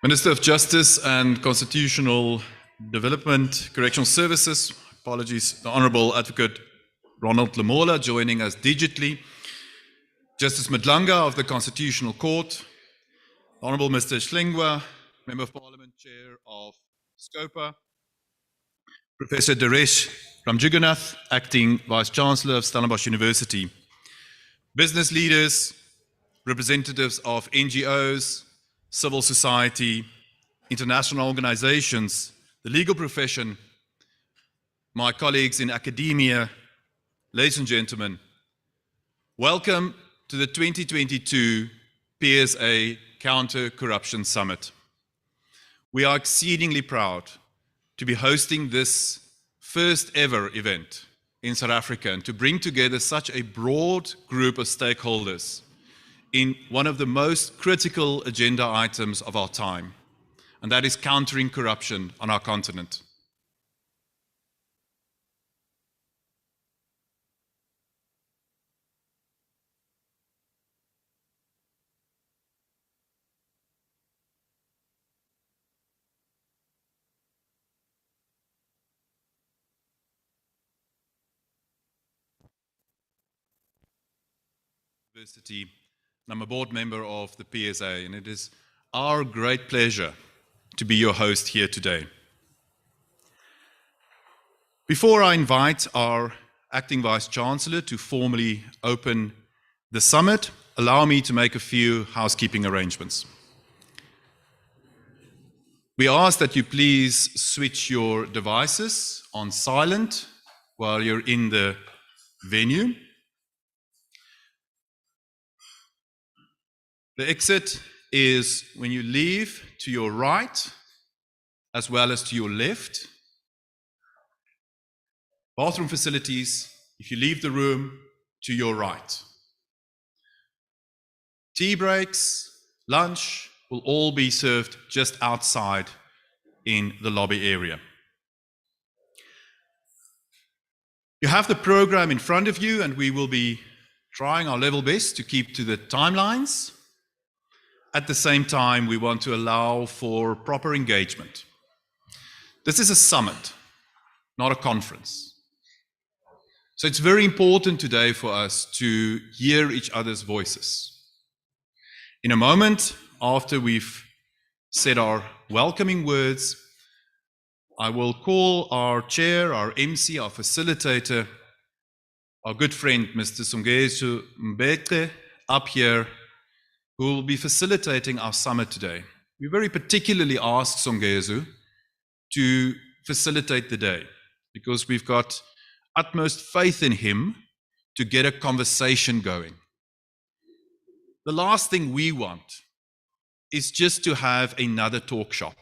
Minister of Justice and Constitutional Development, Correctional Services, apologies, the Honourable Advocate Ronald Lamola joining us digitally. Justice Madlanga of the Constitutional Court, Honourable Mr. Schlingwa, Member of Parliament, Chair of SCOPA, Professor Daresh Ramjuganath, Acting Vice-Chancellor of Stellenbosch University, business leaders, representatives of NGOs, civil society, international organizations, the legal profession, my colleagues in academia, ladies and gentlemen, welcome to the 2022 PSA Counter-Corruption Summit. We are exceedingly proud to be hosting this first ever event in South Africa and to bring together such a broad group of stakeholders in one of the most critical agenda items of our time, and that is countering corruption on our continent. University. I'm a board member of the PSA, and it is our great pleasure to be your host here today. Before I invite our Acting Vice-Chancellor to formally open the summit, allow me to make a few housekeeping arrangements. We ask that you please switch your devices on silent while you're in the venue. The exit is when you leave to your right as well as to your left. Bathroom facilities, if you leave the room, to your right. Tea breaks, lunch will all be served just outside in the lobby area. You have the program in front of you, and we will be trying our level best to keep to the timelines. At the same time, we want to allow for proper engagement. This is a summit, not a conference. So it's very important today for us to hear each other's voices. In a moment, after we've said our welcoming words, I will call our chair, our MC, our facilitator, our good friend, Mr. Songezo Mbete, up here, who will be facilitating our summit today. We very particularly asked Songezo to facilitate the day because we've got utmost faith in him to get a conversation going. The last thing we want is just to have another talk shop.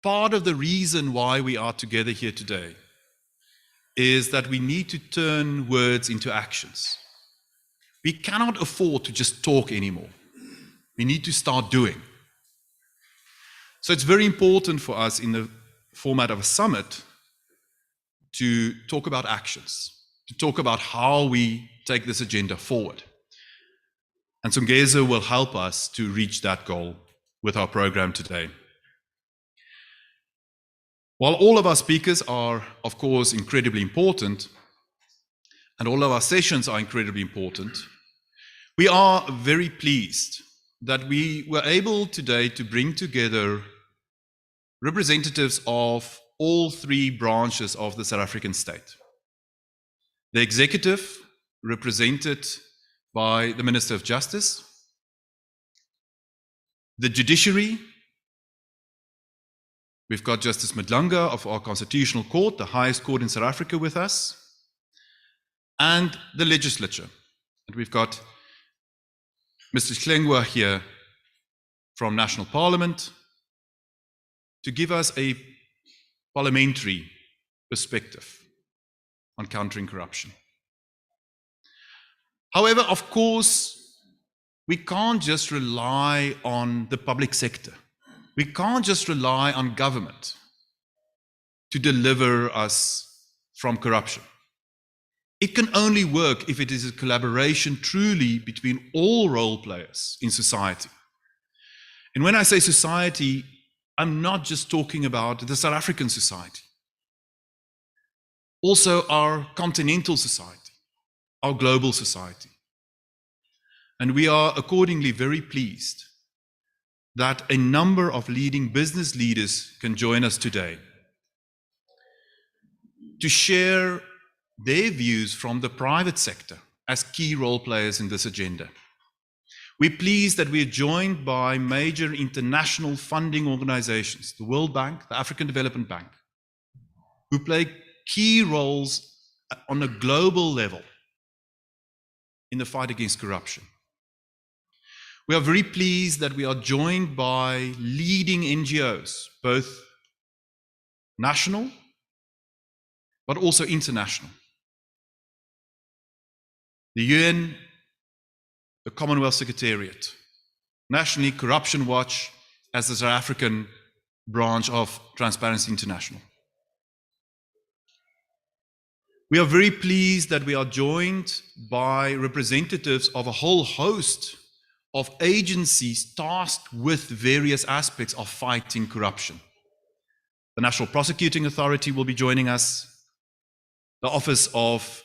Part of the reason why we are together here today is that we need to turn words into actions. We cannot afford to just talk anymore. We need to start doing. So it's very important for us in the format of a summit to talk about actions, to talk about how we take this agenda forward. And Songezo will help us to reach that goal with our program today. While all of our speakers are, of course, incredibly important, and all of our sessions are incredibly important, we are very pleased that we were able today to bring together representatives of all three branches of the South African state. The executive, represented by the Minister of Justice, the judiciary, we've got Justice Madlanga of our Constitutional Court, the highest court in South Africa, with us, and the legislature. And we've got Mr. Schlingwa here from National Parliament to give us a parliamentary perspective on countering corruption. However, of course, we can't just rely on the public sector. We can't just rely on government to deliver us from corruption. It can only work if it is a collaboration truly between all role players in society. And when I say society, I'm not just talking about the South African society, also our continental society, our global society. And we are accordingly very pleased that a number of leading business leaders can join us today to share their views from the private sector as key role players in this agenda. We're pleased that we are joined by major international funding organizations, the World Bank, the African Development Bank, who play key roles on a global level in the fight against corruption. We are very pleased that we are joined by leading NGOs, both national but also international. The UN, the Commonwealth Secretariat, nationally Corruption Watch as the South African branch of Transparency International. We are very pleased that we are joined by representatives of a whole host of agencies tasked with various aspects of fighting corruption. The National Prosecuting Authority will be joining us. The Office of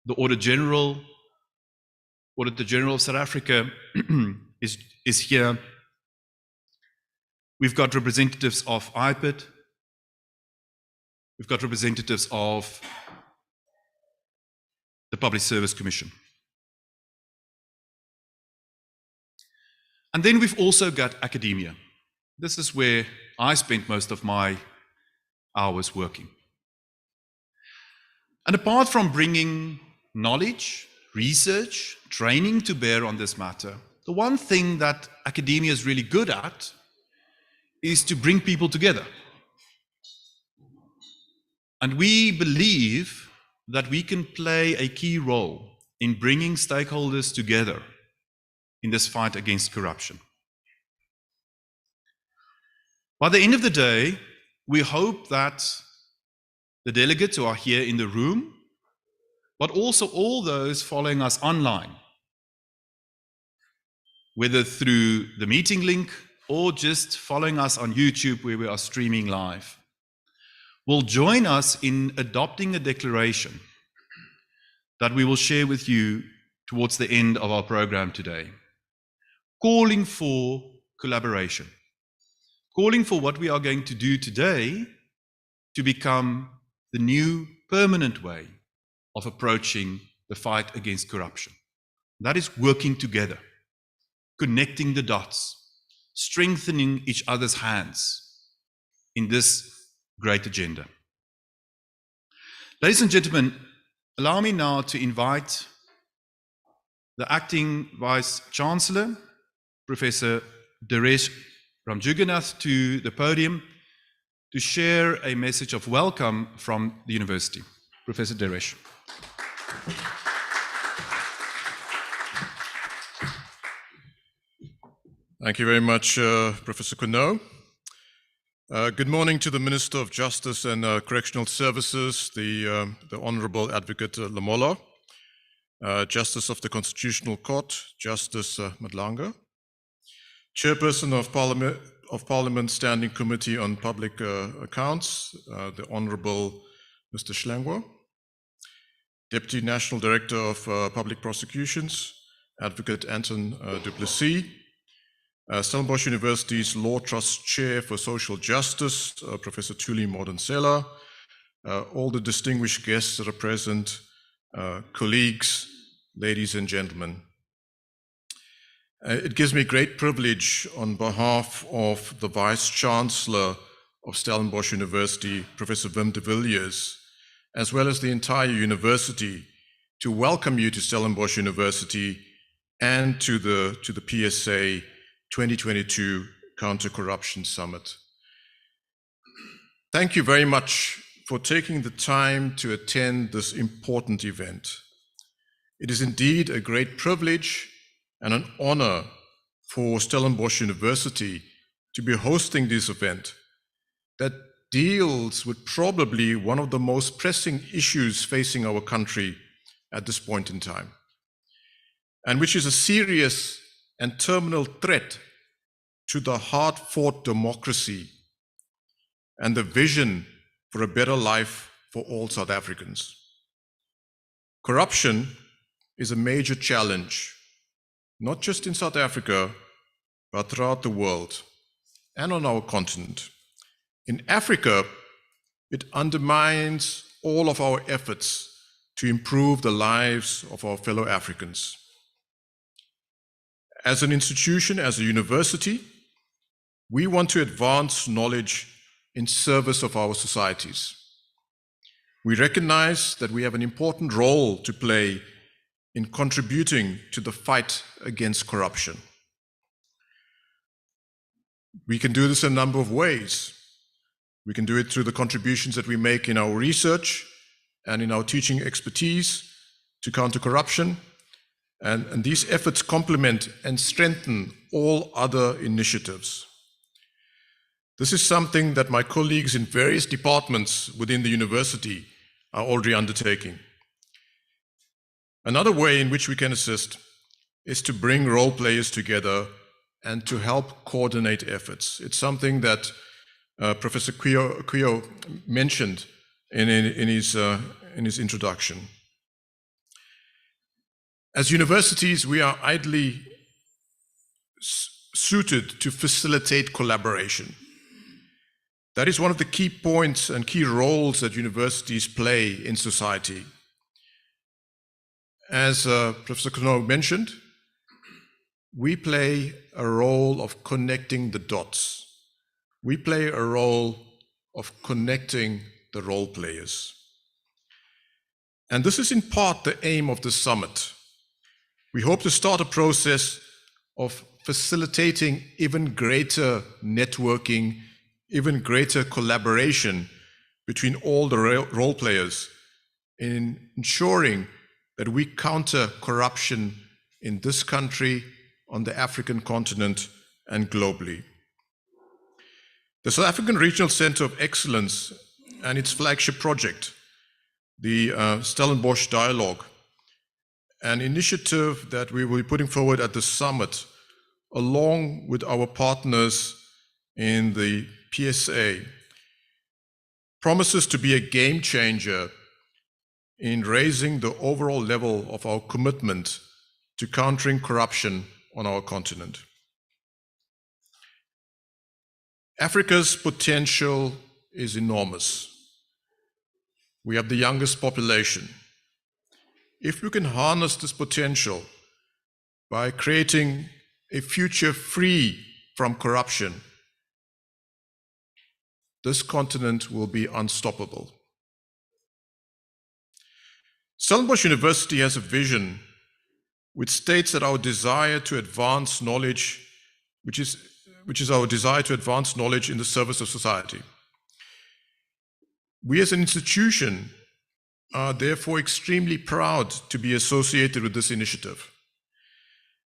the Auditor General of South Africa is here. We've got representatives of IPID. We've got representatives of the Public Service Commission. And then we've also got academia. This is where I spent most of my hours working. And apart from bringing knowledge, research, training to bear on this matter, the one thing that academia is really good at is to bring people together. And we believe that we can play a key role in bringing stakeholders together in this fight against corruption. By the end of the day, we hope that the delegates who are here in the room, but also all those following us online, whether through the meeting link or just following us on YouTube where we are streaming live, will join us in adopting a declaration that we will share with you towards the end of our program today, calling for collaboration, calling for what we are going to do today to become the new permanent way of approaching the fight against corruption. That is working together, connecting the dots, strengthening each other's hands in this great agenda. Ladies and gentlemen, allow me now to invite the Acting Vice-Chancellor, Professor Deresh Ramjuganath, to the podium to share a message of welcome from the university. Professor Deresh. Thank you very much, Professor Quinault. Good morning to the Minister of Justice and Correctional Services, the Honorable Advocate Lamola, Justice of the Constitutional Court, Justice Madlanga, Chairperson of Parliament Standing Committee on Public Accounts, the Honorable Mr. Schlengwer, Deputy National Director of Public Prosecutions, Advocate Anton du Plessis, Stellenbosch University's Law Trust Chair for Social Justice, Professor Thuli Modensela, all the distinguished guests that are present, colleagues, ladies and gentlemen. It gives me great privilege on behalf of the Vice-Chancellor of Stellenbosch University, Professor Wim de Villiers, as well as the entire university, to welcome you to Stellenbosch University and to the PSA 2022 Counter-Corruption Summit. Thank you very much for taking the time to attend this important event. It is indeed a great privilege and an honor for Stellenbosch University to be hosting this event that deals with probably one of the most pressing issues facing our country at this point in time, and which is a serious and terminal threat to the hard-fought democracy and the vision for a better life for all South Africans. Corruption is a major challenge, not just in South Africa, but throughout the world and on our continent. In Africa, it undermines all of our efforts to improve the lives of our fellow Africans. As an institution, as a university, we want to advance knowledge in service of our societies. We recognize that we have an important role to play in contributing to the fight against corruption. We can do this in a number of ways. We can do it through the contributions that we make in our research and in our teaching expertise to counter corruption. And these efforts complement and strengthen all other initiatives. This is something that my colleagues in various departments within the university are already undertaking. Another way in which we can assist is to bring role players together and to help coordinate efforts. It's something that Professor Kuyo mentioned in his introduction. As universities, we are ideally suited to facilitate collaboration. That is one of the key points and key roles that universities play in society. As Professor Kuno mentioned, we play a role of connecting the dots. We play a role of connecting the role players. And this is in part the aim of the summit. We hope to start a process of facilitating even greater networking, even greater collaboration between all the role players in ensuring that we counter corruption in this country, on the African continent, and globally. The South African Regional Center of Excellence and its flagship project, the Stellenbosch Dialogue, an initiative that we will be putting forward at the summit, along with our partners in the PSA, promises to be a game changer in raising the overall level of our commitment to countering corruption on our continent. Africa's potential is enormous. We have the youngest population. If we can harness this potential by creating a future free from corruption, this continent will be unstoppable. Stellenbosch University has a vision which states that our desire to advance knowledge, which is our desire to advance knowledge in the service of society. We as an institution are therefore extremely proud to be associated with this initiative,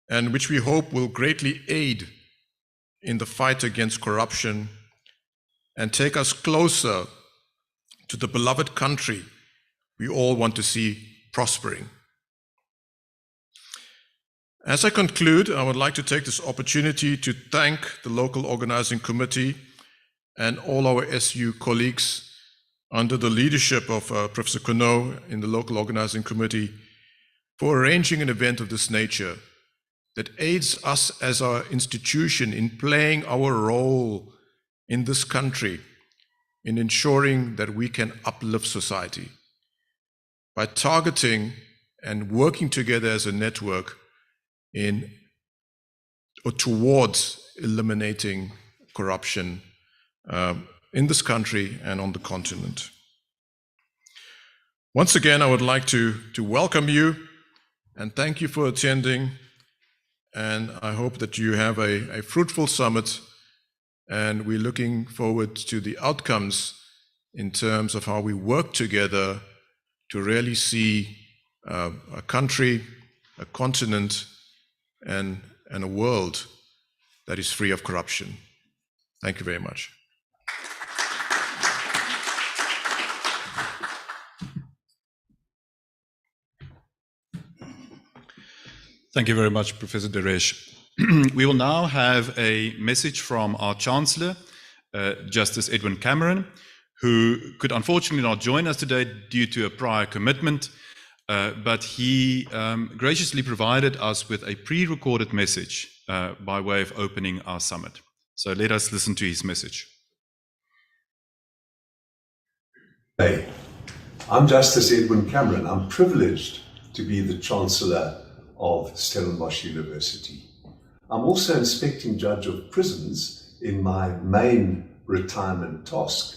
and which we hope will greatly aid in the fight against corruption and take us closer to the beloved country we all want to see prospering. As I conclude, I would like to take this opportunity to thank the local organizing committee and all our SU colleagues under the leadership of Professor Kuno in the local organizing committee for arranging an event of this nature that aids us as our institution in playing our role in this country in ensuring that we can uplift society by targeting and working together as a network in or towards eliminating corruption in this country and on the continent. Once again, I would like to welcome you and thank you for attending. And I hope that you have a fruitful summit, and we're looking forward to the outcomes in terms of how we work together to really see a country, a continent, and a world that is free of corruption. Thank you very much. Thank you very much, Professor Deresh. We will now have a message from our Chancellor, Justice Edwin Cameron, who could unfortunately not join us today due to a prior commitment, but he graciously provided us with a pre-recorded message by way of opening our summit. So let us listen to his message. Hey, I'm Justice Edwin Cameron. I'm privileged to be the Chancellor of Stellenbosch University. I'm also Inspecting Judge of Prisons in my main retirement task.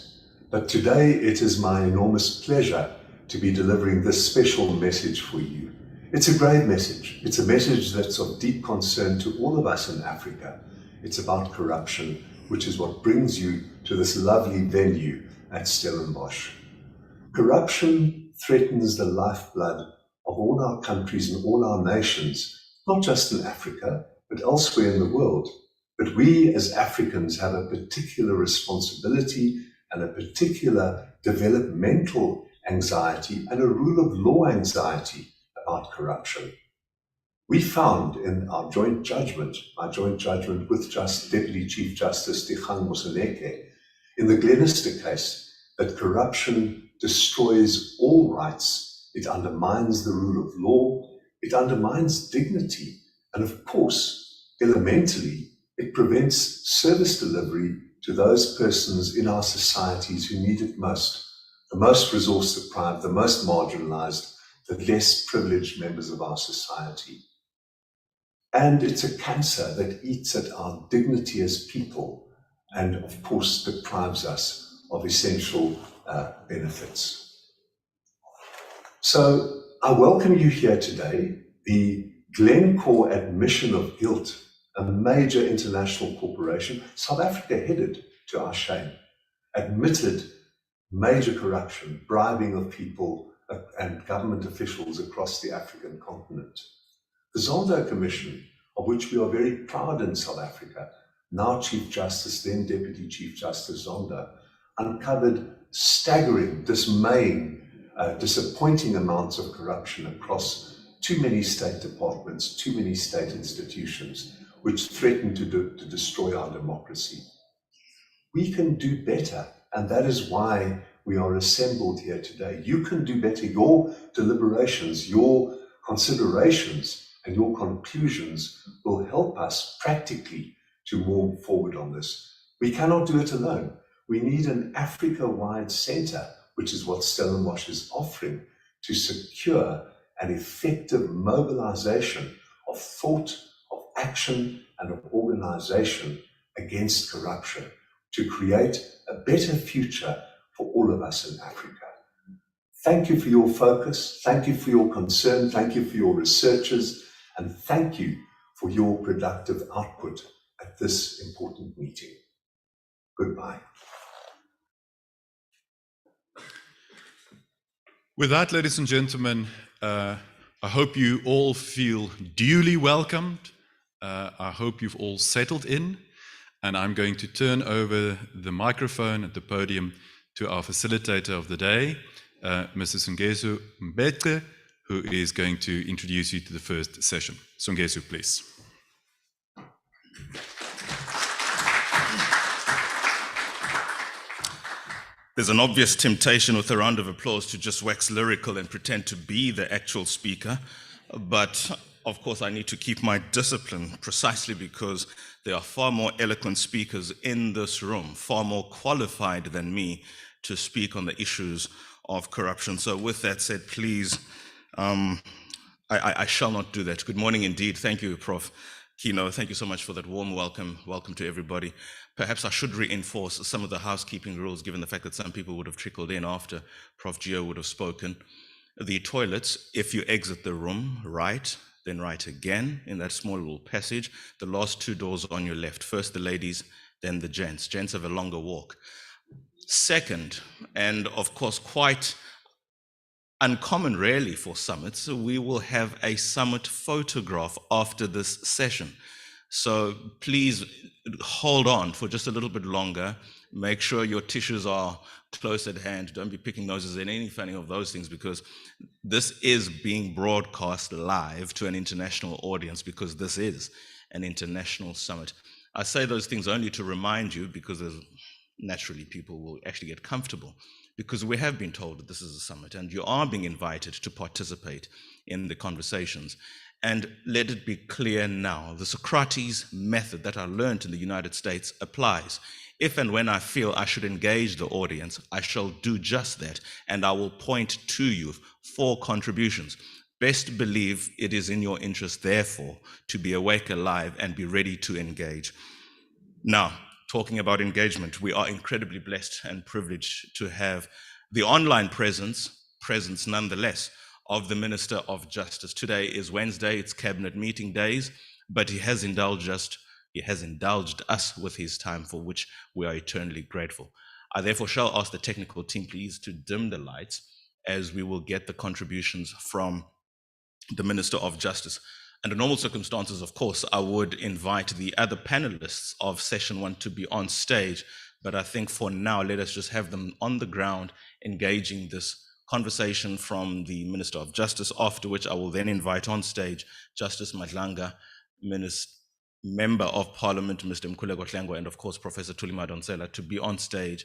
But today it is my enormous pleasure to be delivering this special message for you. It's a great message. It's a message that's of deep concern to all of us in Africa. It's about corruption, which is what brings you to this lovely venue at Stellenbosch. Corruption threatens the lifeblood of all our countries and all our nations, not just in Africa, but elsewhere in the world. But we as Africans have a particular responsibility and a particular developmental anxiety and a rule of law anxiety about corruption. We found in our joint judgment, my joint judgment with Deputy Chief Justice Dikgang Moseneke, in the Glenister case, that corruption destroys all rights, it undermines the rule of law, it undermines dignity, and of course, elementally, it prevents service delivery to those persons in our societies who need it most, the most resource deprived, the most marginalized, the less privileged members of our society. And it's a cancer that eats at our dignity as people and, of course, deprives us of essential benefits. So I welcome you here today. The Glencore admission of guilt, a major international corporation, South Africa headed to our shame, admitted major corruption, bribing of people and government officials across the African continent. The Zondo Commission, of which we are very proud in South Africa, now Chief Justice, then Deputy Chief Justice Zondo, uncovered staggering, dismaying, disappointing amounts of corruption across too many state departments, too many state institutions, which threaten to destroy our democracy. We can do better, and that is why we are assembled here today. You can do better. Your deliberations, your considerations, and your conclusions will help us practically to move forward on this. We cannot do it alone. We need an Africa-wide center, which is what Stellenbosch is offering, to secure an effective mobilization of thought, of action, and of organization against corruption to create a better future for all of us in Africa. Thank you for your focus, thank you for your concern, thank you for your researches, and thank you for your productive output at this important meeting. Goodbye. With that, ladies and gentlemen, I hope you all feel duly welcomed. I hope you've all settled in, and I'm going to turn over the microphone at the podium to our facilitator of the day, Mr. Songezo Mbete, who is going to introduce you to the first session. Songezo, please. There's an obvious temptation with a round of applause to just wax lyrical and pretend to be the actual speaker, but of course I need to keep my discipline precisely because there are far more eloquent speakers in this room, far more qualified than me to speak on the issues of corruption. So with that said, please, I shall not do that. Good morning indeed. Thank you, Prof. Kino. Thank you so much for that warm welcome. Welcome to everybody. Perhaps I should reinforce some of the housekeeping rules, given the fact that some people would have trickled in after Prof. Gio would have spoken. The toilets, if you exit the room, right, then right again in that small little passage. The last two doors on your left. First the ladies, then the gents. Gents have a longer walk. Second, and of course quite uncommon rarely for summits, we will have a summit photograph after this session. So please hold on for just a little bit longer Make sure your tissues are close at hand. Don't be picking noses in any funny of those things, because this is being broadcast live to an international audience, because this is an international summit. I say those things only to remind you, because naturally people will actually get comfortable, because we have been told that this is a summit and you are being invited to participate in the conversations. And let it be clear now, the Socrates method that I learned in the United States applies. If and when I feel I should engage the audience, I shall do just that, and I will point to you for contributions. Best believe it is in your interest, therefore, to be awake, alive, and be ready to engage. Now, talking about engagement, we are incredibly blessed and privileged to have the online presence nonetheless, of the Minister of Justice. Today is Wednesday, it's cabinet meeting days, but he has indulged us with his time, for which we are eternally grateful. I therefore shall ask the technical team please to dim the lights, as we will get the contributions from the Minister of Justice. Under normal circumstances, of course, I would invite the other panelists of session 1 to be on stage, but I think for now, let us just have them on the ground engaging this conversation from the Minister of Justice, after which I will then invite on stage Justice Madlanga, Member of Parliament, Mr. Pavocat-Stellenbosch, and of course, Professor Thuli Madonsela, to be on stage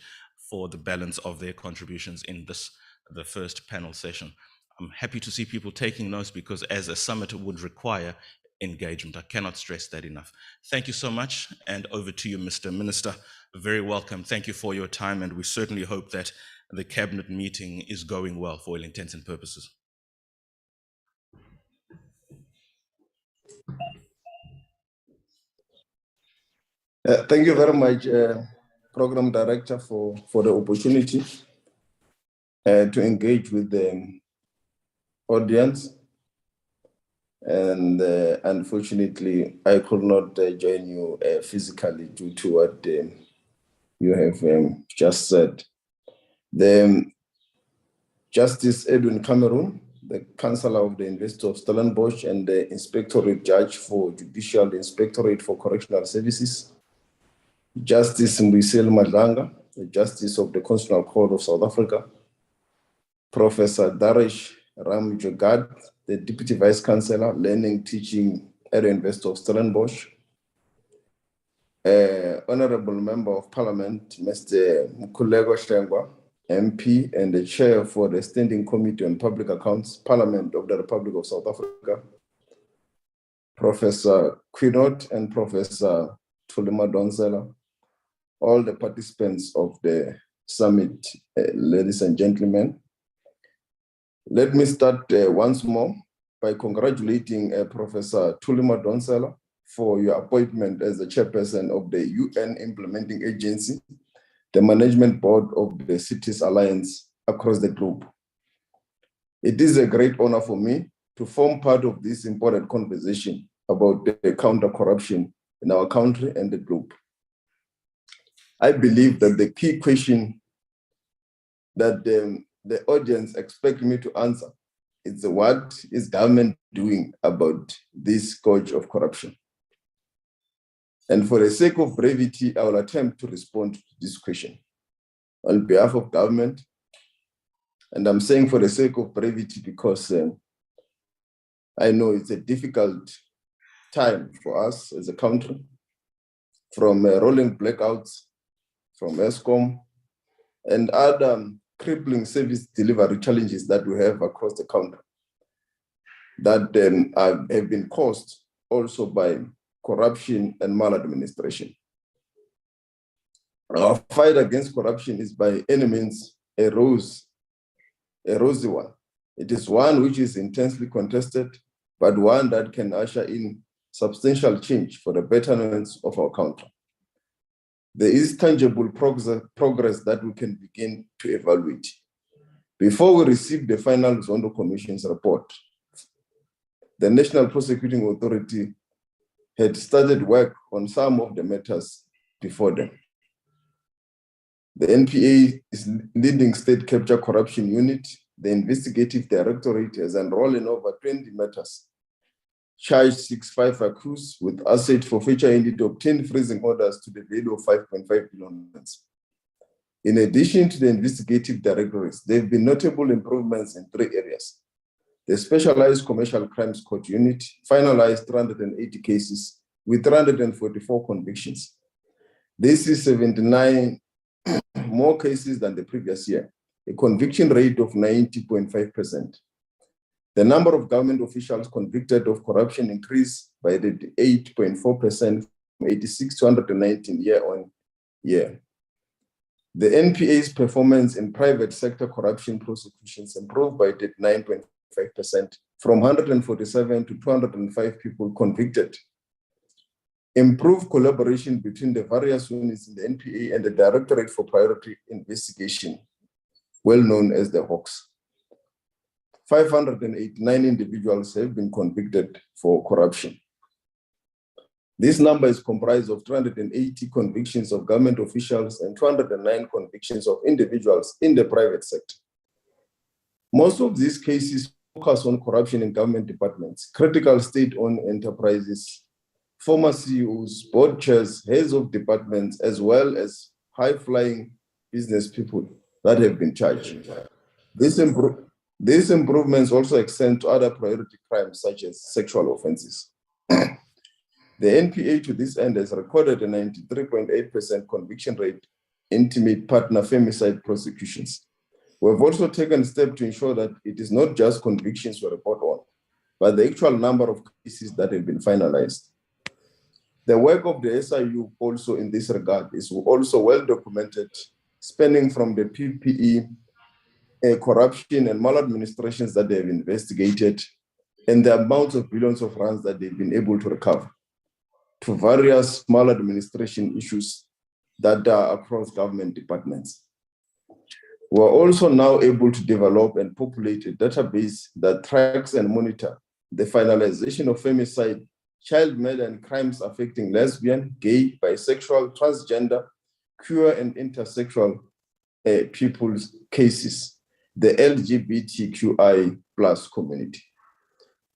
for the balance of their contributions in the first panel session. I'm happy to see people taking notes, because as a summit would require engagement. I cannot stress that enough. Thank you so much, and over to you, Mr. Minister. Very welcome. Thank you for your time, and we certainly hope that the cabinet meeting is going well for all intents and purposes. Thank you very much, Program Director, for the opportunity to engage with the audience. And unfortunately, I could not join you physically due to what you have just said. The Justice Edwin Cameron, the Councillor of the University of Stellenbosch and the Inspectorate Judge for Judicial Inspectorate for Correctional Services, Justice Mbuyiseni Madlanga, the Justice of the Constitutional Court of South Africa, Professor Daresh Ramjogad, the Deputy Vice Chancellor, Learning Teaching at the University of Stellenbosch, Honorable Member of Parliament, Mr. Pavocat-Stellenbosch, MP and the Chair for the Standing Committee on Public Accounts, Parliament of the Republic of South Africa, Professor Quinot and Professor Thuli Madonsela, all the participants of the summit, ladies and gentlemen. Let me start once more by congratulating Professor Thuli Madonsela for your appointment as the chairperson of the UN Implementing Agency, the Management Board of the Cities Alliance across the globe. It is a great honor for me to form part of this important conversation about the counter-corruption in our country and the globe. I believe that the key question that the audience expect me to answer is, what is government doing about this scourge of corruption? And for the sake of brevity, I will attempt to respond to this question on behalf of government. And I'm saying for the sake of brevity because I know it's a difficult time for us as a country, from rolling blackouts, from ESCOM, and other crippling service delivery challenges that we have across the country that have been caused also by corruption and maladministration. Our fight against corruption is by any means a rosy one. It is one which is intensely contested, but one that can usher in substantial change for the betterment of our country. There is tangible progress that we can begin to evaluate. Before we receive the final Zondo Commission's report, the National Prosecuting Authority had started work on some of the matters before them. The NPA is leading state capture corruption unit. The investigative directorate has enrolled in over 20 matters, charged 65 accused with asset forfeiture and it obtained freezing orders to the value of 5.5 billion. In addition to the investigative directorates, there have been notable improvements in 3 areas. The Specialized Commercial Crimes Court Unit finalized 380 cases with 344 convictions. This is 79 more cases than the previous year, a conviction rate of 90.5%. The number of government officials convicted of corruption increased by 8.4% from 86 to 119 year on year. The NPA's performance in private sector corruption prosecutions improved by 9.5% from 147 to 205 people convicted. Improved collaboration between the various units in the NPA and the Directorate for Priority Investigation, well known as the Hawks. 589 individuals have been convicted for corruption. This number is comprised of 380 convictions of government officials and 209 convictions of individuals in the private sector. Most of these cases focus on corruption in government departments, critical state-owned enterprises, former CEOs, board chairs, heads of departments, as well as high-flying business people that have been charged. These improvements also extend to other priority crimes such as sexual offenses. The NPA to this end has recorded a 93.8% conviction rate in intimate partner femicide prosecutions. We have also taken steps to ensure that it is not just convictions we report on, but the actual number of cases that have been finalized. The work of the SIU also in this regard is also well documented, spanning from the PPE, corruption and maladministrations that they have investigated, and the amounts of billions of rands that they've been able to recover, to various maladministration issues that are across government departments. We're also now able to develop and populate a database that tracks and monitor the finalization of femicide, child murder, and crimes affecting lesbian, gay, bisexual, transgender, queer, and intersexual people's cases, the LGBTQI+ community.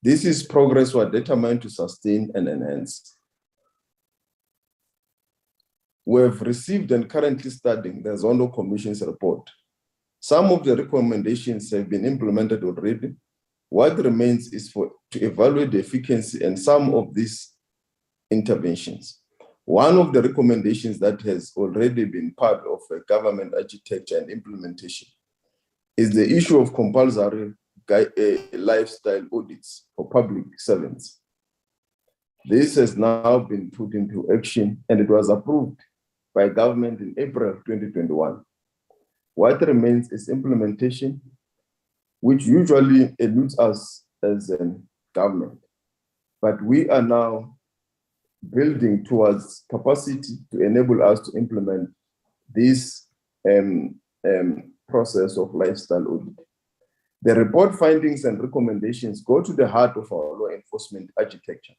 This is progress we are determined to sustain and enhance. We have received and currently studying the Zondo Commission's report. Some of the recommendations have been implemented already. What remains is to evaluate the efficacy and some of these interventions. One of the recommendations that has already been part of a government architecture and implementation is the issue of compulsory lifestyle audits for public servants. This has now been put into action and it was approved by government in April 2021. What remains is implementation, which usually eludes us as a government. But we are now building towards capacity to enable us to implement this process of lifestyle audit. The report findings and recommendations go to the heart of our law enforcement architecture,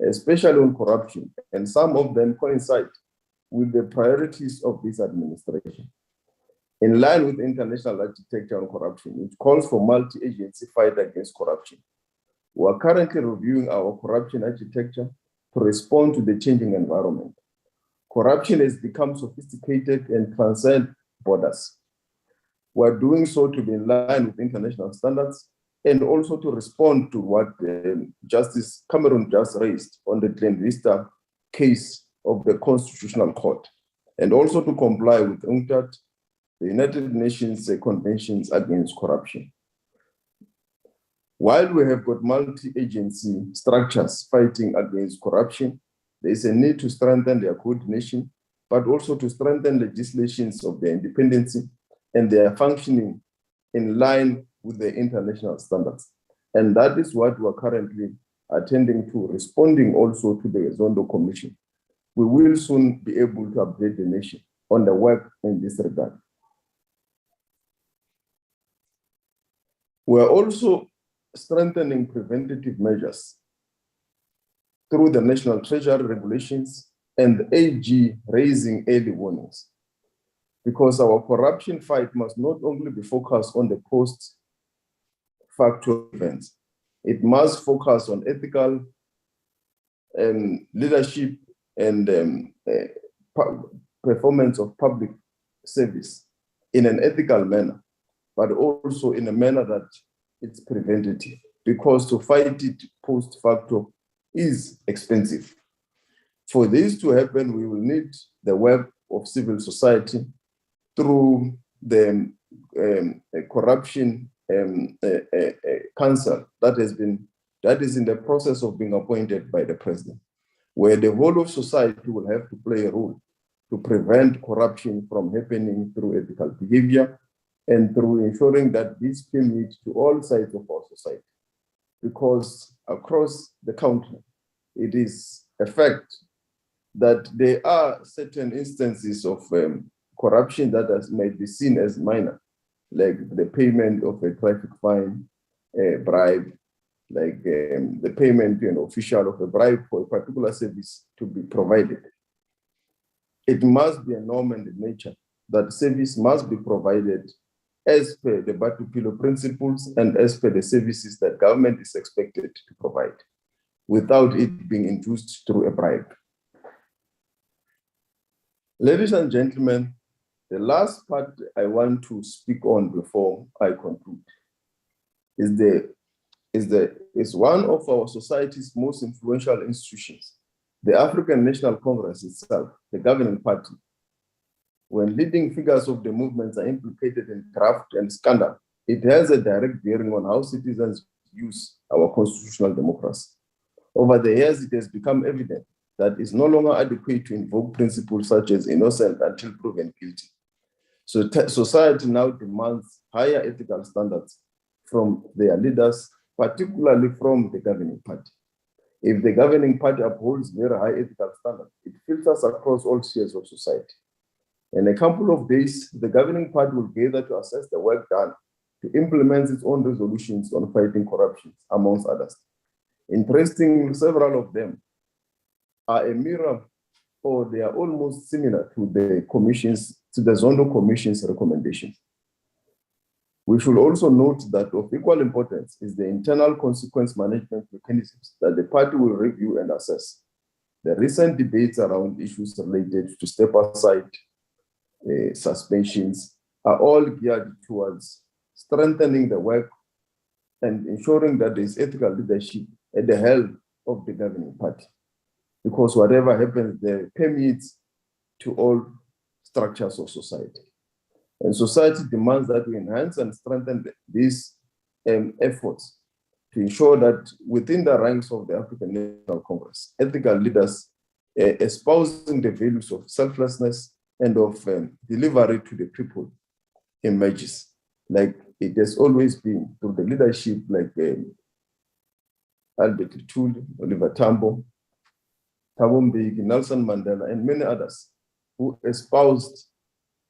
especially on corruption, and some of them coincide with the priorities of this administration. In line with international architecture on corruption, which calls for multi-agency fight against corruption, we are currently reviewing our corruption architecture to respond to the changing environment. Corruption has become sophisticated and transcends borders. We are doing so to be in line with international standards and also to respond to what Justice Cameron just raised on the Glen Vista case of the Constitutional Court, and also to comply with UNCTAD, the United Nations Conventions Against Corruption. While we have got multi-agency structures fighting against corruption, there is a need to strengthen their coordination, but also to strengthen legislations of their independence and their functioning in line with the international standards. And that is what we're currently attending to, responding also to the Zondo Commission. We will soon be able to update the nation on the work in this regard. We're also strengthening preventative measures through the National Treasury regulations and the AG raising early warnings, because our corruption fight must not only be focused on the post-factual events, it must focus on ethical leadership and performance of public service in an ethical manner, but also in a manner that it's preventative, because to fight it post facto is expensive. For this to happen, we will need the work of civil society through the corruption council that is in the process of being appointed by the president, where the whole of society will have to play a role to prevent corruption from happening through ethical behavior and through ensuring that this permits to all sides of our society. Because across the country, it is a fact that there are certain instances of corruption that might be seen as minor, like the payment of a traffic fine, a bribe, like the payment to an official of a bribe for a particular service to be provided. It must be a norm and nature that service must be provided as per the Batupilo principles and as per the services that government is expected to provide, without it being induced through a bribe. Ladies and gentlemen, the last part I want to speak on before I conclude is one of our society's most influential institutions, the African National Congress itself, the governing party. When leading figures of the movements are implicated in graft and scandal, it has a direct bearing on how citizens use our constitutional democracy. Over the years, it has become evident that it's no longer adequate to invoke principles such as innocent until proven guilty. So society now demands higher ethical standards from their leaders, particularly from the governing party. If the governing party upholds very high ethical standards, it filters across all spheres of society. In a couple of days, the governing party will gather to assess the work done to implement its own resolutions on fighting corruption, amongst others. Interestingly, several of them are a mirror, or they are almost similar to the Zondo Commission's recommendations. We should also note that of equal importance is the internal consequence management mechanisms that the party will review and assess. The recent debates around issues related to step aside suspensions are all geared towards strengthening the work and ensuring that there is ethical leadership at the helm of the governing party. Because whatever happens, there permeates to all structures of society. And society demands that we enhance and strengthen these efforts to ensure that within the ranks of the African National Congress, ethical leaders espousing the values of selflessness and of delivery to the people emerges, like it has always been through the leadership like Albert Lutuli, Oliver Tambo, Thabo Mbeki, Nelson Mandela, and many others who espoused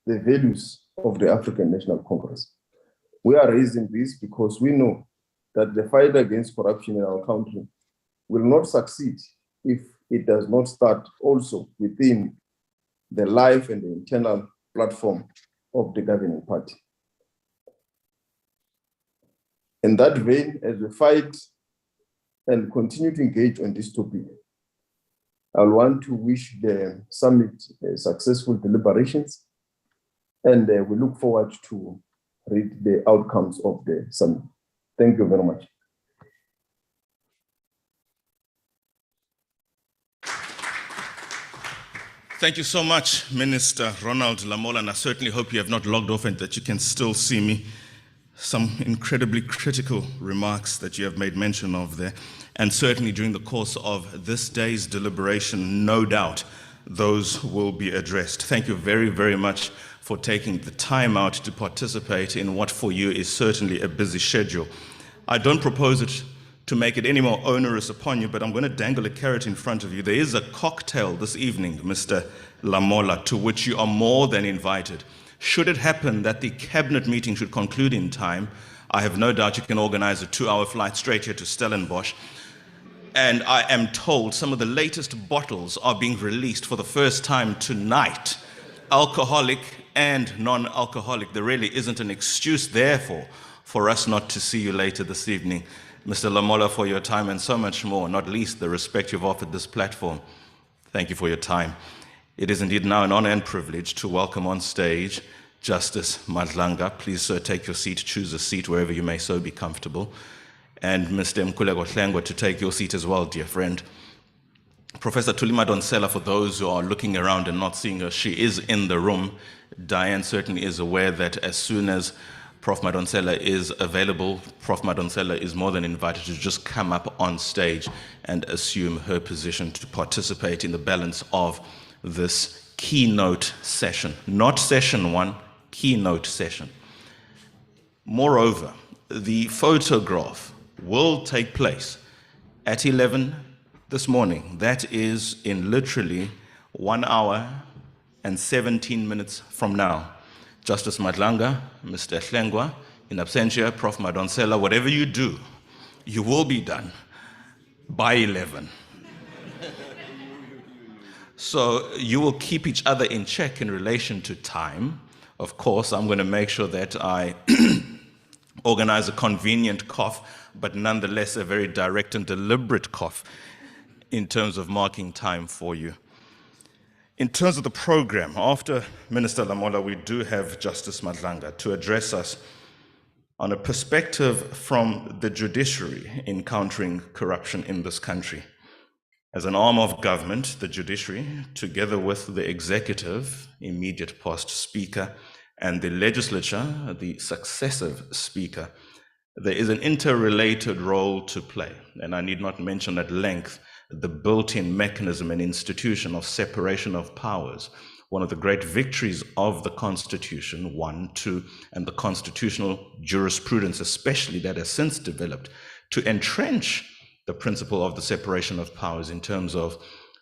the values of the African National Congress. We are raising this because we know that the fight against corruption in our country will not succeed if it does not start also within the life and the internal platform of the governing party. In that vein, as we fight and continue to engage on this topic, I want to wish the summit successful deliberations, and we look forward to read the outcomes of the summit. Thank you very much. Thank you so much, Minister Ronald Lamola, and I certainly hope you have not logged off and that you can still see me. Some incredibly critical remarks that you have made mention of there, and certainly during the course of this day's deliberation, no doubt, those will be addressed. Thank you very, very much for taking the time out to participate in what for you is certainly a busy schedule. I don't propose it to make it any more onerous upon you, but I'm going to dangle a carrot in front of you. There is a cocktail this evening, Mr. Lamola, to which you are more than invited. Should it happen that the cabinet meeting should conclude in time, I have no doubt you can organize a 2-hour flight straight here to Stellenbosch. And I am told some of the latest bottles are being released for the first time tonight, alcoholic and non-alcoholic. There really isn't an excuse, therefore, for us not to see you later this evening. Mr. Lamola, for your time and so much more, not least the respect you've offered this platform. Thank you for your time. It is indeed now an honor and privilege to welcome on stage Justice Madlanga. Please, sir, take your seat, choose a seat wherever you may so be comfortable. And Mr. Pavocat-Stellenbosch to take your seat as well, dear friend. Professor Thuli Madonsela, for those who are looking around and not seeing her, she is in the room. Diane certainly is aware that as soon as Prof. Madonsela is available, Prof. Madonsela is more than invited to just come up on stage and assume her position to participate in the balance of this keynote session. Not session one, keynote session. Moreover, the photograph will take place at 11 this morning. That is in literally 1 hour and 17 minutes from now. Justice Madlanga, Mr. Hlengwa, in absentia, Prof. Madonsela, whatever you do, you will be done by 11. So you will keep each other in check in relation to time. Of course, I'm going to make sure that I organize a convenient cough, but nonetheless a very direct and deliberate cough in terms of marking time for you. In terms of the program, after Minister Lamola, we do have Justice Madlanga to address us on a perspective from the judiciary in countering corruption in this country. As an arm of government, the judiciary, together with the executive, immediate past speaker, and the legislature, the successive speaker, there is an interrelated role to play. And I need not mention at length the built-in mechanism and institution of separation of powers, one of the great victories of the Constitution, 1, 2, and the constitutional jurisprudence, especially that has since developed, to entrench the principle of the separation of powers in terms of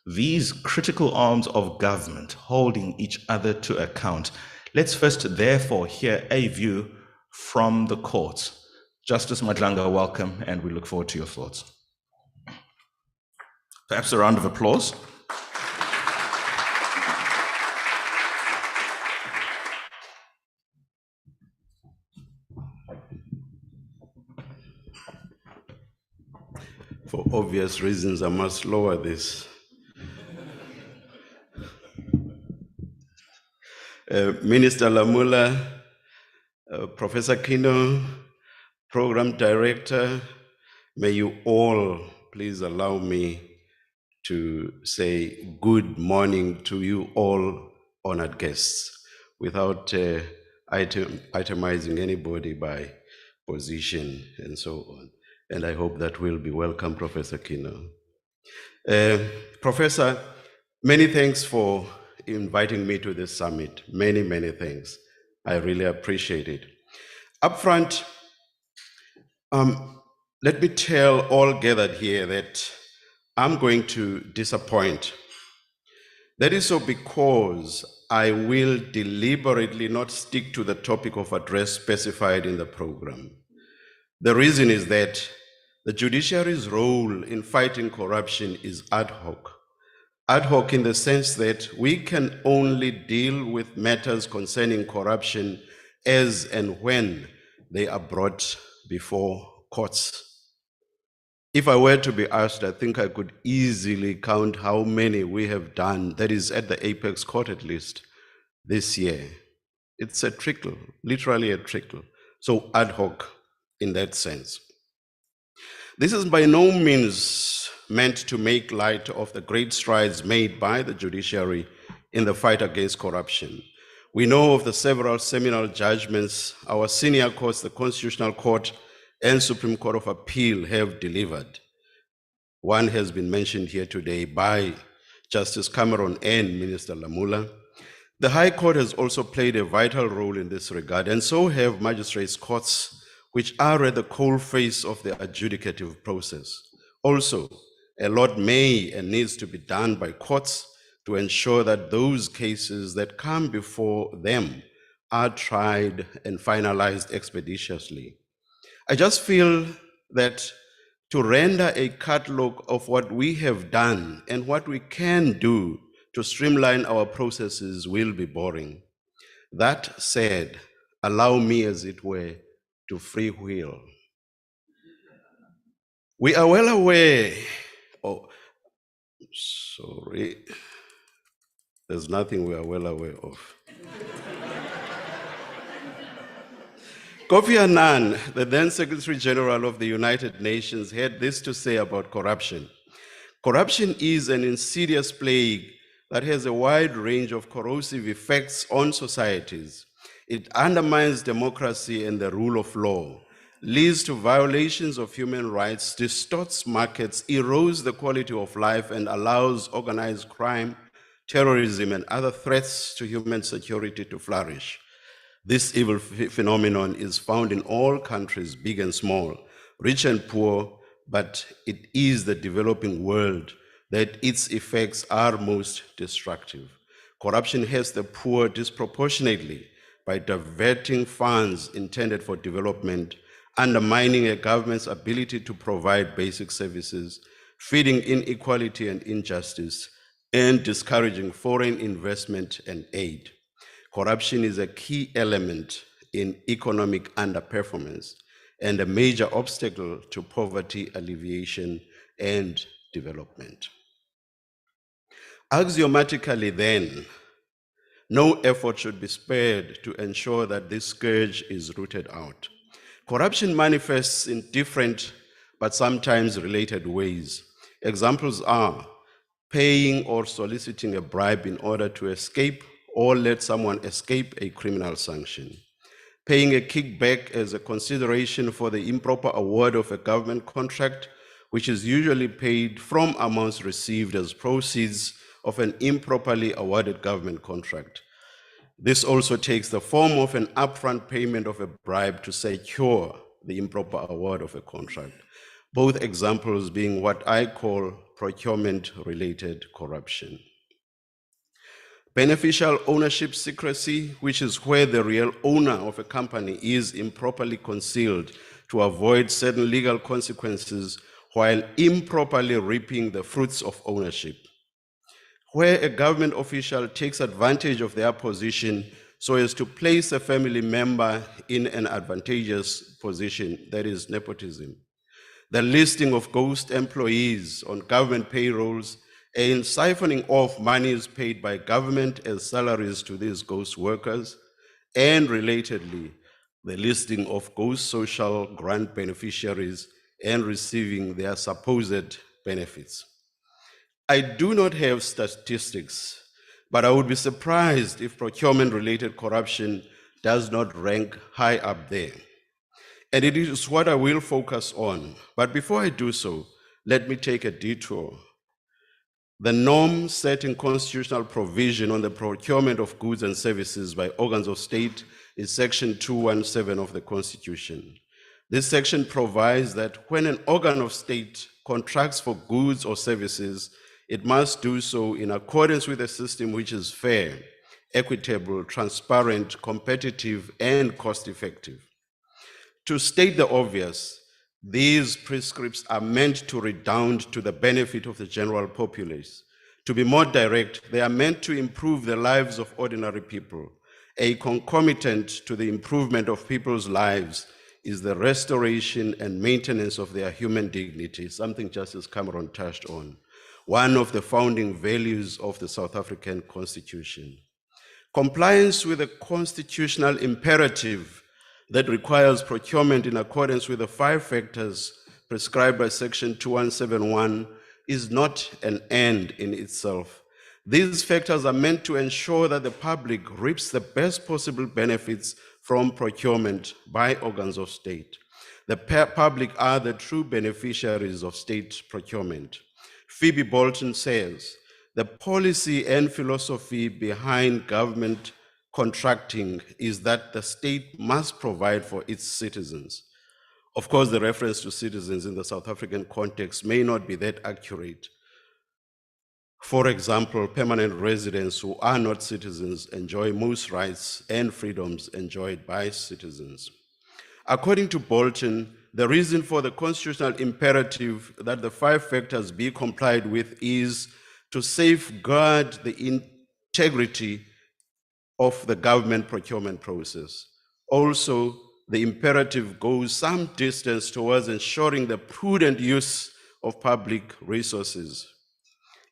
these critical arms of government holding each other to account. Let's first, therefore, hear a view from the courts. Justice Madlanga, welcome, and we look forward to your thoughts. Perhaps a round of applause. For obvious reasons, I must lower this. Minister Lamula, Professor Kino, Program Director, may you all please allow me to say good morning to you all honored guests without itemizing anybody by position and so on. And I hope that will be welcome, Professor Kino. Professor, many thanks for inviting me to this summit. Many, many thanks. I really appreciate it. Up front, let me tell all gathered here that I'm going to disappoint. That is so because I will deliberately not stick to the topic of address specified in the program. The reason is that the judiciary's role in fighting corruption is ad hoc. Ad hoc in the sense that we can only deal with matters concerning corruption as and when they are brought before courts. If I were to be asked, I think I could easily count how many we have done, that is at the Apex Court at least, this year. It's a trickle, literally a trickle. So ad hoc in that sense. This is by no means meant to make light of the great strides made by the judiciary in the fight against corruption. We know of the several seminal judgments our senior courts, the Constitutional Court and Supreme Court of Appeal, have delivered. One has been mentioned here today by Justice Cameron and Minister Lamula. The High Court has also played a vital role in this regard, and so have magistrates' courts, which are at the coalface of the adjudicative process. Also, a lot may and needs to be done by courts to ensure that those cases that come before them are tried and finalized expeditiously. I just feel that to render a catalog of what we have done and what we can do to streamline our processes will be boring. That said, allow me, as it were, to freewheel. We are well aware, sorry, there's nothing we are well aware of. Kofi Annan, the then Secretary General of the United Nations, had this to say about corruption. Corruption is an insidious plague that has a wide range of corrosive effects on societies. It undermines democracy and the rule of law, leads to violations of human rights, distorts markets, erodes the quality of life, and allows organized crime, terrorism, and other threats to human security to flourish. This evil phenomenon is found in all countries, big and small, rich and poor, but it is the developing world that its effects are most destructive. Corruption hurts the poor disproportionately by diverting funds intended for development, undermining a government's ability to provide basic services, feeding inequality and injustice, and discouraging foreign investment and aid. Corruption is a key element in economic underperformance and a major obstacle to poverty alleviation and development. Axiomatically, then, no effort should be spared to ensure that this scourge is rooted out. Corruption manifests in different but sometimes related ways. Examples are paying or soliciting a bribe in order to escape or let someone escape a criminal sanction, paying a kickback as a consideration for the improper award of a government contract, which is usually paid from amounts received as proceeds of an improperly awarded government contract. This also takes the form of an upfront payment of a bribe to secure the improper award of a contract, both examples being what I call procurement-related corruption. Beneficial ownership secrecy, which is where the real owner of a company is improperly concealed to avoid certain legal consequences while improperly reaping the fruits of ownership. Where a government official takes advantage of their position so as to place a family member in an advantageous position, that is nepotism. The listing of ghost employees on government payrolls and siphoning off monies paid by government as salaries to these ghost workers, and relatedly, the listing of ghost social grant beneficiaries and receiving their supposed benefits. I do not have statistics, but I would be surprised if procurement-related corruption does not rank high up there. And it is what I will focus on. But before I do so, let me take a detour. The norm setting constitutional provision on the procurement of goods and services by organs of state is Section 217 of the Constitution. This section provides that when an organ of state contracts for goods or services, it must do so in accordance with a system which is fair, equitable, transparent, competitive, and cost-effective. To state the obvious, these prescripts are meant to redound to the benefit of the general populace. To be more direct, they are meant to improve the lives of ordinary people. A concomitant to the improvement of people's lives is the restoration and maintenance of their human dignity, something Justice Cameron touched on, one of the founding values of the South African Constitution. Compliance with the constitutional imperative that requires procurement in accordance with the 5 factors prescribed by Section 2171 is not an end in itself. These factors are meant to ensure that the public reaps the best possible benefits from procurement by organs of state. The public are the true beneficiaries of state procurement. Phoebe Bolton says, the policy and philosophy behind government contracting is that the state must provide for its citizens. Of course, the reference to citizens in the South African context may not be that accurate. For example, permanent residents who are not citizens enjoy most rights and freedoms enjoyed by citizens. According to Bolton, the reason for the constitutional imperative that the 5 factors be complied with is to safeguard the integrity of the government procurement process. Also, the imperative goes some distance towards ensuring the prudent use of public resources.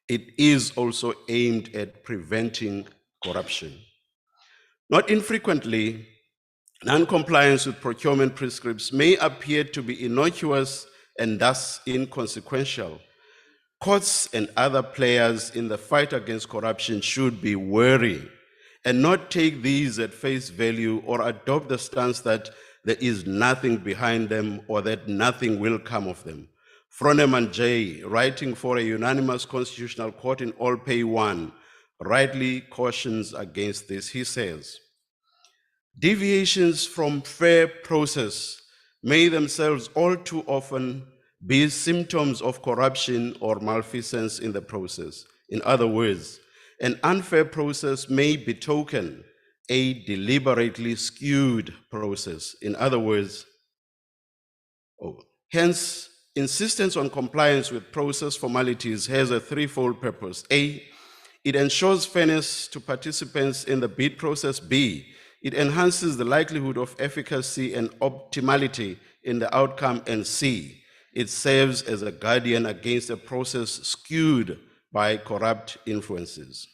It is also aimed at preventing corruption. Not infrequently, Non-compliance with procurement prescripts may appear to be innocuous and thus inconsequential. Courts and other players in the fight against corruption should be wary and not take these at face value or adopt the stance that there is nothing behind them or that nothing will come of them. Froneman J., writing for a unanimous constitutional court in All Pay 1, rightly cautions against this. He says, deviations from fair process may themselves all too often be symptoms of corruption or malfeasance in the process. In other words, an unfair process may betoken a deliberately skewed process. In other words, hence, insistence on compliance with process formalities has a threefold purpose. A, it ensures fairness to participants in the bid process. B, it enhances the likelihood of efficacy and optimality in the outcome. And C, it serves as a guardian against a process skewed by corrupt influences.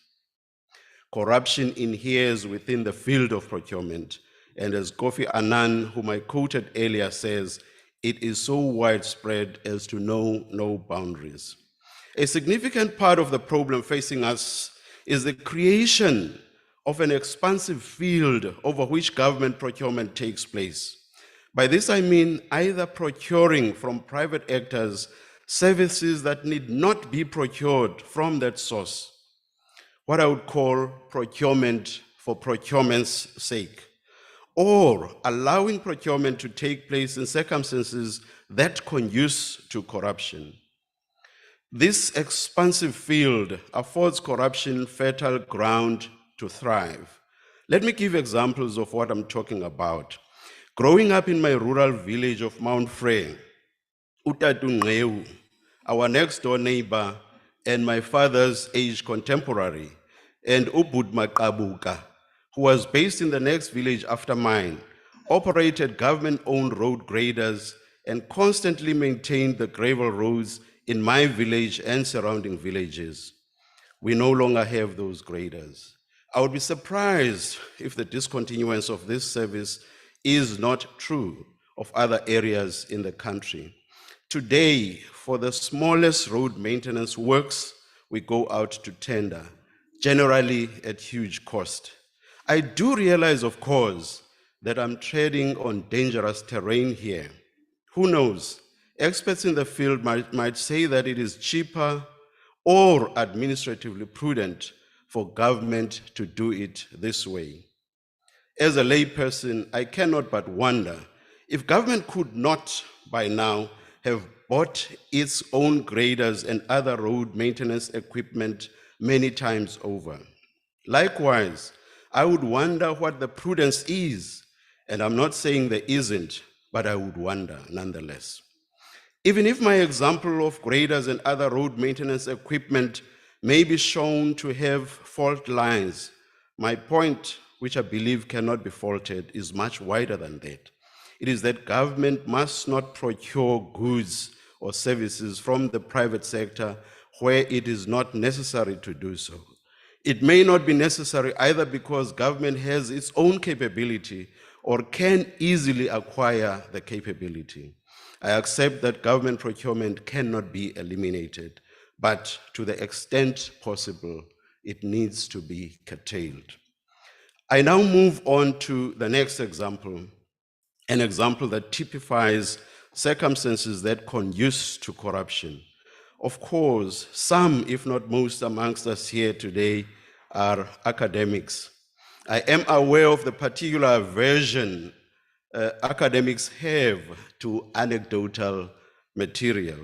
Corruption inheres within the field of procurement, and as Kofi Annan, whom I quoted earlier, says, it is so widespread as to know no boundaries. A significant part of the problem facing us is the creation of an expansive field over which government procurement takes place. By this I mean either procuring from private actors services that need not be procured from that source, what I would call procurement for procurement's sake, or allowing procurement to take place in circumstances that conduce to corruption. This expansive field affords corruption fertile ground to thrive. Let me give examples of what I'm talking about. Growing up in my rural village of Mount Frey, Utatu Ngeu, our next door neighbor and my father's age contemporary, and Ubud Makabuka, who was based in the next village after mine, operated government-owned road graders and constantly maintained the gravel roads in my village and surrounding villages. We no longer have those graders. I would be surprised if the discontinuance of this service is not true of other areas in the country. Today, for the smallest road maintenance works, we go out to tender, generally at huge cost. I do realize, of course, that I'm treading on dangerous terrain here. Who knows? Experts in the field might say that it is cheaper or administratively prudent for government to do it this way. As a layperson, I cannot but wonder if government could not, by now, have bought its own graders and other road maintenance equipment many times over. Likewise, I would wonder what the prudence is, and I'm not saying there isn't, but I would wonder nonetheless. Even if my example of graders and other road maintenance equipment may be shown to have fault lines, my point, which I believe cannot be faulted, is much wider than that. It is that government must not procure goods or services from the private sector where it is not necessary to do so. It may not be necessary either because government has its own capability or can easily acquire the capability. I accept that government procurement cannot be eliminated, but to the extent possible, it needs to be curtailed. I now move on to the next example, an example that typifies circumstances that conduce to corruption. Of course, some, if not most, amongst us here today are academics. I am aware of the particular aversion academics have to anecdotal material.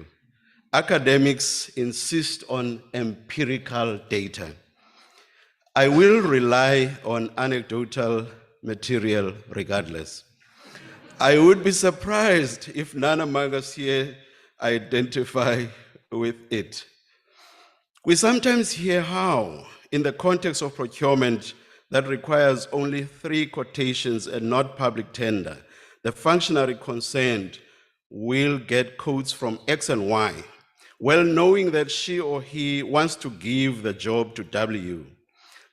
Academics insist on empirical data. I will rely on anecdotal material regardless. I would be surprised if none among us here identify with it. We sometimes hear how, in the context of procurement that requires only 3 quotations and not public tender, the functionary concerned will get quotes from X and Y, well knowing that she or he wants to give the job to W.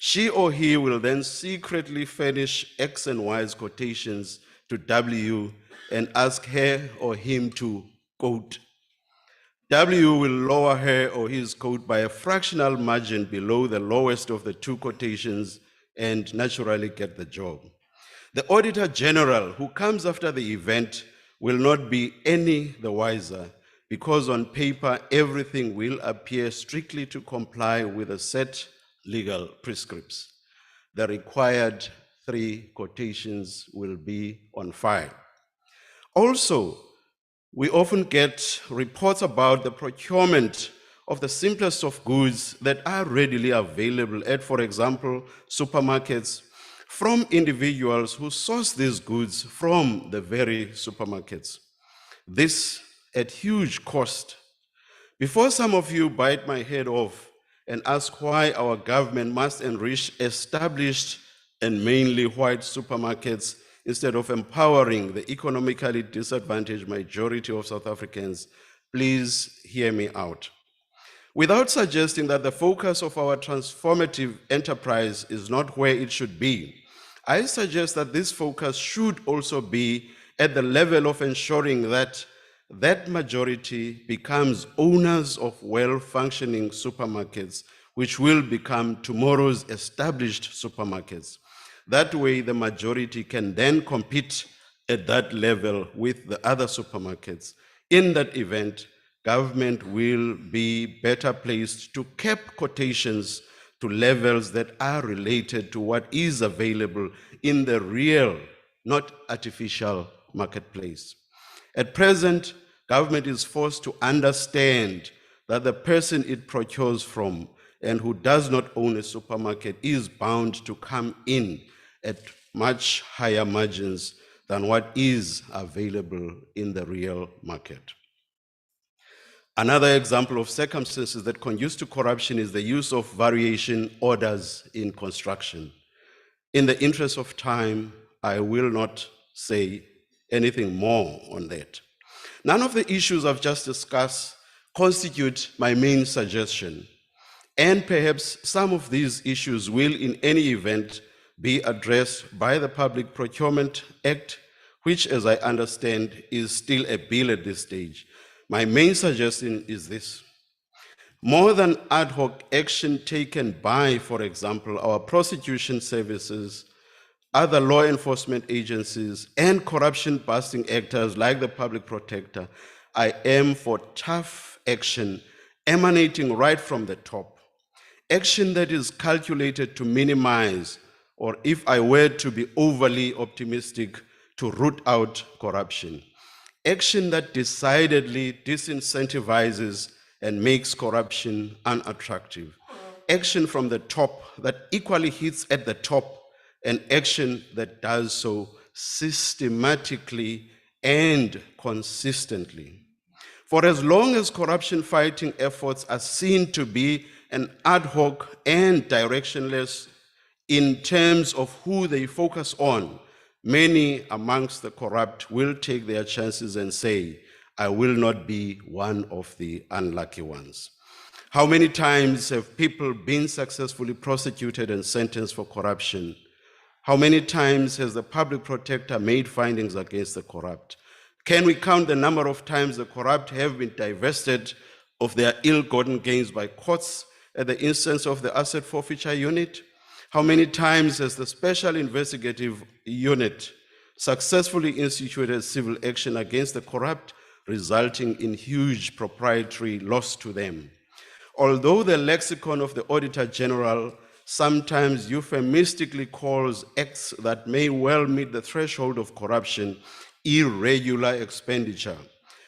She or he will then secretly furnish X and Y's quotations to W and ask her or him to quote. W will lower her or his quote by a fractional margin below the lowest of the two quotations and naturally get the job. The Auditor General who comes after the event will not be any the wiser because on paper everything will appear strictly to comply with the set legal prescripts. The required 3 quotations will be on file. Also, we often get reports about the procurement of the simplest of goods that are readily available at, for example, supermarkets from individuals who source these goods from the very supermarkets. This at huge cost. Before some of you bite my head off and ask why our government must enrich established and mainly white supermarkets instead of empowering the economically disadvantaged majority of South Africans, please hear me out. Without suggesting that the focus of our transformative enterprise is not where it should be, I suggest that this focus should also be at the level of ensuring that that majority becomes owners of well-functioning supermarkets, which will become tomorrow's established supermarkets. That way, the majority can then compete at that level with the other supermarkets. In that event, government will be better placed to cap quotations to levels that are related to what is available in the real, not artificial marketplace. At present, government is forced to understand that the person it procures from and who does not own a supermarket is bound to come in at much higher margins than what is available in the real market. Another example of circumstances that conduce to corruption is the use of variation orders in construction. In the interest of time, I will not say anything more on that. None of the issues I've just discussed constitute my main suggestion, and perhaps some of these issues will in any event be addressed by the Public Procurement Act, which, as I understand, is still a bill at this stage. My main suggestion is this. More than ad hoc action taken by, for example, our prosecution services, other law enforcement agencies, and corruption-busting actors like the Public Protector, I am for tough action emanating right from the top. Action that is calculated to minimize, or if I were to be overly optimistic, to root out corruption. Action that decidedly disincentivizes and makes corruption unattractive. Action from the top that equally hits at the top, and action that does so systematically and consistently. For as long as corruption fighting efforts are seen to be an ad hoc and directionless in terms of who they focus on, many amongst the corrupt will take their chances and say, I will not be one of the unlucky ones. How many times have people been successfully prosecuted and sentenced for corruption? How many times has the Public Protector made findings against the corrupt? Can we count the number of times the corrupt have been divested of their ill-gotten gains by courts at the instance of the Asset Forfeiture Unit? How many times has the Special Investigative Unit successfully instituted civil action against the corrupt, resulting in huge proprietary loss to them? Although the lexicon of the Auditor General sometimes euphemistically calls acts that may well meet the threshold of corruption irregular expenditure,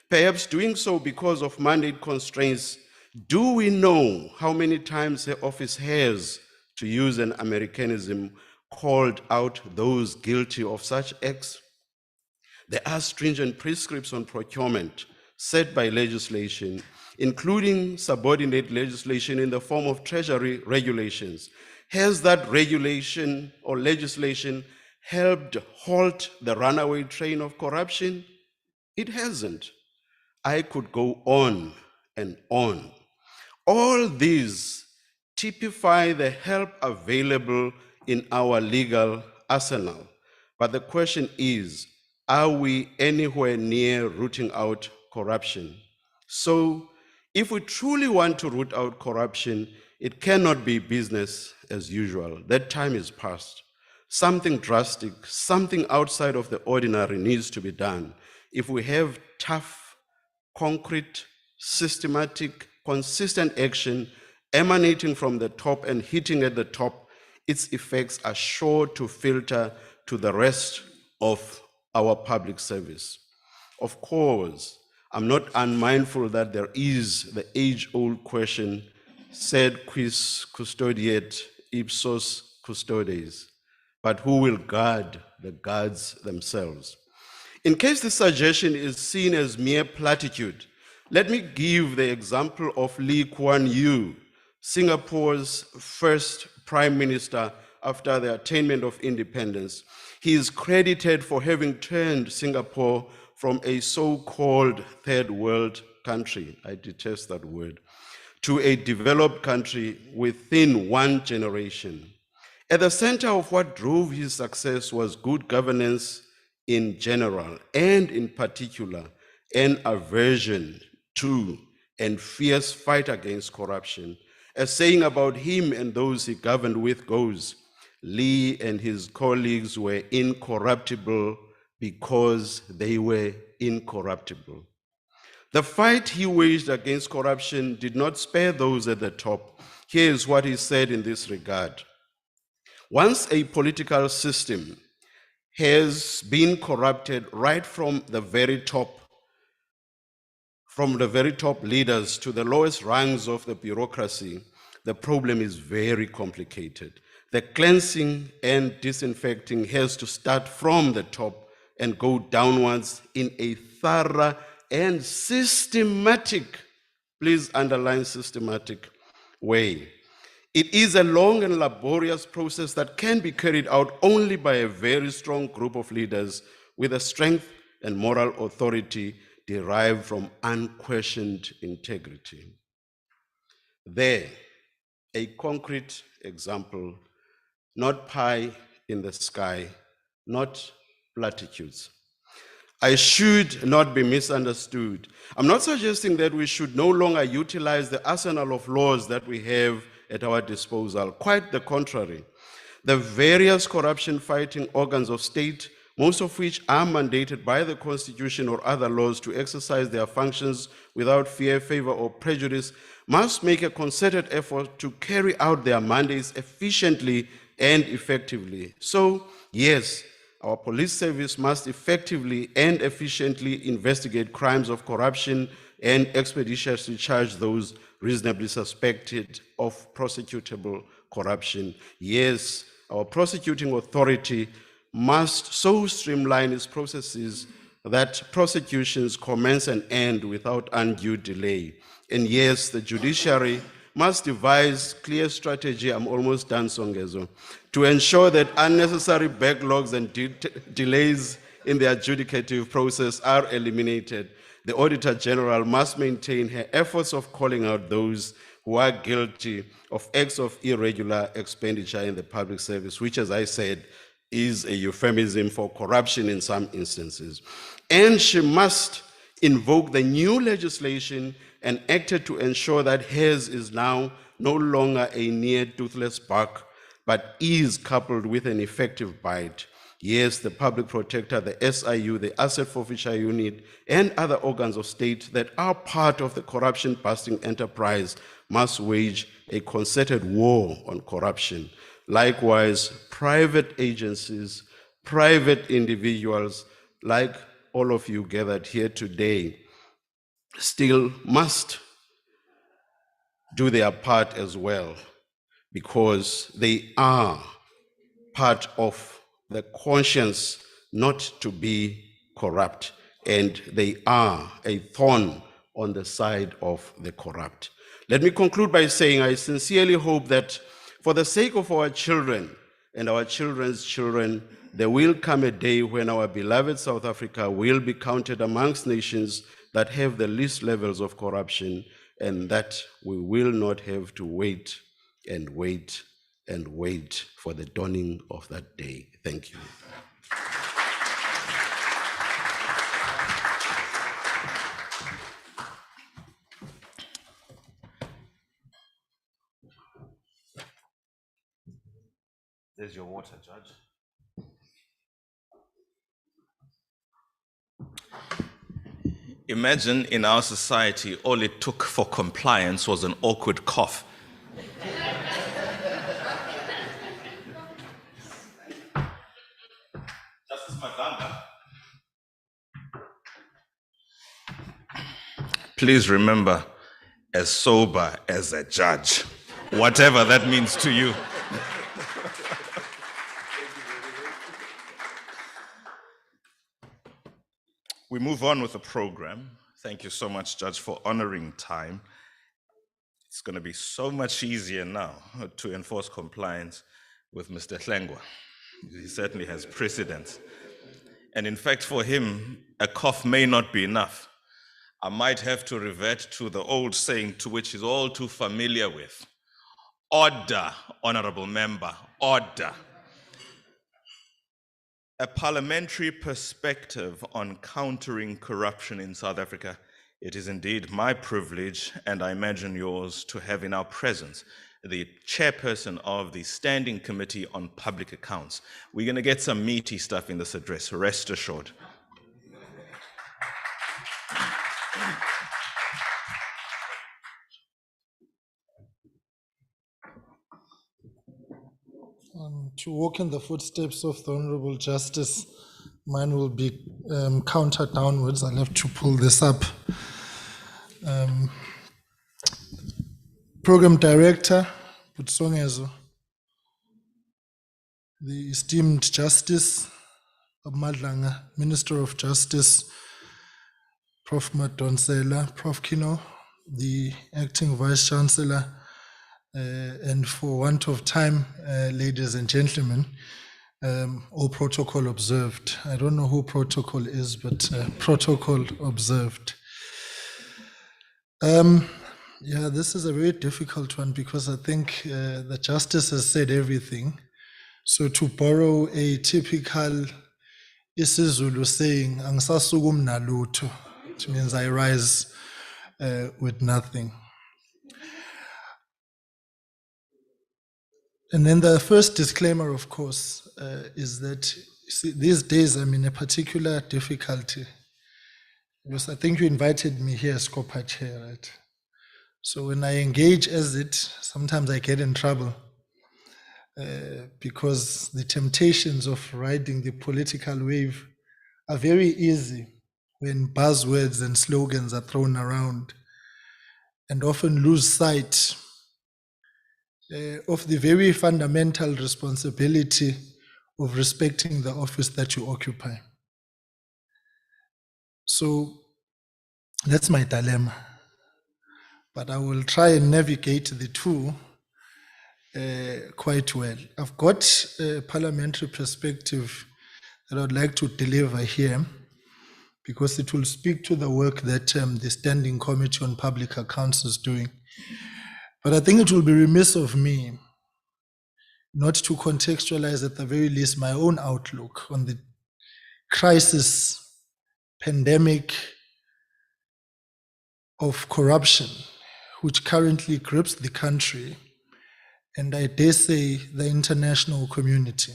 perhaps doing so because of mandate constraints, do we know how many times the office has, to use an Americanism, called out those guilty of such acts? There are stringent prescripts on procurement set by legislation, including subordinate legislation in the form of Treasury regulations. Has that regulation or legislation helped halt the runaway train of corruption? It hasn't. I could go on and on. All these typify the help available in our legal arsenal. But the question is, are we anywhere near rooting out corruption? So, if we truly want to root out corruption, it cannot be business as usual. That time is past. Something drastic, something outside of the ordinary needs to be done. If we have tough, concrete, systematic, consistent action emanating from the top and hitting at the top, its effects are sure to filter to the rest of our public service. Of course, I'm not unmindful that there is the age-old question, sed quis custodiet ipsos custodes, but who will guard the guards themselves? In case this suggestion is seen as mere platitude, let me give the example of Lee Kuan Yew, Singapore's first prime minister after the attainment of independence. He is credited for having turned Singapore from a so-called third world country, I detest that word, to a developed country within one generation. At the center of what drove his success was good governance in general, and in particular, an aversion to and fierce fight against corruption. A saying about him and those he governed with goes, Lee and his colleagues were incorruptible because they were incorruptible. The fight he waged against corruption did not spare those at the top. Here is what he said in this regard. Once a political system has been corrupted right from the very top leaders to the lowest rungs of the bureaucracy, the problem is very complicated. The cleansing and disinfecting has to start from the top and go downwards in a thorough and systematic, please underline systematic, way. It is a long and laborious process that can be carried out only by a very strong group of leaders with a strength and moral authority derived from unquestioned integrity. There, a concrete example, not pie in the sky, not platitudes. I should not be misunderstood. I'm not suggesting that we should no longer utilize the arsenal of laws that we have at our disposal. Quite the contrary. The various corruption-fighting organs of state, most of which are mandated by the Constitution or other laws to exercise their functions without fear, favor, or prejudice, must make a concerted effort to carry out their mandates efficiently and effectively. So, yes, our police service must effectively and efficiently investigate crimes of corruption and expeditiously charge those reasonably suspected of prosecutable corruption. Yes, our prosecuting authority must so streamline its processes that prosecutions commence and end without undue delay. And yes, the judiciary must devise clear strategy, I'm almost done, Songezo, to ensure that unnecessary backlogs and delays in the adjudicative process are eliminated. The Auditor General must maintain her efforts of calling out those who are guilty of acts of irregular expenditure in the public service, which, as I said, is a euphemism for corruption in some instances. And she must invoke the new legislation enacted to ensure that hers is now no longer a near toothless bark, but is coupled with an effective bite. Yes, the public protector, the SIU, the asset forfeiture unit, and other organs of state that are part of the corruption-busting enterprise must wage a concerted war on corruption. Likewise, private agencies, private individuals, like all of you gathered here today, still must do their part as well, because they are part of the conscience not to be corrupt, and they are a thorn on the side of the corrupt. Let me conclude by saying I sincerely hope that for the sake of our children and our children's children, there will come a day when our beloved South Africa will be counted amongst nations that have the least levels of corruption, and that we will not have to wait and wait for the dawning of that day. Thank you. There's your water, Judge. Imagine in our society, all it took for compliance was an awkward cough. Justice Maganga. Please remember, as sober as a judge, whatever that means to you. We move on with the program. Thank you so much, Judge, for honoring time. It's going to be so much easier now to enforce compliance with Mr. Hlengwa. He certainly has precedence. And in fact, for him, a cough may not be enough. I might have to revert to the old saying to which he's all too familiar with. Order, honorable member, order. A parliamentary perspective on countering corruption in South Africa. It is indeed my privilege, and I imagine yours, to have in our presence the chairperson of the Standing Committee on Public Accounts. We're going to get some meaty stuff in this address, rest assured. To walk in the footsteps of the Honorable Justice, mine will be counted downwards. I'll have to pull this up. Program Director, Butsongezo, the esteemed Justice Madlanga, Minister of Justice, Prof. Madonsela, Prof. Kino, the Acting Vice Chancellor, and for want of time, ladies and gentlemen, all protocol observed. I don't know who protocol is, but protocol observed. Yeah, this is a very difficult one because I think the Justice has said everything. So to borrow a typical isiZulu saying, "Angisasukum nalutho," it means I rise with nothing. And then the first disclaimer, of course, is that these days I'm in a particular difficulty because I think you invited me here as Scopa Chair, right? So when I engage as it, sometimes I get in trouble because the temptations of riding the political wave are very easy when buzzwords and slogans are thrown around and often lose sight of the very fundamental responsibility of respecting the office that you occupy. So that's my dilemma. But I will try and navigate the two quite well. I've got a parliamentary perspective that I'd like to deliver here because it will speak to the work that the Standing Committee on Public Accounts is doing. But I think it will be remiss of me not to contextualize at the very least my own outlook on the crisis, pandemic of corruption, which currently grips the country, and I dare say the international community.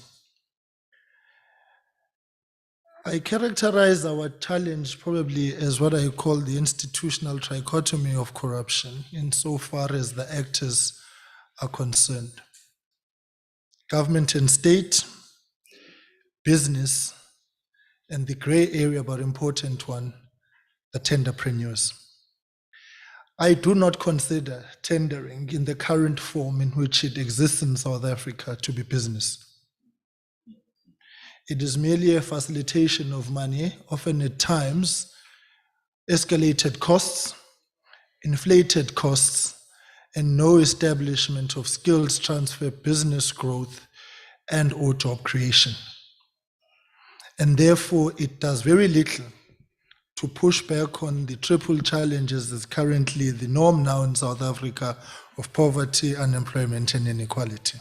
I characterize our challenge probably as what I call the institutional trichotomy of corruption, insofar as the actors are concerned. Government and state, business, and the gray area but important one, the tenderpreneurs. I do not consider tendering in the current form in which it exists in South Africa to be business. It is merely a facilitation of money, often at times escalated costs, inflated costs, and no establishment of skills transfer, business growth, and or job creation. And therefore, it does very little to push back on the triple challenges that's currently the norm now in South Africa of poverty, unemployment, and inequality.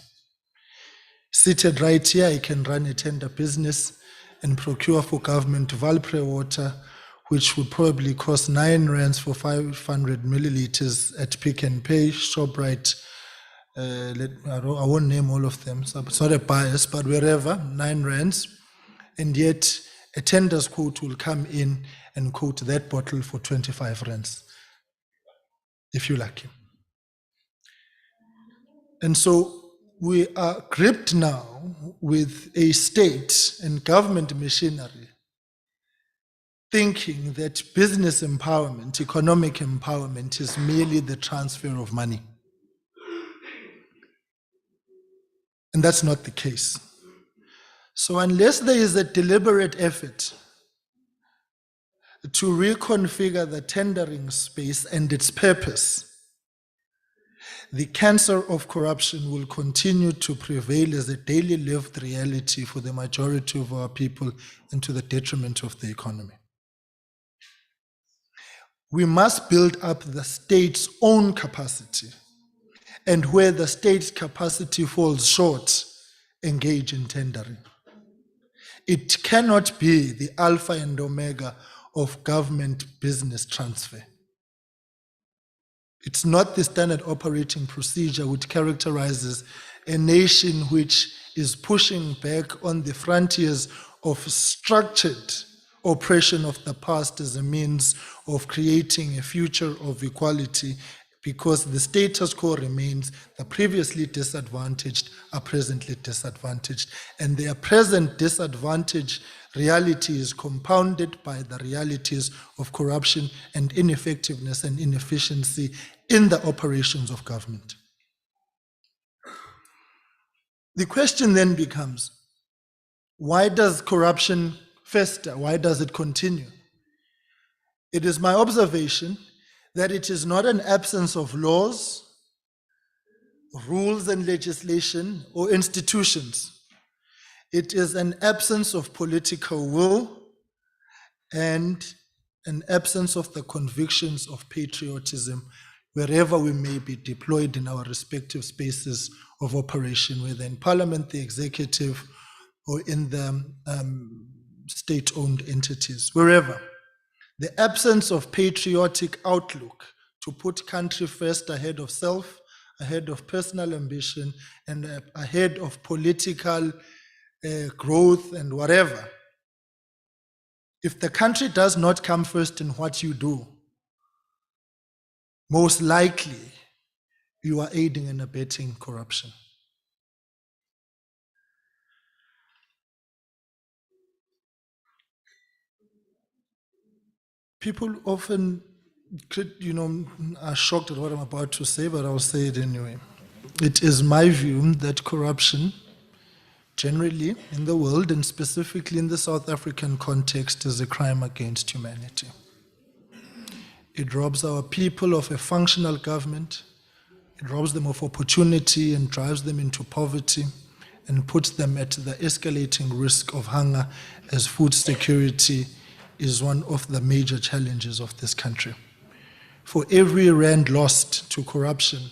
Seated right here, I can run a tender business and procure for government Valpre water, which would probably cost 9 rands for 500 milliliters at Pick and Pay, ShopRite. I won't name all of them, so it's not a bias, but wherever, 9 rands. And yet a tender's quote will come in and quote that bottle for 25 rands, if you're lucky. And so we are gripped now with a state and government machinery thinking that business empowerment, economic empowerment is merely the transfer of money. And that's not the case. So unless there is a deliberate effort to reconfigure the tendering space and its purpose, the cancer of corruption will continue to prevail as a daily lived reality for the majority of our people and to the detriment of the economy. We must build up the state's own capacity, and where the state's capacity falls short, engage in tendering. It cannot be the alpha and omega of government business transfer. It's not the standard operating procedure which characterizes a nation which is pushing back on the frontiers of structured oppression of the past as a means of creating a future of equality, because the status quo remains. The previously disadvantaged are presently disadvantaged, and their present disadvantage reality is compounded by the realities of corruption and ineffectiveness and inefficiency in the operations of government. The question then becomes, why does corruption fester? Why does it continue? It is my observation that it is not an absence of laws, rules and legislation, or institutions. It is an absence of political will and an absence of the convictions of patriotism wherever we may be deployed in our respective spaces of operation, whether in Parliament, the executive, or in the state-owned entities, wherever. The absence of patriotic outlook to put country first ahead of self, ahead of personal ambition, and ahead of political growth and whatever. If the country does not come first in what you do, most likely you are aiding and abetting corruption. People often, are shocked at what I'm about to say, but I'll say it anyway. It is my view that corruption, generally in the world and specifically in the South African context, is a crime against humanity. It robs our people of a functional government. It robs them of opportunity and drives them into poverty and puts them at the escalating risk of hunger, as food security is one of the major challenges of this country. For every rand lost to corruption,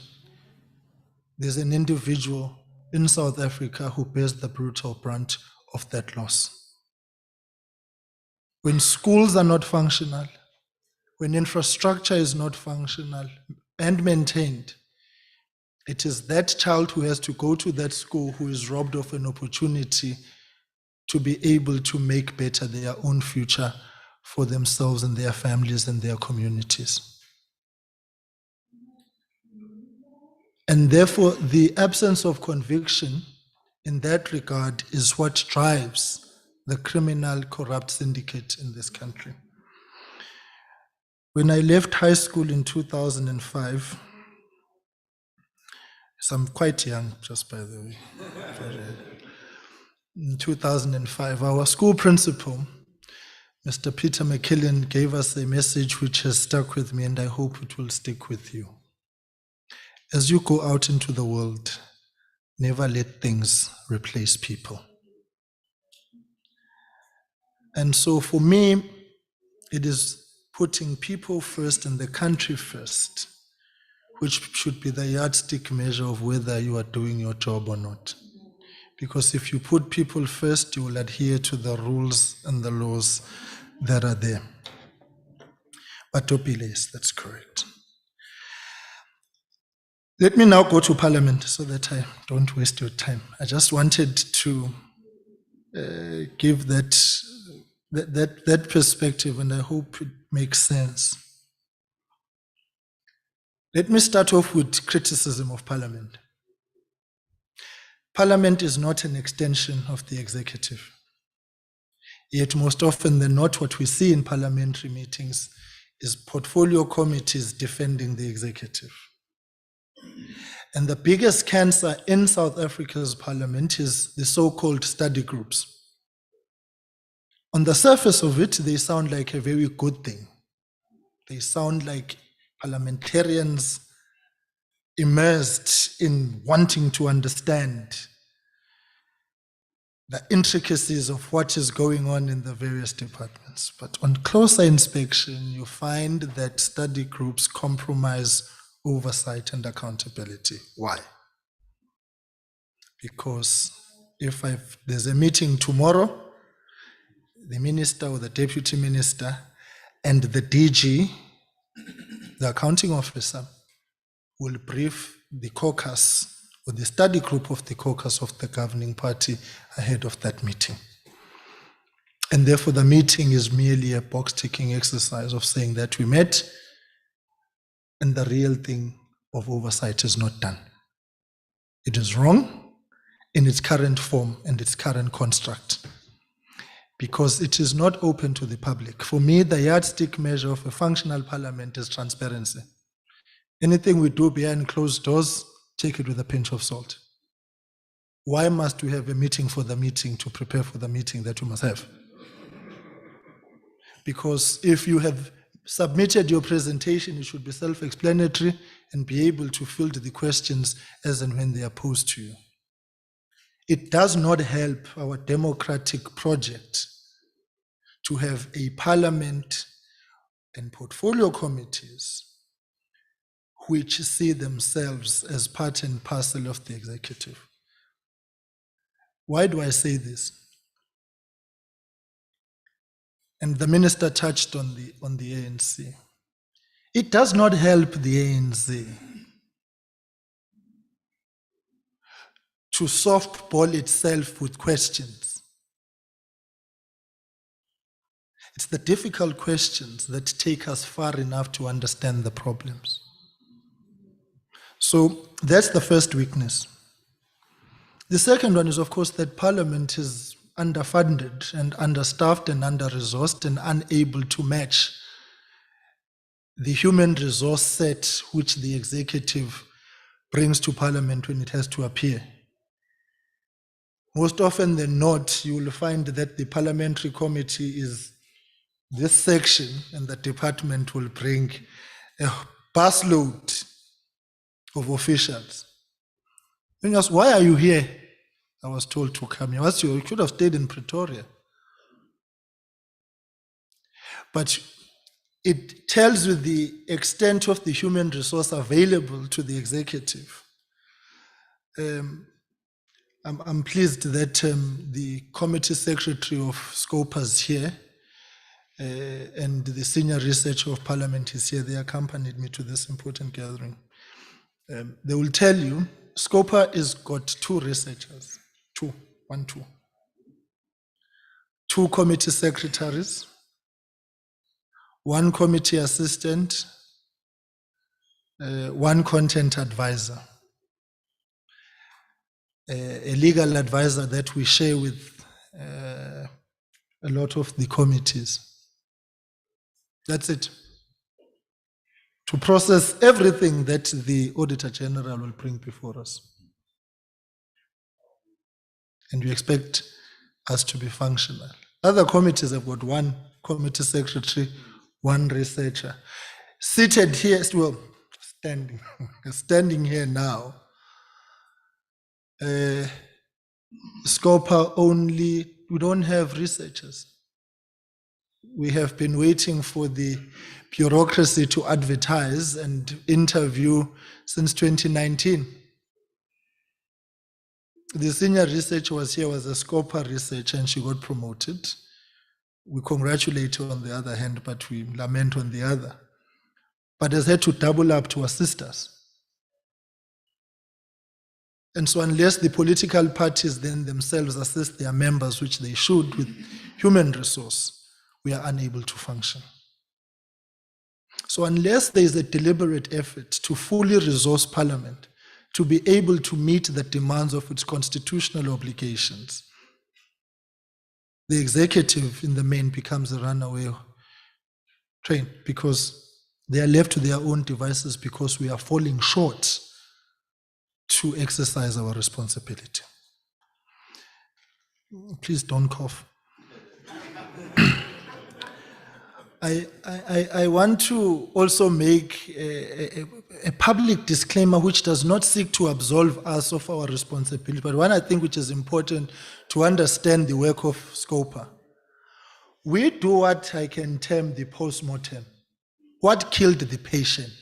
there's an individual in South Africa who bears the brutal brunt of that loss. When schools are not functional, when infrastructure is not functional and maintained, it is that child who has to go to that school who is robbed of an opportunity to be able to make better their own future for themselves and their families and their communities. And therefore, the absence of conviction in that regard is what drives the criminal corrupt syndicate in this country. When I left high school in 2005, so I'm quite young, just by the way. In 2005, our school principal, Mr. Peter McKillen, gave us a message which has stuck with me, and I hope it will stick with you. As you go out into the world, never let things replace people. And so for me, it is putting people first and the country first which should be the yardstick measure of whether you are doing your job or not. Because if you put people first, you will adhere to the rules and the laws that are there. But Topiles, that's correct. Let me now go to Parliament so that I don't waste your time. I just wanted to give that perspective, and I hope it makes sense. Let me start off with criticism of Parliament. Parliament is not an extension of the executive. Yet most often than not, what we see in parliamentary meetings is portfolio committees defending the executive. And the biggest cancer in South Africa's parliament is the so-called study groups. On the surface of it, they sound like a very good thing. They sound like parliamentarians immersed in wanting to understand the intricacies of what is going on in the various departments. But on closer inspection, you find that study groups compromise oversight and accountability. Why? Because if there's a meeting tomorrow, the minister or the deputy minister and the DG, the accounting officer, will brief the caucus or the study group of the caucus of the governing party ahead of that meeting. And therefore the meeting is merely a box-ticking exercise of saying that we met and the real thing of oversight is not done. It is wrong in its current form and its current construct because it is not open to the public. For me, the yardstick measure of a functional parliament is transparency. Anything we do behind closed doors, take it with a pinch of salt. Why must we have a meeting for the meeting to prepare for the meeting that we must have? Because if you have submitted your presentation, it should be self-explanatory and be able to field the questions as and when they are posed to you. It does not help our democratic project to have a parliament and portfolio committees which see themselves as part and parcel of the executive. Why do I say this? And the minister touched on the ANC. It does not help the ANC to softball itself with questions. It's the difficult questions that take us far enough to understand the problems. So that's the first weakness. The second one is, of course, that Parliament is underfunded and understaffed and under-resourced and unable to match the human resource set which the executive brings to Parliament when it has to appear. Most often than not, you will find that the parliamentary committee is this section and the department will bring a busload of officials. When you ask, why are you here? I was told to come here. You should have stayed in Pretoria. But it tells you the extent of the human resource available to the executive. I'm pleased that the committee secretary of SCOPA is here and the senior researcher of Parliament is here. They accompanied me to this important gathering. They will tell you, SCOPA has got two researchers, two committee secretaries, one committee assistant, one content advisor, a legal advisor that we share with a lot of the committees. That's it. To process everything that the Auditor General will bring before us. And we expect us to be functional. Other committees have got one committee secretary, one researcher. Seated here, well, standing here now, SCOPA only, we don't have researchers. We have been waiting for the bureaucracy to advertise and interview since 2019. The senior researcher was here, was a Scopa researcher, and she got promoted. We congratulate her on the other hand, but we lament on the other. But has had to double up to assist us. And so unless the political parties then themselves assist their members, which they should with human resource, we are unable to function. So unless there is a deliberate effort to fully resource Parliament to be able to meet the demands of its constitutional obligations, the executive in the main becomes a runaway train because they are left to their own devices because we are falling short to exercise our responsibility. Please don't cough. I want to also make a public disclaimer which does not seek to absolve us of our responsibility, but one I think which is important to understand the work of Scopa. We do what I can term the post-mortem. What killed the patient?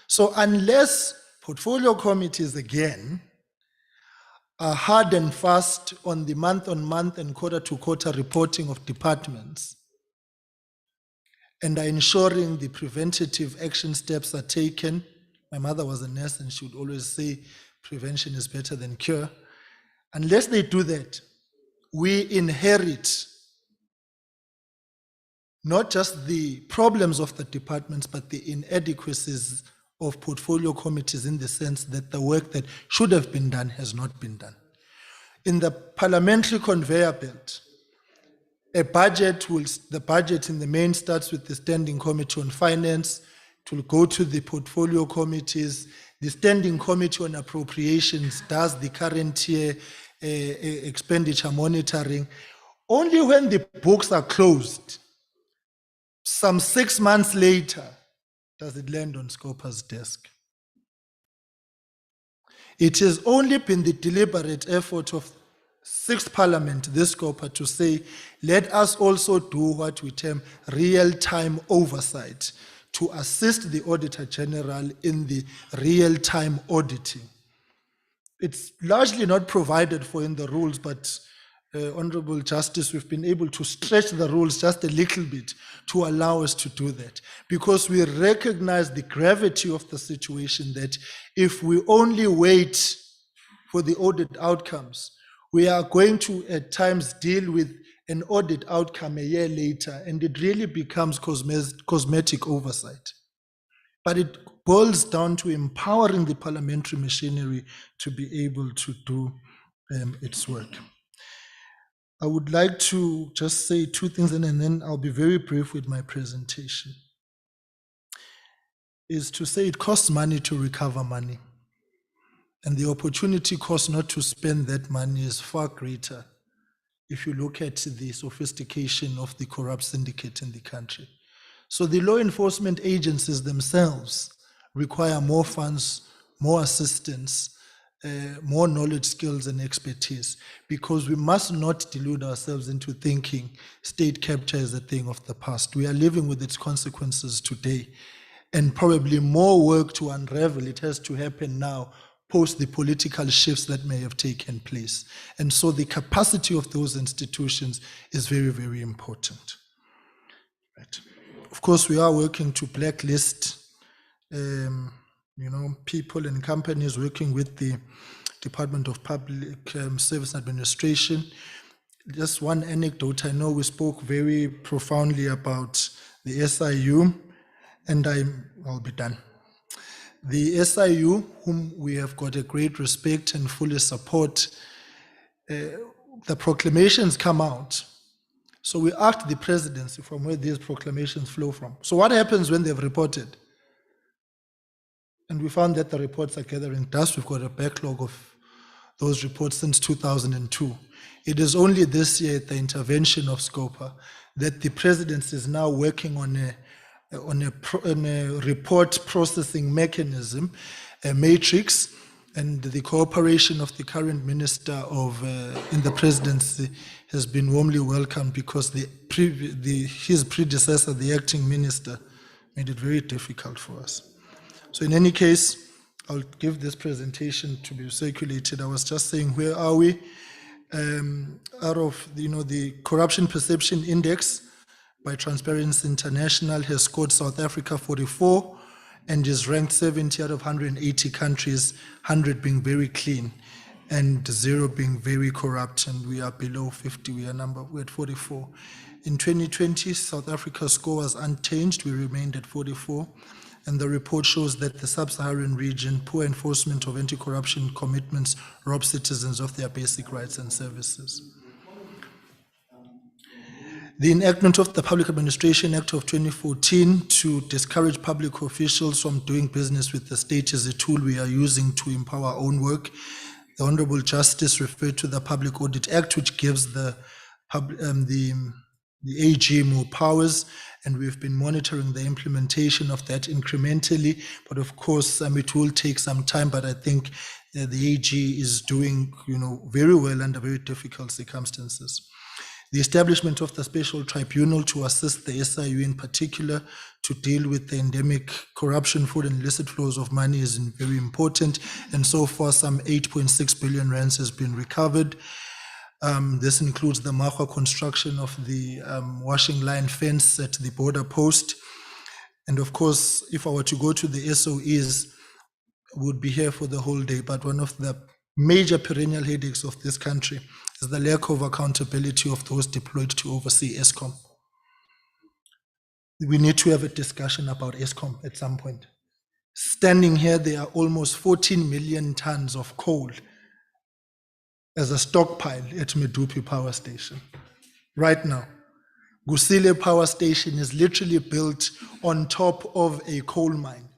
So unless portfolio committees again are hard and fast on the month-on-month and quarter-to-quarter reporting of departments and are ensuring the preventative action steps are taken. My mother was a nurse and she would always say prevention is better than cure. Unless they do that, we inherit not just the problems of the departments, but the inadequacies of portfolio committees in the sense that the work that should have been done has not been done. In the parliamentary conveyor belt, the budget in the main starts with the Standing Committee on Finance. It will go to the portfolio committees. The Standing Committee on Appropriations does the current year expenditure monitoring. Only when the books are closed, some 6 months later, does it land on Scopa's desk. It has only been the deliberate effort of 6th Parliament, this Scopa, to say, let us also do what we term real-time oversight to assist the Auditor General in the real-time auditing. It's largely not provided for in the rules, but Honorable Justice, we've been able to stretch the rules just a little bit to allow us to do that, because we recognize the gravity of the situation, that if we only wait for the audit outcomes, we are going to at times deal with an audit outcome a year later, and it really becomes cosmetic oversight. But it boils down to empowering the parliamentary machinery to be able to do its work. I would like to just say two things, and then I'll be very brief with my presentation. Is to say it costs money to recover money, and the opportunity cost not to spend that money is far greater if you look at the sophistication of the corrupt syndicate in the country. So the law enforcement agencies themselves require more funds, more assistance, more knowledge, skills, and expertise, because we must not delude ourselves into thinking state capture is a thing of the past. We are living with its consequences today, and probably more work to unravel. It has to happen now, post the political shifts that may have taken place. And so the capacity of those institutions is very, very important. Right. Of course, we are working to blacklist people and companies, working with the Department of Public Service Administration. Just one anecdote, I know we spoke very profoundly about the SIU, and I'll be done. The SIU, whom we have got a great respect and fully support, the proclamations come out. So we asked the presidency from where these proclamations flow from. So what happens when they've reported? And we found that the reports are gathering dust. We've got a backlog of those reports since 2002. It is only this year, at the intervention of Scopa, that the presidency is now working on a report processing mechanism, a matrix, And the cooperation of the current minister of in the presidency has been warmly welcomed, because his predecessor, the acting minister, made it very difficult for us. So in any case, I'll give this presentation to be circulated. I was just saying, where are we? Out of the Corruption Perception Index by Transparency International has scored South Africa 44 and is ranked 70 out of 180 countries, 100 being very clean and 0 being very corrupt, and we are below 50. We're at 44. In 2020, South Africa's score was unchanged. We remained at 44. And the report shows that the sub-Saharan region, poor enforcement of anti-corruption commitments rob citizens of their basic rights and services. The enactment of the Public Administration Act of 2014 to discourage public officials from doing business with the state is a tool we are using to empower our own work. The Honorable Justice referred to the Public Audit Act, which gives the AG more powers, and we've been monitoring the implementation of that incrementally. But of course, it will take some time, but I think the AG is doing very well under very difficult circumstances. The establishment of the special tribunal to assist the SIU in particular to deal with the endemic corruption, fraud, and illicit flows of money is very important. And so far, some 8.6 billion rands has been recovered. This includes the Mahua construction of the washing line fence at the border post. And of course, if I were to go to the SOEs, we would be here for the whole day. But one of the major perennial headaches of this country is the lack of accountability of those deployed to oversee ESCOM. We need to have a discussion about ESCOM at some point. Standing here, there are almost 14 million tons of coal as a stockpile at Medupi Power Station. Right now, Gusile Power Station is literally built on top of a coal mine.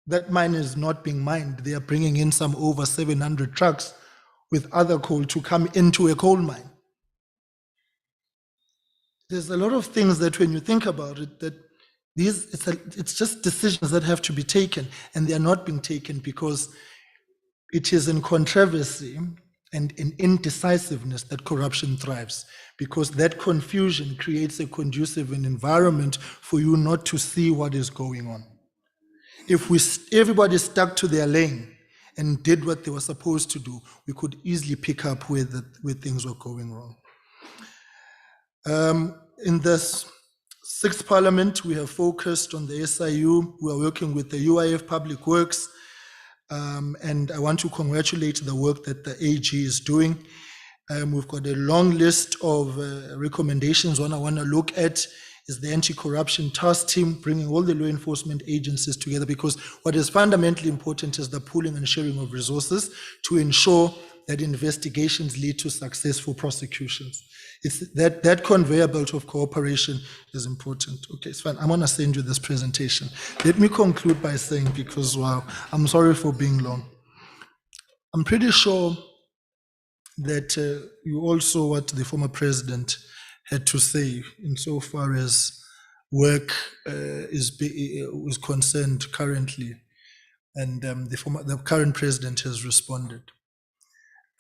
That mine is not being mined. They are bringing in some over 700 trucks with other coal to come into a coal mine. There's a lot of things that when you think about it, that it's just decisions that have to be taken, and they are not being taken because it is in controversy and in indecisiveness that corruption thrives, because that confusion creates a conducive environment for you not to see what is going on. If everybody stuck to their lane and did what they were supposed to do, we could easily pick up where things were going wrong. In this 6th Parliament, we have focused on the SIU. We are working with the UIF Public Works, and I want to congratulate the work that the AG is doing. We've got a long list of recommendations. One I want to look at is the anti-corruption task team, bringing all the law enforcement agencies together, because what is fundamentally important is the pooling and sharing of resources to ensure that investigations lead to successful prosecutions. It's that conveyor belt of cooperation is important. Okay, it's fine. I'm going to send you this presentation. Let me conclude by saying, because wow, I'm sorry for being long. I'm pretty sure that you all saw what the former president had to say insofar as work is concerned currently, and the current president has responded.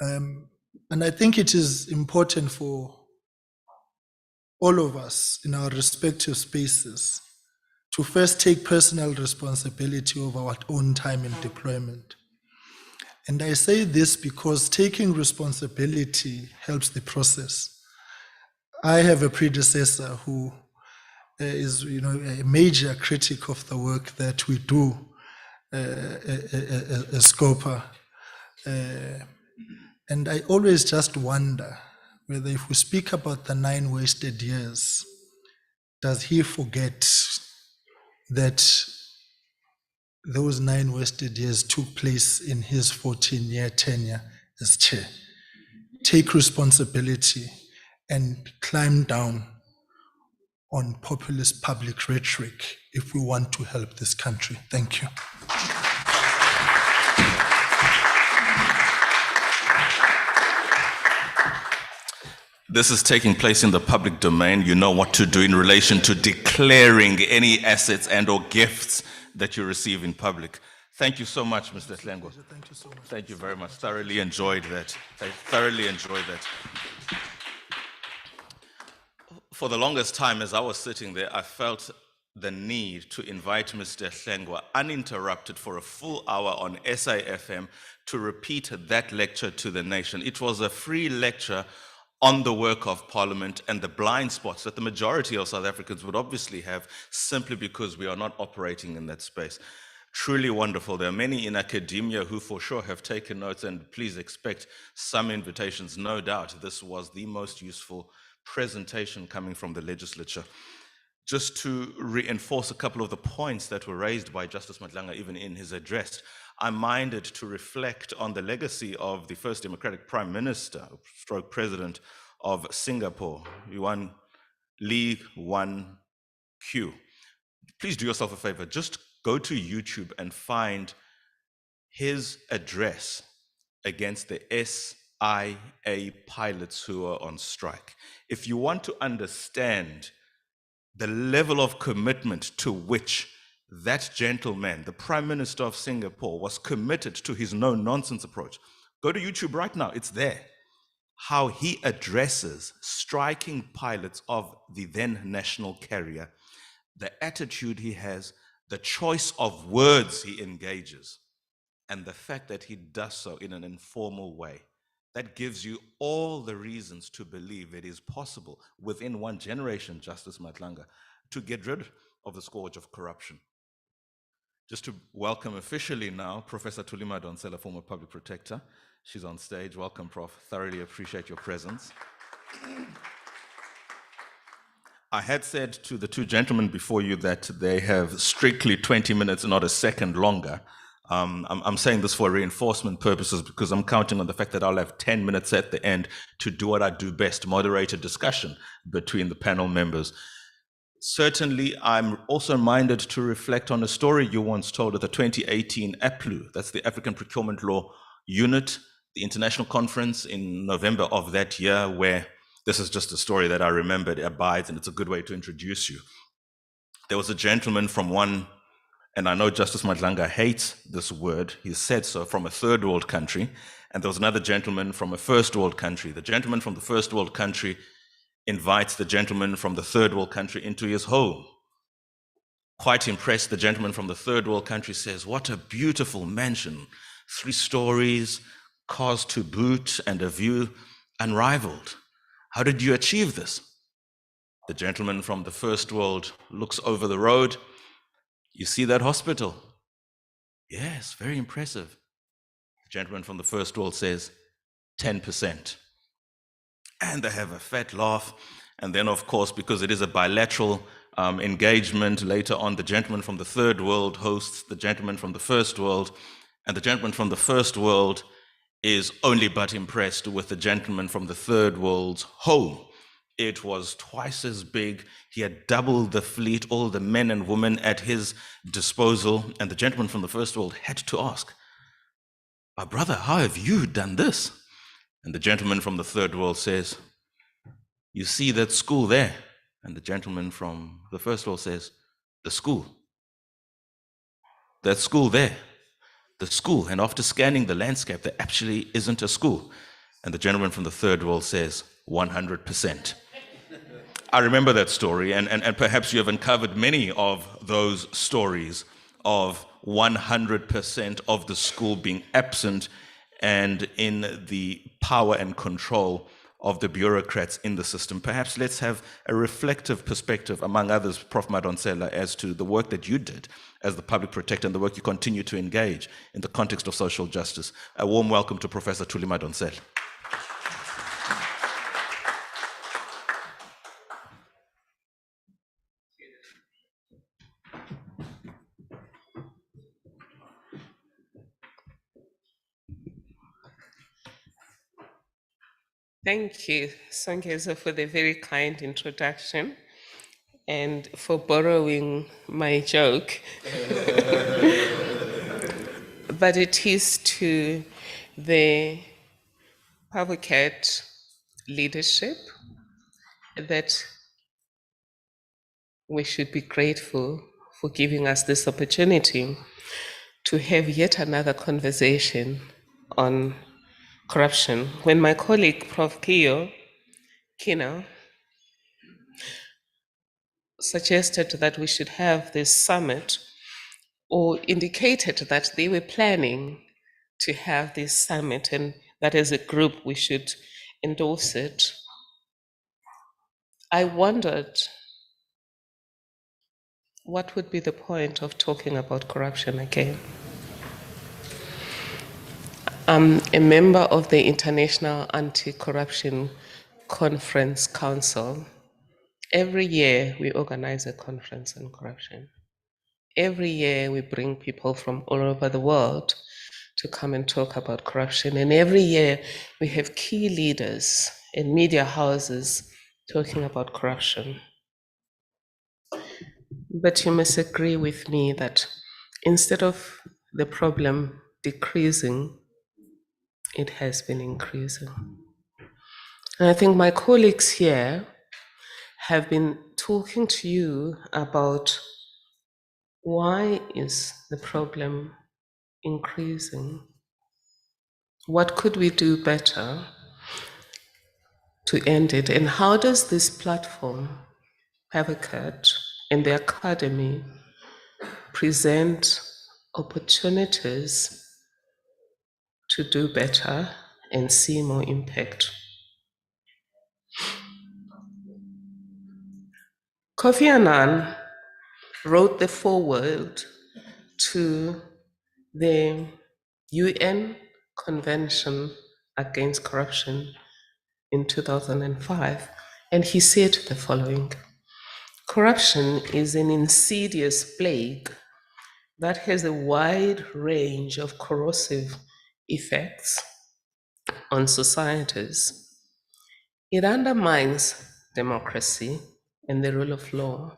And I think it is important for all of us in our respective spaces to first take personal responsibility of our own time in deployment. And I say this because taking responsibility helps the process. I have a predecessor who is, a major critic of the work that we do as SCOPA. And I always just wonder whether, if we speak about the 9 wasted years, does he forget that those 9 wasted years took place in his 14-year tenure as chair? Take responsibility and climb down on populist public rhetoric if we want to help this country. Thank you. This is taking place in the public domain. You know what to do in relation to declaring any assets and or gifts that you receive in public. Thank you so much, Mr. Hlengwa. Thank you so much. Thank you very much. Thoroughly enjoyed that. I thoroughly enjoyed that. For the longest time, as I was sitting there, I felt the need to invite Mr. Hlengwa uninterrupted for a full hour on SAFM to repeat that lecture to the nation. It was a free lecture on the work of Parliament and the blind spots that the majority of South Africans would obviously have simply because we are not operating in that space. Truly wonderful. There are many in academia who for sure have taken notes, and please expect some invitations. No doubt this was the most useful presentation coming from the legislature. Just to reinforce a couple of the points that were raised by Justice Madlanga even in his address, I'm minded to reflect on the legacy of the first democratic prime minister, stroke president of Singapore, Yuan Lee Wan Q. Please do yourself a favor, just go to YouTube and find his address against the SIA pilots who are on strike. If you want to understand the level of commitment to which that gentleman, the Prime Minister of Singapore, was committed to his no-nonsense approach, go to YouTube right now, it's there. How he addresses striking pilots of the then national carrier, the attitude he has, the choice of words he engages, and the fact that he does so in an informal way. That gives you all the reasons to believe it is possible within one generation, Justice Madlanga, to get rid of the scourge of corruption. Just to welcome officially now Professor Thuli Madonsela, former public protector. She's on stage. Welcome, Prof. Thoroughly appreciate your presence. I had said to the two gentlemen before you that they have strictly 20 minutes, not a second longer. I'm saying this for reinforcement purposes because I'm counting on the fact that I'll have 10 minutes at the end to do what I do best, moderate a discussion between the panel members. Certainly, I'm also minded to reflect on a story you once told at the 2018 APLU, that's the African Procurement Law Unit, the international conference in November of that year, where this is just a story that I remembered, it abides, and it's a good way to introduce you. There was a gentleman from one, and I know Justice Madlanga hates this word, he said so, from a third world country, and there was another gentleman from a first world country. The gentleman from the first world country invites the gentleman from the third world country into his home. Quite impressed, the gentleman from the third world country says, "What a beautiful mansion, 3 stories, cars to boot, and a view unrivaled. How did you achieve this?" The gentleman from the first world looks over the road. "You see that hospital?" "Yes, very impressive." The gentleman from the first world says, 10%. And they have a fat laugh. And then, of course, because it is a bilateral engagement, later on, the gentleman from the third world hosts the gentleman from the first world. And the gentleman from the first world is only but impressed with the gentleman from the third world's home. It was twice as big. He had doubled the fleet, all the men and women at his disposal. And the gentleman from the first world had to ask, "My brother, how have you done this?" And the gentleman from the third world says, "You see that school there?" And the gentleman from the first world says, "The school. That school there. The school." And after scanning the landscape, there actually isn't a school. And the gentleman from the third world says, 100%. I remember that story, and perhaps you have uncovered many of those stories of 100% of the school being absent and in the power and control of the bureaucrats in the system. Perhaps let's have a reflective perspective, among others, Prof. Madonsela, as to the work that you did as the public protector and the work you continue to engage in the context of social justice. A warm welcome to Professor Thuli Madonsela. Thank you, Songeza, for the very kind introduction and for borrowing my joke. But it is to the Pavocat leadership that we should be grateful for giving us this opportunity. to have yet another conversation on corruption. When my colleague, Prof. Kio Kino, suggested that we should have this summit, or indicated that they were planning to have this summit and that as a group we should endorse it, I wondered what would be the point of talking about corruption again. I'm a member of the International Anti-Corruption Conference Council. Every year we organize a conference on corruption. Every year we bring people from all over the world to come and talk about corruption. And every year we have key leaders and media houses talking about corruption. But you must agree with me that instead of the problem decreasing, it has been increasing. And I think my colleagues here have been talking to you about why is the problem increasing? What could we do better to end it? And how does this platform, Pavocat, and the Academy present opportunities to do better and see more impact? Kofi Annan wrote the foreword to the UN Convention Against Corruption in 2005, and he said the following: corruption is an insidious plague that has a wide range of corrosive effects on societies. It undermines democracy and the rule of law,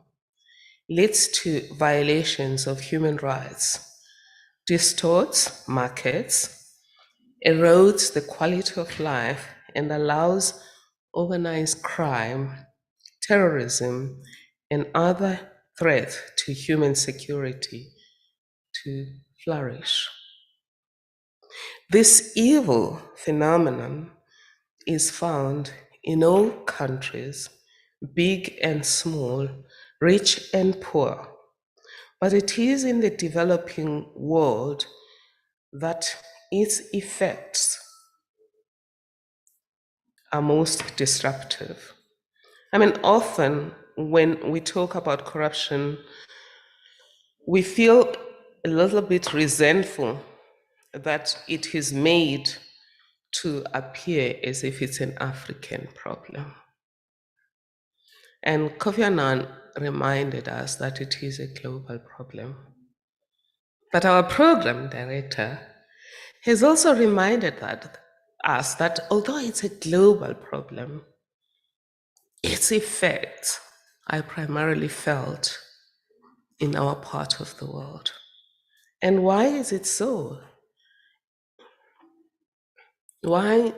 leads to violations of human rights, distorts markets, erodes the quality of life, and allows organized crime, terrorism, and other threats to human security to flourish. This evil phenomenon is found in all countries, big and small, rich and poor, but it is in the developing world that its effects are most disruptive. I mean, often when we talk about corruption, we feel a little bit resentful that it is made to appear as if it's an African problem. And Kofi Annan reminded us that it is a global problem. But our program director has also reminded us that although it's a global problem, its effects are primarily felt in our part of the world. And why is it so? Why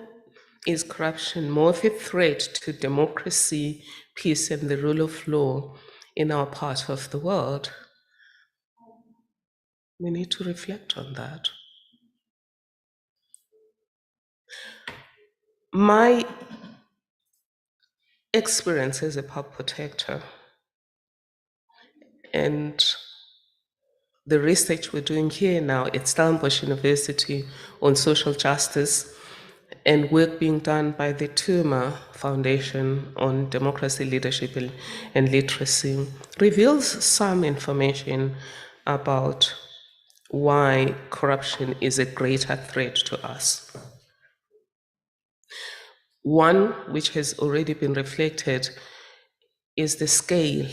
is corruption more of a threat to democracy, peace, and the rule of law in our part of the world? We need to reflect on that. My experience as a pub protector and the research we're doing here now at Stellenbosch University on social justice and work being done by the Tuma Foundation on democracy, leadership, and literacy reveals some information about why corruption is a greater threat to us. One, which has already been reflected, is the scale.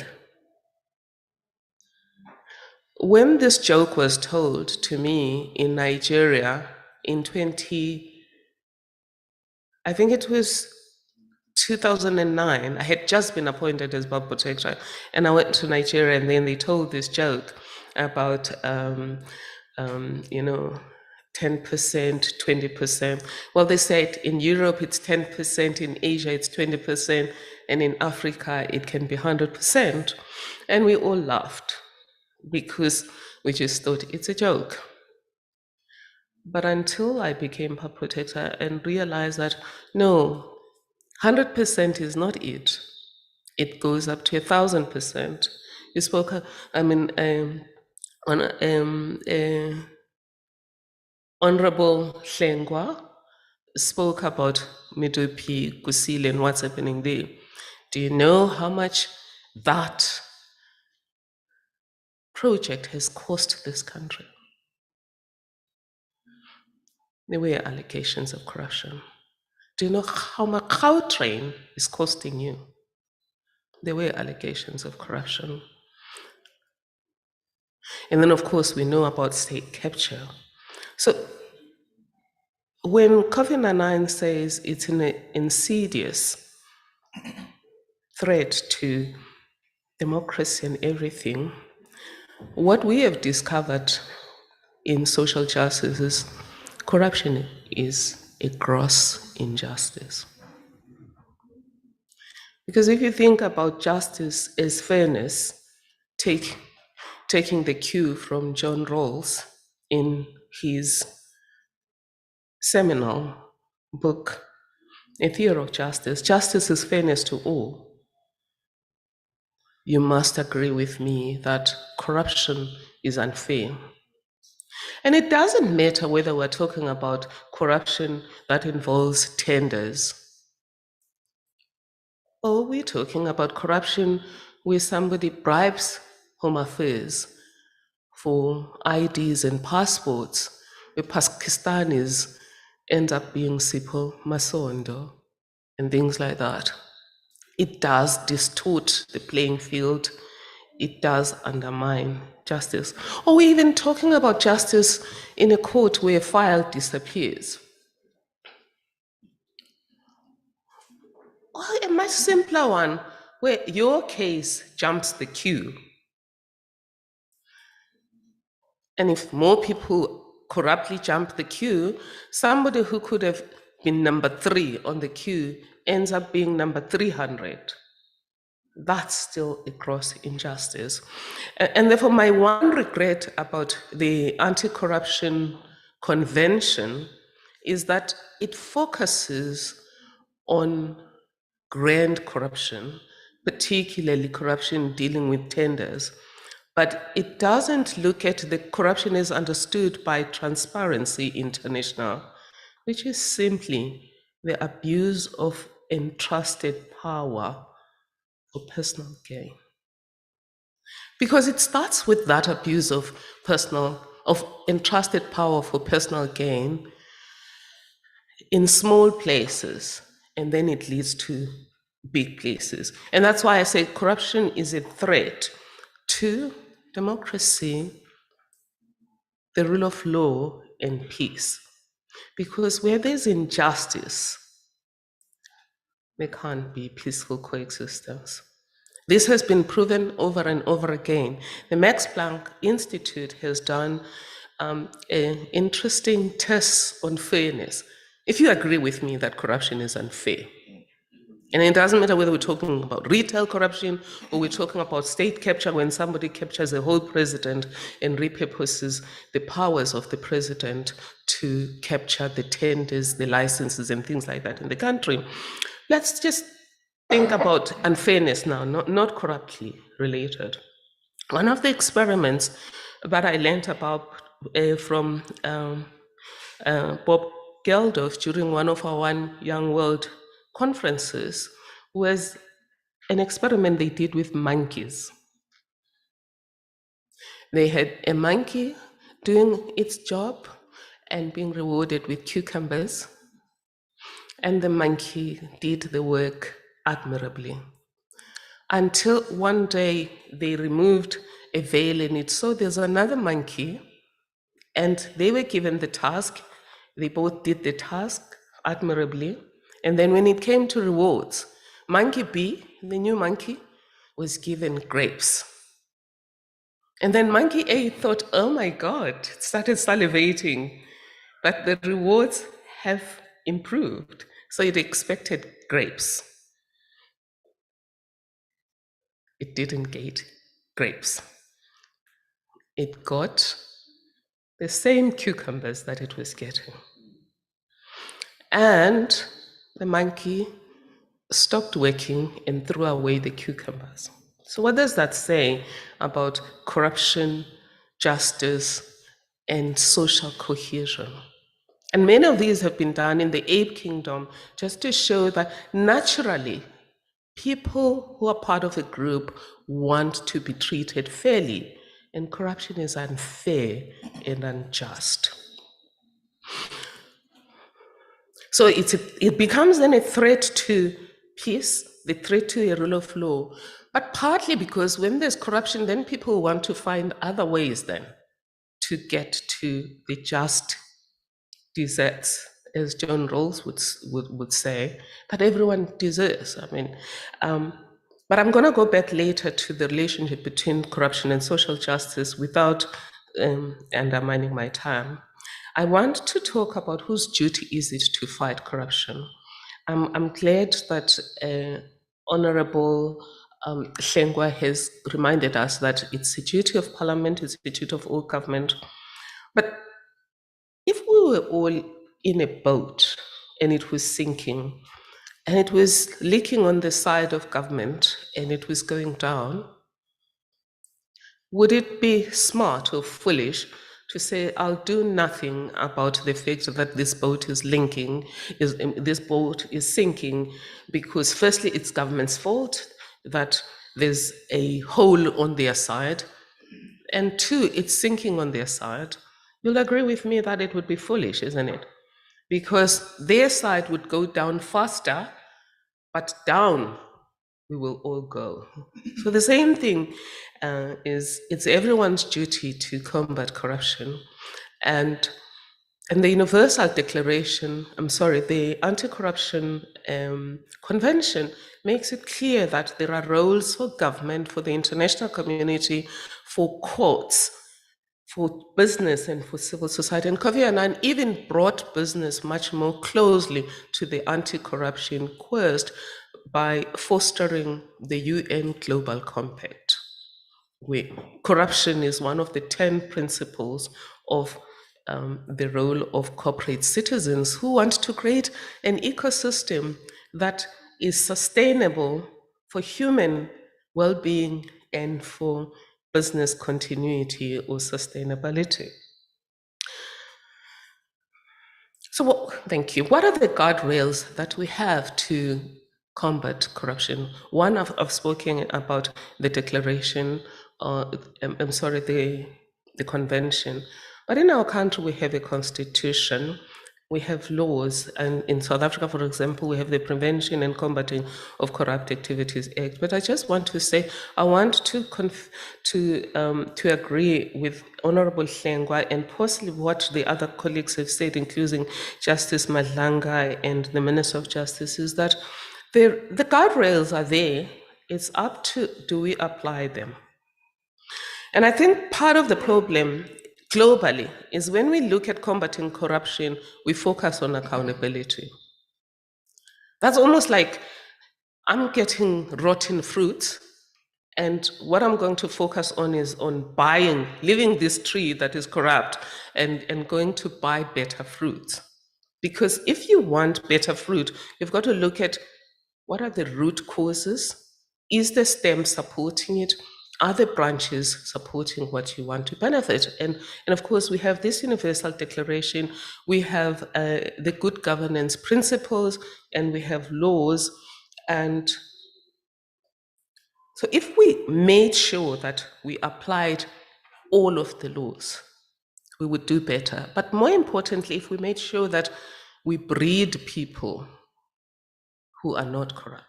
When this joke was told to me in Nigeria in 2009, I had just been appointed as Bob Protector, and I went to Nigeria, and then they told this joke about, 10%, 20%. Well, they said in Europe it's 10%, in Asia it's 20%, and in Africa it can be 100%. And we all laughed because we just thought it's a joke. But until I became PAP protector and realized that no, 100% is not it. It goes up to 1,000%. You spoke, Honorable Hlengwa spoke about Midopi, Kusile, and what's happening there. Do you know how much that project has cost this country? There were allegations of corruption. Do you know how much Gautrain is costing you? There were allegations of corruption. And then, of course, we know about state capture. So when Kofi Annan says it's an insidious threat to democracy and everything, what we have discovered in social justice is corruption is a gross injustice. Because if you think about justice as fairness, taking the cue from John Rawls in his seminal book, A Theory of Justice, justice is fairness to all. You must agree with me that corruption is unfair. And it doesn't matter whether we're talking about corruption that involves tenders, or we're talking about corruption where somebody bribes Home Affairs for IDs and passports, where Pakistanis end up being Sipho Masondo and things like that. It does distort the playing field. It does undermine justice. Or we're even talking about justice in a court where a file disappears. Or a much simpler one where your case jumps the queue. And if more people corruptly jump the queue, somebody who could have been number 3 on the queue ends up being number 300. That's still a gross injustice. And therefore, my one regret about the Anti-Corruption Convention is that it focuses on grand corruption, particularly corruption dealing with tenders, but it doesn't look at the corruption as understood by Transparency International, which is simply the abuse of entrusted power for personal gain. Because it starts with that abuse of entrusted power for personal gain in small places, and then it leads to big places. And that's why I say corruption is a threat to democracy, the rule of law, and peace. Because where there's injustice, there can't be peaceful coexistence. This has been proven over and over again. The Max Planck Institute has done interesting tests on fairness. If you agree with me that corruption is unfair, and it doesn't matter whether we're talking about retail corruption or we're talking about state capture, when somebody captures a whole president and repurposes the powers of the president to capture the tenders, the licenses, and things like that in the country. Let's just think about unfairness now, not corruptly related. One of the experiments that I learned about from Bob Geldof during one of our One Young World conferences was an experiment they did with monkeys. They had a monkey doing its job and being rewarded with cucumbers, and the monkey did the work admirably. Until one day they removed a veil in it. So there's another monkey, and they were given the task. They both did the task admirably. And then when it came to rewards, monkey B, the new monkey, was given grapes. And then monkey A thought, oh my God, started salivating, but the rewards have improved. So it expected grapes. It didn't get grapes. It got the same cucumbers that it was getting. And the monkey stopped working and threw away the cucumbers. So what does that say about corruption, justice, and social cohesion? And many of these have been done in the ape kingdom just to show that naturally, people who are part of a group want to be treated fairly, and corruption is unfair and unjust. So it becomes then a threat to peace, the threat to a rule of law, but partly because when there's corruption, then people want to find other ways then to get to the just desserts, as John Rawls would say, that everyone deserves. I mean, but I'm going to go back later to the relationship between corruption and social justice without undermining my time. I want to talk about whose duty is it to fight corruption. I'm glad that Honorable Hlengwa has reminded us that it's a duty of Parliament, it's a duty of all government. But if we were all in a boat and it was sinking, and it was leaking on the side of government and it was going down, would it be smart or foolish to say, I'll do nothing about the fact that this boat is this boat is sinking, because firstly, it's government's fault that there's a hole on their side, and two, it's sinking on their side? You'll agree with me that it would be foolish, isn't it? Because their side would go down faster, but down we will all go. So the same thing it's everyone's duty to combat corruption. And the Universal Declaration, the Anti-Corruption Convention makes it clear that there are roles for government, for the international community, for courts, for business and for civil society. And Kofi Annan even brought business much more closely to the anti-corruption quest by fostering the UN Global Compact, where corruption is one of the 10 principles of the role of corporate citizens who want to create an ecosystem that is sustainable for human well-being and for business continuity or sustainability. So, thank you. What are the guardrails that we have to combat corruption? One, I've spoken about the declaration, the convention. But in our country, we have a constitution, we have laws, and in South Africa, for example, we have the Prevention and Combating of Corrupt Activities Act. But I just want to say, I want to agree with Honorable Hlengwa and possibly what the other colleagues have said, including Justice Madlanga and the Minister of Justice, is that the guardrails are there. It's up to, do we apply them? And I think part of the problem globally is when we look at combating corruption, we focus on accountability. That's almost like I'm getting rotten fruit, and what I'm going to focus on is on leaving this tree that is corrupt and going to buy better fruit. Because if you want better fruit, you've got to look at what are the root causes? Is the stem supporting it? Are the branches supporting what you want to benefit? And of course, we have this Universal Declaration, we have the good governance principles, and we have laws. And so if we made sure that we applied all of the laws, we would do better. But more importantly, if we made sure that we breed people who are not corrupt,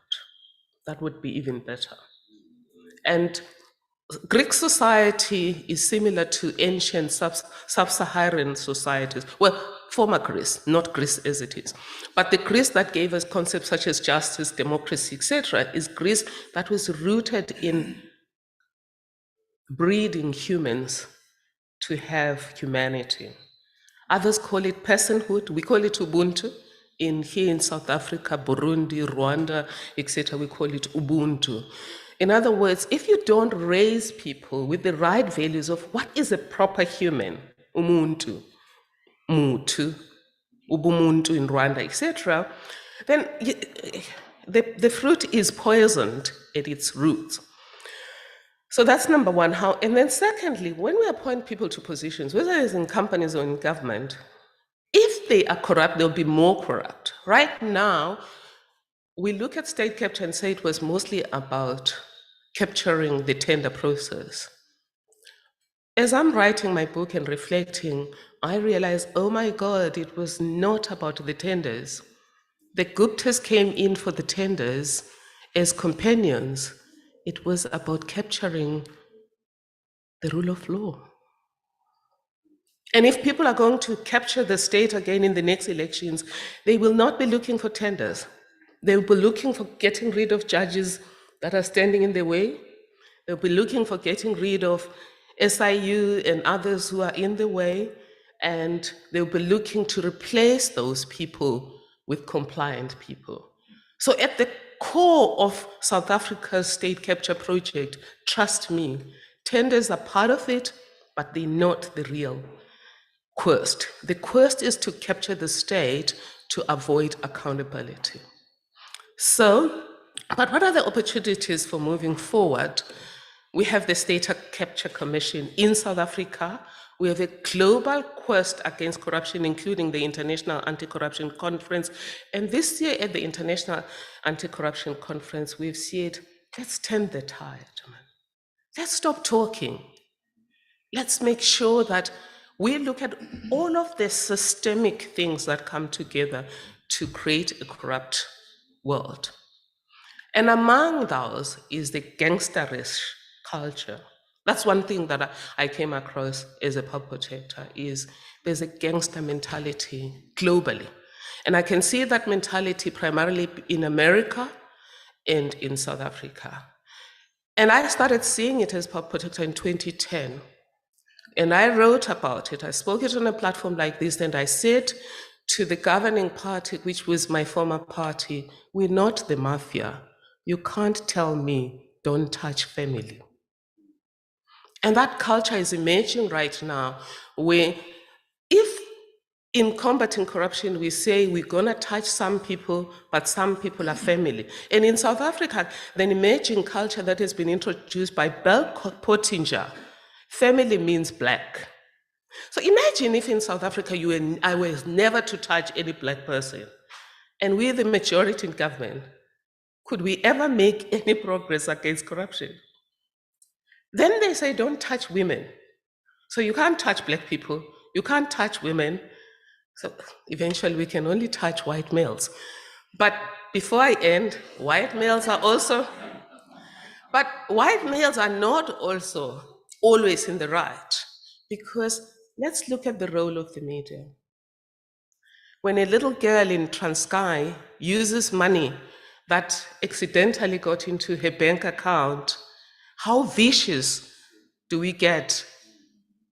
that would be even better. And Greek society is similar to ancient sub-Saharan societies. Well, former Greece, not Greece as it is. But the Greece that gave us concepts such as justice, democracy, etc., is Greece that was rooted in breeding humans to have humanity. Others call it personhood. We call it Ubuntu. Here in South Africa, Burundi, Rwanda, etc., we call it Ubuntu. In other words, if you don't raise people with the right values of what is a proper human, umuntu, mutu, ubumuntu in Rwanda, etc., then the fruit is poisoned at its roots. So that's number one. How, and then secondly, when we appoint people to positions, whether it's in companies or in government, if they are corrupt, they'll be more corrupt. Right now, we look at state capture and say it was mostly about capturing the tender process. As I'm writing my book and reflecting, I realized, oh my God, it was not about the tenders. The Guptas came in for the tenders as companions. It was about capturing the rule of law. And if people are going to capture the state again in the next elections, they will not be looking for tenders. They will be looking for getting rid of judges that are standing in the way. They'll be looking for getting rid of SIU and others who are in the way. And they'll be looking to replace those people with compliant people. So at the core of South Africa's state capture project, trust me, tenders are part of it, but they're not the real quest. The quest is to capture the state to avoid accountability. So, but what are the opportunities for moving forward? We have the State Capture Commission in South Africa. We have a global quest against corruption, including the International Anti-Corruption Conference. And this year at the International Anti-Corruption Conference, we've said, let's turn the tide, man. Let's stop talking. Let's make sure that we look at all of the systemic things that come together to create a corrupt world. And among those is the gangsterish culture. That's one thing that I came across as a perpetrator, is there's a gangster mentality globally. And I can see that mentality primarily in America and in South Africa. And I started seeing it as perpetrator in 2010. And I wrote about it. I spoke it on a platform like this, and I said to the governing party, which was my former party, we're not the mafia. You can't tell me, don't touch family. And that culture is emerging right now, where if in combating corruption, we say we're gonna touch some people, but some people are family. And in South Africa, the emerging culture that has been introduced by Bell Pottinger, family means black. So imagine if in South Africa I was never to touch any black person, and we're the majority in government. Could we ever make any progress against corruption? Then they say, don't touch women. So you can't touch black people, you can't touch women. So eventually we can only touch white males. But before I end, white males are also, but white males are not also always in the right, because let's look at the role of the media. When a little girl in Transkei uses money that accidentally got into her bank account, how vicious do we get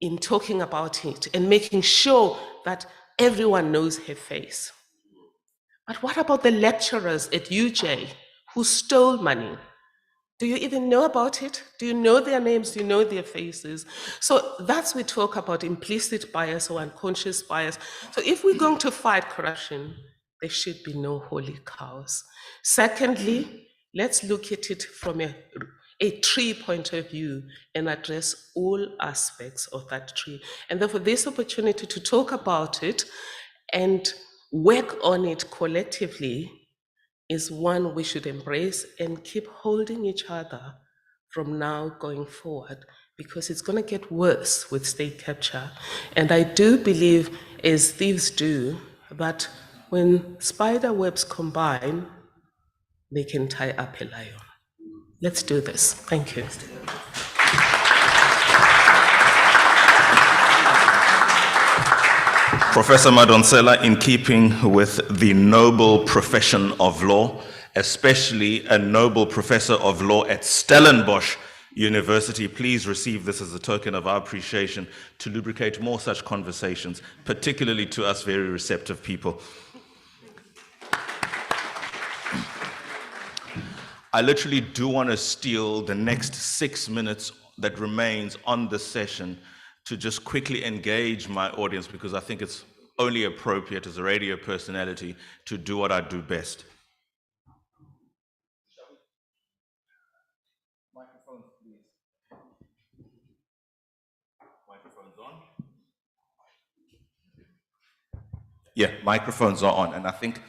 in talking about it and making sure that everyone knows her face? But what about the lecturers at UJ who stole money? Do you even know about it? Do you know their names? Do you know their faces? So that's we talk about implicit bias or unconscious bias. So if we're going to fight corruption, there should be no holy cows. Secondly, let's look at it from a tree point of view and address all aspects of that tree. And therefore, this opportunity to talk about it and work on it collectively is one we should embrace and keep holding each other from now going forward, because it's going to get worse with state capture. And I do believe, as thieves do, that when spider webs combine, they can tie up a lion. Let's do this. Thank you. Professor Madonsela, in keeping with the noble profession of law, especially a noble professor of law at Stellenbosch University, please receive this as a token of our appreciation to lubricate more such conversations, particularly to us very receptive people. I literally do want to steal the next 6 minutes that remains on this session to just quickly engage my audience, because I think it's only appropriate as a radio personality to do what I do best. Microphones, please. Microphones on. Yeah, microphones are on. And I think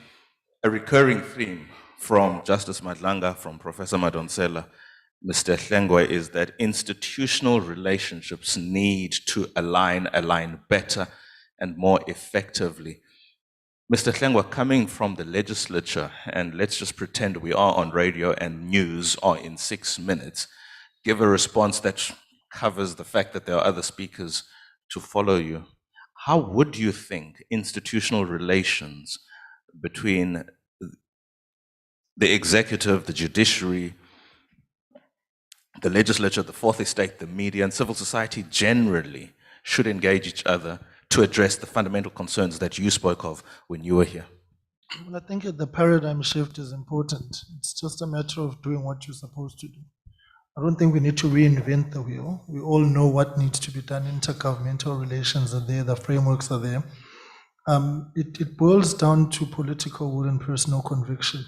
a recurring theme from Justice Madlanga, from Professor Madonsela, Mr. Hlengwe, is that institutional relationships need to align better and more effectively. Mr. Hlengwe, coming from the legislature, and let's just pretend we are on radio and news are in 6 minutes, give a response that covers the fact that there are other speakers to follow you. How would you think institutional relations between the executive, the judiciary, the legislature, the fourth estate, the media, and civil society generally should engage each other to address the fundamental concerns that you spoke of when you were here? Well, I think the paradigm shift is important. It's just a matter of doing what you're supposed to do. I don't think we need to reinvent the wheel. We all know what needs to be done. Intergovernmental relations are there, the frameworks are there. It boils down to political will and personal conviction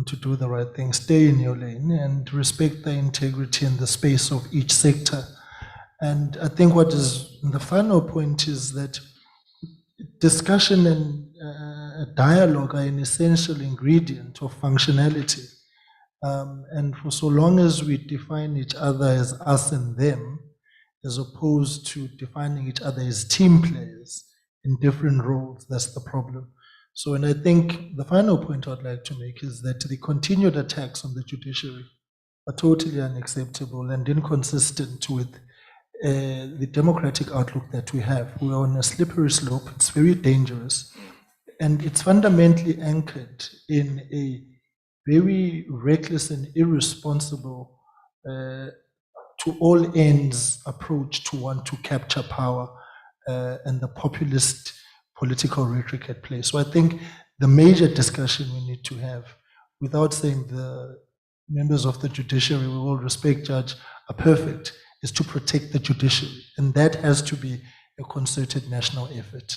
to do the right thing. Stay in your lane and respect the integrity and the space of each sector. And I think what is the final point is that discussion and dialogue are an essential ingredient of functionality. And for so long as we define each other as us and them, as opposed to defining each other as team players in different roles, that's the problem. So, and I think the final point I'd like to make is that the continued attacks on the judiciary are totally unacceptable and inconsistent with the democratic outlook that we have. We are on a slippery slope. It's very dangerous. And it's fundamentally anchored in a very reckless and irresponsible to all ends approach to want to capture power and the populist political rhetoric at play. So I think the major discussion we need to have, without saying the members of the judiciary, with all respect, Judge, are perfect, is to protect the judiciary. And that has to be a concerted national effort.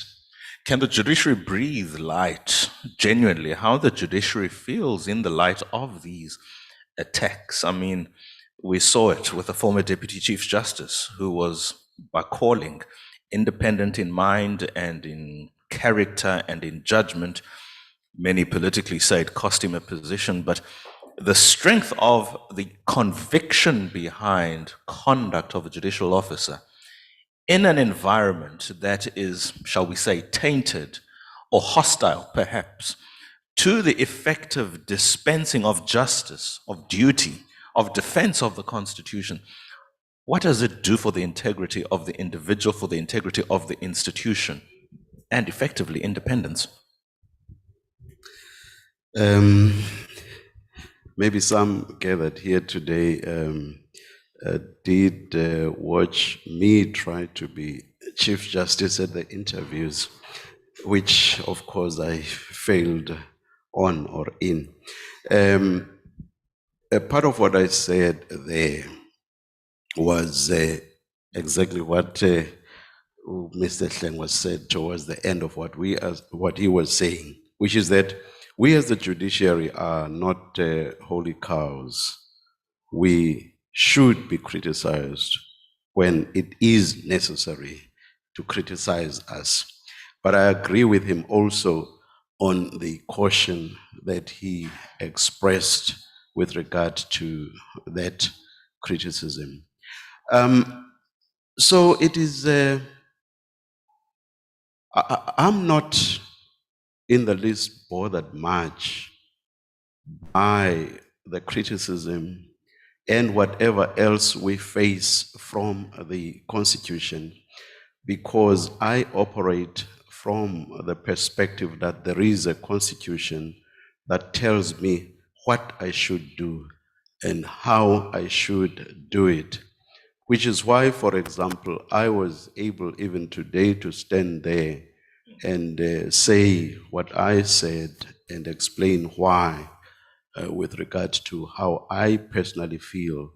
Can the judiciary breathe light, genuinely, how the judiciary feels in the light of these attacks? I mean, we saw it with the former Deputy Chief Justice, who was, by calling, independent in mind and in character and in judgment. Many politically say it cost him a position, but the strength of the conviction behind conduct of a judicial officer in an environment that is, shall we say, tainted or hostile, perhaps, to the effective dispensing of justice, of duty, of defense of the Constitution, what does it do for the integrity of the individual, for the integrity of the institution, and effectively independence? Maybe some gathered here today did watch me try to be Chief Justice at the interviews, which of course I failed on or in. A part of what I said there was exactly what Mr. Hlengwe said towards the end of what he was saying, which is that we as the judiciary are not holy cows. We should be criticized when it is necessary to criticize us. But I agree with him also on the caution that he expressed with regard to that criticism. So it is, I'm not in the least bothered much by the criticism and whatever else we face from the Constitution, because I operate from the perspective that there is a Constitution that tells me what I should do and how I should do it. Which is why, for example, I was able even today to stand there and say what I said and explain why with regard to how I personally feel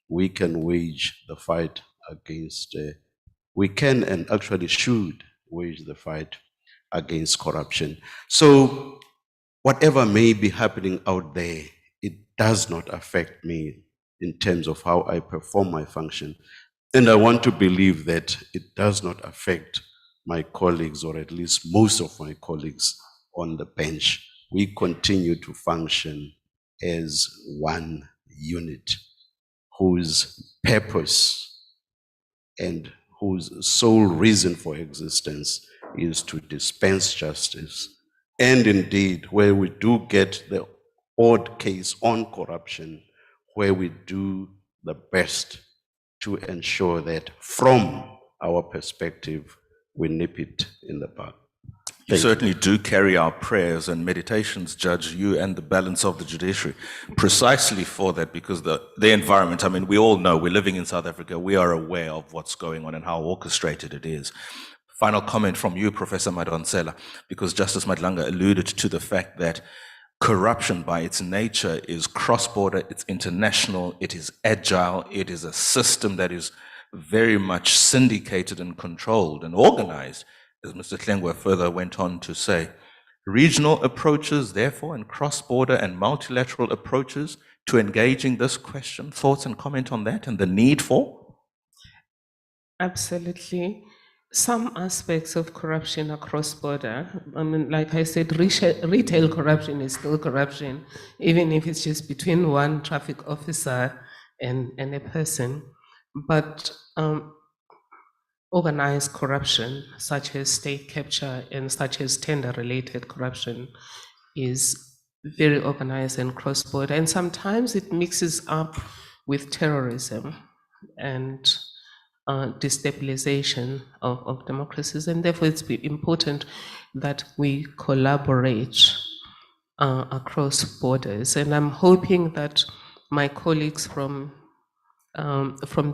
we can wage the fight against we can and actually should wage the fight against corruption. So whatever may be happening out there, it does not affect me in terms of how I perform my function. And I want to believe that it does not affect my colleagues, or at least most of my colleagues on the bench. We continue to function as one unit whose purpose and whose sole reason for existence is to dispense justice. And indeed, where we do get the odd case on corruption, where we do the best to ensure that from our perspective, we nip it in the bud. You certainly do carry our prayers and meditations, Judge, you and the balance of the judiciary, precisely for that, because the environment, I mean, we all know, we're living in South Africa, we are aware of what's going on and how orchestrated it is. Final comment from you, Professor Madonsela, because Justice Madlanga alluded to the fact that corruption by its nature is cross-border, it's international, it is agile, it is a system that is very much syndicated and controlled and organized. As Mr. Tlengwa further went on to say, regional approaches, therefore, and cross-border and multilateral approaches to engaging this question, thoughts and comment on that and the need for? Absolutely. Some aspects of corruption are cross-border. I mean, like I said, retail corruption is still corruption, even if it's just between one traffic officer and a person. But organized corruption, such as state capture and such as tender-related corruption, is very organized and cross-border. And sometimes it mixes up with terrorism and destabilization of democracies. And therefore, it's important that we collaborate across borders. And I'm hoping that my colleagues from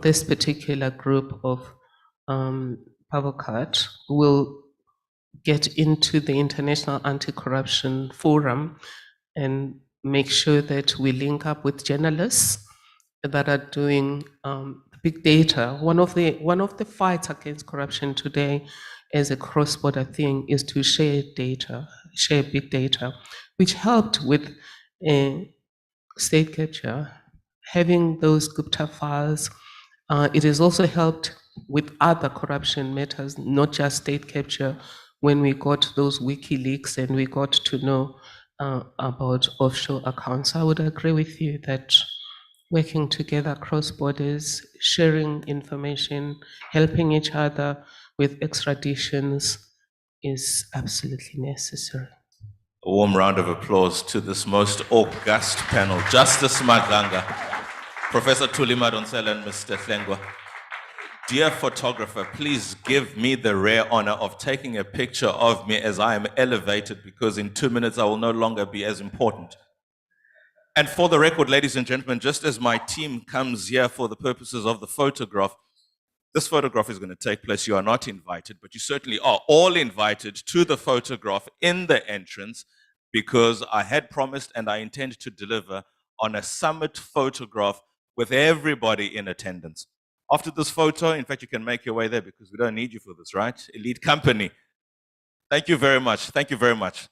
this particular group of Pavocat will get into the International Anti-Corruption Forum and make sure that we link up with journalists that are doing big data. One of the fights against corruption today as a cross-border thing is to share data, share big data, which helped with state capture, having those Gupta files. It has also helped with other corruption matters, not just state capture, when we got those WikiLeaks and we got to know about offshore accounts. I would agree with you that working together across borders, sharing information, helping each other with extraditions is absolutely necessary. A warm round of applause to this most august panel. Justice Madlanga, Professor Thuli Madonsela and Mr. Tlengwa. Dear photographer, please give me the rare honor of taking a picture of me as I am elevated, because in 2 minutes I will no longer be as important. And for the record, ladies and gentlemen, just as my team comes here for the purposes of the photograph, this photograph is going to take place. You are not invited, but you certainly are all invited to the photograph in the entrance, because I had promised and I intend to deliver on a summit photograph with everybody in attendance. After this photo, in fact, you can make your way there because we don't need you for this, right? Elite company. Thank you very much. Thank you very much.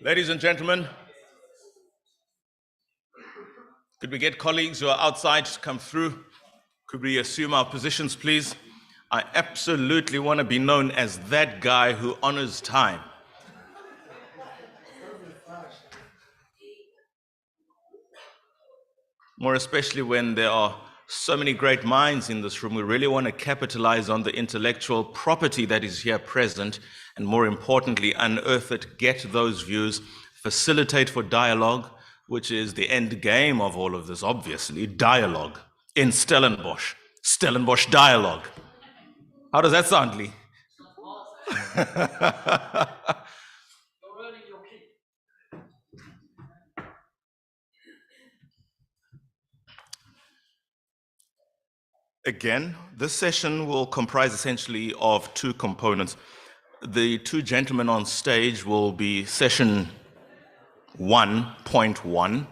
Ladies and gentlemen, could we get colleagues who are outside to come through? Could we assume our positions, please? I absolutely want to be known as that guy who honors time. More especially when there are so many great minds in this room. We really want to capitalize on the intellectual property that is here present, and more importantly, unearth it, get those views, facilitate for dialogue, which is the end game of all of this, obviously, dialogue in Stellenbosch. Stellenbosch dialogue. How does that sound, Lee? Again, this session will comprise essentially of two components. The two gentlemen on stage will be session 1.1,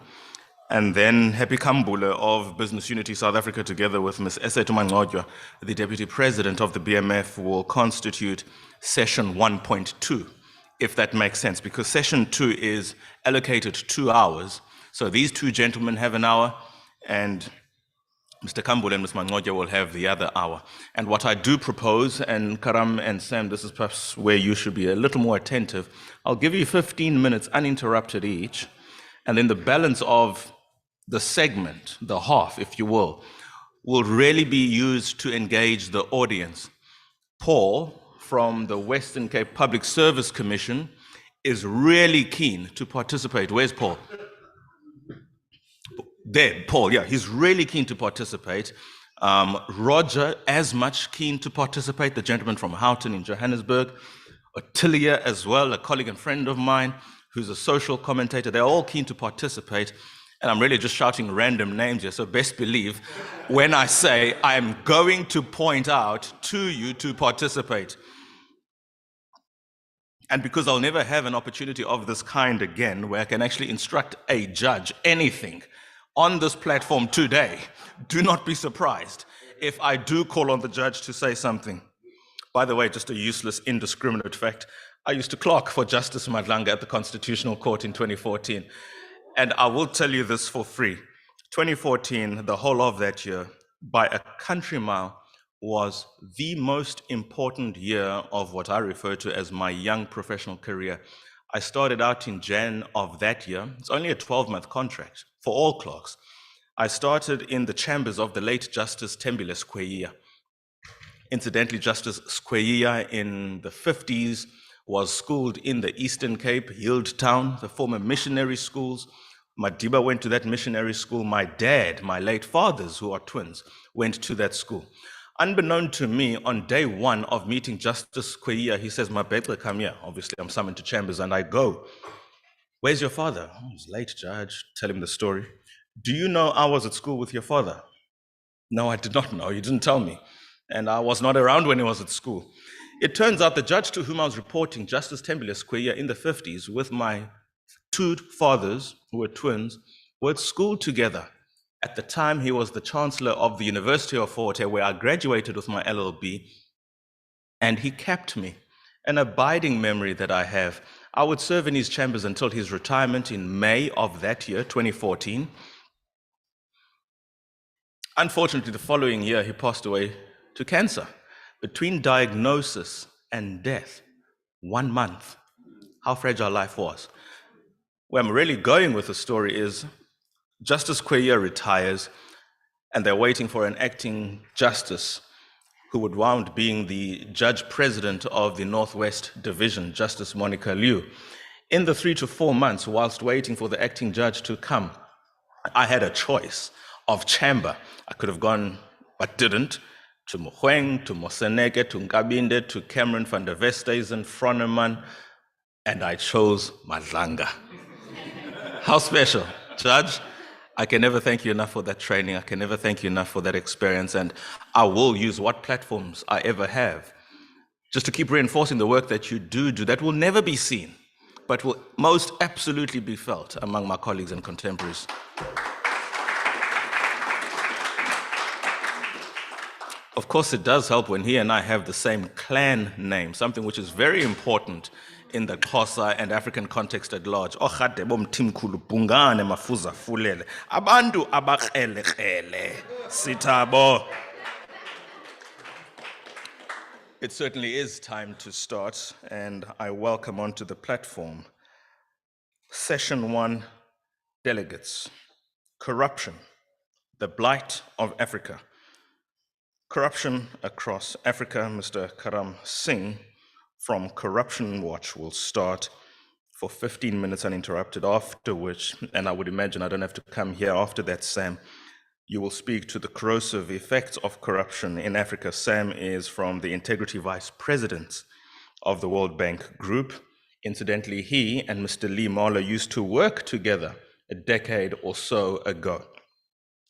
and then Happy Kambule of Business Unity South Africa, together with Ms. Esetu Mangcwatya, the Deputy President of the BMF, will constitute session 1.2, if that makes sense, because session 2 is allocated 2 hours. So these two gentlemen have an hour, and Mr. Kambule and Ms. Mangcwatya will have the other hour. And what I do propose, and Karam and Sam, this is perhaps where you should be a little more attentive, I'll give you 15 minutes uninterrupted each, and then the balance of the segment, the half, if you will really be used to engage the audience. Paul, from the Western Cape Public Service Commission, is really keen to participate. Where's Paul? There, Paul, yeah, he's really keen to participate. Roger, as much keen to participate, the gentleman from Houghton in Johannesburg. Ottilia as well, a colleague and friend of mine, who's a social commentator. They're all keen to participate. And I'm really just shouting random names here, so best believe when I say I'm going to point out to you to participate. And because I'll never have an opportunity of this kind again, where I can actually instruct a judge anything on this platform today, do not be surprised if I do call on the judge to say something. By the way, just a useless, indiscriminate fact, I used to clerk for Justice Madlanga at the Constitutional Court in 2014. And I will tell you this for free. 2014, the whole of that year, by a country mile, was the most important year of what I refer to as my young professional career. I started out in Jan of that year. It's only a 12-month contract for all clerks. I started in the chambers of the late Justice Thembile Skweyiya. Incidentally, Justice Skweyiya in the 50s was schooled in the Eastern Cape, Hildtown, the former missionary schools. Madiba went to that missionary school. My dad, my late fathers, who are twins, went to that school. Unbeknown to me, on day one of meeting Justice Skweyiya, he says, "Mabetla, come here." Obviously, I'm summoned to chambers, and I go. "Where's your father?" "Oh, he's late, Judge." Tell him the story. "Do you know I was at school with your father?" "No, I did not know. You didn't tell me. And I was not around when he was at school." It turns out the judge to whom I was reporting, Justice Thembile Skweyiya, in the 50s, with my two fathers, who were twins, were at school together. At the time, he was the Chancellor of the University of Fort Hare, where I graduated with my LLB, and he kept me. An abiding memory that I have. I would serve in his chambers until his retirement in May of that year, 2014. Unfortunately, the following year, he passed away to cancer. Between diagnosis and death, 1 month. How fragile life was. Where I'm really going with the story is Justice Skweyiya retires, and they're waiting for an acting justice who would wound being the judge president of the Northwest Division, Justice Monica Liu. In the 3 to 4 months, whilst waiting for the acting judge to come, I had a choice of chamber. I could have gone, but didn't, to Mogoeng, to Moseneke, to Nkabinde, to Cameron van der Westhuizen, Froneman, and I chose Madlanga. How special, Judge? I can never thank you enough for that training. I can never thank you enough for that experience, and I will use what platforms I ever have just to keep reinforcing the work that you do that will never be seen but will most absolutely be felt among my colleagues and contemporaries. Of course, it does help when he and I have the same clan name, something which is very important in the Xhosa and African context at large. Ochadebo mthimkhulu bhungane mafuza fulele. Abantu abakrelekrele. Sithabo. It certainly is time to start, and I welcome onto the platform Session 1 delegates. Corruption, the blight of Africa. Corruption across Africa. Mr. Karam Singh from Corruption Watch will start for 15 minutes uninterrupted, after which, and I would imagine I don't have to come here after that, Sam, you will speak to the corrosive effects of corruption in Africa. Sam is from the Integrity Vice President of the World Bank Group. Incidentally, he and Mr. Lee Marlow used to work together a decade or so ago.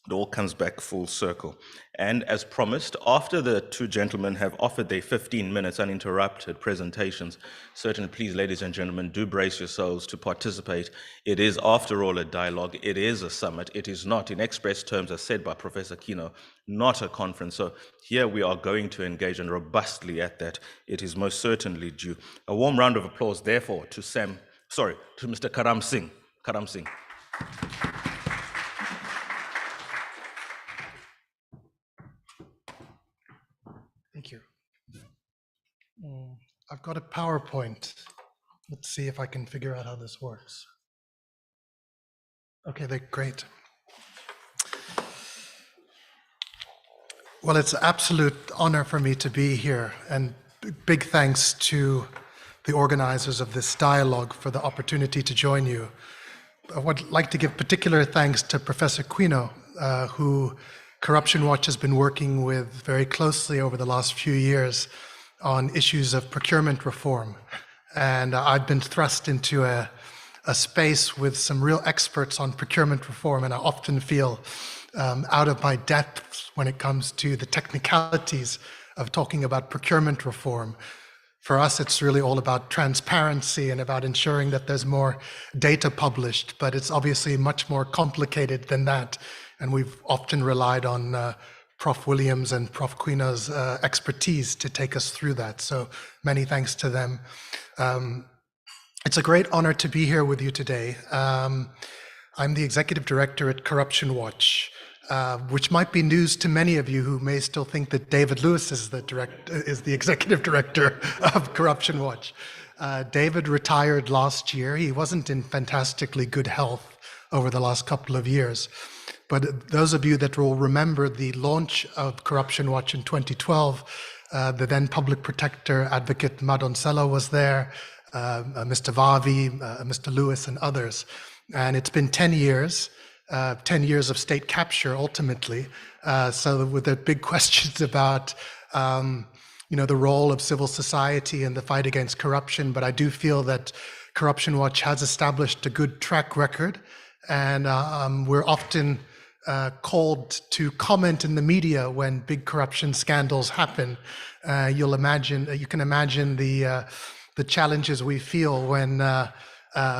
It all comes back full circle. And as promised, after the two gentlemen have offered their 15 minutes uninterrupted presentations, certainly please, ladies and gentlemen, do brace yourselves to participate. It is, after all, a dialogue. It is a summit. It is not, in express terms, as said by Professor Kino, not a conference. So here we are going to engage and robustly at that. It is most certainly due. A warm round of applause, therefore, to Mr. Karam Singh. Karam Singh. Thank you. I've got a PowerPoint. Let's see if I can figure out how this works. Okay, great. Well, it's an absolute honor for me to be here, and big thanks to the organizers of this dialogue for the opportunity to join you. I would like to give particular thanks to Professor Quino, who Corruption Watch has been working with very closely over the last few years on issues of procurement reform. And I've been thrust into a space with some real experts on procurement reform, and I often feel out of my depth when it comes to the technicalities of talking about procurement reform. For us, it's really all about transparency and about ensuring that there's more data published, but it's obviously much more complicated than that. And we've often relied on Prof. Williams and Prof. Quino's expertise to take us through that. So many thanks to them. It's a great honor to be here with you today. I'm the executive director at Corruption Watch, which might be news to many of you who may still think that David Lewis is the executive director of Corruption Watch. David retired last year. He wasn't in fantastically good health over the last couple of years. But those of you that will remember the launch of Corruption Watch in 2012, the then public protector advocate Madonsela was there, Mr. Vavi, Mr. Lewis, and others. And it's been 10 years of state capture ultimately. So with the big questions about the role of civil society in the fight against corruption. But I do feel that Corruption Watch has established a good track record, and we're often called to comment in the media when big corruption scandals happen. You can imagine the challenges we feel when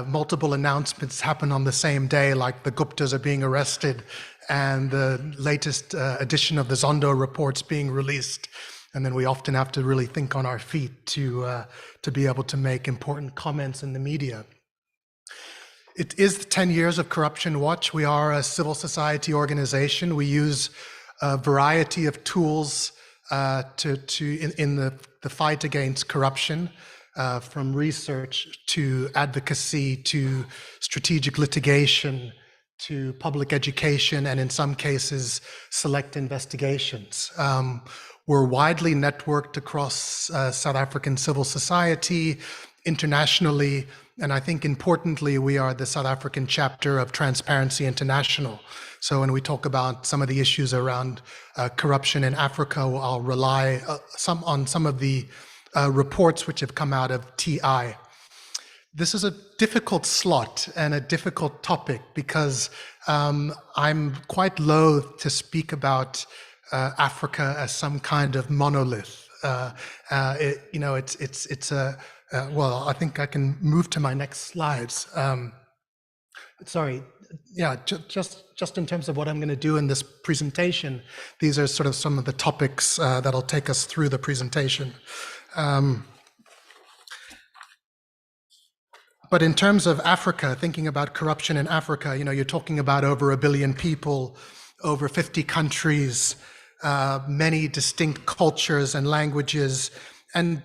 multiple announcements happen on the same day, like the Guptas are being arrested and the latest edition of the Zondo reports being released. And then we often have to really think on our feet to be able to make important comments in the media. It is 10 years of Corruption Watch. We are a civil society organization. We use a variety of tools in the fight against corruption, from research to advocacy to strategic litigation to public education, and in some cases, select investigations. We're widely networked across South African civil society, internationally, and I think importantly, we are the South African chapter of Transparency International. So when we talk about some of the issues around corruption in Africa, I'll rely on some of the reports which have come out of TI. This is a difficult slot and a difficult topic because I'm quite loath to speak about Africa as some kind of monolith. It's Well, I think I can move to my next slides. Sorry, yeah, just in terms of what I'm going to do in this presentation, these are sort of some of the topics that'll take us through the presentation. But in terms of Africa, thinking about corruption in Africa, you're talking about over 1 billion people, over 50 countries, many distinct cultures and languages, and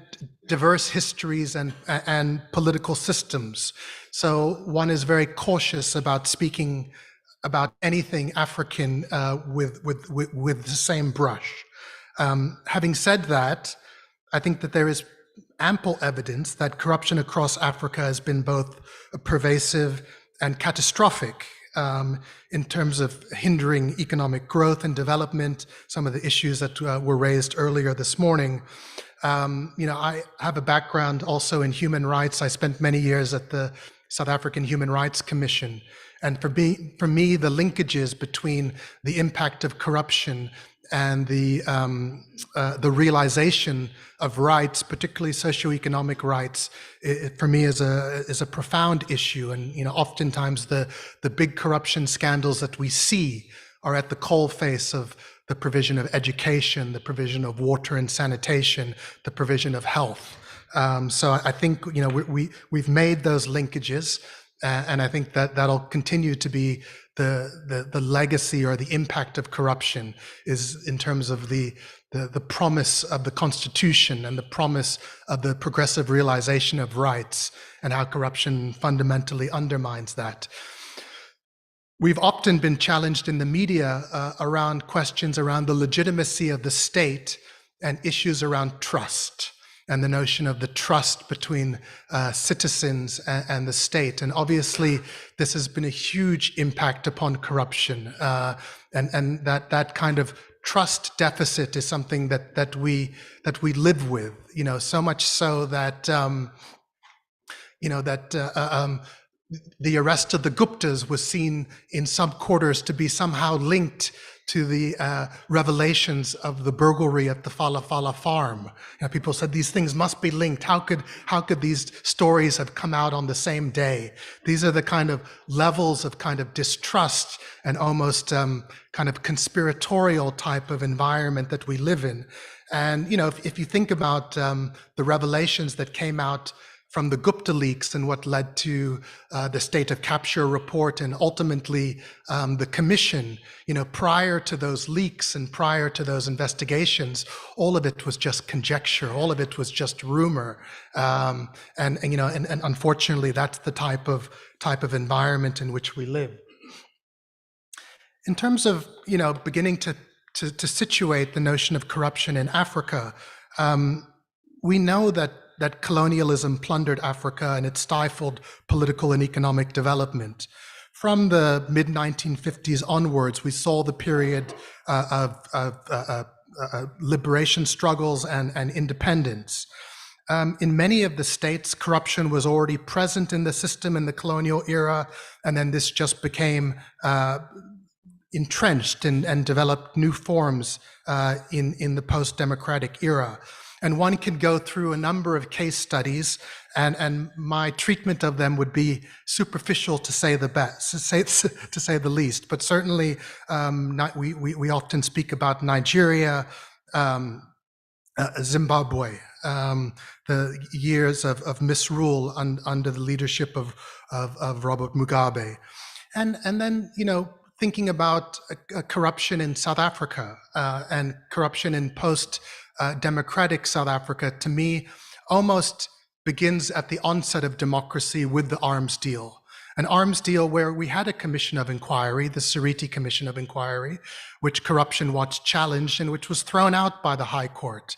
diverse histories and political systems. So one is very cautious about speaking about anything African with the same brush. Having said that, I think that there is ample evidence that corruption across Africa has been both pervasive and catastrophic in terms of hindering economic growth and development, some of the issues that were raised earlier this morning. I have a background also in human rights. I spent many years at the South African Human Rights Commission. And for me, the linkages between the impact of corruption and the realization of rights, particularly socioeconomic rights, for me is a profound issue. And oftentimes the big corruption scandals that we see are at the coalface of the provision of education, the provision of water and sanitation, the provision of health. So I think we've made those linkages, and I think that that'll continue to be the legacy or the impact of corruption, is in terms of the promise of the Constitution and the promise of the progressive realization of rights, and how corruption fundamentally undermines that. We've often been challenged in the media around questions around the legitimacy of the state and issues around trust, and the notion of the trust between citizens and the state. And obviously, this has been a huge impact upon corruption. And that kind of trust deficit is something that we live with, so much so that, the arrest of the Guptas was seen in some quarters to be somehow linked to the revelations of the burglary at the Fala Fala farm. People said these things must be linked. How could these stories have come out on the same day? These are the kind of levels of kind of distrust and almost kind of conspiratorial type of environment that we live in. And if you think about the revelations that came out from the Gupta leaks and what led to the state of capture report and ultimately the commission, prior to those leaks and prior to those investigations, all of it was just conjecture, all of it was just rumor. And unfortunately, that's the type of environment in which we live. In terms of, beginning to situate the notion of corruption in Africa, we know that colonialism plundered Africa and it stifled political and economic development. From the mid-1950s onwards, we saw the period of liberation struggles and independence. In many of the states, corruption was already present in the system in the colonial era, and then this just became entrenched and developed new forms in the post-democratic era. And one can go through a number of case studies, and my treatment of them would be superficial to say the least. But certainly, we often speak about Nigeria, Zimbabwe, the years of misrule under the leadership of Robert Mugabe, and then thinking about corruption in South Africa and corruption in post-democratic South Africa, to me, almost begins at the onset of democracy with the arms deal. An arms deal where we had a commission of inquiry, the Seriti Commission of Inquiry, which Corruption Watch challenged and which was thrown out by the High Court.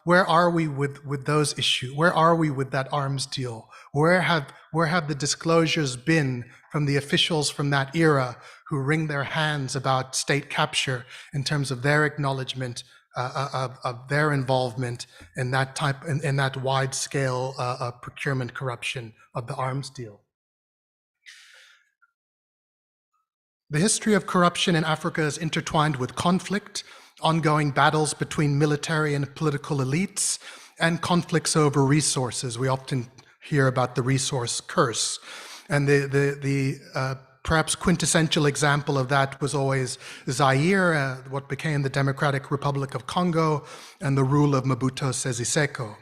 Where are we with those issues? Where are we with that arms deal? Where have the disclosures been from the officials from that era who wring their hands about state capture in terms of their acknowledgement of their involvement in that wide scale procurement corruption of the arms deal? The history of corruption in Africa is intertwined with conflict, ongoing battles between military and political elites, and conflicts over resources. We often hear about the resource curse. And the perhaps quintessential example of that was always Zaire, what became the Democratic Republic of Congo, and the rule of Mobutu Sese Seko.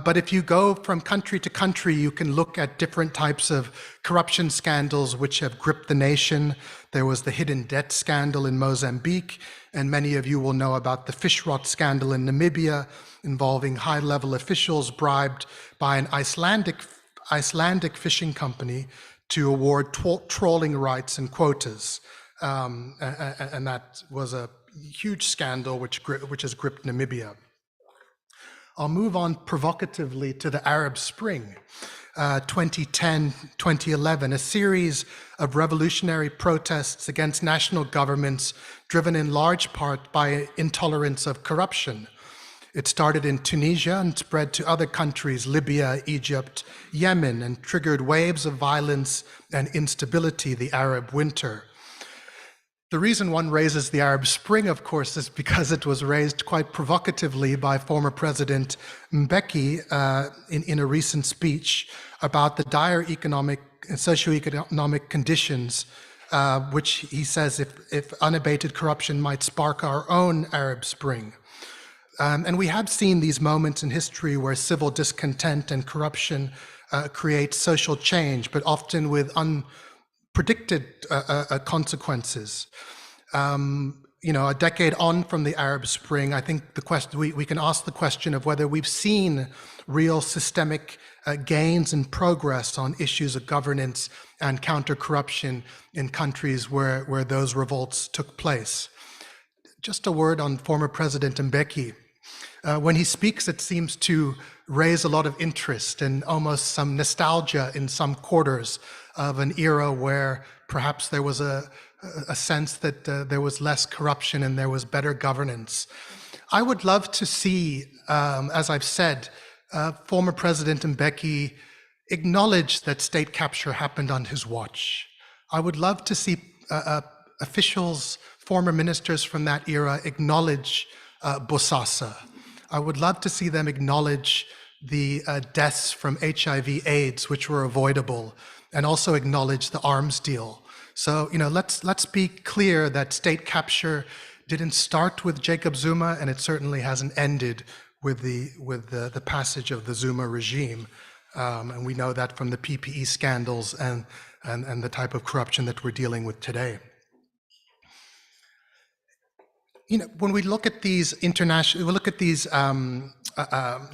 But if you go from country to country, you can look at different types of corruption scandals which have gripped the nation. There was the hidden debt scandal in Mozambique, and many of you will know about the fish rot scandal in Namibia, involving high-level officials bribed by an Icelandic fishing company to award trawling rights and quotas. And that was a huge scandal which has gripped Namibia. I'll move on provocatively to the Arab Spring, 2010, 2011, a series of revolutionary protests against national governments driven in large part by intolerance of corruption. It started in Tunisia and spread to other countries, Libya, Egypt, Yemen, and triggered waves of violence and instability, the Arab winter. The reason one raises the Arab Spring, of course, is because it was raised quite provocatively by former President Mbeki in a recent speech about the dire economic and socioeconomic conditions, which he says, if unabated corruption, might spark our own Arab Spring. And we have seen these moments in history where civil discontent and corruption create social change, but often with unpredicted consequences. A decade on from the Arab Spring, I think the question we can ask the question of whether we've seen real systemic gains and progress on issues of governance and counter-corruption in countries where those revolts took place. Just a word on former President Mbeki. When he speaks, it seems to raise a lot of interest and almost some nostalgia in some quarters of an era where perhaps there was a sense that there was less corruption and there was better governance. I would love to see, as I've said, former President Mbeki acknowledge that state capture happened on his watch. I would love to see officials, former ministers from that era acknowledge Bosasa. I would love to see them acknowledge the deaths from HIV/AIDS, which were avoidable, and also acknowledge the arms deal. So, let's be clear that state capture didn't start with Jacob Zuma, and it certainly hasn't ended with the passage of the Zuma regime. And we know that from the PPE scandals and the type of corruption that we're dealing with today. When we look at these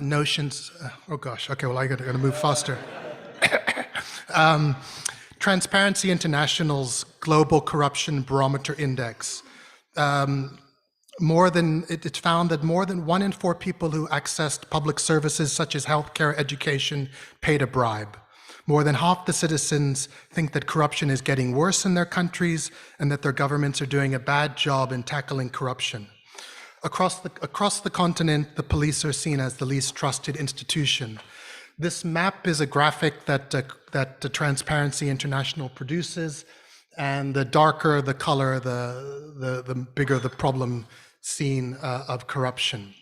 notions, oh gosh, okay, well, I gotta move faster. Transparency International's Global Corruption Barometer Index, it found that more than 1 in 4 people who accessed public services such as healthcare, education, paid a bribe. More than half the citizens think that corruption is getting worse in their countries and that their governments are doing a bad job in tackling corruption. Across the continent, the police are seen as the least trusted institution. This map is a graphic that the Transparency International produces, and the darker the color, the bigger the problem seen of corruption.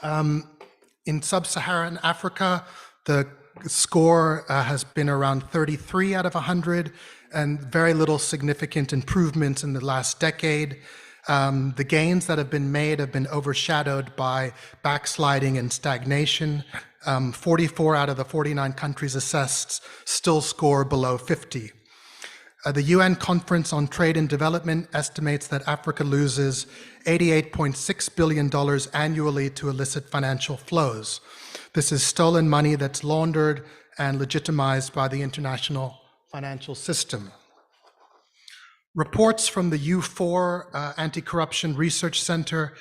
In sub-Saharan Africa, the score has been around 33 out of 100, and very little significant improvements in the last decade. The gains that have been made have been overshadowed by backsliding and stagnation. 44 out of the 49 countries assessed still score below 50. The UN Conference on Trade and Development estimates that Africa loses $88.6 billion annually to illicit financial flows. This is stolen money that's laundered and legitimized by the international financial system. Reports from the U4 Anti-Corruption Research Center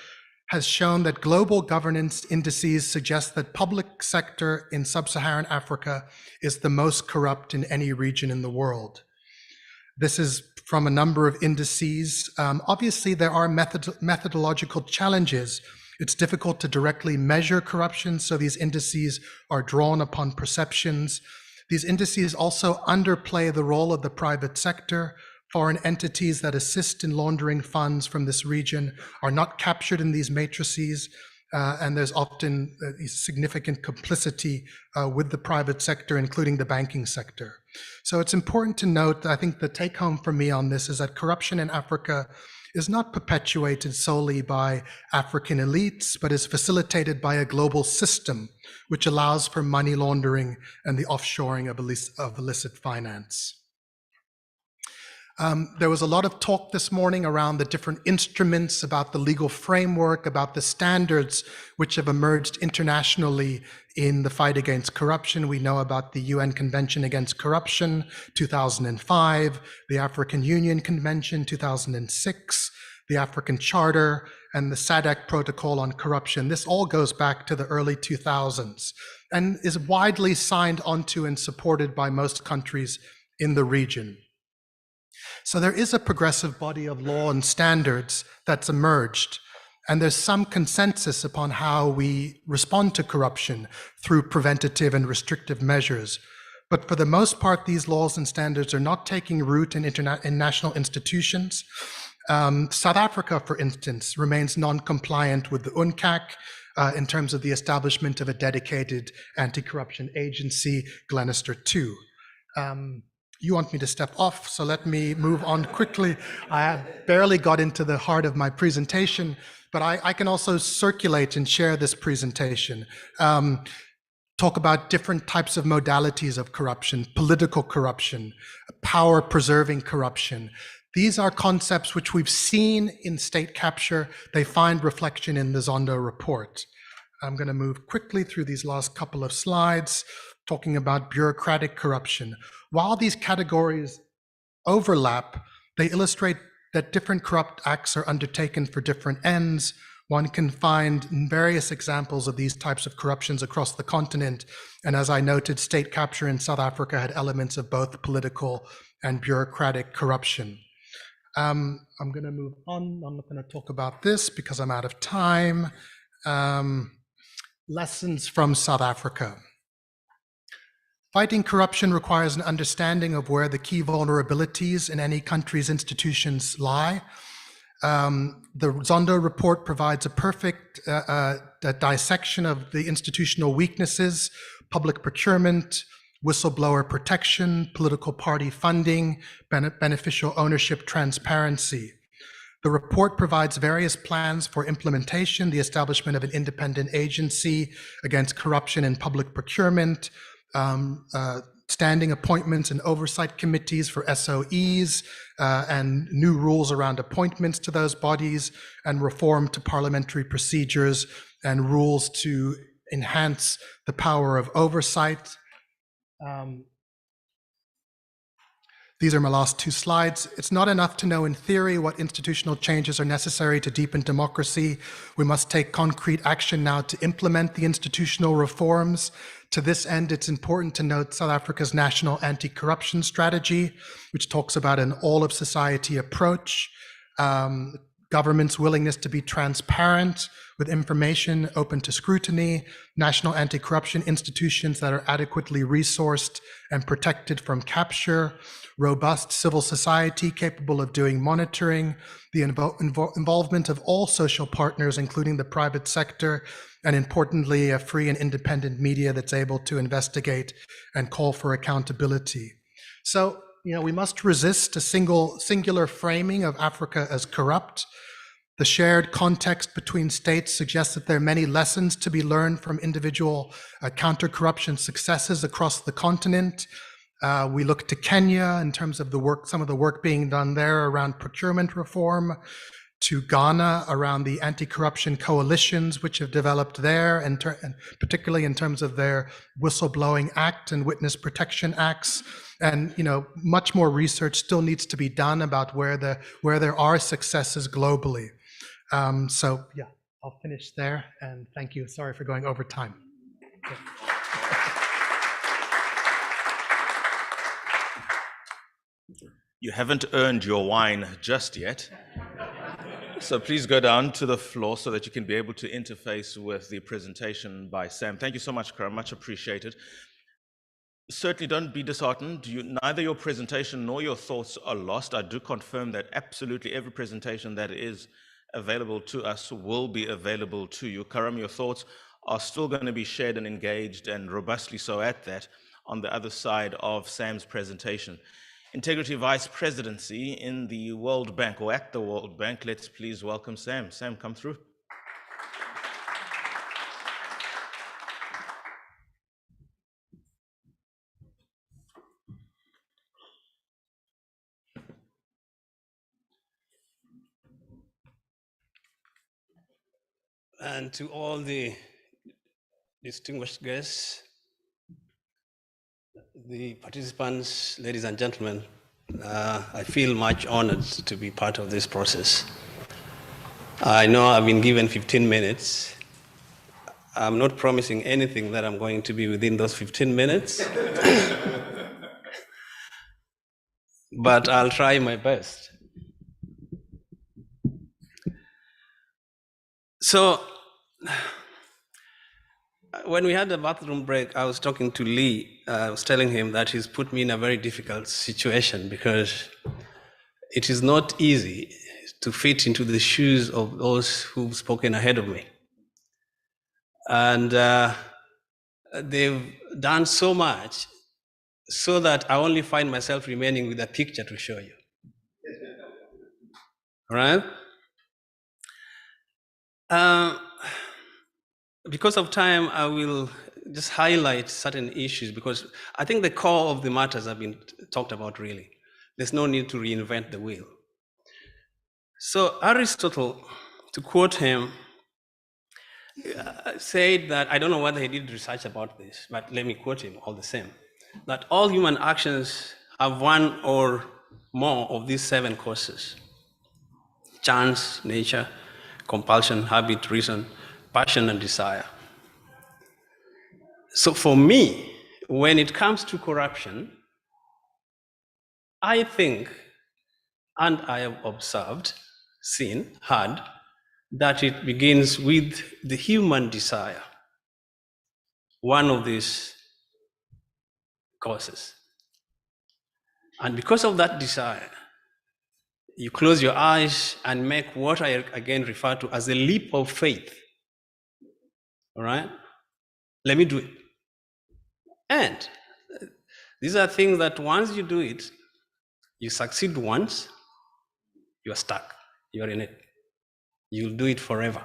has shown that global governance indices suggest that public sector in sub-Saharan Africa is the most corrupt in any region in the world. This is from a number of indices. Obviously, there are methodological challenges. It's difficult to directly measure corruption, so these indices are drawn upon perceptions. These indices also underplay the role of the private sector. Foreign entities that assist in laundering funds from this region are not captured in these matrices. and there's often significant complicity with the private sector, including the banking sector. So it's important to note, I think the take home for me on this is that corruption in Africa is not perpetuated solely by African elites, but is facilitated by a global system which allows for money laundering and the offshoring of illicit finance. There was a lot of talk this morning around the different instruments, about the legal framework, about the standards which have emerged internationally in the fight against corruption. We know about the UN Convention Against Corruption, 2005, the African Union Convention, 2006, the African Charter, and the SADC Protocol on Corruption. This all goes back to the early 2000s and is widely signed onto and supported by most countries in the region. So there is a progressive body of law and standards that's emerged, and there's some consensus upon how we respond to corruption through preventative and restrictive measures. But for the most part, these laws and standards are not taking root in national institutions. South Africa, for instance, remains non-compliant with the UNCAC in terms of the establishment of a dedicated anti-corruption agency, Glenister 2. You want me to step off, so let me move on quickly. I barely got into the heart of my presentation, but I can also circulate and share this presentation. Talk about different types of modalities of corruption, political corruption, power-preserving corruption. These are concepts which we've seen in state capture. They find reflection in the Zondo report. I'm going to move quickly through these last couple of slides, talking about bureaucratic corruption. While these categories overlap, they illustrate that different corrupt acts are undertaken for different ends. One can find various examples of these types of corruptions across the continent. And as I noted, state capture in South Africa had elements of both political and bureaucratic corruption. I'm going to move on. I'm not going to talk about this because I'm out of time. Lessons from South Africa. Fighting corruption requires an understanding of where the key vulnerabilities in any country's institutions lie. The Zondo report provides a perfect dissection of the institutional weaknesses: public procurement, whistleblower protection, political party funding, beneficial ownership transparency. The report provides various plans for implementation: the establishment of an independent agency against corruption in public procurement, standing appointments and oversight committees for SOEs, and new rules around appointments to those bodies, and reform to parliamentary procedures and rules to enhance the power of oversight. These are my last two slides. It's not enough to know in theory what institutional changes are necessary to deepen democracy. We must take concrete action now to implement the institutional reforms. To this end, it's important to note South Africa's national anti-corruption strategy, which talks about an all-of-society approach, government's willingness to be transparent with information open to scrutiny, national anti-corruption institutions that are adequately resourced and protected from capture, robust civil society capable of doing monitoring, the involvement of all social partners, including the private sector, and importantly, a free and independent media that's able to investigate and call for accountability. So, we must resist a singular framing of Africa as corrupt. The shared context between states suggests that there are many lessons to be learned from individual counter-corruption successes across the continent. We look to Kenya in terms of the work, some of the work being done there around procurement reform, to Ghana around the anti-corruption coalitions which have developed there, and particularly in terms of their whistleblowing act and witness protection acts. And much more research still needs to be done about where there are successes globally. So yeah, I'll finish there, and thank you. Sorry for going over time. Okay. You haven't earned your wine just yet. So please go down to the floor so that you can be able to interface with the presentation by Sam. Thank you so much, Karam, much appreciated. Certainly don't be disheartened. Neither your presentation nor your thoughts are lost. I do confirm that absolutely every presentation that is available to us will be available to you. Karam, your thoughts are still going to be shared and engaged, and robustly so at that, on the other side of Sam's presentation. Integrity Vice Presidency in the World Bank, or at the World Bank. Let's please welcome Sam. Sam, come through. And to all the distinguished guests, the participants, ladies and gentlemen, I feel much honored to be part of this process. I know I've been given 15 minutes. I'm not promising anything that I'm going to be within those 15 minutes, but I'll try my best. So, when we had the bathroom break, I was talking to Lee. I was telling him that he's put me in a very difficult situation because it is not easy to fit into the shoes of those who've spoken ahead of me. And they've done so much so that I only find myself remaining with a picture to show you. All right? Because of time, I will just highlight certain issues because I think the core of the matters have been talked about really. There's no need to reinvent the wheel. So Aristotle, to quote him, said that, I don't know whether he did research about this, but let me quote him all the same, that all human actions have one or more of these 7 causes: chance, nature, compulsion, habit, reason, passion, and desire. So for me, when it comes to corruption, I think, and I have observed, seen, heard, that it begins with the human desire, one of these causes. And because of that desire, you close your eyes and make what I again refer to as a leap of faith. All right? Let me do it. And these are things that once you do it, you succeed once, you're stuck, you're in it. You'll do it forever.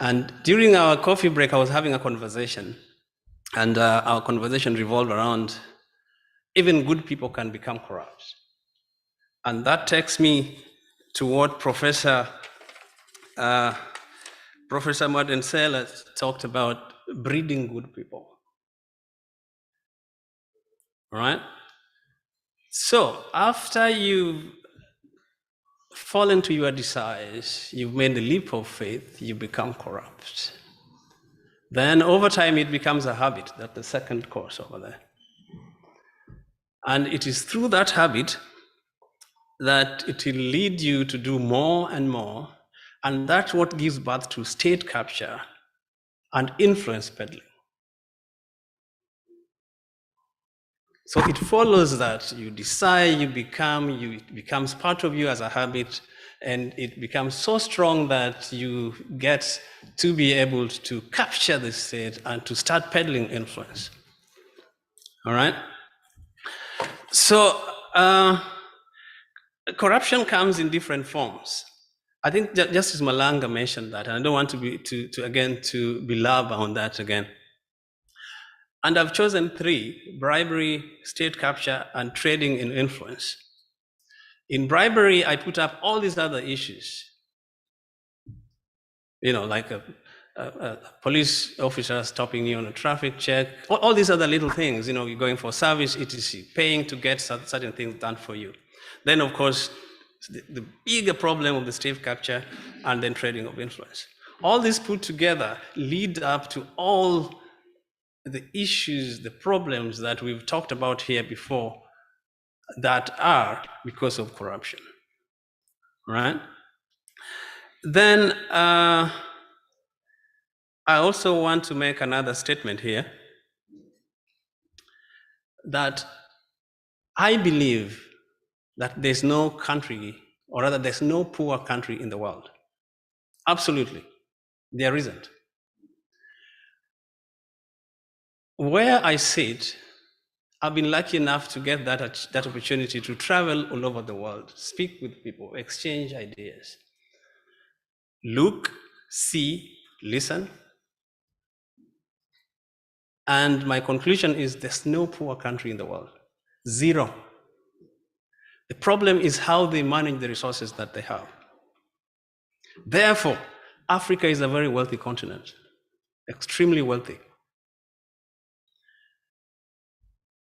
And during our coffee break, I was having a conversation, and our conversation revolved around even good people can become corrupt. And that takes me to what Professor Madensela talked about, breeding good people. All right? So after you've fallen to your desires, you've made the leap of faith, you become corrupt. Then over time it becomes a habit. That's the second course over there. And it is through that habit that it will lead you to do more and more, and that's what gives birth to state capture and influence peddling. So it follows that you decide, it becomes part of you as a habit, and it becomes so strong that you get to be able to capture the state and to start peddling influence. All right? So corruption comes in different forms. I think Justice Malanga mentioned that, and I don't want to belabor on that again. And I've chosen 3: bribery, state capture, and trading in influence. In bribery, I put up all these other issues, like a police officer stopping you on a traffic check, all these other little things, you're going for service, etc., paying to get certain things done for you. Then, of course, the bigger problem of the state capture and then trading of influence. All this put together lead up to all the issues, the problems that we've talked about here before that are because of corruption, right? Then I also want to make another statement here that I believe that there's no country or rather, there's no poor country in the world. Absolutely, there isn't. Where I sit, I've been lucky enough to get that opportunity to travel all over the world, speak with people, exchange ideas, look, see, listen. And my conclusion is there's no poor country in the world. Zero. The problem is how they manage the resources that they have. Therefore, Africa is a very wealthy continent, extremely wealthy.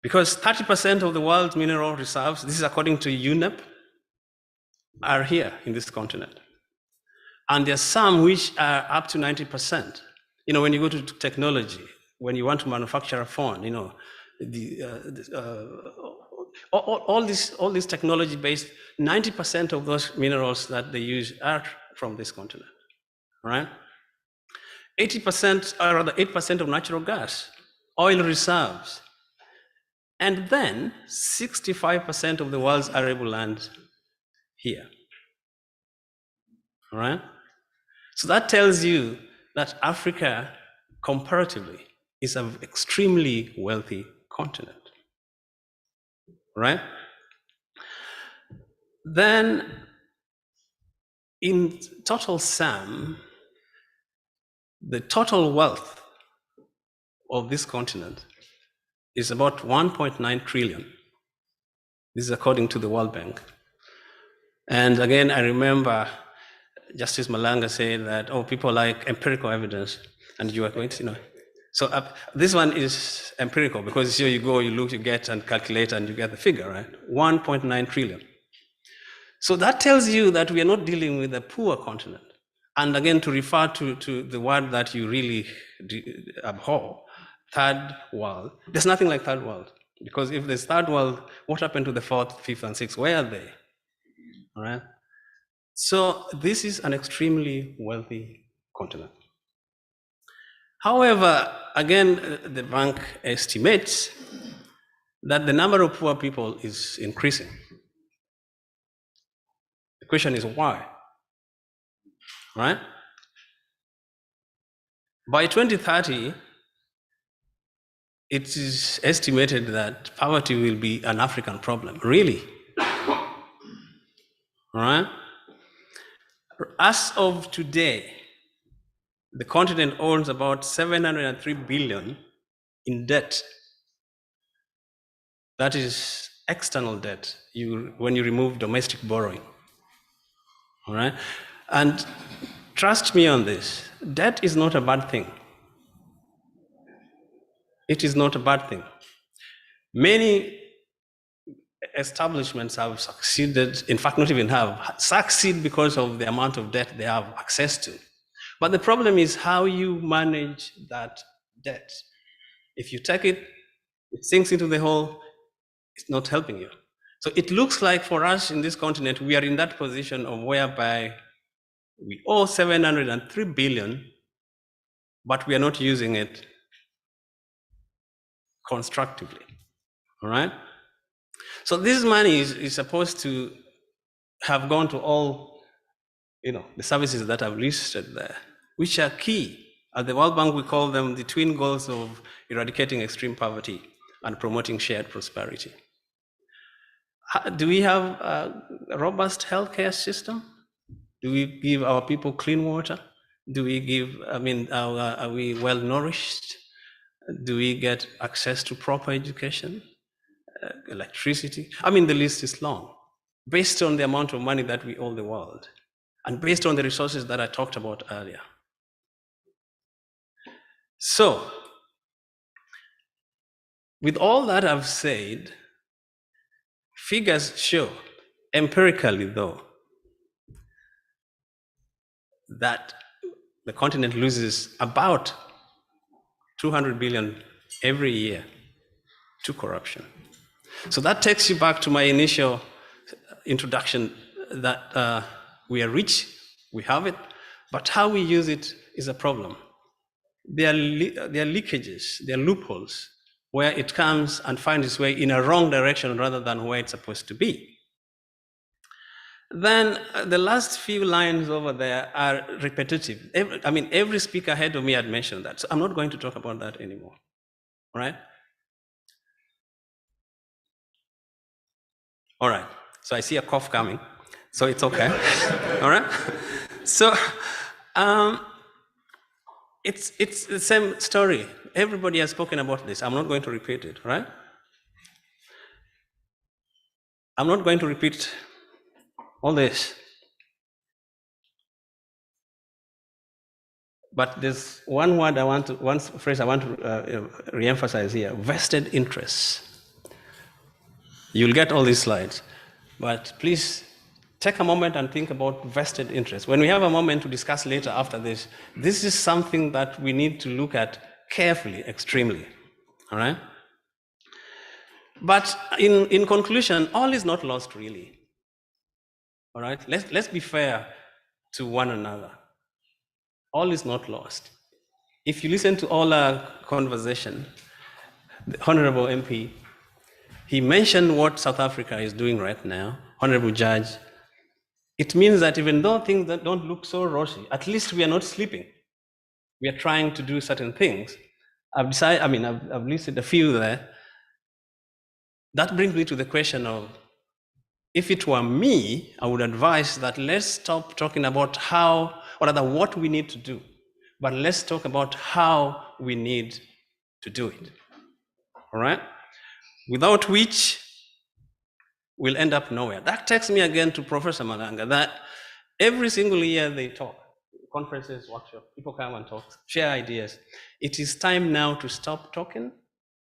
Because 30% of the world's mineral reserves, this is according to UNEP, are here in this continent. And there are some which are up to 90%. You know, when you go to technology, when you want to manufacture a phone, you know, all this technology-based, 90% of those minerals that they use are from this continent, right? 80%, or rather 8% of natural gas, oil reserves, and then 65% of the world's arable land here, all right? So that tells you that Africa, comparatively, is an extremely wealthy continent, right? Then, in total sum, the total wealth of this continent is about 1.9 trillion. This is according to the World Bank. And again, I remember Justice Malanga saying that, oh, people like empirical evidence, and you are going to, you know. So this one is empirical because here you go, you look, you get and calculate, and you get the figure, right? 1.9 trillion. So that tells you that we are not dealing with a poor continent. And again, to refer to the word that you really abhor, third world, there's nothing like third world. Because if there's third world, what happened to the fourth, fifth, and sixth? Where are they? All right? So this is an extremely wealthy continent. However, again, the bank estimates that the number of poor people is increasing. The question is why? Right? By 2030, it is estimated that poverty will be an African problem. Really? All right? As of today, the continent owns about 703 billion in debt. That is external debt, when you remove domestic borrowing. All right? And trust me on this, debt is not a bad thing. It is not a bad thing. Many establishments have succeeded, in fact, not even have, succeed because of the amount of debt they have access to. But the problem is how you manage that debt. If you take it, it sinks into the hole, it's not helping you. So it looks like for us in this continent, we are in that position of whereby we owe 703 billion, but we are not using it constructively, all right? So this money is supposed to have gone to all, the services that I've listed there, which are key. At the World Bank, we call them the twin goals of eradicating extreme poverty and promoting shared prosperity. Do we have a robust healthcare system? Do we give our people clean water? Do we give, are we well nourished? Do we get access to proper education, electricity? The list is long, based on the amount of money that we owe the world, and based on the resources that I talked about earlier. So, with all that I've said, figures show, empirically though, that the continent loses about 200 billion every year to corruption. So that takes you back to my initial introduction that we are rich, we have it, but how we use it is a problem. There are leakages, there are loopholes where it comes and finds its way in a wrong direction rather than where it's supposed to be. Then the last few lines over there are repetitive. Every speaker ahead of me had mentioned that, so I'm not going to talk about that anymore, right? All right, so I see a cough coming, so it's okay, all right? So it's the same story. Everybody has spoken about this. I'm not going to repeat it, right? I'm not going to repeat all this. But there's one phrase I want to re-emphasize here: vested interests. You'll get all these slides, but please take a moment and think about vested interests. When we have a moment to discuss later after this is something that we need to look at carefully, extremely, all right? But in conclusion, all is not lost really, all right? Let's be fair to one another. All is not lost. If you listen to all our conversation, the Honorable MP, he mentioned what South Africa is doing right now, Honorable Judge. It means that even though things that don't look so rosy, at least we are not sleeping. We are trying to do certain things. I've listed a few there. That brings me to the question of, if it were me, I would advise that let's stop talking about what we need to do, but let's talk about how we need to do it, all right? Without which, we'll end up nowhere. That takes me again to Professor Malanga, that every single year they talk, conferences, workshops, people come and talk, share ideas. It is time now to stop talking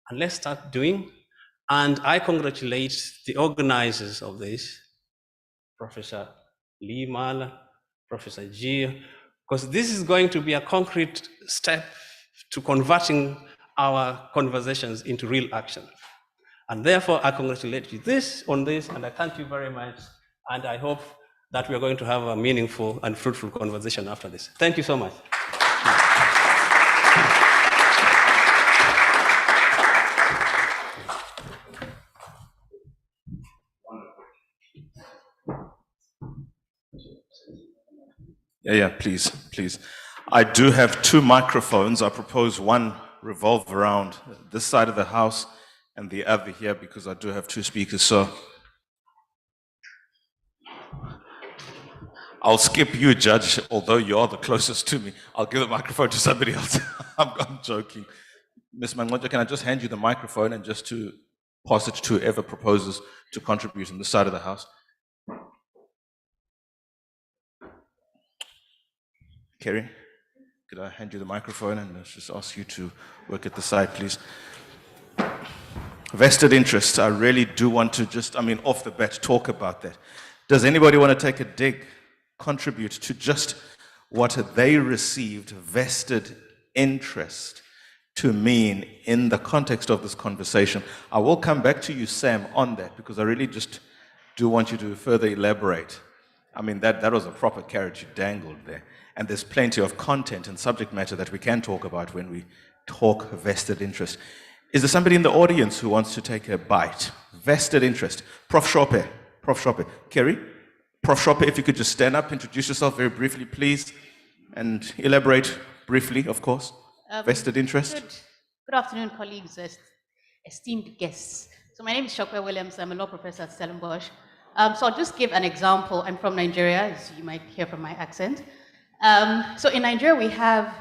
and let's start doing. And I congratulate the organizers of this, Professor Lee Mala, Professor G, because this is going to be a concrete step to converting our conversations into real action. And therefore, I congratulate you on this, and I thank you very much. And I hope that we are going to have a meaningful and fruitful conversation after this. Thank you so much. Yeah, please. I do have two microphones. I propose one revolve around this side of the house and the other here, because I do have two speakers. So I'll skip you, Judge, although you are the closest to me. I'll give the microphone to somebody else. I'm joking. Ms. Mangoja, can I just hand you the microphone and just to pass it to whoever proposes to contribute on this side of the house? Kerry, could I hand you the microphone and let's just ask you to work at the side, please? Vested interests, I really do want to just, off the bat, talk about that. Does anybody want to take a dig, contribute to just what they received vested interest to mean in the context of this conversation? I will come back to you, Sam, on that, because I really just do want you to further elaborate. That was a proper carrot you dangled there. And there's plenty of content and subject matter that we can talk about when we talk vested interest. Is there somebody in the audience who wants to take a bite? Vested interest. Prof. Shope. Kerry? Prof. Shope, if you could just stand up, introduce yourself very briefly, please, and elaborate briefly, of course. Vested interest. Good afternoon, colleagues, esteemed guests. So my name is Shokwe Williams. I'm a law professor at Stellenbosch. So I'll just give an example. I'm from Nigeria, as you might hear from my accent. So in Nigeria, we have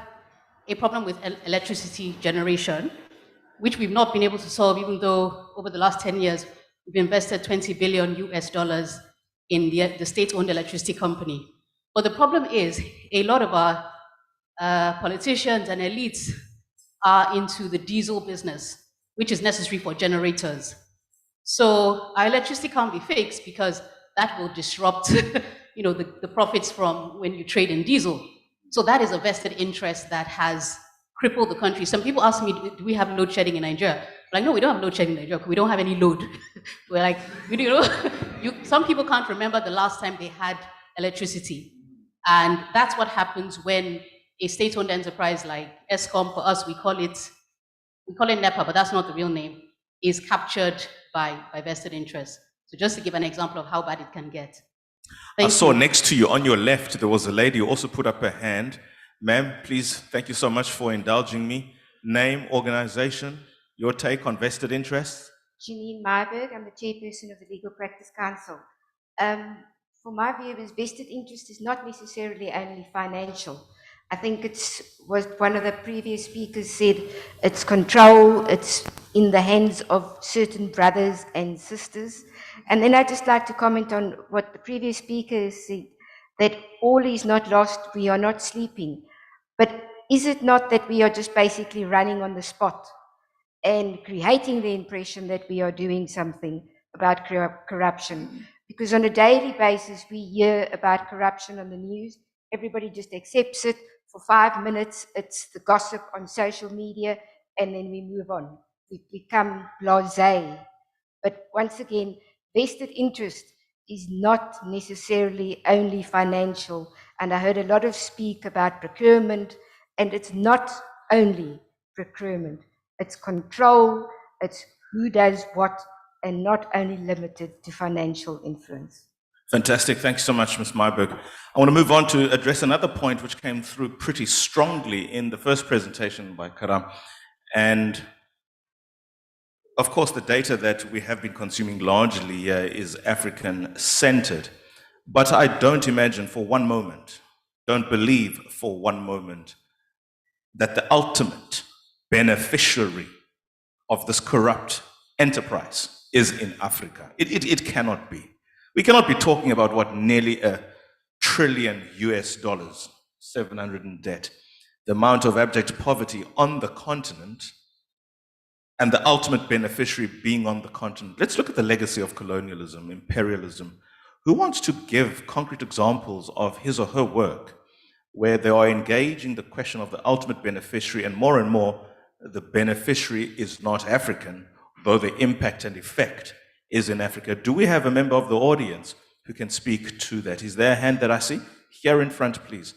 a problem with electricity generation, which we've not been able to solve, even though over the last 10 years, we've invested $20 billion US in the state-owned electricity company. But the problem is a lot of our politicians and elites are into the diesel business, which is necessary for generators. So our electricity can't be fixed because that will disrupt the profits from when you trade in diesel. So that is a vested interest that has crippled the country. Some people ask me, do we have load shedding in Nigeria? I'm like, no, we don't have load shedding in Nigeria because we don't have any load. We're like, some people can't remember the last time they had electricity. And that's what happens when a state-owned enterprise like Eskom, for us, we call it NEPA, but that's not the real name, is captured by vested interests. So just to give an example of how bad it can get. I Thank saw you. next to you on your left, there was a lady who also put up her hand. Ma'am, please, thank you so much for indulging me. Name, organization, your take on vested interests. Janine Myberg, I'm the chairperson of the Legal Practice Council. For my view, vested interest is not necessarily only financial. I think it's what one of the previous speakers said, it's control, it's in the hands of certain brothers and sisters. And then I'd just like to comment on what the previous speaker said, that all is not lost, we are not sleeping. But is it not that we are just basically running on the spot and creating the impression that we are doing something about corruption? Because on a daily basis, we hear about corruption on the news. Everybody just accepts it. For 5 minutes, it's the gossip on social media, and then we move on. We become blasé. But once again, vested interest is not necessarily only financial. And I heard a lot of speak about procurement, and it's not only procurement. It's control, it's who does what, and not only limited to financial influence. Fantastic. Thanks so much, Ms. Myberg. I want to move on to address another point which came through pretty strongly in the first presentation by Karam. And of course, the data that we have been consuming largely here is African-centered. But I don't imagine for one moment, don't believe for one moment, that the ultimate beneficiary of this corrupt enterprise is in Africa. It cannot be. We cannot be talking about what, nearly $1 trillion US, 700 in debt, the amount of abject poverty on the continent, and the ultimate beneficiary being on the continent. Let's look at the legacy of colonialism, imperialism. Who wants to give concrete examples of his or her work where they are engaging the question of the ultimate beneficiary, and more, the beneficiary is not African, though the impact and effect is in Africa? Do we have a member of the audience who can speak to that? Is there a hand that I see? Here in front, please.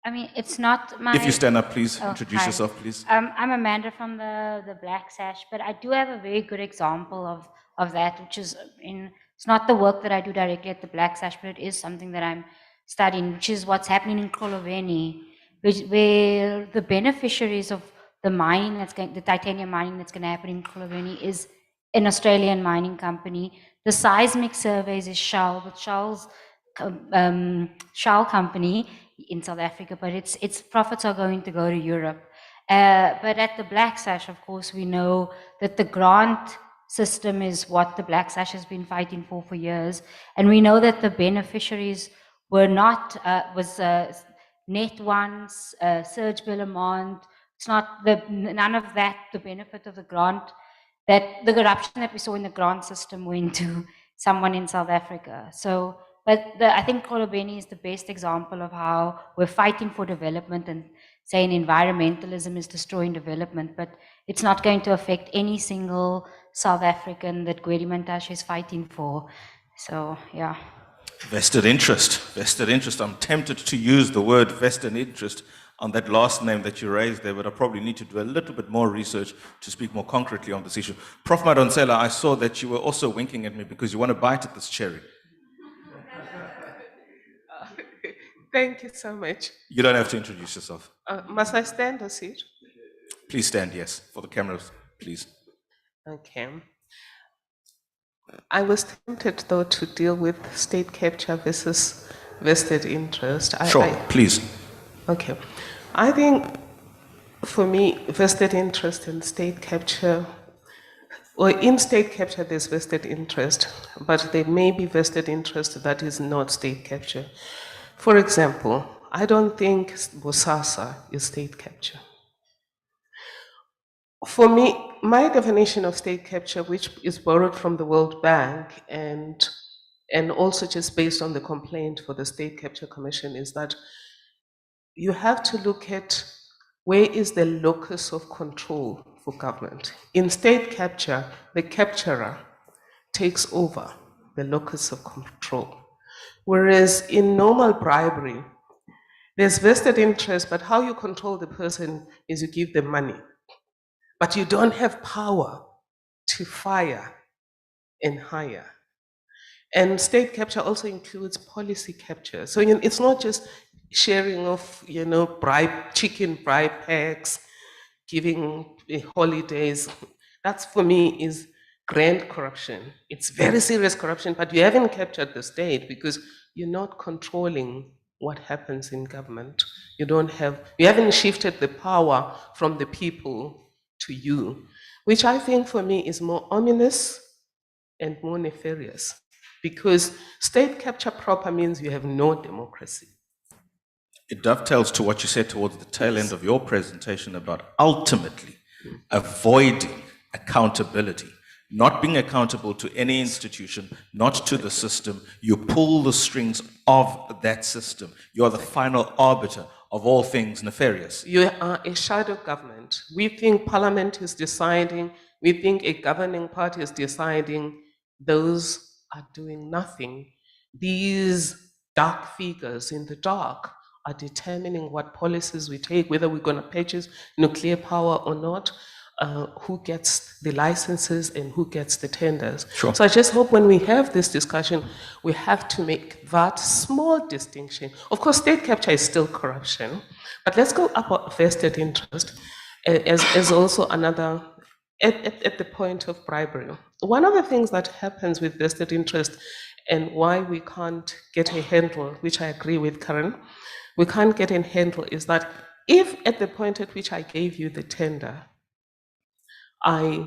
I mean, it's not my... If you stand up, please, introduce hi. yourself, please. I'm Amanda from the Black Sash, but I do have a very good example of that, which is it's not the work that I do directly at the Black Sash, but it is something that I'm studying, which is what's happening in Kolobeni, where the beneficiaries of the mining the titanium mining that's going to happen in Kolobeni is an Australian mining company. The seismic surveys is Shell, but Shell's Shell company in South Africa, but its profits are going to go to Europe. But at the Black Sash, of course, we know that the grant system is what the Black Sash has been fighting for years, and we know that the beneficiaries were not Net Ones, Serge Billemont. It's not none of that. The benefit of the grant, that the corruption that we saw in the grant system went to someone in South Africa. So. But I think Kolobeni is the best example of how we're fighting for development and saying environmentalism is destroying development, but it's not going to affect any single South African that Gwedi Mantashe is fighting for. So, yeah. Vested interest, vested interest. I'm tempted to use the word vested interest on that last name that you raised there, but I probably need to do a little bit more research to speak more concretely on this issue. Prof. Madonsela, I saw that you were also winking at me because you want to bite at this cherry. Thank you so much. You don't have to introduce yourself. Must I stand or sit? Please stand, yes, for the cameras, please. Okay. I was tempted, though, to deal with state capture versus vested interest. Please. Okay. I think, for me, vested interest and state capture, or in state capture, there's vested interest, but there may be vested interest that is not state capture. For example, I don't think Bosasa is state capture. For me, my definition of state capture, which is borrowed from the World Bank and also just based on the complaint for the State Capture Commission, is that you have to look at where is the locus of control for government. In state capture, the capturer takes over the locus of control. Whereas in normal bribery, there's vested interest, but how you control the person is you give them money. But you don't have power to fire and hire. And state capture also includes policy capture. So it's not just sharing of, chicken bribe packs, giving holidays. That's for me is grand corruption. It's very serious corruption, but you haven't captured the state because you're not controlling what happens in government. You haven't shifted the power from the people to you, which I think for me is more ominous and more nefarious because state capture proper means you have no democracy. It dovetails to what you said towards the tail end of your presentation about ultimately avoiding accountability, not being accountable to any institution, not to the system. You pull the strings of that system. You are the final arbiter of all things nefarious. You are a shadow government. We think parliament is deciding, we think a governing party is deciding, those are doing nothing. These dark figures in the dark are determining what policies we take, whether we're going to purchase nuclear power or not, who gets the licenses and who gets the tenders. Sure. So I just hope when we have this discussion, we have to make that small distinction. Of course, state capture is still corruption, but let's go about vested interest as also another, at the point of bribery. One of the things that happens with vested interest and why we can't get a handle, which I agree with Karen, we can't get a handle is that if at the point at which I gave you the tender, I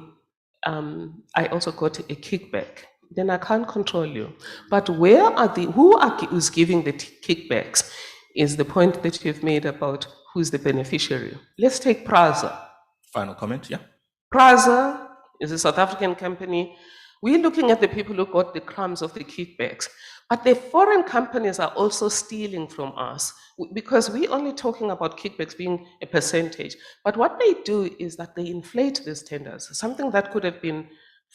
also got a kickback, then I can't control you. But who's giving the kickbacks is the point that you've made about who's the beneficiary. Let's take Praza. Final comment, yeah. Praza is a South African company. We're looking at the people who got the crumbs of the kickbacks, but the foreign companies are also stealing from us because we're only talking about kickbacks being a percentage. But what they do is that they inflate these tenders. Something that could have been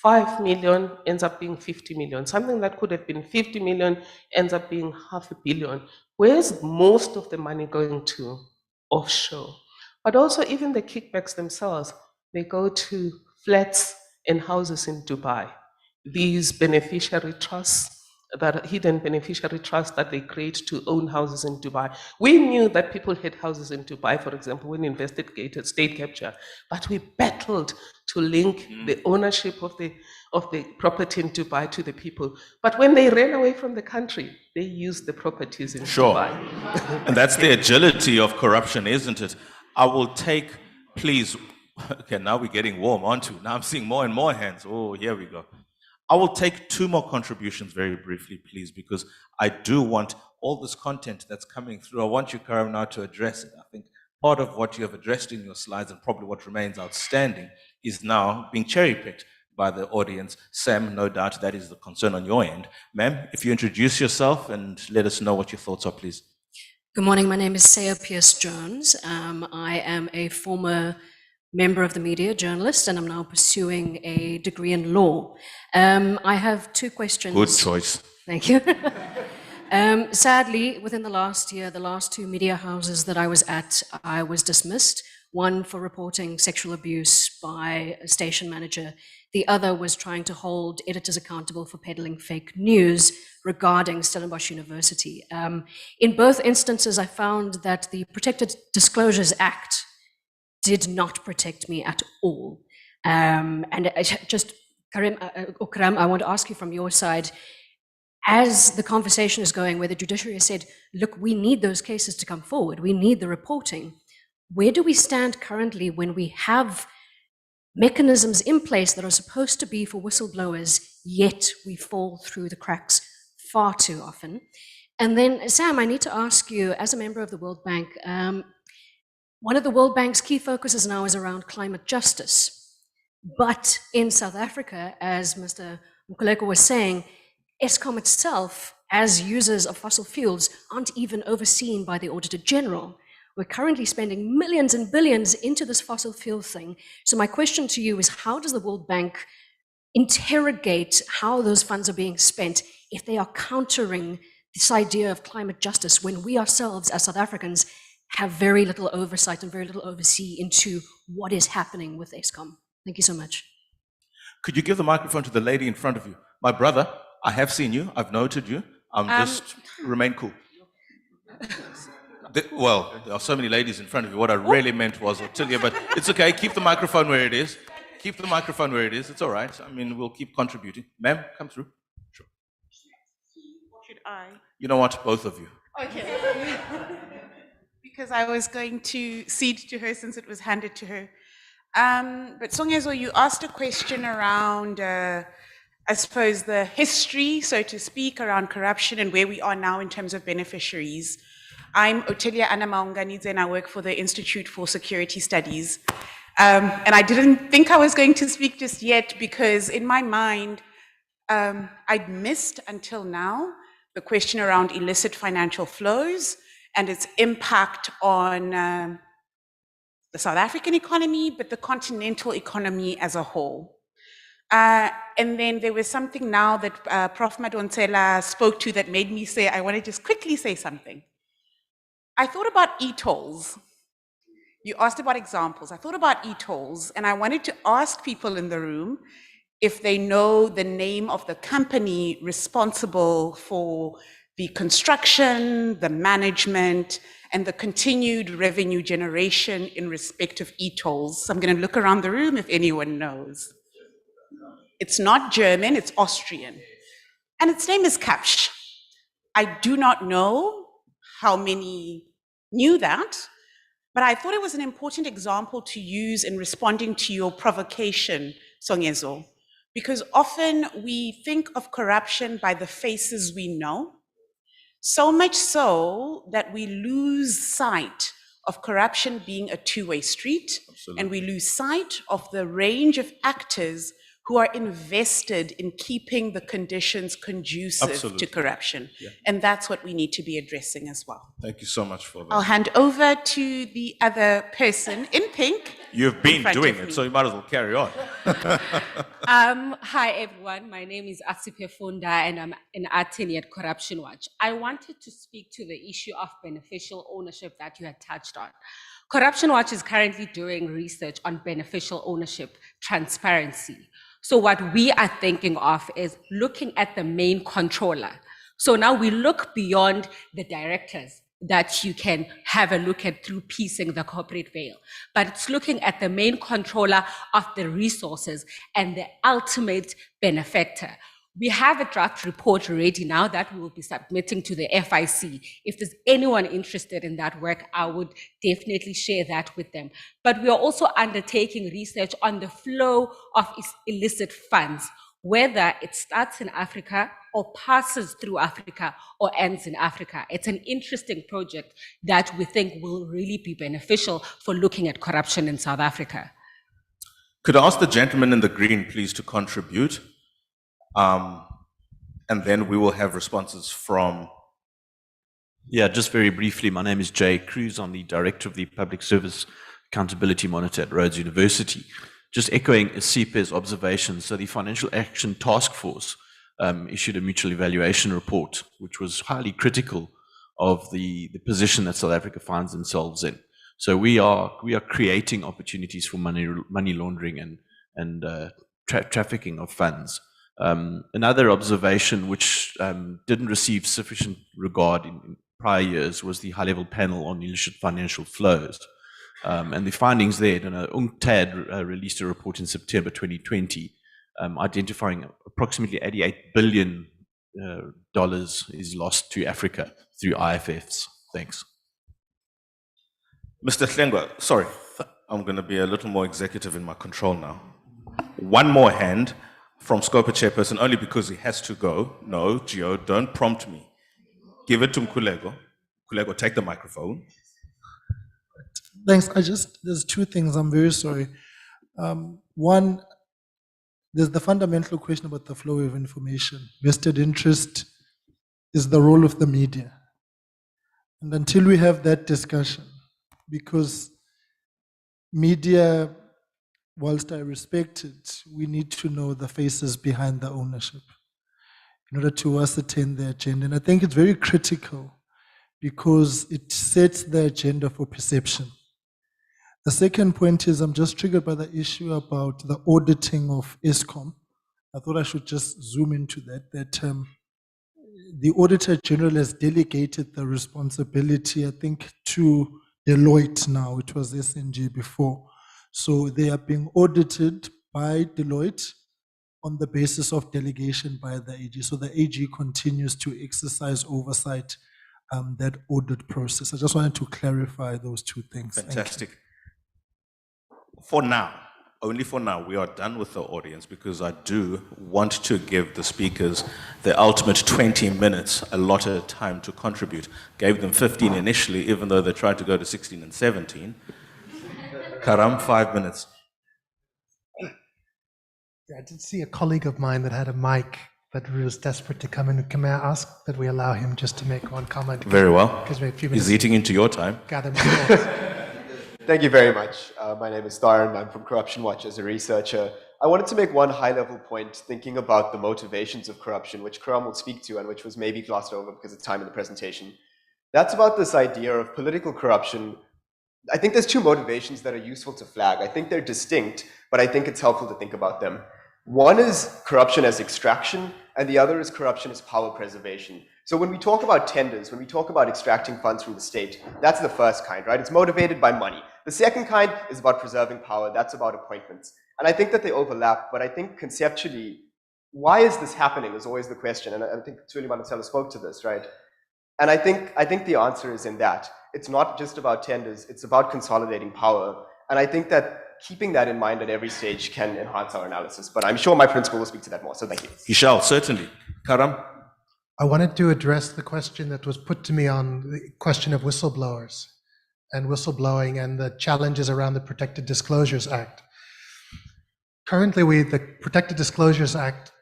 5 million ends up being 50 million. Something that could have been 50 million ends up being 500 million. Where's most of the money going to? Offshore. But also even the kickbacks themselves, they go to flats and houses in Dubai. These beneficiary trusts, that hidden beneficiary trusts that they create to own houses in Dubai. We knew that people had houses in Dubai, for example, when investigated state capture, but we battled to link the ownership of the property in Dubai to the people. But when they ran away from the country, they used the properties in Dubai. And that's the agility of corruption, isn't it? I will take, please, okay, now we're getting warm, aren't we? Now I'm seeing more and more hands. Oh, here we go. I will take 2 more contributions very briefly, please, because I do want all this content that's coming through. I want you, Karam, now to address it. I think part of what you have addressed in your slides and probably what remains outstanding is now being cherry-picked by the audience. Sam, no doubt that is the concern on your end. Ma'am, if you introduce yourself and let us know what your thoughts are, please. Good morning. My name is Saya Pierce-Jones. I am a former member of the media, journalist, and I'm now pursuing a degree in law. I have 2 questions. Good choice. Thank you. Sadly, within the last year, the last 2 media houses that I was at, I was dismissed. One for reporting sexual abuse by a station manager. The other was trying to hold editors accountable for peddling fake news regarding Stellenbosch University. In both instances, I found that the Protected Disclosures Act did not protect me at all. And just, Karim, I want to ask you from your side, as the conversation is going where the judiciary has said, look, we need those cases to come forward, we need the reporting, where do we stand currently when we have mechanisms in place that are supposed to be for whistleblowers, yet we fall through the cracks far too often? And then, Sam, I need to ask you, as a member of the World Bank, one of the World Bank's key focuses now is around climate justice. But in South Africa, as Mr. Mkhuleko was saying, Eskom itself, as users of fossil fuels, aren't even overseen by the Auditor General. We're currently spending millions and billions into this fossil fuel thing. So my question to you is, how does the World Bank interrogate how those funds are being spent if they are countering this idea of climate justice when we ourselves as South Africans have very little oversight and very little oversee into what is happening with Eskom? Thank you so much. Could you give the microphone to the lady in front of you? My brother, I have seen you. I've noted you. Just remain cool. Well, there are so many ladies in front of you. What I really meant was Ottilia, but it's okay. Keep the microphone where it is. Keep the microphone where it is. It's all right. I mean, we'll keep contributing. Ma'am, come through. Sure. Or should I? You know what? Both of you. Okay. Because I was going to cede to her since it was handed to her. But Songezo, you asked a question around, I suppose, the history, so to speak, around corruption and where we are now in terms of beneficiaries. I'm Ottilia Anamaunganidze and I work for the Institute for Security Studies. And I didn't think I was going to speak just yet because in my mind, I'd missed until now the question around illicit financial flows and its impact on the South African economy, but the continental economy as a whole. And then there was something now that Prof. Madonsela spoke to that made me say, I want to just quickly say something. I thought about e-tolls. You asked about examples. I thought about e-tolls, and I wanted to ask people in the room if they know the name of the company responsible for the construction, the management, and the continued revenue generation in respect of e-tolls. So I'm going to look around the room if anyone knows. It's not German, it's Austrian. And its name is Kapsch. I do not know how many knew that, but I thought it was an important example to use in responding to your provocation, Songezo, because often we think of corruption by the faces we know, so much so that we lose sight of corruption being a two-way street. Absolutely. And we lose sight of the range of actors who are invested in keeping the conditions conducive Absolutely. to corruption. Yeah. And that's what we need to be addressing as well. Thank you so much for that. I'll hand over to the other person in pink. You've been front doing of it, me. so you might as well carry on. Hi everyone, my name is Asipe Funda and I'm an attorney at Corruption Watch. I wanted to speak to the issue of beneficial ownership that you had touched on. Corruption Watch is currently doing research on beneficial ownership transparency. So what we are thinking of is looking at the main controller. So now we look beyond the directors that you can have a look at through piecing the corporate veil, but it's looking at the main controller of the resources and the ultimate benefactor. We have a draft report ready now that we will be submitting to the FIC. If there's anyone interested in that work, I would definitely share that with them. But we are also undertaking research on the flow of illicit funds, whether it starts in Africa or passes through Africa or ends in Africa. It's an interesting project that we think will really be beneficial for looking at corruption in South Africa. Could I ask the gentleman in the green, please, to contribute? And then we will have responses from... Yeah, just very briefly, my name is Jay Cruz. I'm the Director of the Public Service Accountability Monitor at Rhodes University. Just echoing Asipe's observations, so the Financial Action Task Force issued a mutual evaluation report, which was highly critical of the position that South Africa finds themselves in. So we are creating opportunities for money laundering and trafficking of funds. Another observation which didn't receive sufficient regard in prior years was the high-level panel on illicit financial flows. And the findings there, UNCTAD released a report in September 2020, identifying approximately $88 billion is lost to Africa through IFFs. Thanks. Mr. Hlengwa, sorry, I'm going to be a little more executive in my control now. One more hand from Scopa Chairperson, only because he has to go. No, Gio, don't prompt me. Give it to Mkhuleko. Mkhuleko, take the microphone. Thanks. There's two things. I'm very sorry. One, there's the fundamental question about the flow of information. Vested interest is the role of the media. And until we have that discussion, because media, whilst I respect it, we need to know the faces behind the ownership in order to ascertain the agenda. And I think it's very critical because it sets the agenda for perception. The second point is I'm just triggered by the issue about the auditing of ESCOM I thought I should just zoom into that, the Auditor General has delegated the responsibility, I think, to Deloitte now. It was SNG before. So they are being audited by Deloitte on the basis of delegation by the AG. So the AG continues to exercise oversight that audit process. I just wanted to clarify those two things. Thank you. Fantastic. For now, only for now, we are done with the audience because I do want to give the speakers the ultimate 20 minutes allotted time to contribute. Gave them 15 initially, even though they tried to go to 16 and 17. Karam, 5 minutes. Yeah, I did see a colleague of mine that had a mic that was desperate to come in. Can I ask that we allow him just to make one comment? Very well. Because we have a few He's minutes eating into your time. gather more thoughts. Thank you very much. My name is Darren. I'm from Corruption Watch as a researcher. I wanted to make one high-level point thinking about the motivations of corruption, which Karam will speak to and which was maybe glossed over because of time in the presentation. That's about this idea of political corruption. I think there's two motivations that are useful to flag. I think they're distinct, but I think it's helpful to think about them. One is corruption as extraction, and the other is corruption as power preservation. So when we talk about tenders, when we talk about extracting funds from the state, that's the first kind, right? It's motivated by money. The second kind is about preserving power. That's about appointments. And I think that they overlap, but I think conceptually, why is this happening is always the question. And I think Thuli Madonsela spoke to this, right? And I think the answer is in that. It's not just about tenders, it's about consolidating power. And I think that keeping that in mind at every stage can enhance our analysis. But I'm sure my principal will speak to that more, so thank you. He shall, certainly. Karam? I wanted to address the question that was put to me on the question of whistleblowers and whistleblowing and the challenges around the Protected Disclosures Act. Currently, the Protected Disclosures Act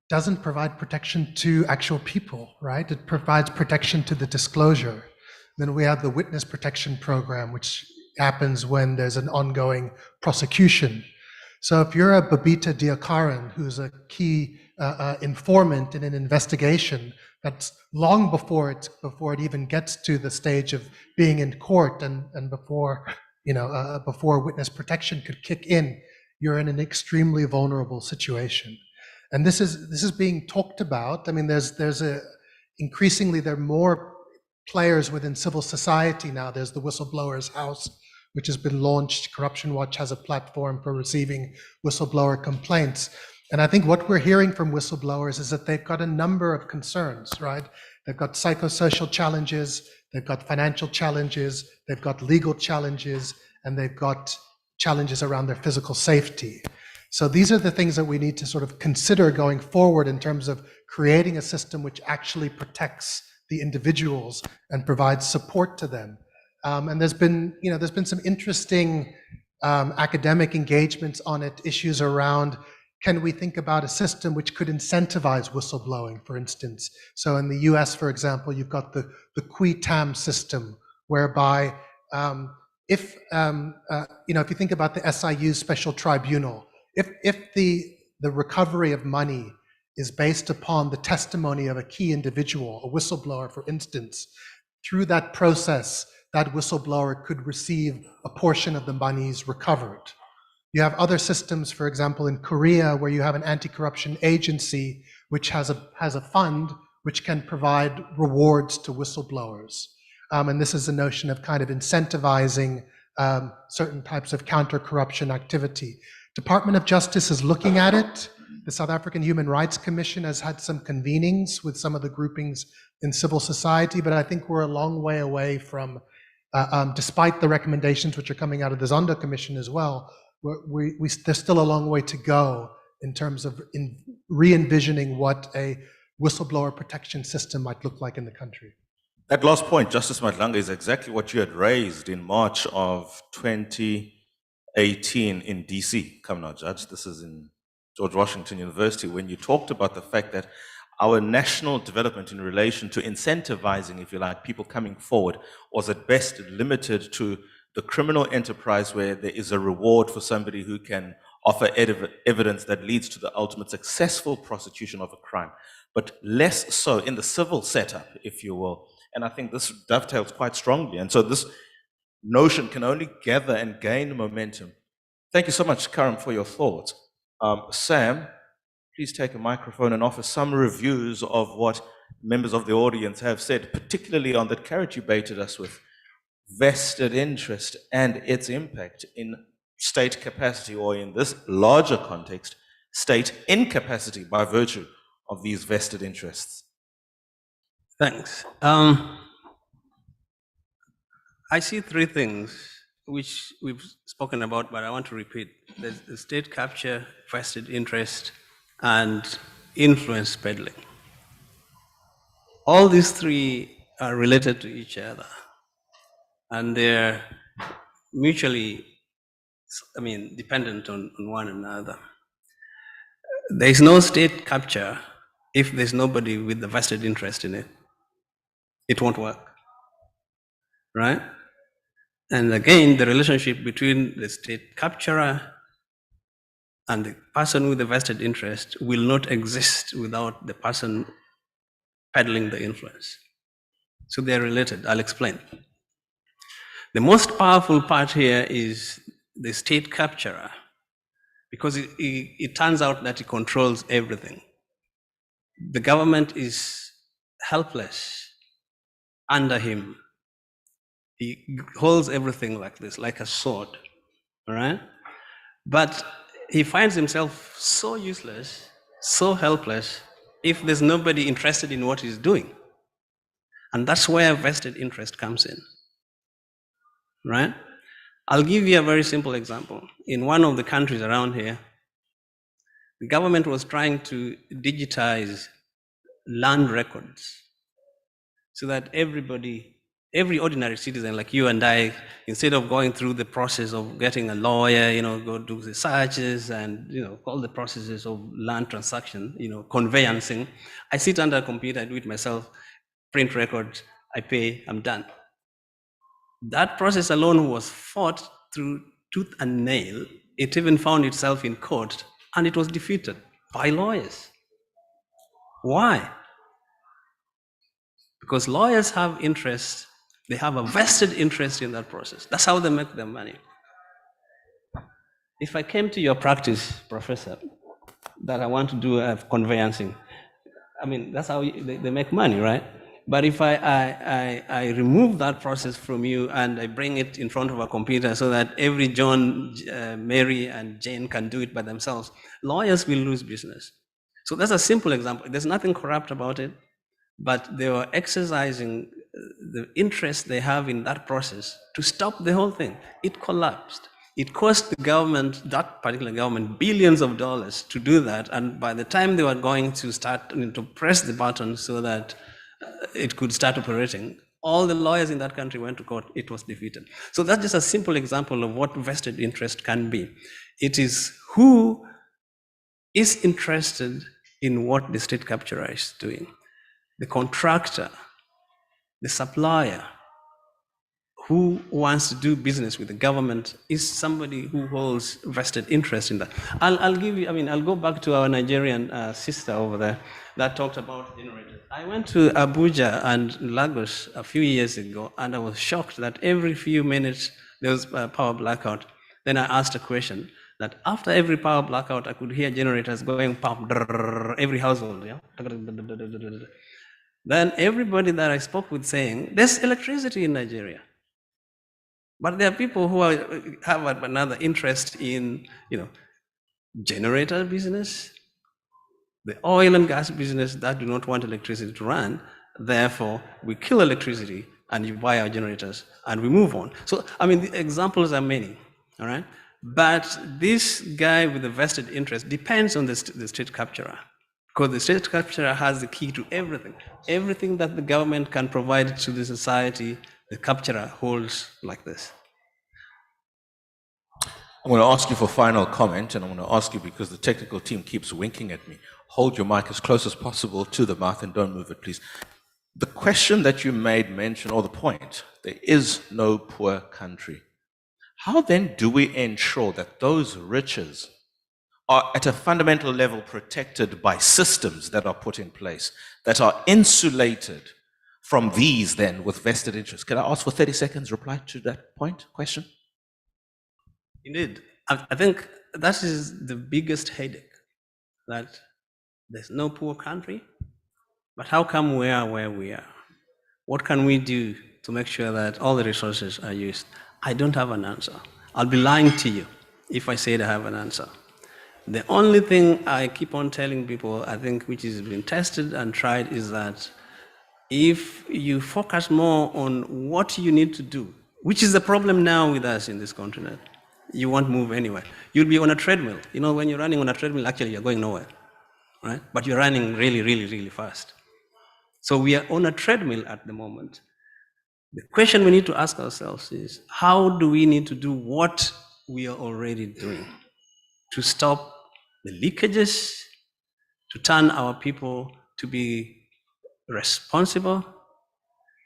doesn't provide protection to actual people, right? It provides protection to the disclosure. Then we have the Witness Protection Program, which happens when there's an ongoing prosecution. So if you're a Babita Diakaran, who's a key informant in an investigation, that's long before it even gets to the stage of being in court and before witness protection could kick in, you're in an extremely vulnerable situation. And this is being talked about. I mean, increasingly there are more players within civil society now. There's the Whistleblowers House, which has been launched. Corruption Watch has a platform for receiving whistleblower complaints. And I think what we're hearing from whistleblowers is that they've got a number of concerns, right? They've got psychosocial challenges, they've got financial challenges, they've got legal challenges, and they've got challenges around their physical safety. So these are the things that we need to sort of consider going forward in terms of creating a system which actually protects the individuals and provides support to them. And there's been some interesting academic engagements on it, issues around, can we think about a system which could incentivize whistleblowing, for instance? So in the US, for example, you've got the qui tam system, whereby if you think about the SIU Special Tribunal, if the recovery of money is based upon the testimony of a key individual, a whistleblower, for instance, through that process, that whistleblower could receive a portion of the monies recovered. You have other systems, for example, in Korea, where you have an anti-corruption agency which has a fund which can provide rewards to whistleblowers. And this is a notion of kind of incentivizing certain types of counter-corruption activity. Department of Justice is looking at it. The South African Human Rights Commission has had some convenings with some of the groupings in civil society, but I think we're a long way away from, despite the recommendations which are coming out of the Zondo Commission as well, there's still a long way to go in terms of re-envisioning what a whistleblower protection system might look like in the country. That last point, Justice Madlanga, is exactly what you had raised in March of 2018 in DC. Come now, Judge, this is in George Washington University, when you talked about the fact that our national development in relation to incentivizing, if you like, people coming forward was at best limited to the criminal enterprise where there is a reward for somebody who can offer evidence that leads to the ultimate successful prosecution of a crime, but less so in the civil setup, if you will. And I think this dovetails quite strongly. And so this notion can only gather and gain momentum. Thank you so much, Karam, for your thoughts. Sam, please take a microphone and offer some reviews of what members of the audience have said, particularly on that carrot you baited us with, vested interest and its impact in state capacity, or in this larger context, state incapacity by virtue of these vested interests. Thanks. I see three things which we've spoken about, but I want to repeat. There's the state capture, vested interest, and influence peddling. All these three are related to each other, and they're mutually, dependent on one another. There is no state capture if there's nobody with the vested interest in it. It won't work, right? And again, the relationship between the state capturer and the person with the vested interest will not exist without the person peddling the influence. So they're related. I'll explain. The most powerful part here is the state capturer, because it turns out that he controls everything. The government is helpless under him. He holds everything like this, like a sword, all right? But he finds himself so useless, so helpless, if there's nobody interested in what he's doing. And that's where vested interest comes in, right? I'll give you a very simple example. In one of the countries around here, the government was trying to digitize land records so that every ordinary citizen like you and I, instead of going through the process of getting a lawyer, go do the searches and, all the processes of land transaction, conveyancing, I sit under a computer, I do it myself, print records, I pay, I'm done. That process alone was fought through tooth and nail. It even found itself in court, and it was defeated by lawyers. Why? Because lawyers have interest, they have a vested interest in that process. That's how they make their money. If I came to your practice, Professor, that I want to do conveyancing, that's how they make money, right? But if I remove that process from you and I bring it in front of a computer so that every John, Mary, and Jane can do it by themselves, lawyers will lose business. So that's a simple example. There's nothing corrupt about it, but they were exercising the interest they have in that process to stop the whole thing. It collapsed. It cost the government, that particular government, billions of dollars to do that. And by the time they were going to start to press the button so that it could start operating, all the lawyers in that country went to court. It was defeated. So that's just a simple example of what vested interest can be. It is who is interested in what the state capturer is doing. The contractor, the supplier, who wants to do business with the government is somebody who holds vested interest in that. I'll give you, I'll go back to our Nigerian sister over there that talked about generators. I went to Abuja and Lagos a few years ago, and I was shocked that every few minutes there was a power blackout. Then I asked a question that after every power blackout, I could hear generators going pump, every household, yeah? Then everybody that I spoke with saying, there's electricity in Nigeria. But there are people who have another interest in, generator business, the oil and gas business that do not want electricity to run. Therefore, we kill electricity and you buy our generators and we move on. So, the examples are many, all right? But this guy with the vested interest depends on the state capturer, because the state capturer has the key to everything. Everything that the government can provide to the society, the capturer holds like this. I'm going to ask you for final comment, and I'm going to ask you because the technical team keeps winking at me. Hold your mic as close as possible to the mouth and don't move it, please. The question that you made mention, or the point, there is no poor country. How then do we ensure that those riches are at a fundamental level protected by systems that are put in place, that are insulated from these then with vested interests? Can I ask for 30 seconds reply to that question? Indeed. I think that is the biggest headache that There's no poor country. But how come we are where we are? What can we do to make sure that all the resources are used? I don't have an answer. I'll be lying to you if I said I have an answer. The only thing I keep on telling people, I think, which has been tested and tried, is that if you focus more on what you need to do, which is the problem now with us in this continent, you won't move anywhere. You'll be on a treadmill. You know, when you're running on a treadmill, actually you're going nowhere, right? But you're running really, really, really fast. So we are on a treadmill at the moment. The question we need to ask ourselves is, how do we need to do what we are already doing to stop the leakages, to turn our people to be responsible?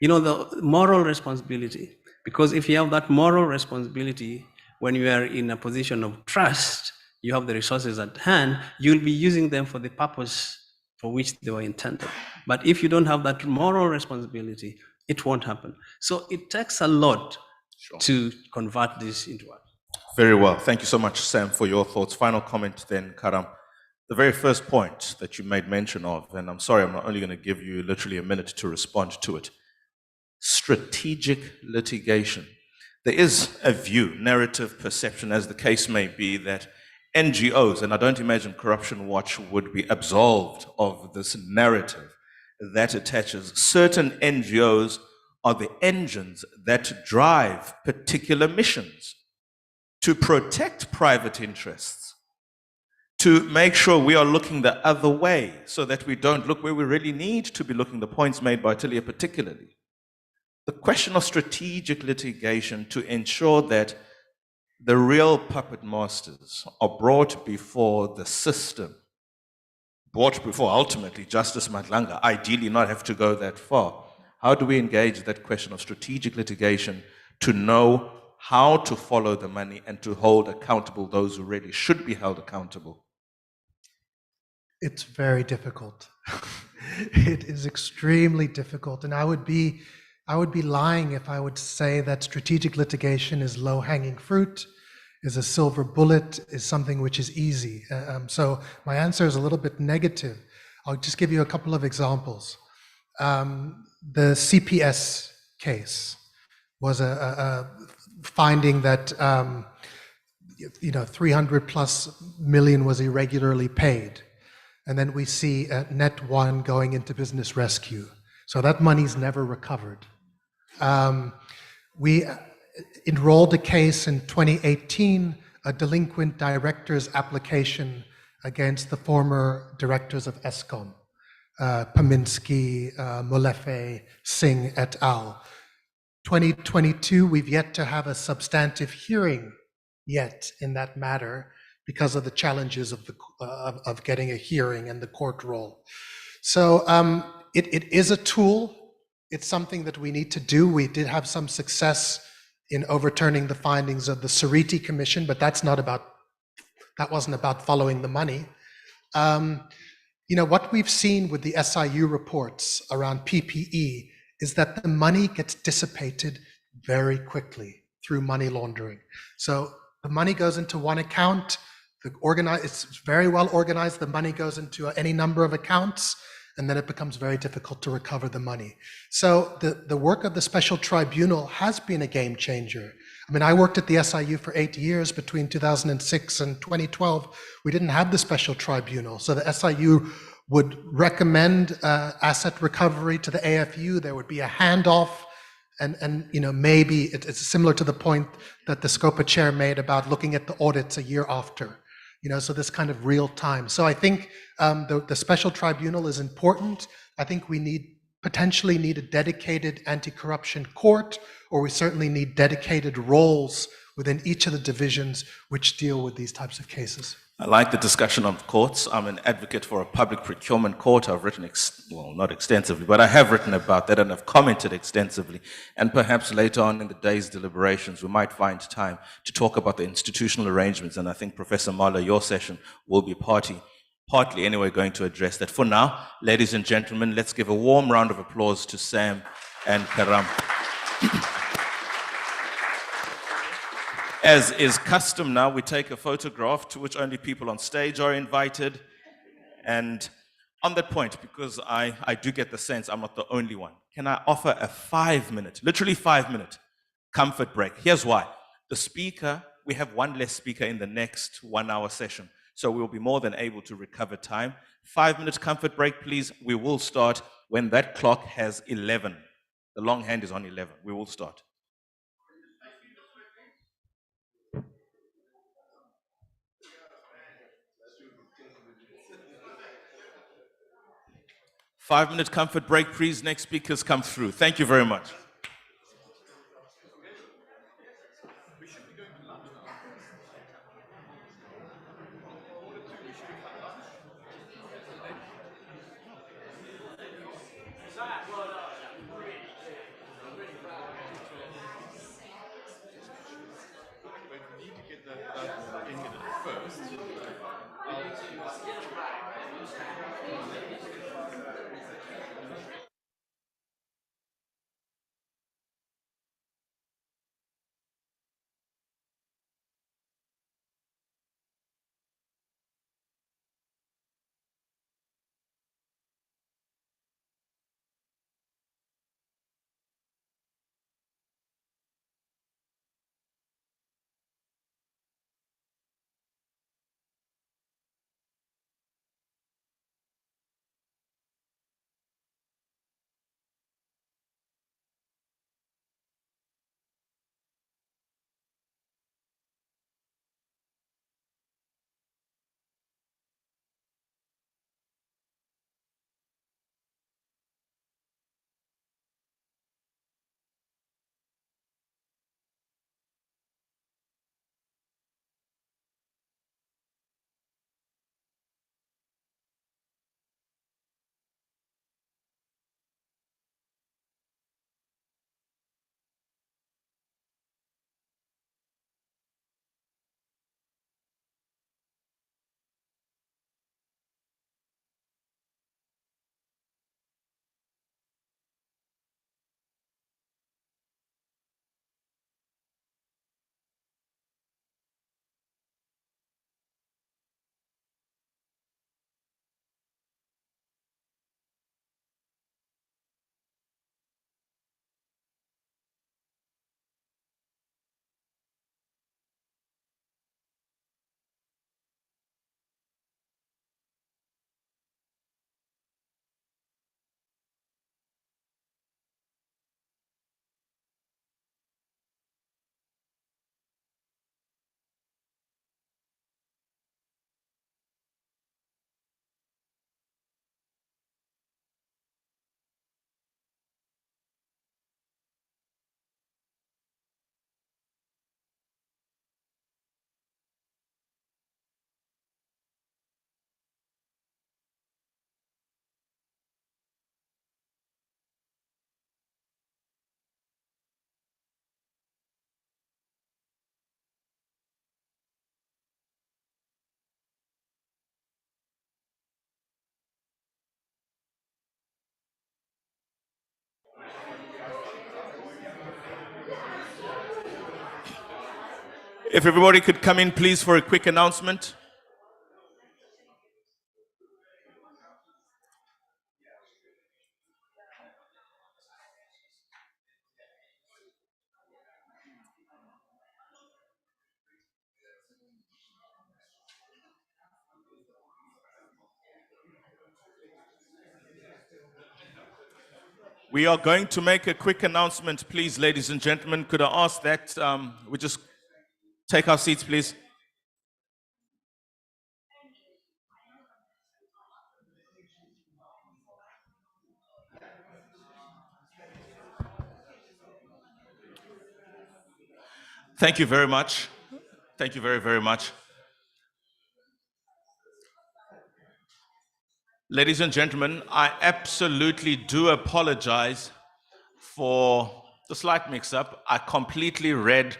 You know, the moral responsibility. Because if you have that moral responsibility, when you are in a position of trust, you have the resources at hand, you'll be using them for the purpose for which they were intended. But if you don't have that moral responsibility, it won't happen. So it takes a lot to convert this into art. Very well. Thank you so much, Sam, for your thoughts. Final comment then, Karam. The very first point that you made mention of, and I'm sorry, I'm not only going to give you literally a minute to respond to it. Strategic litigation. There is a view, narrative, perception, as the case may be, that NGOs, and I don't imagine Corruption Watch would be absolved of this narrative that attaches certain NGOs are the engines that drive particular missions to protect private interests, to make sure we are looking the other way so that we don't look where we really need to be looking, the points made by Tilia particularly. The question of strategic litigation to ensure that the real puppet masters are brought before the system, brought before ultimately Justice Madlanga, ideally not have to go that far. How do we engage that question of strategic litigation to know how to follow the money and to hold accountable those who really should be held accountable? It's very difficult. It is extremely difficult, and I would be lying if I would say that strategic litigation is low-hanging fruit, is a silver bullet, is something which is easy. So my answer is a little bit negative. I'll just give you a couple of examples. The CPS case was a finding that 300+ million was irregularly paid. And then we see Net One going into business rescue. So that money's never recovered. We enrolled a case in 2018, a delinquent director's application against the former directors of ESCOM, Paminsky, Molefe, Singh et al. 2022, we've yet to have a substantive hearing yet in that matter because of the challenges of getting a hearing and the court role. So it is a tool. It's something that we need to do. We did have some success in overturning the findings of the Sariti Commission, but that wasn't about following the money. What we've seen with the SIU reports around PPE is that the money gets dissipated very quickly through money laundering. So the money goes into one account, it's very well organized, the money goes into any number of accounts, and then it becomes very difficult to recover the money. So the work of the special tribunal has been a game changer. I mean, I worked at the SIU for 8 years between 2006 and 2012. We didn't have the special tribunal. So the SIU would recommend asset recovery to the AFU. There would be a handoff, and maybe it's similar to the point that the SCOPA chair made about looking at the audits a year after. So this kind of real time. So I think the special tribunal is important. I think we potentially need a dedicated anti-corruption court, or we certainly need dedicated roles within each of the divisions which deal with these types of cases. I like the discussion on courts. I'm an advocate for a public procurement court. I've written, not extensively, but I have written about that and I've commented extensively. And perhaps later on in the day's deliberations, we might find time to talk about the institutional arrangements. And I think, Professor Mala, your session will be partly anyway going to address that. For now, ladies and gentlemen, let's give a warm round of applause to Sam and Karam. As is custom now, we take a photograph to which only people on stage are invited. And on that point, because I do get the sense I'm not the only one, can I offer a 5-minute, literally 5-minute comfort break? Here's why. The speaker, we have one less speaker in the next 1-hour session, so we'll be more than able to recover time. 5-minute comfort break, please. We will start when that clock has 11. The long hand is on 11. We will start. Five-minute comfort break, please. Next speakers come through. Thank you very much. If everybody could come in, please, for a quick announcement. We are going to make a quick announcement, please, ladies and gentlemen. Could I ask that we just take our seats, please? Thank you very much. Thank you very, very much. Ladies and gentlemen, I absolutely do apologize for the slight mix-up. I completely read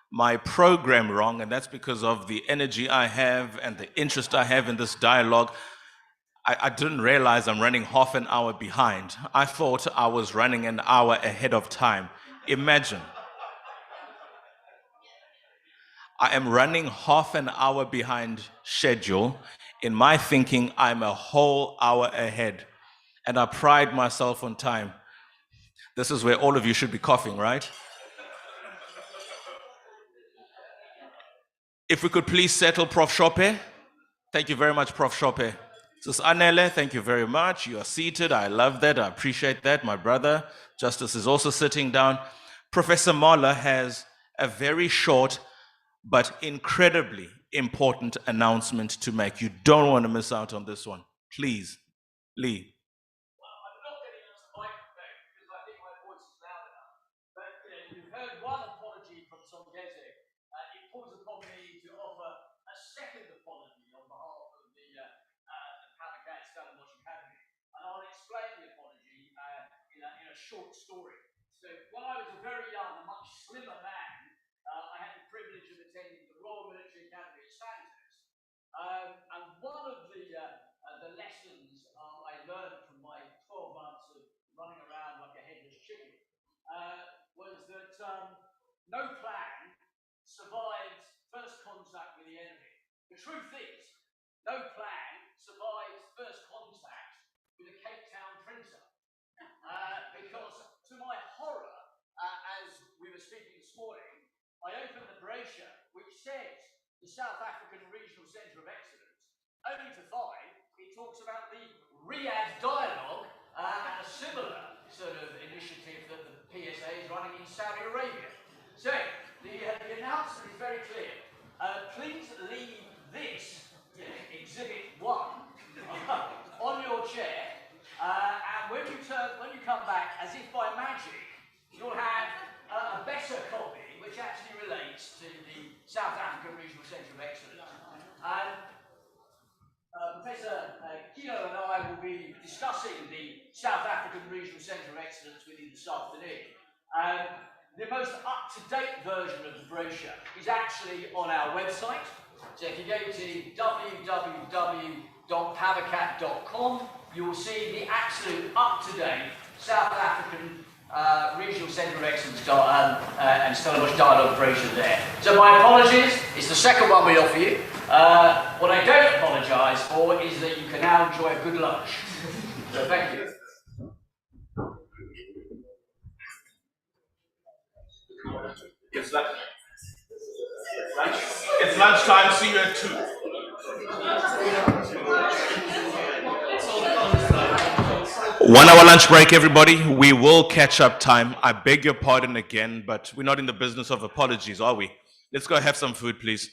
my program wrong, and that's because of the energy I have and the interest I have in this dialogue. I didn't realize I'm running half an hour behind. I thought I was running an hour ahead of time. Imagine. I am running half an hour behind schedule. In my thinking, I'm a whole hour ahead, and I pride myself on time. This is where all of you should be coughing, right? If we could please settle Prof. Shope. Thank you very much, Prof. Shope. Sis Anele, thank you very much. You are seated. I love that. I appreciate that. My brother, Justice, is also sitting down. Professor Mahler has a very short but incredibly important announcement to make. You don't want to miss out on this one. Please, Lee. You've heard one apology from Songeze. It falls upon me to offer a second apology on behalf of the Pavocat-Stellenbosch Academy. And I'll explain the apology in a short story. So when I was a very young, a much slimmer man, I had the privilege of attending the Royal Military Academy at Sandhurst. And one of the lessons I learned from my 12 months of running around like a headless chicken was that no plan survives first contact with the enemy. The truth is, no plan survives first contact with a Cape Town printer. Because to my horror, as we were speaking this morning, I opened the brochure which says the South African Regional Centre of Excellence, only to find it talks about the Riyadh Dialogue and a similar sort of initiative that the PSA is running in Saudi Arabia. So, the announcement is very clear. Please leave this, Exhibit 1, on your chair, and when you come back, as if by magic, you'll have a better copy, which actually relates to the South African Regional Centre of Excellence. Professor Kilo and I will be discussing the South African Regional Centre of Excellence with you this afternoon. The most up-to-date version of the brochure is actually on our website. So if you go to www.pavocat.com, you will see the absolute up-to-date South African Regional Centre of Excellence and Stellenbosch Dialogue brochure there. So my apologies, it's the second one we offer you. What I don't apologise for is that you can now enjoy a good lunch. So thank you. It's lunchtime, see you at 2. 1 hour lunch break, everybody. We will catch up time. I beg your pardon again, but we're not in the business of apologies, are we? Let's go have some food, please.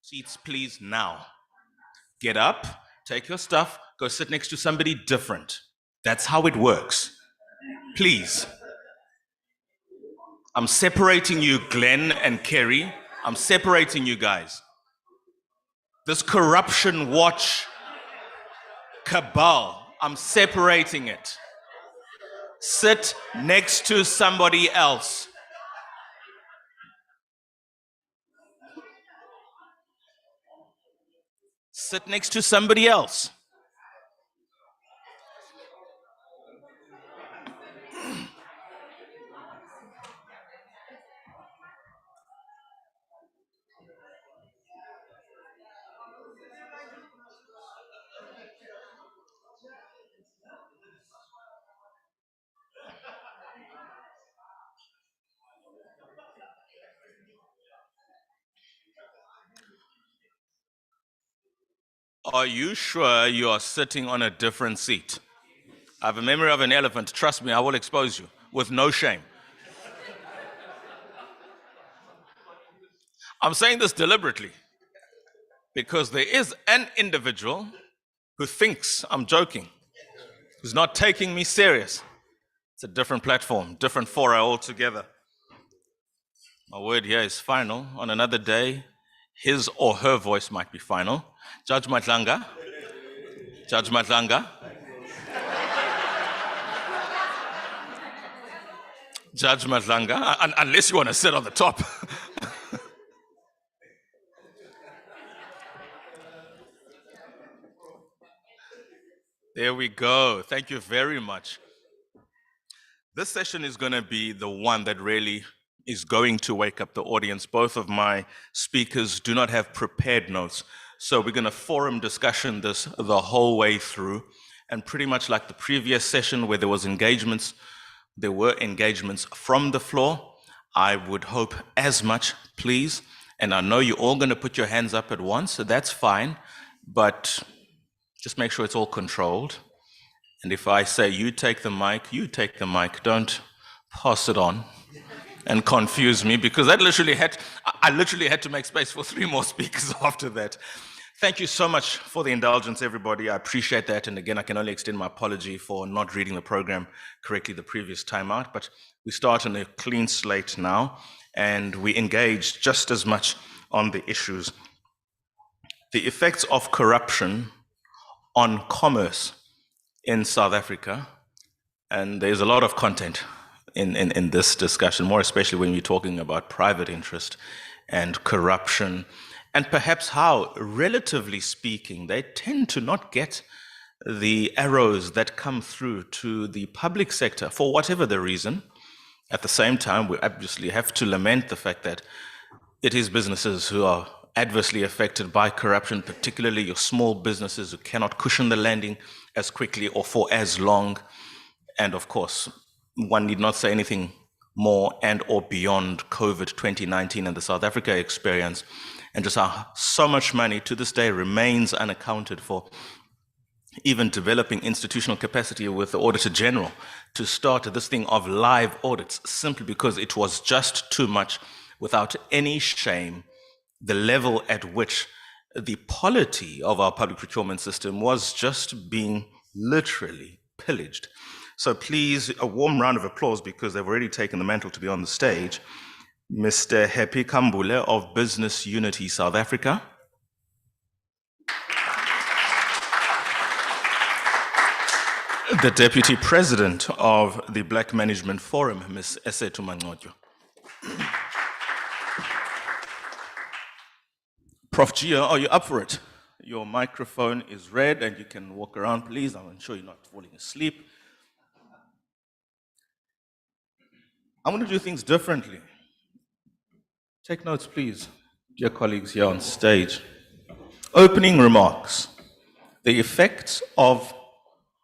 Seats, please, now. Get up, take your stuff, go sit next to somebody different. That's how it works. Please. I'm separating you, Glenn and Kerry. I'm separating you guys. This corruption watch cabal, I'm separating it. Sit next to somebody else. Sit next to somebody else. Are you sure you are sitting on a different seat? I have a memory of an elephant. Trust me, I will expose you with no shame. I'm saying this deliberately because there is an individual who thinks I'm joking, who's not taking me serious. It's a different platform, different fora altogether. My word here is final. On another day, his or her voice might be final. Judge Matlanga. Judge Matlanga. Judge Matlanga, unless you want to sit on the top. There we go. Thank you very much. This session is going to be the one that really is going to wake up the audience. Both of my speakers do not have prepared notes, so we're going to forum discussion this the whole way through. And pretty much like the previous session where there were engagements from the floor. I would hope as much, please. And I know you're all going to put your hands up at once, so that's fine. But just make sure it's all controlled. And if I say you take the mic, you take the mic. Don't pass it on and confuse me, because I literally had to make space for 3 more speakers after that. Thank you so much for the indulgence, everybody. I appreciate that. And again, I can only extend my apology for not reading the program correctly the previous time out. But we start on a clean slate now, and we engage just as much on the issues. The effects of corruption on commerce in South Africa, and there's a lot of content in this discussion, more especially when we're talking about private interest and corruption, and perhaps how, relatively speaking, they tend to not get the arrows that come through to the public sector for whatever the reason. At the same time, we obviously have to lament the fact that it is businesses who are adversely affected by corruption, particularly your small businesses who cannot cushion the landing as quickly or for as long. And of course, one need not say anything more and or beyond COVID 2019 and the South Africa experience, and just how so much money to this day remains unaccounted for, even developing institutional capacity with the Auditor General to start this thing of live audits simply because it was just too much, without any shame, the level at which the polity of our public procurement system was just being literally pillaged. So please, a warm round of applause, because they've already taken the mantle to be on the stage. Mr. Happy Kambule of Business Unity South Africa. The Deputy President of the Black Management Forum, Ms. Esetu Manqotyo. Prof. Gio, are you up for it? Your microphone is red and you can walk around, please. I'm sure you're not falling asleep. I'm going to do things differently. Take notes, please, dear colleagues here on stage. Opening remarks. The effects of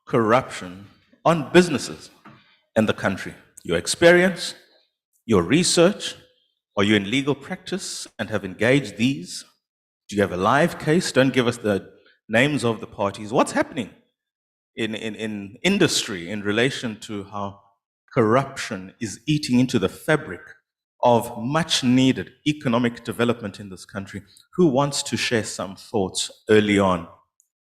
corruption on businesses in the country. Your experience, your research. Are you in legal practice and have engaged these? Do you have a live case? Don't give us the names of the parties. What's happening in industry in relation to how corruption is eating into the fabric of much needed economic development in this country. Who wants to share some thoughts early on?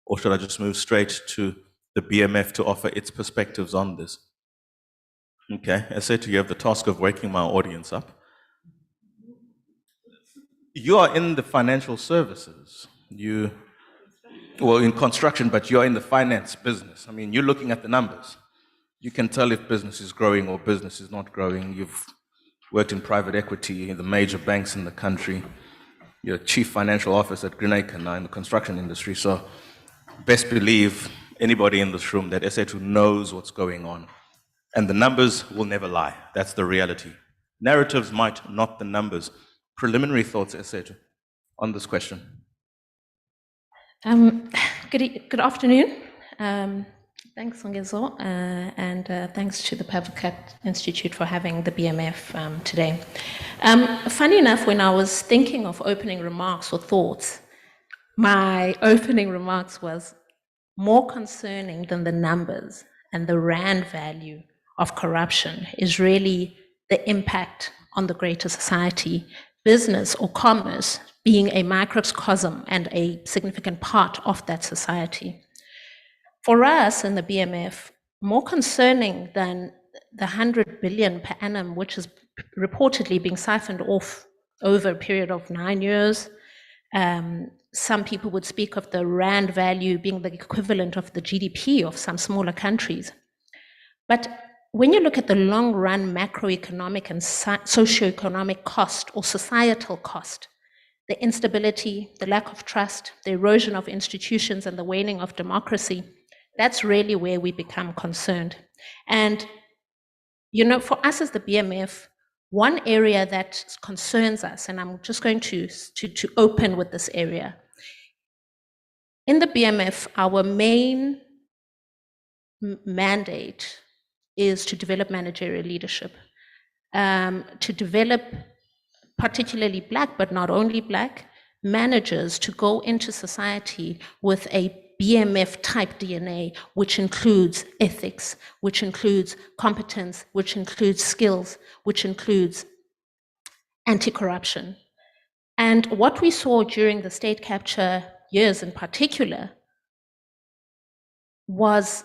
Or should I just move straight to the BMF to offer its perspectives on this? Okay, I say to you, have the task of waking my audience up. You are in the financial services. Well, in construction, but you're in the finance business. I mean, you're looking at the numbers. You can tell if business is growing or business is not growing. You've worked in private equity in the major banks in the country. You're chief financial officer at Greenacre now in the construction industry. So best believe anybody in this room that SA2 knows what's going on. And the numbers will never lie. That's the reality. Narratives might, not the numbers. Preliminary thoughts, SA2, on this question. Good afternoon. Thanks, Songezo, and thanks to the Pavocat Institute for having the BMF today. Funny enough, when I was thinking of opening remarks or thoughts, my opening remarks was more concerning than the numbers and the rand value of corruption is really the impact on the greater society, business or commerce being a microcosm and a significant part of that society. For us in the BMF, more concerning than the 100 billion per annum, which is reportedly being siphoned off over a period of 9 years. Some people would speak of the rand value being the equivalent of the GDP of some smaller countries. But when you look at the long run macroeconomic and socioeconomic cost or societal cost, the instability, the lack of trust, the erosion of institutions and the waning of democracy, that's really where we become concerned. And, you know, for us as the BMF, one area that concerns us, and I'm just going to open with this area. In the BMF, our main mandate is to develop managerial leadership, to develop particularly Black, but not only Black, managers to go into society with a BMF type DNA, which includes ethics, which includes competence, which includes skills, which includes anti-corruption. And what we saw during the state capture years in particular was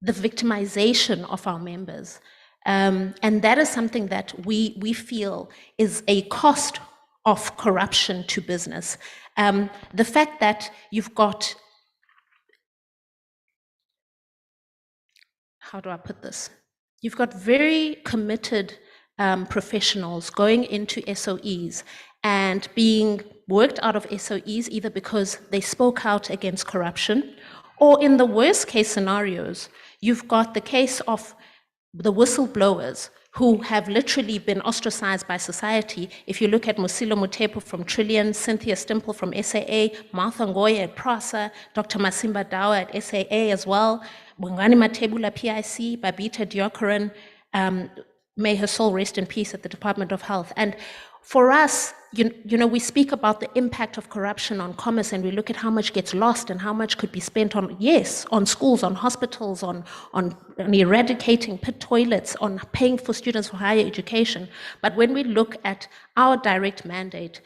the victimization of our members. And that is something that we feel is a cost of corruption to business. The fact that you've got, how do I put this? You've got very committed professionals going into SOEs and being worked out of SOEs either because they spoke out against corruption, or in the worst case scenarios, you've got the case of the whistleblowers who have literally been ostracized by society. If you look at Musilo Mutepo from Trillion, Cynthia Stimple from SAA, Martha Ngoye at PRASA, Dr. Masimba Dawa at SAA as well, Bongani Matebula PIC, Babita Diokaran, may her soul rest in peace, at the Department of Health. And for us, you know, we speak about the impact of corruption on commerce, and we look at how much gets lost and how much could be spent on, yes, on schools, on hospitals, on eradicating pit toilets, on paying for students for higher education. But when we look at our direct mandate,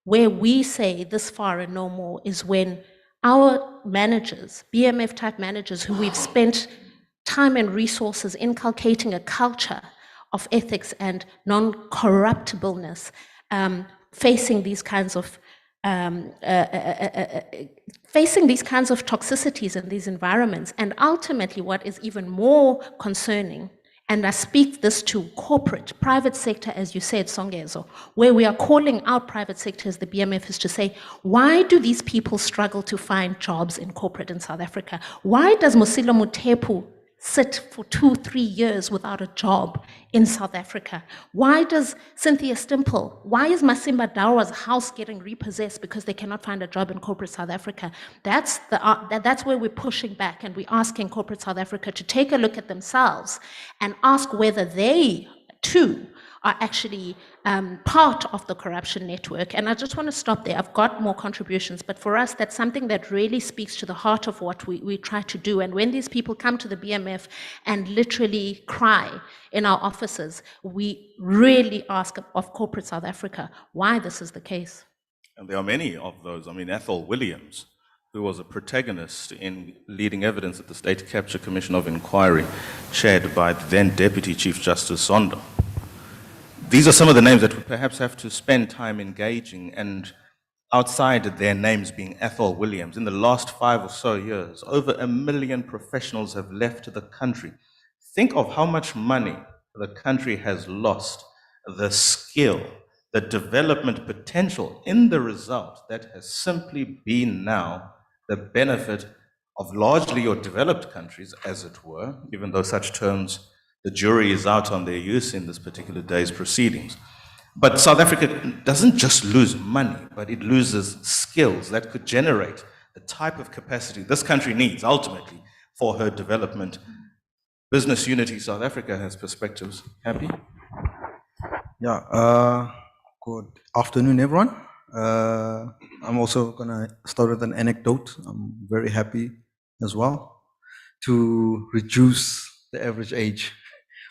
where we say this far and no more, is when our managers, BMF type managers, who we've spent time and resources inculcating a culture of ethics and non-corruptibleness, facing these kinds of toxicities in these environments. And ultimately, what is even more concerning, and I speak this to corporate, private sector, as you said, Songezo, where we are calling out private sector as the BMF, is to say, why do these people struggle to find jobs in corporate in South Africa? Why does Musilo Mutepo sit for 2-3 years without a job in South Africa? Why does Cynthia Stimple, why is Masimba Dawa's house getting repossessed because they cannot find a job in corporate South Africa? That's where we're pushing back, and we're asking corporate South Africa to take a look at themselves and ask whether they too are actually part of the corruption network. And I just want to stop there. I've got more contributions, but for us, that's something that really speaks to the heart of what we try to do. And when these people come to the BMF and literally cry in our offices, we really ask of corporate South Africa why this is the case. And there are many of those. I mean, Ethel Williams, who was a protagonist in leading evidence at the State Capture Commission of Inquiry, chaired by the then Deputy Chief Justice Zondo. These are some of the names that we perhaps have to spend time engaging, and outside their names being Ethel Williams, in the last 5 or so years, over 1 million professionals have left the country. Think of how much money the country has lost, the skill, the development potential in the result that has simply been now the benefit of largely your developed countries, as it were, even though such terms, the jury is out on their use in this particular day's proceedings. But South Africa doesn't just lose money, but it loses skills that could generate the type of capacity this country needs ultimately for her development. Business Unity South Africa has perspectives. Happy? Yeah, good afternoon, everyone. I'm also going to start with an anecdote. I'm very happy as well to reduce the average age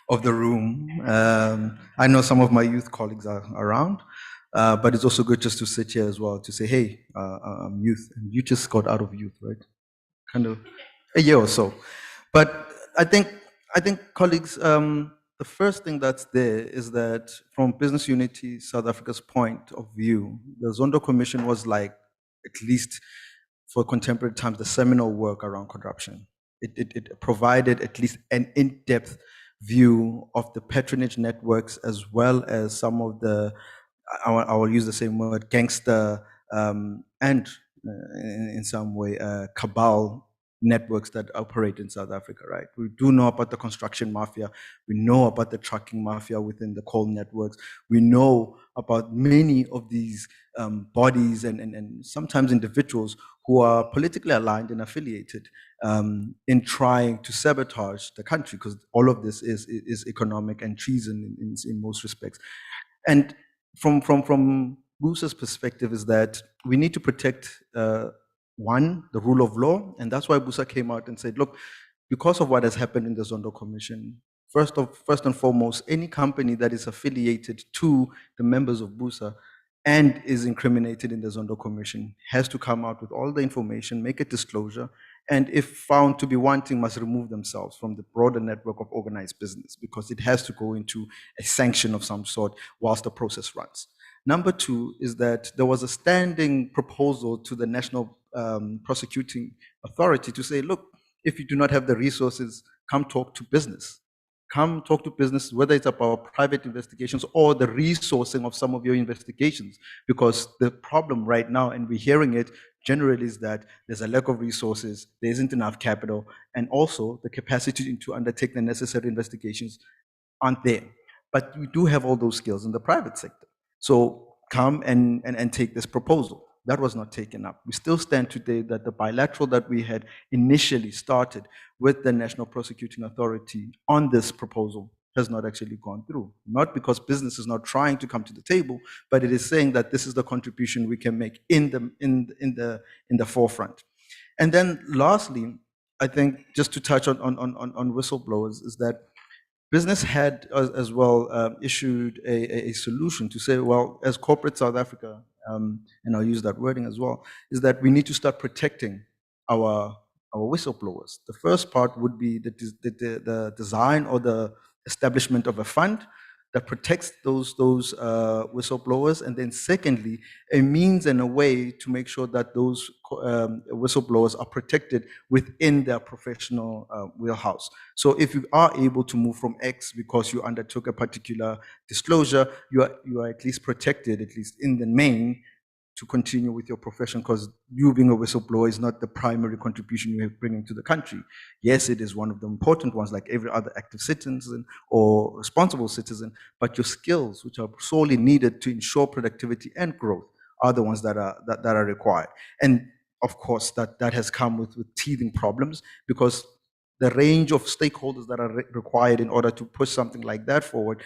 of the room. I know some of my youth colleagues are around, but it's also good just to sit here as well to say, hey, I'm youth. And you just got out of youth, right? Kind of a year or so. But I think colleagues, the first thing that's there is that from Business Unity South Africa's point of view, the Zondo Commission was like, at least for contemporary times, the seminal work around corruption. It provided at least an in-depth view of the patronage networks, as well as some of the, I will use the same word, gangster and in some way cabal networks that operate in South Africa, right? We do know about the construction mafia. We know about the trucking mafia within the coal networks. We know about many of these bodies and sometimes individuals who are politically aligned and affiliated in trying to sabotage the country, because all of this is economic and treason in most respects. And from BUSA's perspective is that we need to protect one, the rule of law, and that's why BUSA came out and said, look, because of what has happened in the Zondo Commission, first and foremost, any company that is affiliated to the members of BUSA and is incriminated in the Zondo Commission has to come out with all the information, make a disclosure, and if found to be wanting, must remove themselves from the broader network of organized business, because it has to go into a sanction of some sort whilst the process runs. Number two is that there was a standing proposal to the National Prosecuting Authority to say, look, if you do not have the resources, come talk to business. Come talk to business, whether it's about private investigations or the resourcing of some of your investigations. Because the problem right now, and we're hearing it generally, is that there's a lack of resources, there isn't enough capital, and also the capacity to undertake the necessary investigations aren't there. But we do have all those skills in the private sector. So come and take this proposal. That was not taken up. We still stand today that the bilateral that we had initially started with the National Prosecuting Authority on this proposal has not actually gone through. Not because business is not trying to come to the table, but it is saying that this is the contribution we can make in the forefront. And then lastly, I think just to touch on whistleblowers is that business had as well issued a solution to say, well, as corporate South Africa, and I'll use that wording as well, is that we need to start protecting our whistleblowers. The first part would be the design or the establishment of a fund that protects those whistleblowers, and then secondly, a means and a way to make sure that those whistleblowers are protected within their professional wheelhouse. So if you are able to move from X because you undertook a particular disclosure, you are at least protected, at least in the main, to continue with your profession, because you being a whistleblower is not the primary contribution you are bringing to the country. Yes, it is one of the important ones, like every other active citizen or responsible citizen, but your skills, which are sorely needed to ensure productivity and growth, are the ones that are required. And of course, that has come with teething problems, because the range of stakeholders that are required in order to push something like that forward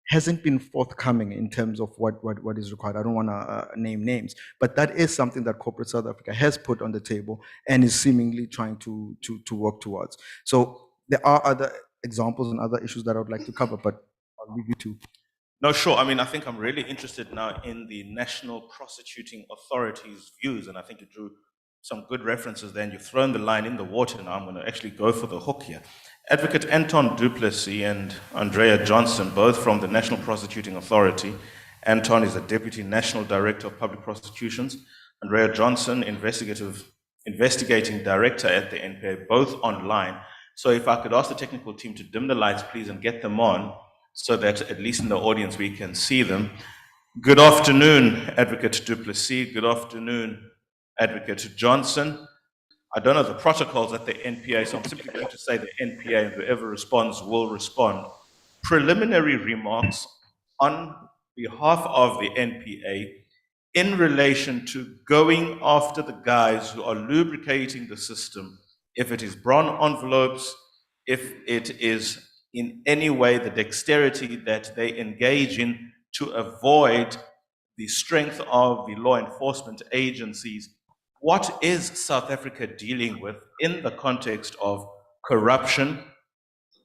hasn't been forthcoming in terms of what is required. I don't want to name names, but that is something that corporate South Africa has put on the table and is seemingly trying to work towards. So there are other examples and other issues that I would like to cover, but I'll leave you to. No, sure. I mean, I think I'm really interested now in the National Prosecuting Authority's views, and I think you drew some good references there, and you've thrown the line in the water. Now I'm going to actually go for the hook here. Advocate Anton du Plessis and Andrea Johnson, both from the National Prosecuting Authority. Anton is the Deputy National Director of Public Prosecutions. Andrea Johnson, Investigating Director at the NPA, both online. So if I could ask the technical team to dim the lights, please, and get them on, so that at least in the audience we can see them. Good afternoon, Advocate du Plessis. Good afternoon, Advocate Johnson. I don't know the protocols at the NPA, so I'm simply going to say the NPA, and whoever responds will respond. Preliminary remarks on behalf of the NPA in relation to going after the guys who are lubricating the system, if it is brown envelopes, if it is in any way the dexterity that they engage in to avoid the strength of the law enforcement agencies. What is South Africa dealing with in the context of corruption,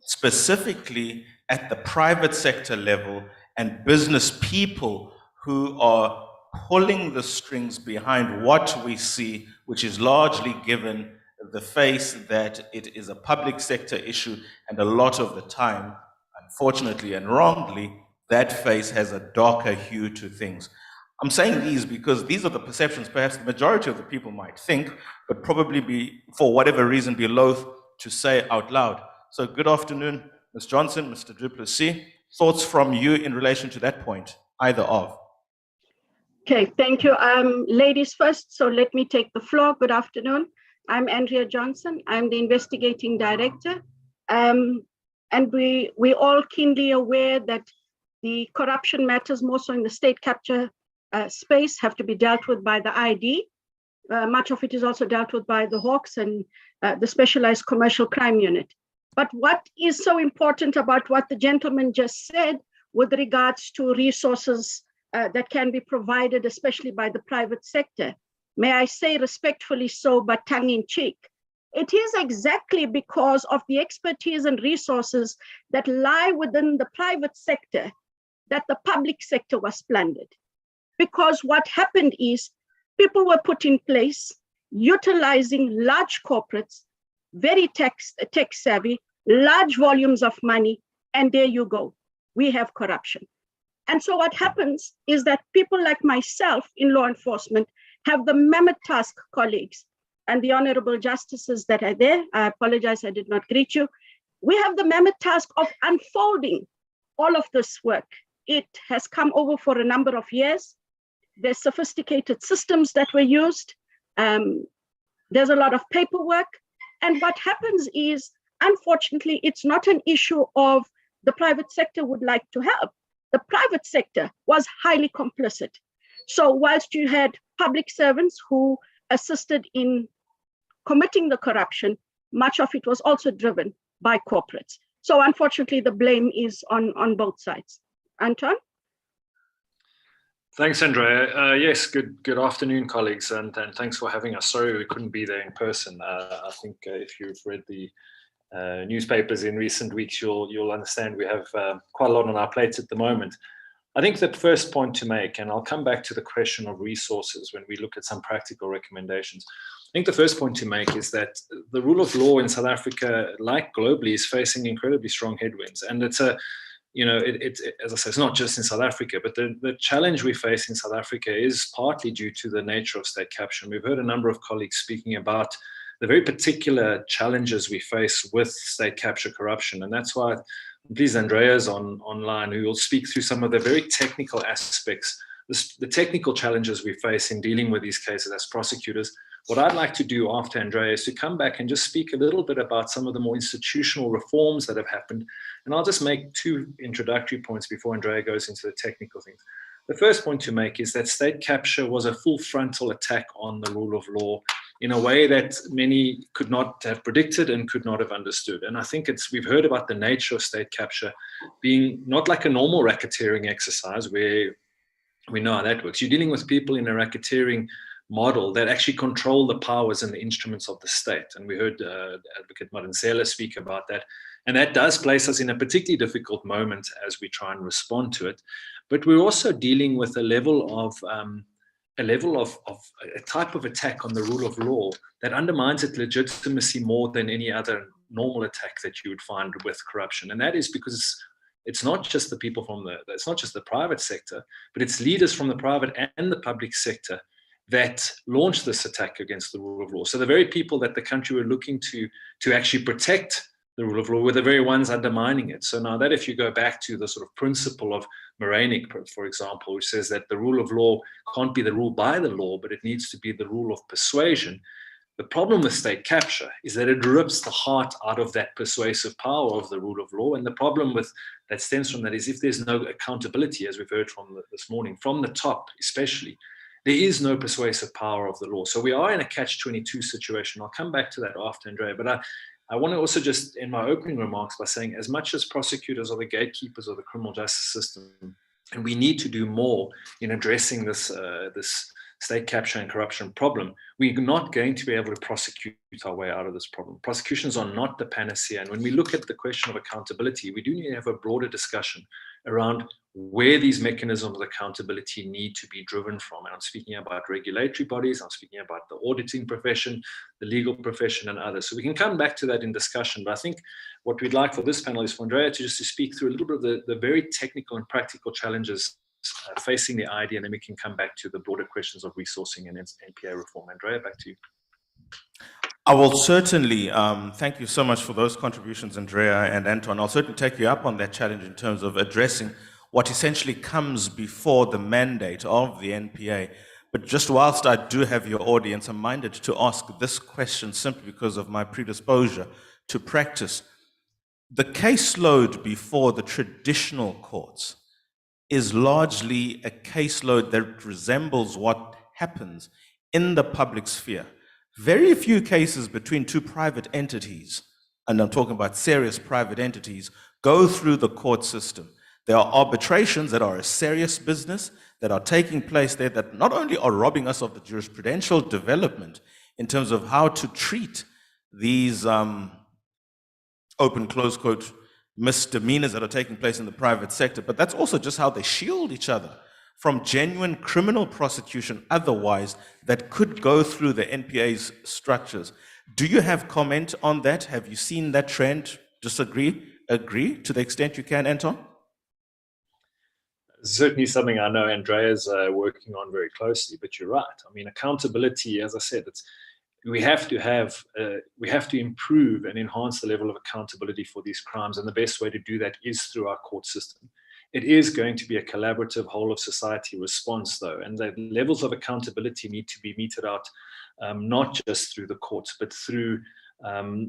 specifically at the private sector level, and business people who are pulling the strings behind what we see, which is largely given the face that it is a public sector issue, and a lot of the time, unfortunately and wrongly, that face has a darker hue to things. I'm saying these because these are the perceptions perhaps the majority of the people might think, but probably be, for whatever reason, be loath to say out loud. So good afternoon, Ms. Johnson, Mr. du Plessis. Thoughts from you in relation to that point, either of? Okay, thank you. Ladies first, so let me take the floor. Good afternoon. I'm Andrea Johnson. I'm the investigating director. And we all keenly aware that the corruption matters more so in the state capture space have to be dealt with by the ID. Much of it is also dealt with by the Hawks and the Specialized Commercial Crime Unit. But what is so important about what the gentleman just said with regards to resources that can be provided, especially by the private sector, may I say respectfully so, but tongue in cheek, it is exactly because of the expertise and resources that lie within the private sector that the public sector was plundered. Because what happened is people were put in place utilizing large corporates, very tech savvy, large volumes of money, and there you go, we have corruption. And so what happens is that people like myself in law enforcement have the mammoth task, colleagues, and the honorable justices that are there. I apologize, I did not greet you. We have the mammoth task of unfolding all of this work. It has come over for a number of years. There's sophisticated systems that were used. There's a lot of paperwork. And what happens is, unfortunately, it's not an issue of the private sector would like to help. The private sector was highly complicit. So whilst you had public servants who assisted in committing the corruption, much of it was also driven by corporates. So unfortunately, the blame is on both sides. Anton? Thanks, Andrea. Yes, good afternoon, colleagues, and thanks for having us. Sorry we couldn't be there in person. I think if you've read the newspapers in recent weeks, you'll understand we have quite a lot on our plates at the moment. I think the first point to make, and I'll come back to the question of resources when we look at some practical recommendations. I think the first point to make is that the rule of law in South Africa, like globally, is facing incredibly strong headwinds. And it's a, as I say, it's not just in South Africa, but the challenge we face in South Africa is partly due to the nature of state capture. And we've heard a number of colleagues speaking about the very particular challenges we face with state capture corruption. And that's why I'm pleased Andrea's online, who will speak through some of the very technical aspects, the technical challenges we face in dealing with these cases as prosecutors. What I'd like to do after Andrea is to come back and just speak a little bit about some of the more institutional reforms that have happened. And I'll just make two introductory points before Andrea goes into the technical things. The first point to make is that state capture was a full frontal attack on the rule of law in a way that many could not have predicted and could not have understood. And I think we've heard about the nature of state capture being not like a normal racketeering exercise where we know how that works. You're dealing with people in a racketeering model that actually control the powers and the instruments of the state. And we heard Advocate Madonsela speak about that. And that does place us in a particularly difficult moment as we try and respond to it. But we're also dealing with a level of a type of attack on the rule of law that undermines its legitimacy more than any other normal attack that you would find with corruption. And that is because it's not just the people it's not just the private sector, but it's leaders from the private and the public sector that launched this attack against the rule of law. So the very people that the country were looking to actually protect the rule of law were the very ones undermining it. So now that if you go back to the sort of principle of Moranic, for example, which says that the rule of law can't be the rule by the law, but it needs to be the rule of persuasion. The problem with state capture is that it rips the heart out of that persuasive power of the rule of law. And the problem that stems from that is if there's no accountability, as we've heard from this morning, from the top especially, there is no persuasive power of the law. So we are in a catch-22 situation. I'll come back to that after, Andrea, but I want to also just end my opening remarks by saying as much as prosecutors are the gatekeepers of the criminal justice system, and we need to do more in addressing this state capture and corruption problem, we're not going to be able to prosecute our way out of this problem. Prosecutions are not the panacea. And when we look at the question of accountability, we do need to have a broader discussion around where these mechanisms of accountability need to be driven from. And I'm speaking about regulatory bodies, I'm speaking about the auditing profession, the legal profession, and others. So we can come back to that in discussion. But I think what we'd like for this panel is for Andrea to speak through a little bit of the very technical and practical challenges facing the idea, and then we can come back to the broader questions of resourcing and NPA reform. Andrea, back to you. I will certainly, thank you so much for those contributions, Andrea and Anton. I'll certainly take you up on that challenge in terms of addressing what essentially comes before the mandate of the NPA. But just whilst I do have your audience, I'm minded to ask this question simply because of my predisposition to practice. The caseload before the traditional courts is largely a caseload that resembles what happens in the public sphere. Very few cases between two private entities, and I'm talking about serious private entities, go through the court system. There are arbitrations that are a serious business that are taking place there that not only are robbing us of the jurisprudential development in terms of how to treat these open, close quote, misdemeanors that are taking place in the private sector, but that's also just how they shield each other from genuine criminal prosecution otherwise that could go through the NPA's structures. Do you have comment on that? Have you seen that trend? Disagree? Agree to the extent you can, Anton? Certainly something I know Andrea's working on very closely, but you're right. I mean, accountability, as I said, we have to improve and enhance the level of accountability for these crimes, and the best way to do that is through our court system. It is going to be a collaborative whole of society response, though, and the levels of accountability need to be meted out not just through the courts, but through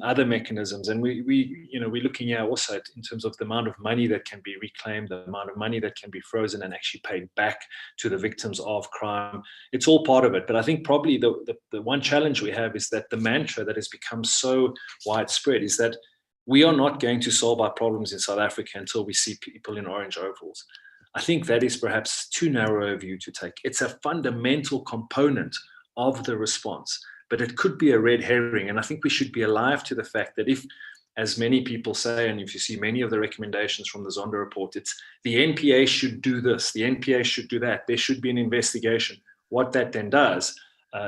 other mechanisms. And we're looking here also at, in terms of the amount of money that can be reclaimed, the amount of money that can be frozen and actually paid back to the victims of crime. It's all part of it. But I think probably the one challenge we have is that the mantra that has become so widespread is that we are not going to solve our problems in South Africa until we see people in orange overalls. I think that is perhaps too narrow a view to take. It's a fundamental component of the response, but it could be a red herring. And I think we should be alive to the fact that if, as many people say, and if you see many of the recommendations from the Zondo report, it's the NPA should do this, the NPA should do that, there should be an investigation. What that then does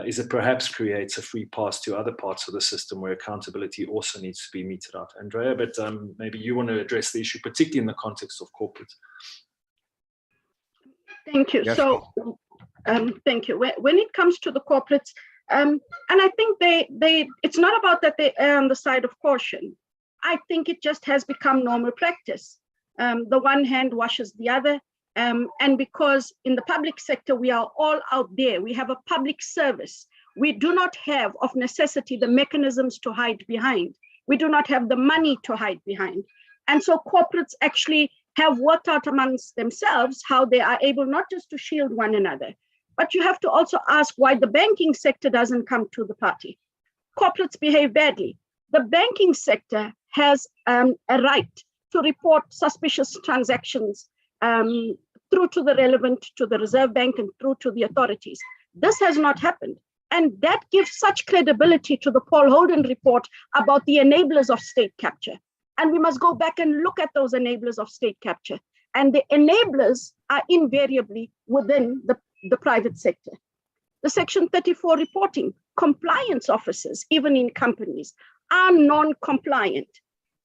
is it perhaps creates a free pass to other parts of the system where accountability also needs to be meted out. Andrea, but maybe you want to address the issue, particularly in the context of corporate. Thank you. Yes. So, thank you. When it comes to the corporates, and I think it's not about that they err on the side of caution. I think it just has become normal practice. The one hand washes the other. And because in the public sector, we are all out there, we have a public service. We do not have, of necessity, the mechanisms to hide behind. We do not have the money to hide behind. And so corporates actually have worked out amongst themselves how they are able not just to shield one another, But you have to also ask why the banking sector doesn't come to the party. Corporates behave badly. The banking sector has a right to report suspicious transactions through to the relevant, to the Reserve Bank and through to the authorities. This has not happened. And that gives such credibility to the Paul Holden report about the enablers of state capture. And we must go back and look at those enablers of state capture. And the enablers are invariably within the private sector. The Section 34 reporting, compliance officers, even in companies, are non-compliant.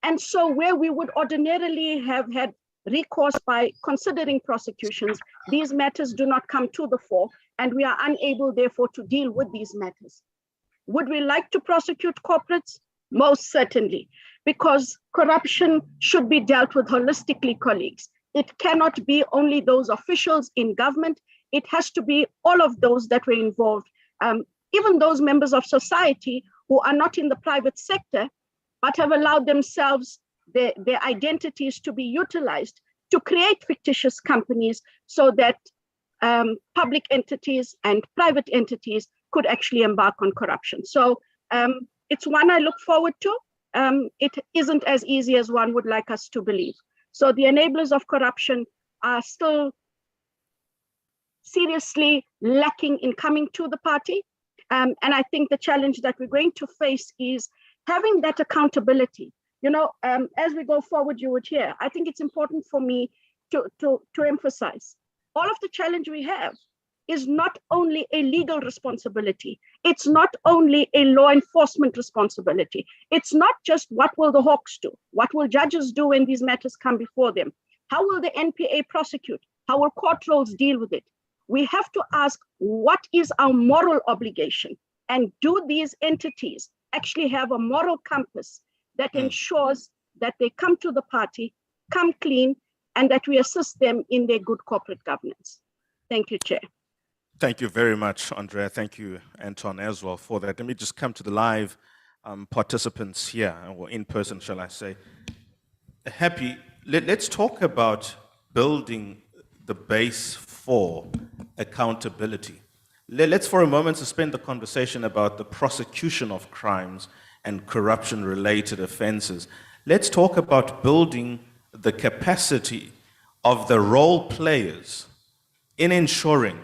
And so where we would ordinarily have had recourse by considering prosecutions, these matters do not come to the fore, and we are unable, therefore, to deal with these matters. Would we like to prosecute corporates? Most certainly, because corruption should be dealt with holistically, colleagues. It cannot be only those officials in government. It has to be all of those that were involved, even those members of society who are not in the private sector, but have allowed themselves their identities to be utilized to create fictitious companies so that public entities and private entities could actually embark on corruption. So it's one I look forward to. It isn't as easy as one would like us to believe. So the enablers of corruption are still seriously lacking in coming to the party. And I think the challenge that we're going to face is having that accountability. You know, as we go forward, you would hear, I think it's important for me to emphasize, all of the challenge we have is not only a legal responsibility. It's not only a law enforcement responsibility. It's not just what will the Hawks do? What will judges do when these matters come before them? How will the NPA prosecute? How will court roles deal with it? We have to ask, what is our moral obligation? And do these entities actually have a moral compass that ensures that they come to the party, come clean, and that we assist them in their good corporate governance? Thank you, Chair. Thank you very much, Andrea. Thank you, Anton, as well, for that. Let me just come to the live participants here, or in person, shall I say. Happy, let's talk about building the base for accountability. Let's for a moment suspend the conversation about the prosecution of crimes and corruption-related offenses. Let's talk about building the capacity of the role players in ensuring,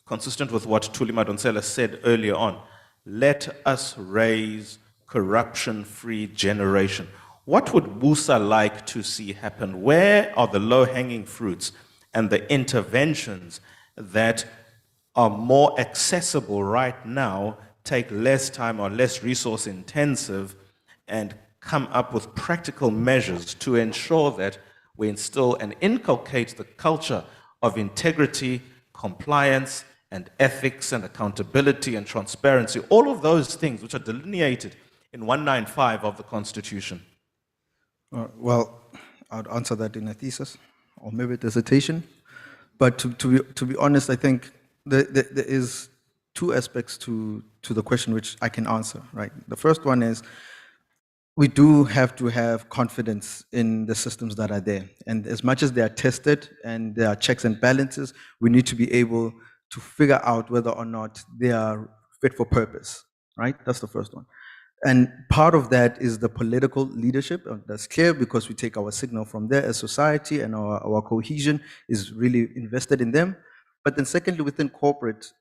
consistent with what Thuli Madonsela said earlier on, let us raise corruption-free generation. What would Busa like to see happen? Where are the low-hanging fruits and the interventions that are more accessible right now, take less time or less resource intensive, and come up with practical measures to ensure that we instill and inculcate the culture of integrity, compliance, and ethics, and accountability, and transparency, all of those things which are delineated in 195 of the Constitution? Well, I'd answer that in a thesis or maybe a dissertation. But to be honest, I think there is two aspects to the question which I can answer, right? The first one is, we do have to have confidence in the systems that are there. And as much as they are tested and there are checks and balances, we need to be able to figure out whether or not they are fit for purpose, right? That's the first one. And part of that is the political leadership. That's clear because we take our signal from there as society, and our cohesion is really invested in them. But then secondly, within corporate,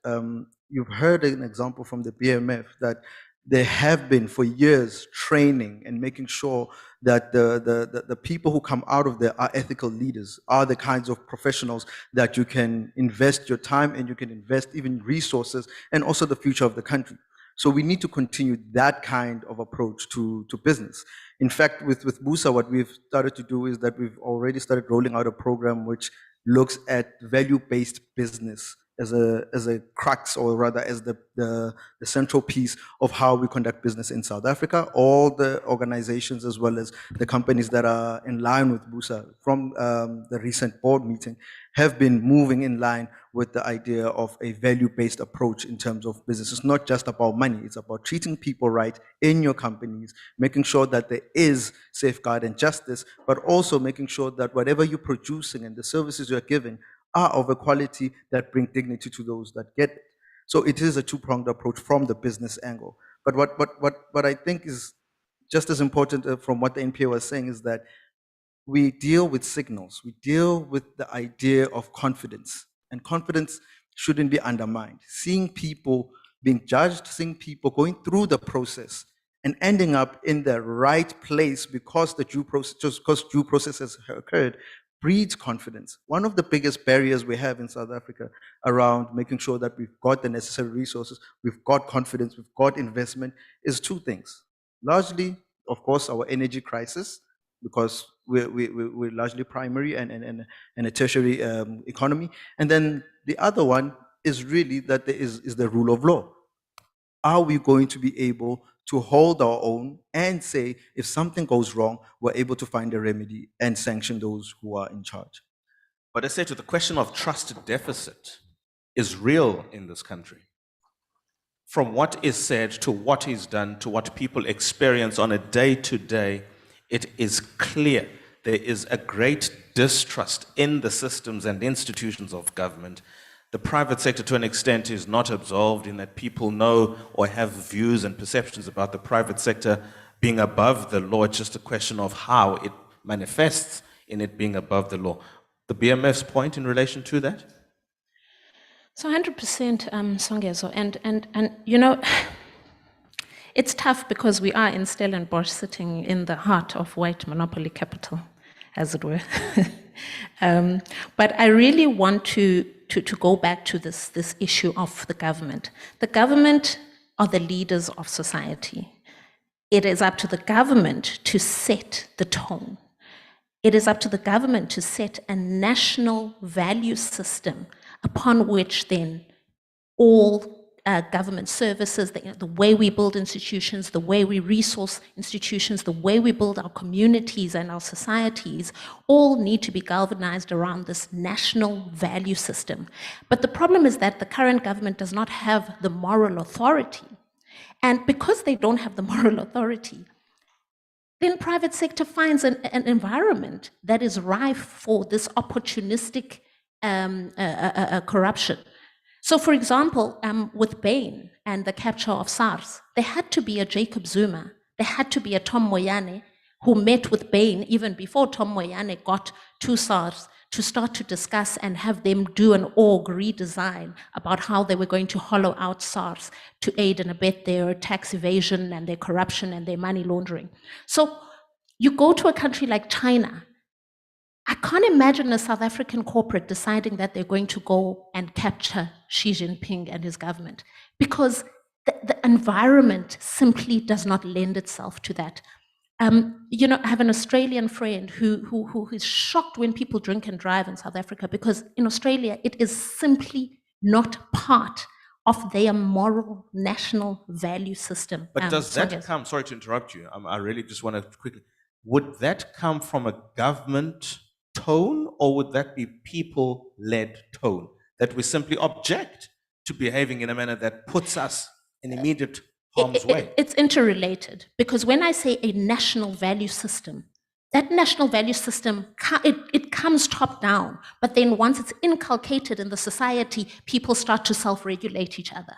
you've heard an example from the BMF that there have been for years training and making sure that the people who come out of there are ethical leaders, are the kinds of professionals that you can invest your time and you can invest even resources and also the future of the country. So we need to continue that kind of approach to business. In fact, with Busa, what we've started to do is that we've already started rolling out a program which looks at value-based business as a crux, or rather as the central piece of how we conduct business in South Africa. All the organizations as well as the companies that are in line with Busa from the recent board meeting have been moving in line with the idea of a value-based approach in terms of business. It's not just about money, it's about treating people right in your companies, making sure that there is safeguard and justice, but also making sure that whatever you're producing and the services you're giving are of a quality that bring dignity to those that get it. So it is a two-pronged approach from the business angle. But what I think is just as important from what the NPA was saying is that we deal with signals. We deal with the idea of confidence, and confidence shouldn't be undermined. Seeing people being judged, seeing people going through the process and ending up in the right place because the due process, just because due process has occurred, breeds confidence. One of the biggest barriers we have in South Africa around making sure that we've got the necessary resources, we've got confidence, we've got investment, is two things. Largely, of course, our energy crisis, because we're largely primary and a tertiary economy. And then the other one is really that there is the rule of law. Are we going to be able to hold our own and say, if something goes wrong, we're able to find a remedy and sanction those who are in charge? But I say to the question of trust deficit is real in this country. From what is said to what is done to what people experience on a day-to-day, it is clear there is a great distrust in the systems and institutions of government. The private sector, to an extent, is not absolved in that people know or have views and perceptions about the private sector being above the law. It's just a question of how it manifests in it being above the law. The BMF's point in relation to that? So 100%, Songezo, and you know, it's tough because we are in Stellenbosch, sitting in the heart of white monopoly capital, as it were. But I really want to go back to this issue of the government. The government are the leaders of society. It is up to the government to set the tone. It is up to the government to set a national value system upon which then all government services, the way we build institutions, the way we resource institutions, the way we build our communities and our societies, all need to be galvanized around this national value system. But the problem is that the current government does not have the moral authority. And because they don't have the moral authority, then private sector finds an environment that is rife for this opportunistic corruption. So, for example, with Bain and the capture of SARS, there had to be a Jacob Zuma, there had to be a Tom Moyane who met with Bain even before Tom Moyane got to SARS to start to discuss and have them do an org redesign about how they were going to hollow out SARS to aid and abet their tax evasion and their corruption and their money laundering. So you go to a country like China, I can't imagine a South African corporate deciding that they're going to go and capture Xi Jinping and his government, because the environment simply does not lend itself to that. You know, I have an Australian friend who is shocked when people drink and drive in South Africa, because in Australia, it is simply not part of their moral national value system. But does that come, sorry to interrupt you, I really just want to quickly, would that come from a government tone, or would that be people-led tone? That we simply object to behaving in a manner that puts us in immediate harm's way? It's interrelated, because when I say a national value system, that national value system, it comes top down, but then once it's inculcated in the society, people start to self-regulate each other.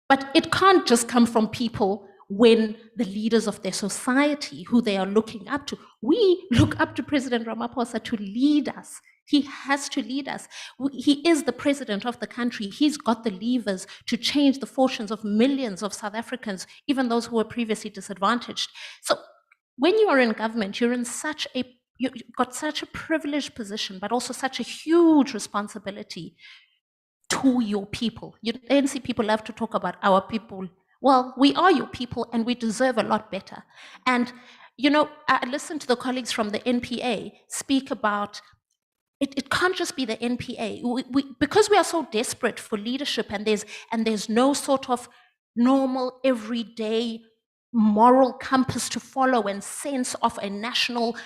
But it can't just come from people when the leaders of their society, who they are looking up to, we look up to President Ramaphosa to lead us. He has to lead us. He is the president of the country. He's got the levers to change the fortunes of millions of South Africans, even those who were previously disadvantaged. So when you are in government, you've got such a privileged position, but also such a huge responsibility to your people. You ANC people love to talk about our people. Well, we are your people and we deserve a lot better. And, you know, I listened to the colleagues from the NPA speak about it can't just be the NPA. Because we are so desperate for leadership, and there's no sort of normal, everyday moral compass to follow and sense of a national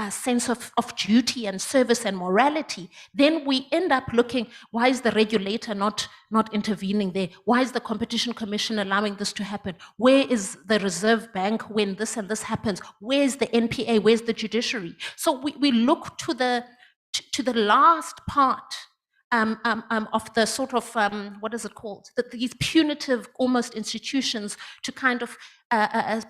sense of duty and service and morality, then we end up looking, why is the regulator not intervening there? Why is the Competition Commission allowing this to happen? Where is the Reserve Bank when this and this happens? Where's the NPA? Where's the judiciary? So we look to the last part of the sort of, what is it called? These punitive almost institutions to kind of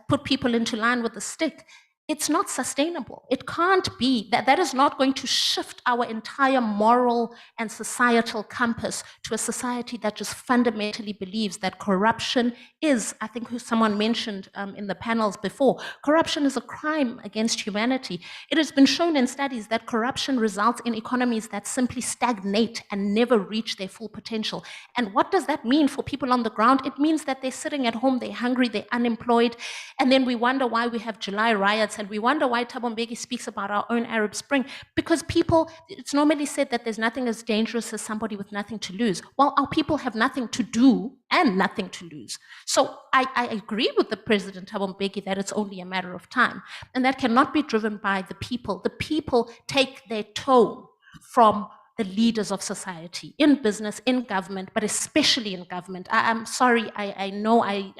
put people into line with the stick. It's not sustainable. It can't be. That is not going to shift our entire moral and societal compass to a society that just fundamentally believes that corruption is, I think someone mentioned in the panels before, corruption is a crime against humanity. It has been shown in studies that corruption results in economies that simply stagnate and never reach their full potential. And what does that mean for people on the ground? It means that they're sitting at home, they're hungry, they're unemployed, and then we wonder why we have July riots, and we wonder why Thabo Mbeki speaks about our own Arab Spring, because people, it's normally said that there's nothing as dangerous as somebody with nothing to lose. Well, our people have nothing to do and nothing to lose. So I agree with the President Thabo Mbeki that it's only a matter of time, and that cannot be driven by the people. The people take their tone from the leaders of society, in business, in government, but especially in government. I'm sorry, I know I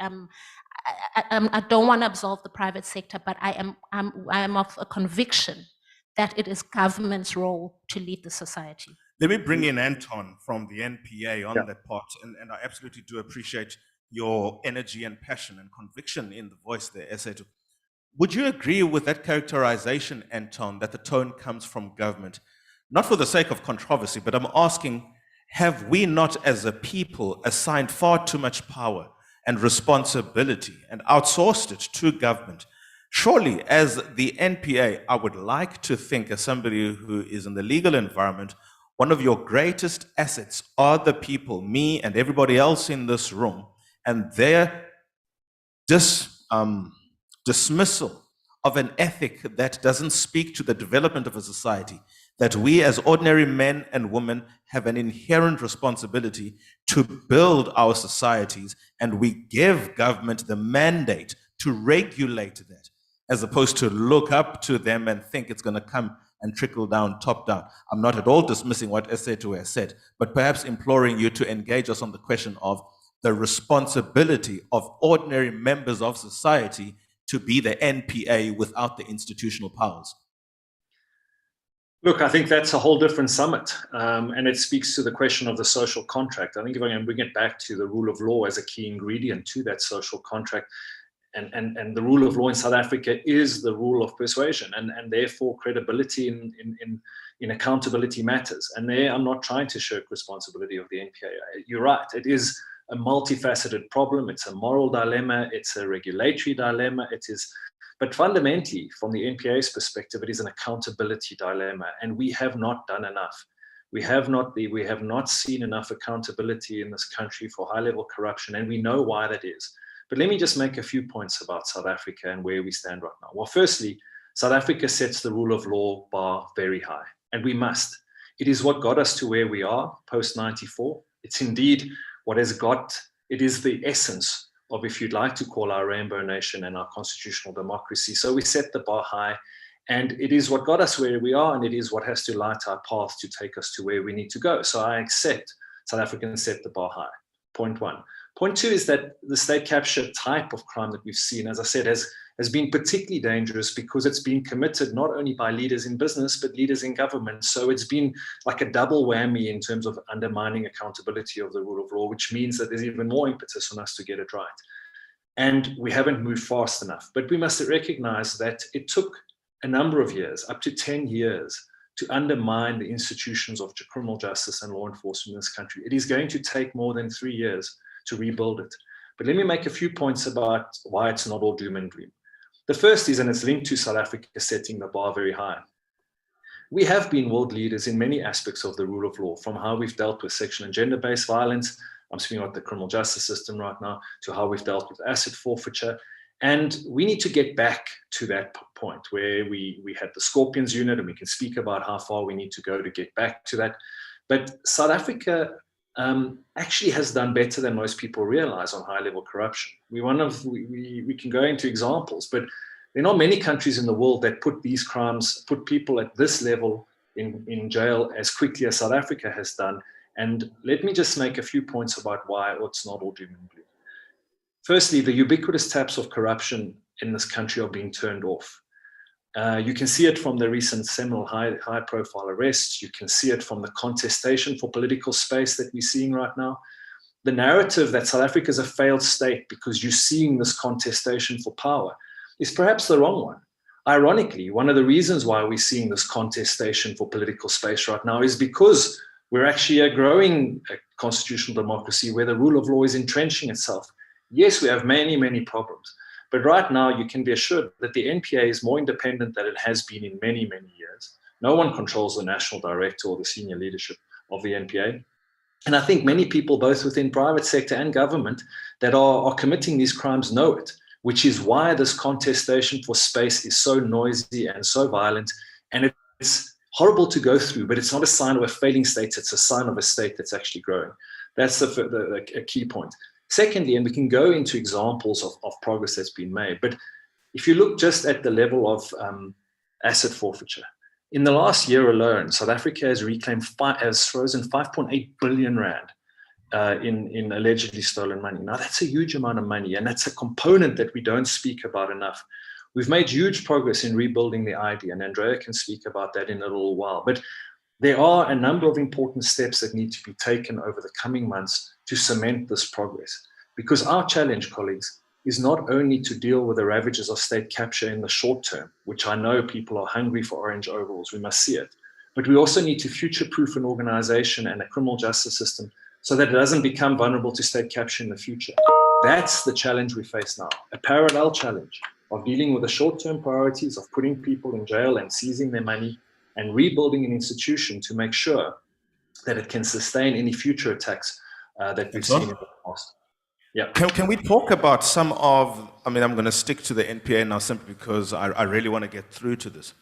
don't want to absolve the private sector, but I am of a conviction that it is government's role to lead the society. Let me bring in Anton from the NPA on that part, and I absolutely do appreciate your energy and passion and conviction in the voice there, Esetu. Would you agree with that characterization, Anton, that the tone comes from government? Not for the sake of controversy, but I'm asking, have we not as a people assigned far too much power and responsibility and outsourced it to government? Surely, as the NPA, I would like to think, as somebody who is in the legal environment, one of your greatest assets are the people, me and everybody else in this room, and their dismissal of an ethic that doesn't speak to the development of a society, that we as ordinary men and women have an inherent responsibility to build our societies, and we give government the mandate to regulate that, as opposed to look up to them and think it's going to come and trickle down, top down. I'm not at all dismissing what Esetu has said, but perhaps imploring you to engage us on the question of the responsibility of ordinary members of society to be the NPA without the institutional powers. Look, I think that's a whole different summit, and it speaks to the question of the social contract. I think if I can bring it back to the rule of law as a key ingredient to that social contract, and the rule of law in South Africa is the rule of persuasion, and therefore credibility in accountability matters. And there, I'm not trying to shirk responsibility of the NPA. You're right, it is a multifaceted problem. It's a moral dilemma, it's a regulatory dilemma, it is. But fundamentally, from the NPA's perspective, it is an accountability dilemma, and we have not done enough. We have not seen enough accountability in this country for high-level corruption, and we know why that is. But let me just make a few points about South Africa and where we stand right now. Well, firstly, South Africa sets the rule of law bar very high, and we must. It is what got us to where we are post-94. It's indeed what has got, it is the essence of, if you'd like to call our rainbow nation and our constitutional democracy. So we set the bar high, and it is what got us where we are, and it is what has to light our path to take us to where we need to go. So I accept South Africans set the bar high, point one. Point two is that the state capture type of crime that we've seen, as I said, has been particularly dangerous because it's been committed not only by leaders in business, but leaders in government. So it's been like a double whammy in terms of undermining accountability of the rule of law, which means that there's even more impetus on us to get it right. And we haven't moved fast enough. But we must recognize that it took a number of years, up to 10 years, to undermine the institutions of criminal justice and law enforcement in this country. It is going to take more than 3 years to rebuild it. But let me make a few points about why it's not all doom and gloom. The first is, and it's linked to South Africa setting the bar very high. We have been world leaders in many aspects of the rule of law, from how we've dealt with sexual and gender-based violence, I'm speaking about the criminal justice system right now, to how we've dealt with asset forfeiture. And we need to get back to that point where we had the Scorpions unit, and we can speak about how far we need to go to get back to that. But South Africa actually has done better than most people realize on high-level corruption. We can go into examples, but there are not many countries in the world that put these crimes, put people at this level in jail as quickly as South Africa has done. And let me just make a few points about why it's not all doom and gloom. Firstly, the ubiquitous taps of corruption in this country are being turned off. You can see it from the recent seminal high-profile arrests. You can see it from the contestation for political space that we're seeing right now. The narrative that South Africa is a failed state because you're seeing this contestation for power is perhaps the wrong one. Ironically, one of the reasons why we're seeing this contestation for political space right now is because we're actually a growing constitutional democracy where the rule of law is entrenching itself. Yes, we have many, many problems. But right now, you can be assured that the NPA is more independent than it has been in many, many years. No one controls the national director or the senior leadership of the NPA. And I think many people, both within private sector and government, that are committing these crimes know it, which is why this contestation for space is so noisy and so violent. And it's horrible to go through, but it's not a sign of a failing state. It's a sign of a state that's actually growing. That's a key point. Secondly, and we can go into examples of progress that's been made, but if you look just at the level of asset forfeiture, in the last year alone, South Africa has frozen 5.8 billion rand in allegedly stolen money. Now, that's a huge amount of money, and that's a component that we don't speak about enough. We've made huge progress in rebuilding the ID, and Andrea can speak about that in a little while. But there are a number of important steps that need to be taken over the coming months to cement this progress. Because our challenge, colleagues, is not only to deal with the ravages of state capture in the short term, which I know people are hungry for orange overalls, we must see it, but we also need to future-proof an organization and a criminal justice system so that it doesn't become vulnerable to state capture in the future. That's the challenge we face now, a parallel challenge of dealing with the short-term priorities of putting people in jail and seizing their money and rebuilding an institution to make sure that it can sustain any future attacks that we've seen in the past. Yeah. Can we talk about some of, I'm going to stick to the NPA now simply because I really want to get through to this.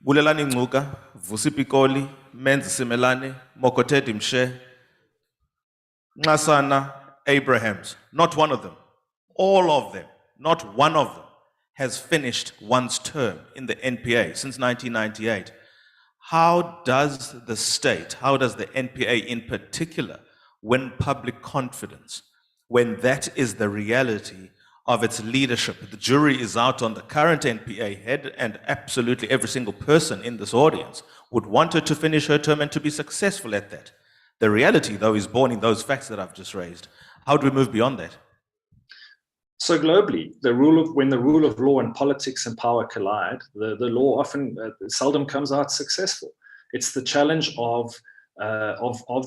Bulelani Ngcuka, Vusi Pikoli, Menzi Simelane, Mokotedi Mshe, Nxasana, Abrahams, not one of them, all of them, not one of them has finished one's term in the NPA since 1998. How does the state, how does the NPA in particular win public confidence when that is the reality of its leadership? The jury is out on the current NPA head, and absolutely every single person in this audience would want her to finish her term and to be successful at that. The reality, though, is born in those facts that I've just raised. How do we move beyond that? So globally, when the rule of law and politics and power collide, the law often seldom comes out successful. It's the challenge of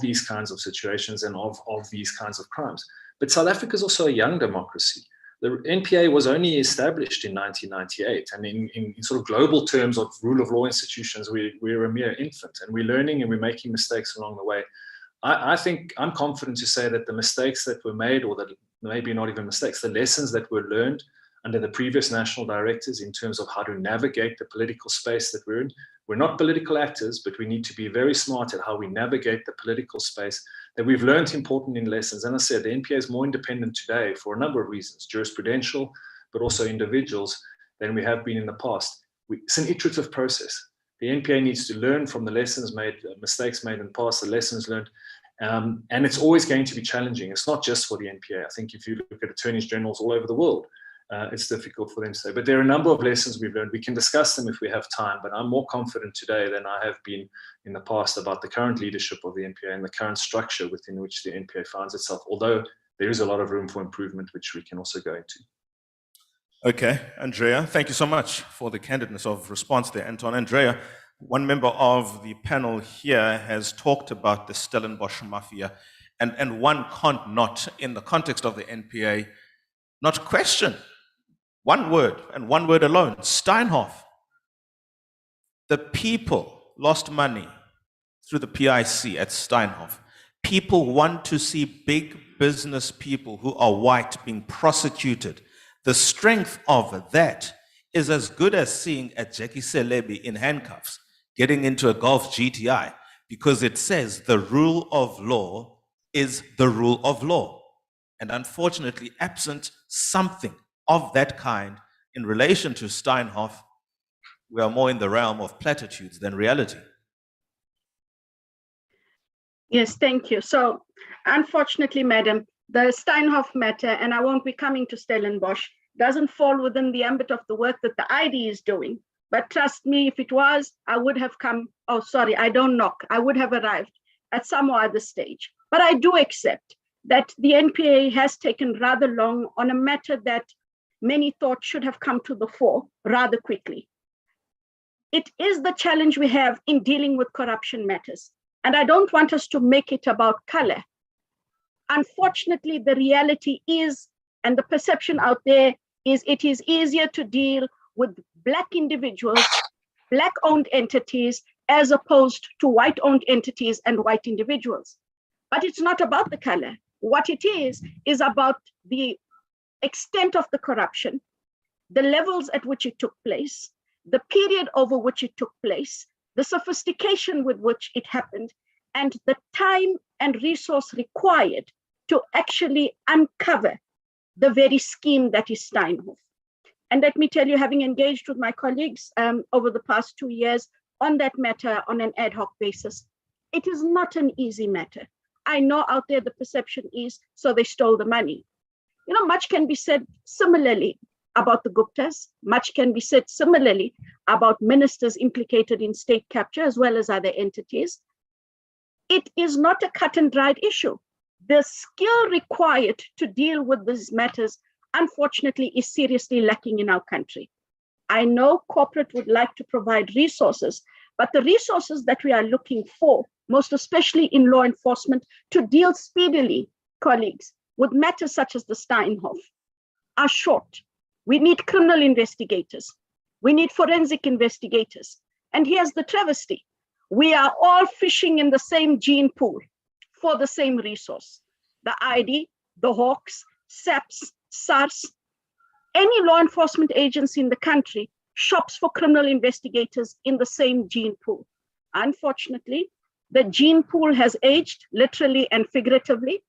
these kinds of situations and of these kinds of crimes. But South Africa is also a young democracy. The NPA was only established in 1998, and in sort of global terms of rule of law institutions, we're a mere infant, and we're learning and we're making mistakes along the way. I think I'm confident to say that the mistakes that were made, or that maybe not even mistakes, the lessons that were learned under the previous national directors in terms of how to navigate the political space that we're in. We're not political actors, but we need to be very smart at how we navigate the political space, that we've learned important in lessons. And I said, the NPA is more independent today for a number of reasons, jurisprudential, but also individuals, than we have been in the past. It's an iterative process. The NPA needs to learn from the lessons made, mistakes made in the past, the lessons learned, and it's always going to be challenging. It's not just for the NPA. I think if you look at attorneys generals all over the world, it's difficult for them to say. But there are a number of lessons we've learned. We can discuss them if we have time, but I'm more confident today than I have been in the past about the current leadership of the NPA and the current structure within which the NPA finds itself, although there is a lot of room for improvement, which we can also go into. Okay, Andrea, thank you so much for the candidness of response there, Anton. Andrea, one member of the panel here has talked about the Stellenbosch mafia, and one can't not, in the context of the NPA, not question one word, and one word alone, Steinhoff. The people lost money through the PIC at Steinhoff. People want to see big business people who are white being prosecuted. The strength of that is as good as seeing a Jackie Celebi in handcuffs getting into a Golf GTI, because it says the rule of law is the rule of law. And unfortunately, absent something of that kind in relation to Steinhoff, we are more in the realm of platitudes than reality. Yes, thank you. So unfortunately, madam, the Steinhoff matter, and I won't be coming to Stellenbosch, doesn't fall within the ambit of the work that the ID is doing. But trust me, if it was, I would have come. Oh, sorry, I don't knock. I would have arrived at some other stage. But I do accept that the NPA has taken rather long on a matter that many thought should have come to the fore rather quickly. It is the challenge we have in dealing with corruption matters. And I don't want us to make it about color. Unfortunately, the reality is, and the perception out there is, it is easier to deal with Black individuals, Black-owned entities, as opposed to white-owned entities and white individuals. But it's not about the color. What it is about the extent of the corruption, the levels at which it took place, the period over which it took place, the sophistication with which it happened, and the time and resource required to actually uncover the very scheme that is Steinhoff. And let me tell you, having engaged with my colleagues over the past 2 years on that matter on an ad hoc basis, it is not an easy matter. I know out there the perception is, so they stole the money. You know, much can be said similarly about the Guptas, much can be said similarly about ministers implicated in state capture as well as other entities. It is not a cut and dried issue. The skill required to deal with these matters, unfortunately, is seriously lacking in our country. I know corporate would like to provide resources, but the resources that we are looking for, most especially in law enforcement, to deal speedily, colleagues, with matters such as the Steinhoff, are short. We need criminal investigators. We need forensic investigators. And here's the travesty. We are all fishing in the same gene pool for the same resource. The ID, the Hawks, SAPS, SARS, any law enforcement agency in the country shops for criminal investigators in the same gene pool. Unfortunately, the gene pool has aged, literally and figuratively.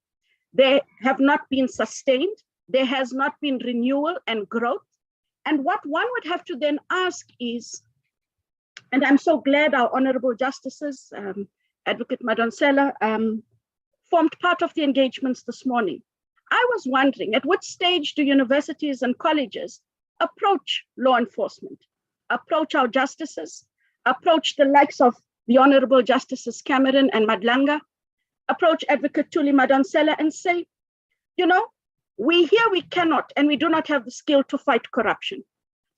They have not been sustained. There has not been renewal and growth. And what one would have to then ask is, and I'm so glad our honorable justices, Advocate Madonsela, formed part of the engagements this morning. I was wondering, at what stage do universities and colleges approach law enforcement, approach our justices, approach the likes of the Honorable Justices Cameron and Madlanga, approach Advocate Tuli Madonsela and say, you know, we cannot and we do not have the skill to fight corruption.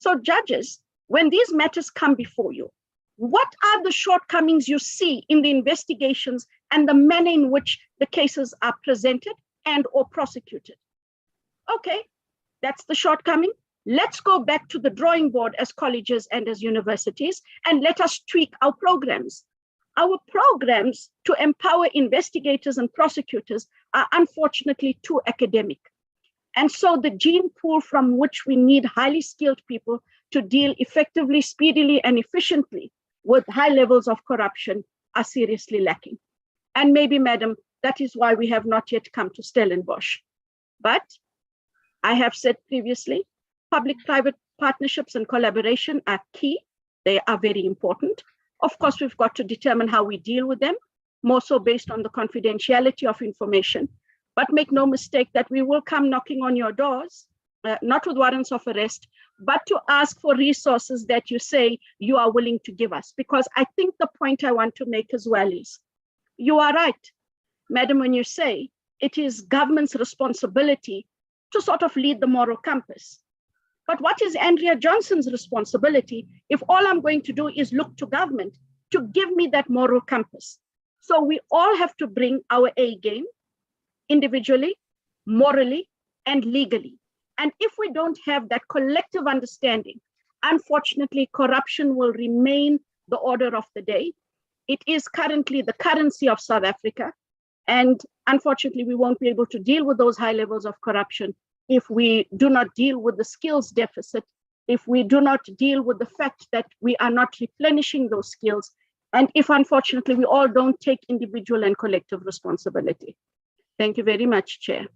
So judges, when these matters come before you, what are the shortcomings you see in the investigations and the manner in which the cases are presented and or prosecuted? Okay, that's the shortcoming. Let's go back to the drawing board as colleges and as universities, and let us tweak our programs. Our programs to empower investigators and prosecutors are unfortunately too academic. And so the gene pool from which we need highly skilled people to deal effectively, speedily, and efficiently with high levels of corruption are seriously lacking. And maybe, madam, that is why we have not yet come to Stellenbosch. But I have said previously, public-private partnerships and collaboration are key. They are very important. Of course, we've got to determine how we deal with them, more so based on the confidentiality of information. But make no mistake that we will come knocking on your doors, not with warrants of arrest, but to ask for resources that you say you are willing to give us. Because I think the point I want to make as well is, you are right, madam, when you say it is government's responsibility to sort of lead the moral compass. But what is Andrea Johnson's responsibility if all I'm going to do is look to government to give me that moral compass? So we all have to bring our A game, individually, morally, and legally. And if we don't have that collective understanding, unfortunately, corruption will remain the order of the day. It is currently the currency of South Africa. And unfortunately, we won't be able to deal with those high levels of corruption if we do not deal with the skills deficit, if we do not deal with the fact that we are not replenishing those skills, and if unfortunately we all don't take individual and collective responsibility. Thank you very much, Chair.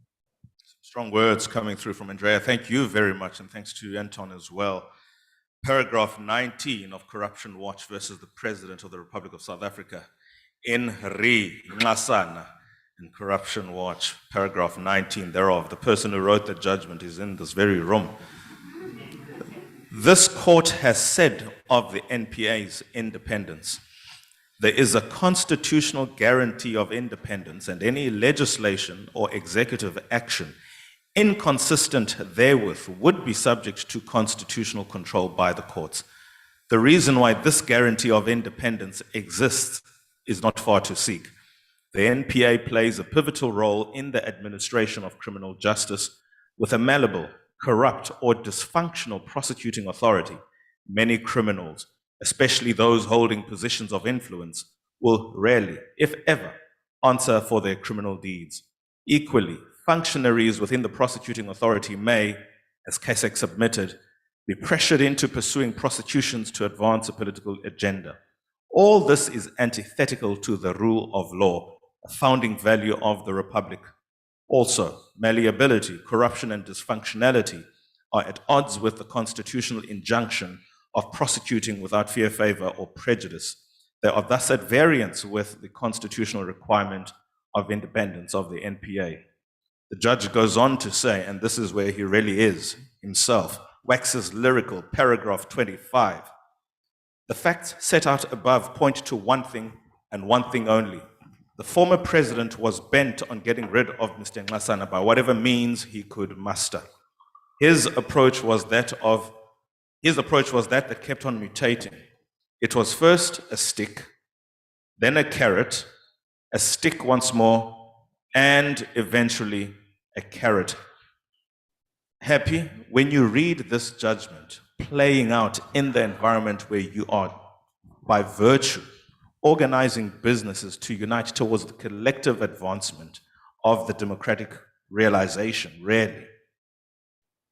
Strong words coming through from Andrea. Thank you very much, and thanks to Anton as well. Paragraph 19 of Corruption Watch versus the President of the Republic of South Africa. In Re Ngasana. In Corruption Watch, paragraph 19 thereof. The person who wrote the judgment is in this very room. This court has said of the NPA's independence, there is a constitutional guarantee of independence, and any legislation or executive action inconsistent therewith would be subject to constitutional control by the courts. The reason why this guarantee of independence exists is not far to seek. The NPA plays a pivotal role in the administration of criminal justice. With a malleable, corrupt, or dysfunctional prosecuting authority, many criminals, especially those holding positions of influence, will rarely, if ever, answer for their criminal deeds. Equally, functionaries within the prosecuting authority may, as Kasek submitted, be pressured into pursuing prosecutions to advance a political agenda. All this is antithetical to the rule of law, a founding value of the Republic. Also, malleability, corruption, and dysfunctionality are at odds with the constitutional injunction of prosecuting without fear, favor, or prejudice. They are thus at variance with the constitutional requirement of independence of the NPA. The judge goes on to say, and this is where he really is himself, waxes lyrical, paragraph 25. The facts set out above point to one thing and one thing only. The former president was bent on getting rid of Mr. Nxasana by whatever means he could muster. His approach was that that kept on mutating. It was first a stick, then a carrot, a stick once more, and eventually a carrot. Happy when you read this judgment playing out in the environment where you are, by virtue, organizing businesses to unite towards the collective advancement of the democratic realization, really.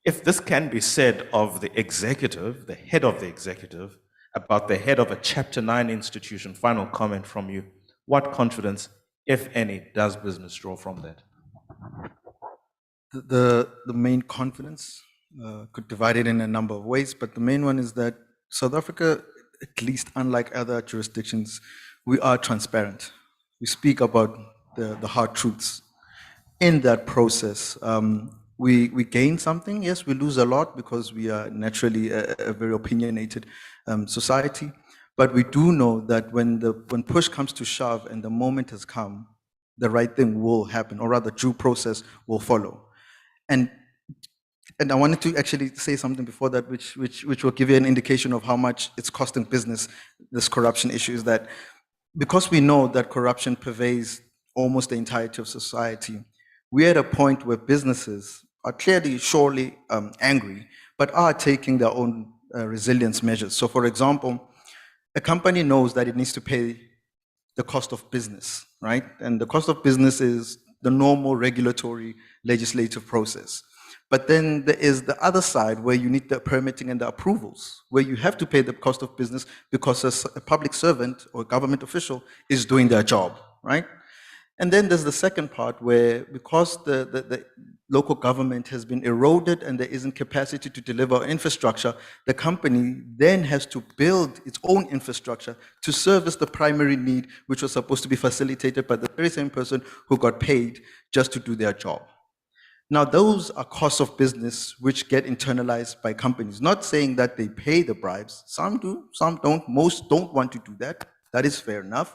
If this can be said of the executive, the head of the executive, about the head of a Chapter 9 institution, final comment from you, what confidence, if any, does business draw from that? The main confidence could divide it in a number of ways, but the main one is that South Africa, at least unlike other jurisdictions, we are transparent. We speak about the hard truths. In that process, we gain something. Yes, we lose a lot because we are naturally a very opinionated society. But we do know that when push comes to shove and the moment has come, the right thing will happen, or rather due process will follow. And I wanted to actually say something before that, which will give you an indication of how much it's costing business, this corruption issue, is that because we know that corruption pervades almost the entirety of society, we're at a point where businesses are clearly, surely angry, but are taking their own resilience measures. So for example, a company knows that it needs to pay the cost of business, right? And the cost of business is the normal regulatory legislative process. But then there is the other side where you need the permitting and the approvals, where you have to pay the cost of business because a public servant or government official is doing their job, right? And then there's the second part where because the local government has been eroded and there isn't capacity to deliver infrastructure, the company then has to build its own infrastructure to service the primary need, which was supposed to be facilitated by the very same person who got paid just to do their job. Now, those are costs of business which get internalized by companies. Not saying that they pay the bribes. Some do, some don't. Most don't want to do that. That is fair enough.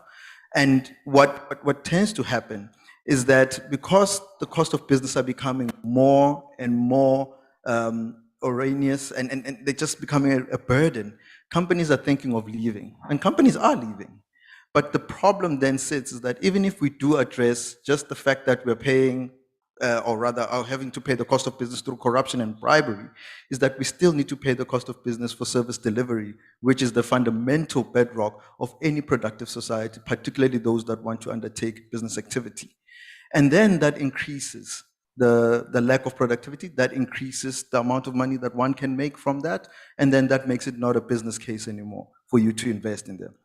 And what tends to happen is that because the cost of business are becoming more and more onerous and they're just becoming a burden, companies are thinking of leaving. And companies are leaving. But the problem then sits is that even if we do address just the fact that we're paying or rather are having to pay the cost of business through corruption and bribery, is that we still need to pay the cost of business for service delivery, which is the fundamental bedrock of any productive society, particularly those that want to undertake business activity. And then that increases the lack of productivity, that increases the amount of money that one can make from that, and then that makes it not a business case anymore for you to invest in them.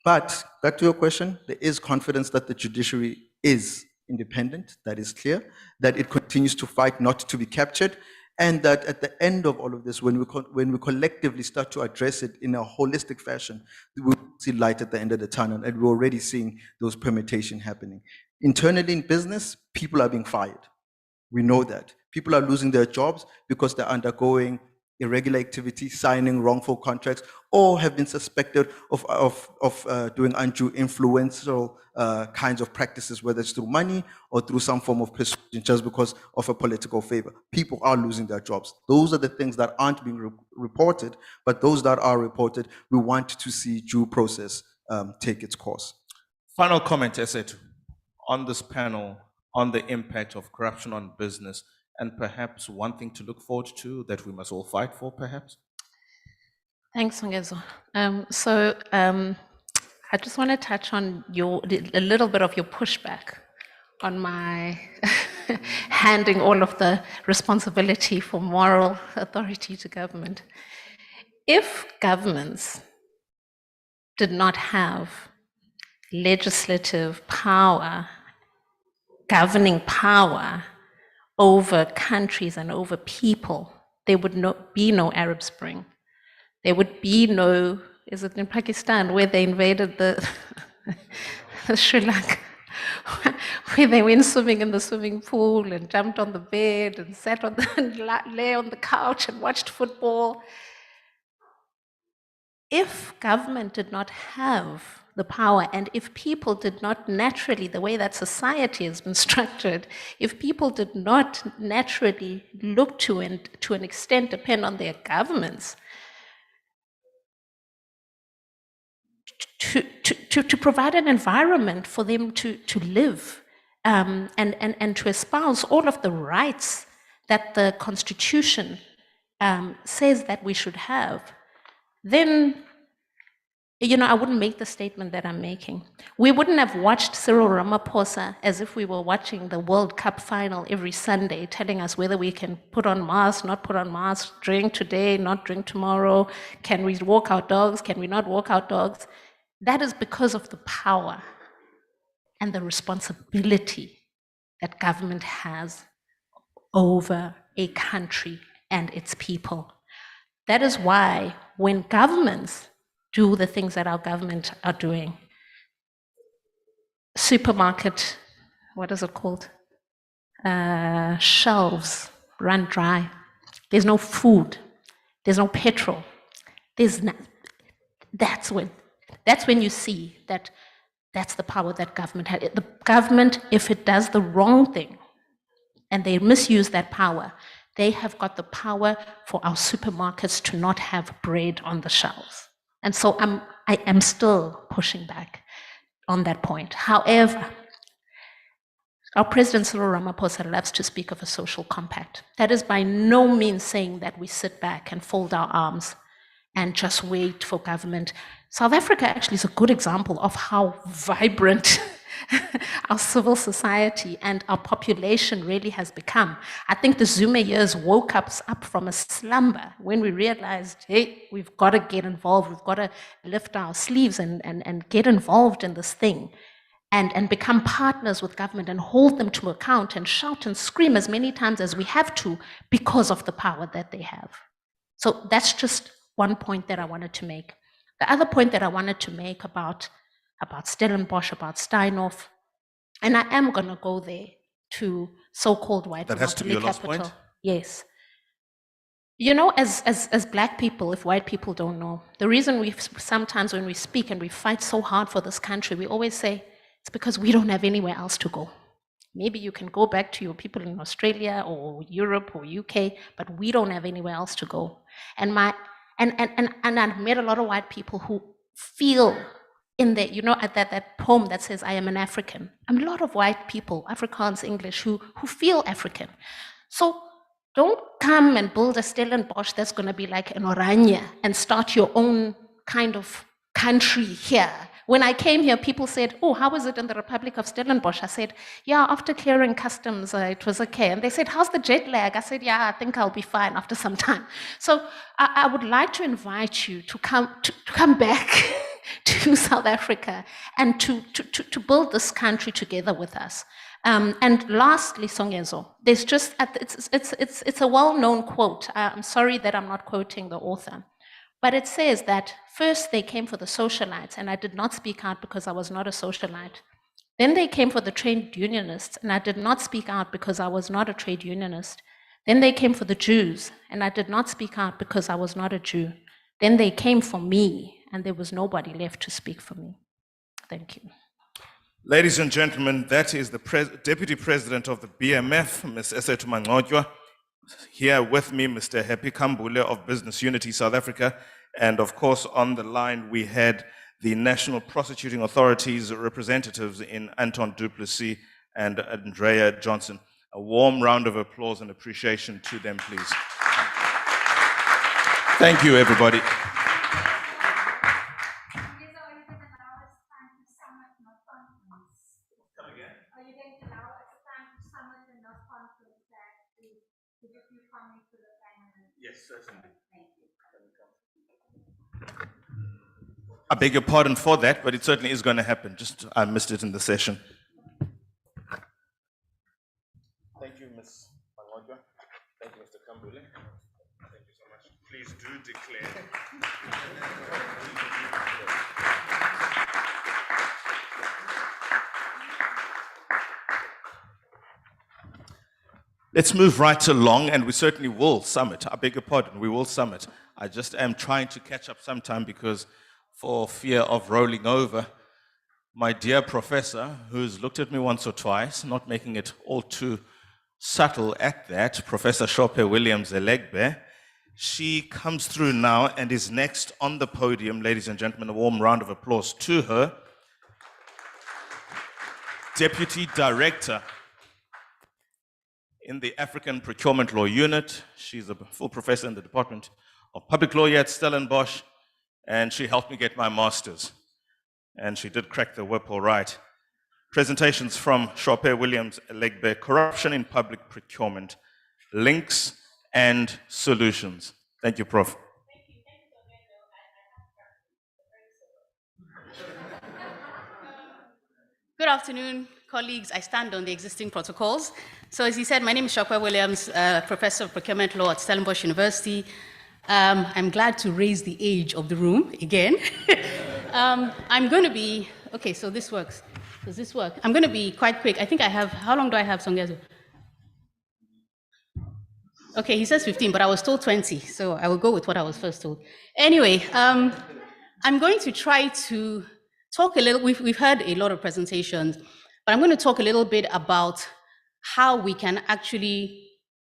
But back to your question, there is confidence that the judiciary is independent, that is clear, that it continues to fight not to be captured, and that at the end of all of this, when we collectively start to address it in a holistic fashion, we will see light at the end of the tunnel, and we're already seeing those permutations happening. Internally in business, people are being fired. We know that. People are losing their jobs because they're undergoing irregular activity, signing wrongful contracts, or have been suspected of doing undue influential kinds of practices, whether it's through money or through some form of persuasion, just because of a political favor. People are losing their jobs. Those are the things that aren't being reported, but those that are reported, we want to see due process take its course. Final comment, Esetu, on this panel, on the impact of corruption on business, and perhaps one thing to look forward to that we must all fight for, perhaps? Thanks, Songezo. I just want to touch on a little bit of your pushback on my handing all of the responsibility for moral authority to government. If governments did not have legislative power, governing power over countries and over people, there would be no Arab Spring. There would be no, is it in Pakistan, where they invaded the Sri Lanka, where they went swimming in the swimming pool and jumped on the bed and sat on lay on the couch and watched football. If government did not have the power, and if people did not naturally, the way that society has been structured, if people did not naturally look to and to an extent depend on their governments to provide an environment for them to live and to espouse all of the rights that the Constitution says that we should have, then I wouldn't make the statement that I'm making. We wouldn't have watched Cyril Ramaphosa as if we were watching the World Cup final every Sunday, telling us whether we can put on masks, not put on masks, drink today, not drink tomorrow, can we walk our dogs, can we not walk our dogs? That is because of the power and the responsibility that government has over a country and its people. That is why when governments do the things that our government are doing, supermarket, what is it called? Shelves run dry. There's no food. There's no petrol. That's when you see that that's the power that government has. The government, if it does the wrong thing and they misuse that power, they have got the power for our supermarkets to not have bread on the shelves. And so I am still pushing back on that point. However, our President Cyril Ramaphosa loves to speak of a social compact. That is by no means saying that we sit back and fold our arms and just wait for government. South Africa actually is a good example of how vibrant our civil society and our population really has become. I think the Zuma years woke us up from a slumber when we realized, hey, we've got to get involved, we've got to lift our sleeves and get involved in this thing and become partners with government and hold them to account and shout and scream as many times as we have to because of the power that they have. So that's just one point that I wanted to make. The other point that I wanted to make about Stellenbosch, about Steinhoff, and I am going to go there to so-called white That has to be your last capital. point? Yes. As Black people, if white people don't know, the reason we sometimes when we speak and we fight so hard for this country, we always say it's because we don't have anywhere else to go. Maybe you can go back to your people in Australia or Europe or UK, but we don't have anywhere else to go. And I've met a lot of white people who feel in there, at that poem that says, I am an African. A lot of white people, Afrikaans, English, who feel African. So don't come and build a Stellenbosch that's going to be like an Oranje and start your own kind of country here. When I came here, people said, oh, how was it in the Republic of Stellenbosch? I said, yeah, after clearing customs, it was okay. And they said, how's the jet lag? I said, yeah, I think I'll be fine after some time. So I would like to invite you to come back to South Africa and to build this country together with us. And lastly, Songezo, there's just, it's a well-known quote. I'm sorry that I'm not quoting the author. But it says that first they came for the socialites, and I did not speak out because I was not a socialite. Then they came for the trade unionists, and I did not speak out because I was not a trade unionist. Then they came for the Jews, and I did not speak out because I was not a Jew. Then they came for me, and there was nobody left to speak for me. Thank you. Ladies and gentlemen, that is the Deputy President of the BMF, Ms. Esethu Mangcwatyoa. Here with me, Mr. Happy Kambule of Business Unity South Africa. And of course, on the line, we had the National Prosecuting Authorities representatives in Anton du Plessis and Andrea Johnson. A warm round of applause and appreciation to them, please. Thank you, everybody. Yes, certainly. I beg your pardon for that, but it certainly is going to happen. Just I missed it in the session. Thank you, Ms. Mangcwatyoa. Thank you, Mr. Kambule. Thank you so much. Please do declare. Let's move right along, and we certainly will summit. I beg your pardon, we will summit. I just am trying to catch up sometime because for fear of rolling over, my dear professor, who's looked at me once or twice, not making it all too subtle at that, Professor Shope Williams-Elegbe, she comes through now and is next on the podium. Ladies and gentlemen, a warm round of applause to her. Deputy Director in the African Procurement Law Unit. She's a full professor in the Department of Public Law here at Stellenbosch, and she helped me get my master's. And she did crack the whip all right. Presentations from Shope Williams-Elegbe, Corruption in Public Procurement, Links and Solutions. Thank you, Prof. Good afternoon, colleagues. I stand on the existing protocols. So as he said, my name is Shope Williams, Professor of Procurement Law at Stellenbosch University. I'm glad to raise the age of the room again. I'm going to be, okay, so this works. Does this work? I'm going to be quite quick. I think I have, how long do I have, Songezo? Okay, he says 15, but I was told 20, so I will go with what I was first told. Anyway, I'm going to try to talk a little, we've heard a lot of presentations, but I'm going to talk a little bit about how we can actually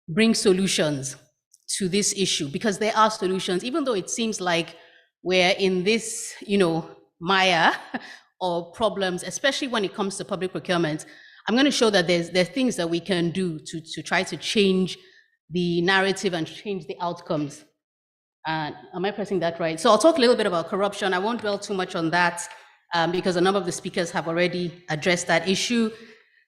bring solutions to this issue, because there are solutions, even though it seems like we're in this, mire or problems, especially when it comes to public procurement. I'm going to show that there are things that we can do to try to change the narrative and change the outcomes. Am I pressing that right? So I'll talk a little bit about corruption. I won't dwell too much on that because a number of the speakers have already addressed that issue.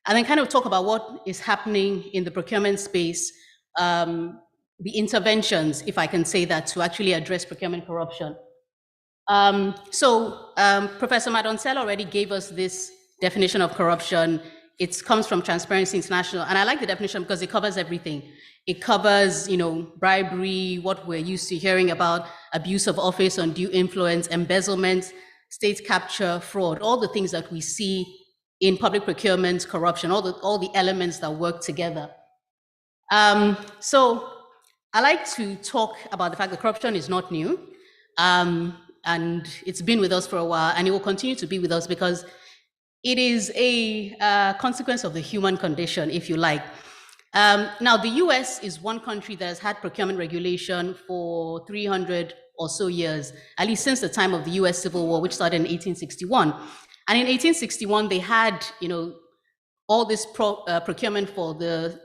And then kind of talk about what is happening in the procurement space, the interventions, if I can say that, to actually address procurement corruption. Professor Madonsela already gave us this definition of corruption. It comes from Transparency International, and I like the definition because it covers everything. It covers, bribery, what we're used to hearing about, abuse of office, undue influence, embezzlement, state capture, fraud, all the things that we see in public procurement, corruption, all the elements that work together. So I like to talk about the fact that corruption is not new. And it's been with us for a while, and it will continue to be with us because it is a consequence of the human condition, if you like. Now, the US is one country that has had procurement regulation for 300 or so years, at least since the time of the US Civil War, which started in 1861. And in 1861, they had, all this procurement for the,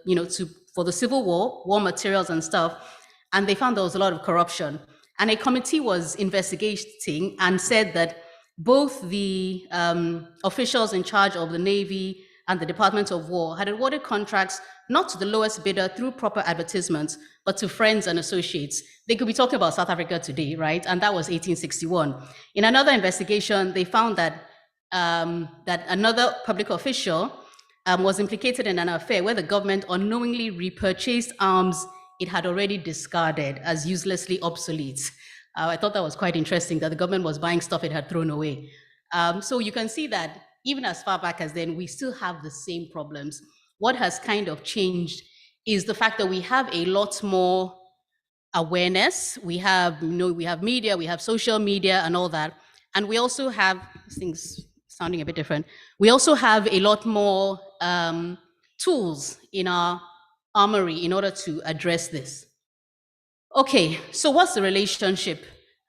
for the Civil War, war materials and stuff, and they found there was a lot of corruption. And a committee was investigating and said that both the officials in charge of the Navy and the Department of War had awarded contracts not to the lowest bidder through proper advertisements, but to friends and associates. They could be talking about South Africa today, right? And that was 1861. In another investigation, they found that that another public official was implicated in an affair where the government unknowingly repurchased arms it had already discarded as uselessly obsolete. I thought that was quite interesting, that the government was buying stuff it had thrown away. So you can see that even as far back as then, we still have the same problems. What has kind of changed is the fact that we have a lot more awareness. We have, we have media, we have social media and all that. And we also have, things sounding a bit different, we also have a lot more tools in our armory in order to address this. Okay, so what's the relationship?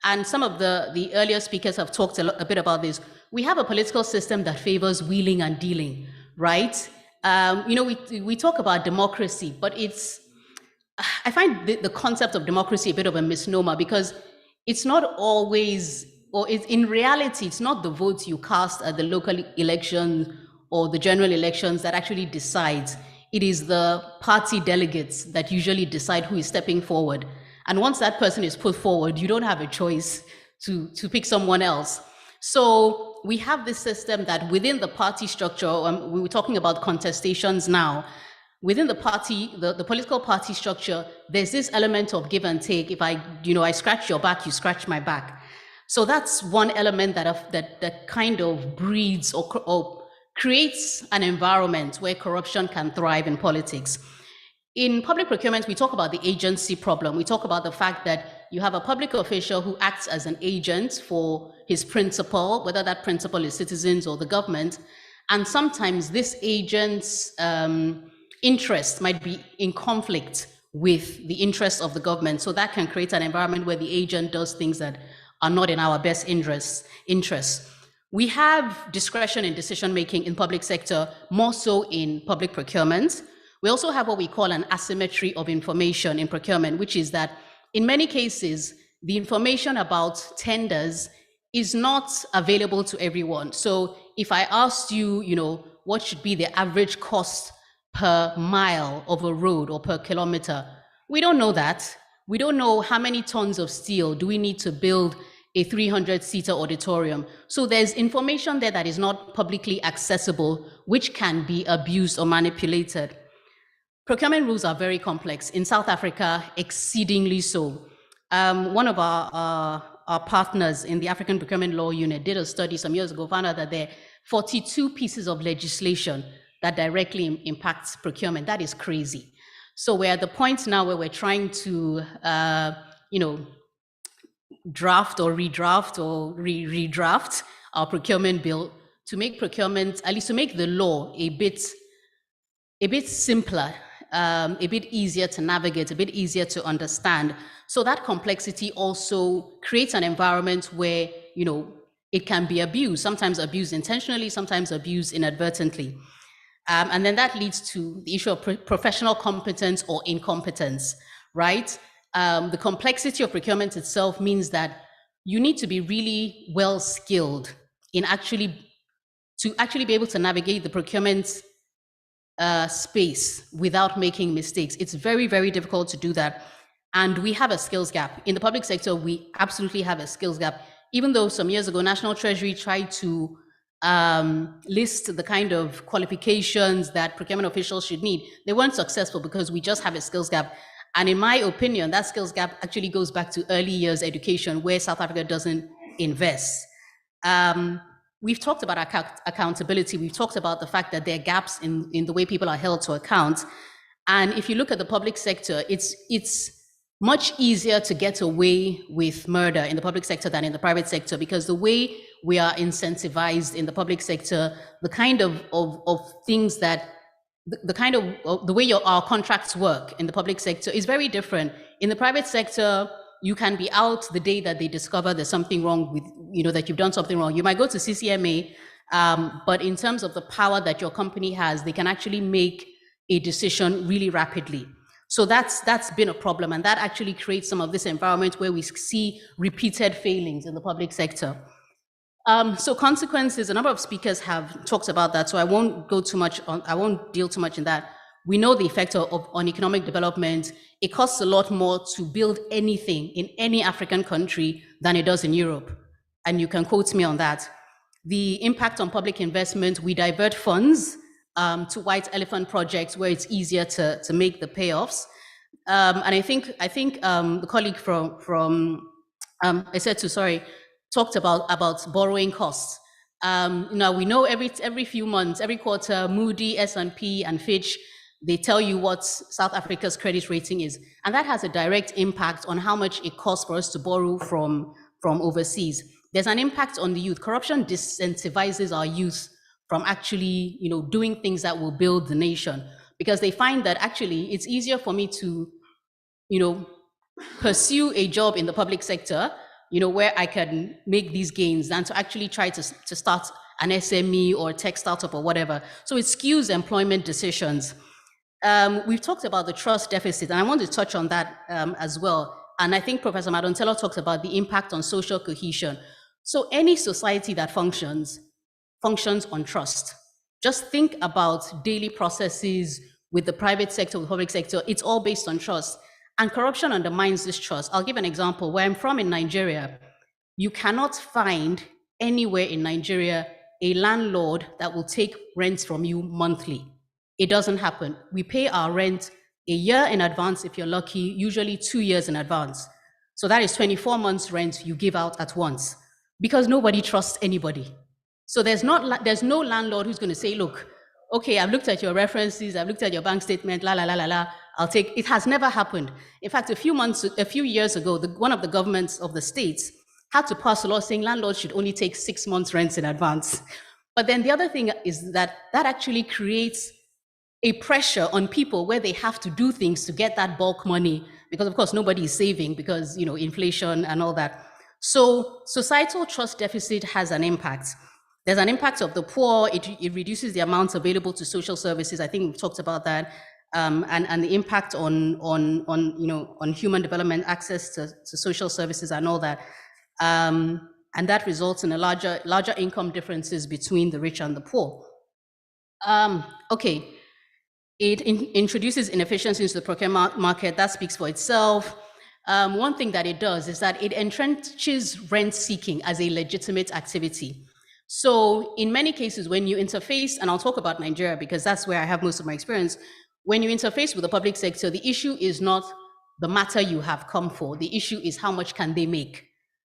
And some of the earlier speakers have talked a bit about this. We have a political system that favors wheeling and dealing, right? We talk about democracy, but I find the concept of democracy a bit of a misnomer, because it's not always, or in reality, it's not the votes you cast at the local election or the general elections that actually decides. It is the party delegates that usually decide who is stepping forward. And once that person is put forward, you don't have a choice to pick someone else. So we have this system that within the party structure, we were talking about contestations now, within the party, the political party structure, there's this element of give and take. If I scratch your back, you scratch my back. So that's one element that kind of breeds or creates an environment where corruption can thrive in politics. In public procurement, we talk about the agency problem. We talk about the fact that you have a public official who acts as an agent for his principal, whether that principal is citizens or the government. And sometimes this agent's interest might be in conflict with the interests of the government. So that can create an environment where the agent does things that are not in our best interests. We have discretion in decision-making in public sector, more so in public procurement. We also have what we call an asymmetry of information in procurement, which is that in many cases, the information about tenders is not available to everyone. So if I asked you, what should be the average cost per mile of a road or per kilometer, we don't know that. We don't know how many tons of steel do we need to build a 300-seater auditorium. So there's information there that is not publicly accessible, which can be abused or manipulated. Procurement rules are very complex. In South Africa, exceedingly so. One of our partners in the African Procurement Law Unit did a study some years ago, found out that there are 42 pieces of legislation that directly impacts procurement. That is crazy. So we're at the point now where we're trying to, draft or redraft or redraft our procurement bill to make procurement, at least to make the law a bit simpler, a bit easier to navigate, a bit easier to understand. So that complexity also creates an environment where, it can be abused, sometimes abused intentionally, sometimes abused inadvertently. And then that leads to the issue of professional competence or incompetence, right? The complexity of procurement itself means that you need to be really well skilled in actually be able to navigate the procurement space without making mistakes. It's very, very difficult to do that. And we have a skills gap. In the public sector, we absolutely have a skills gap. Even though some years ago, National Treasury tried to list the kind of qualifications that procurement officials should need, they weren't successful because we just have a skills gap. And in my opinion, that skills gap actually goes back to early years education, where South Africa doesn't invest. We've talked about accountability. We've talked about the fact that there are gaps in the way people are held to account. And if you look at the public sector, it's much easier to get away with murder in the public sector than in the private sector, because the way we are incentivized in the public sector, the kind of things that, the way our contracts work in the public sector is very different. In the private sector, you can be out the day that they discover there's something wrong with, that you've done something wrong. You might go to CCMA, but in terms of the power that your company has, they can actually make a decision really rapidly. So that's been a problem, and that actually creates some of this environment where we see repeated failings in the public sector. So consequences, a number of speakers have talked about that, so I won't deal too much in that. We know the effect on economic development. It costs a lot more to build anything in any African country than it does in Europe. And you can quote me on that. The impact on public investment, we divert funds to white elephant projects where it's easier to make the payoffs. And I think the colleague from talked about borrowing costs. Now we know every few months, every quarter, Moody, S&P, and Fitch, they tell you what South Africa's credit rating is. And that has a direct impact on how much it costs for us to borrow from overseas. There's an impact on the youth. Corruption disincentivizes our youth from actually, doing things that will build the nation, because they find that actually it's easier for me to, pursue a job in the public sector, where I can make these gains, than to actually try to start an SME or tech startup or whatever. So it skews employment decisions. We've talked about the trust deficit, and I want to touch on that as well. And I think Professor Madontelo talked about the impact on social cohesion. So any society that functions on trust. Just think about daily processes with the private sector, with the public sector. It's all based on trust. And corruption undermines this trust. I'll give an example. Where I'm from in Nigeria, you cannot find anywhere in Nigeria a landlord that will take rents from you monthly. It doesn't happen. We pay our rent a year in advance if you're lucky, usually 2 years in advance. So that is 24 months rent you give out at once, because nobody trusts anybody. So there's no landlord who's going to say, look, okay, I've looked at your references, I've looked at your bank statement, I'll take. It has never happened. In fact, a few years ago, one of the governments of the states had to pass a law saying landlords should only take 6 months rents in advance. But then the other thing is that actually creates a pressure on people where they have to do things to get that bulk money, because of course nobody is saving because, inflation and all that. So societal trust deficit has an impact. There's an impact of the poor. It reduces the amounts available to social services. I think we've talked about that, and the impact on human development, access to social services and all that, and that results in a larger income differences between the rich and the poor. Okay, it introduces inefficiency into the procurement market. That speaks for itself. One thing that it does is that it entrenches rent seeking as a legitimate activity. So in many cases, when you interface, and I'll talk about Nigeria because that's where I have most of my experience, when you interface with the public sector, the issue is not the matter you have come for. The issue is how much can they make.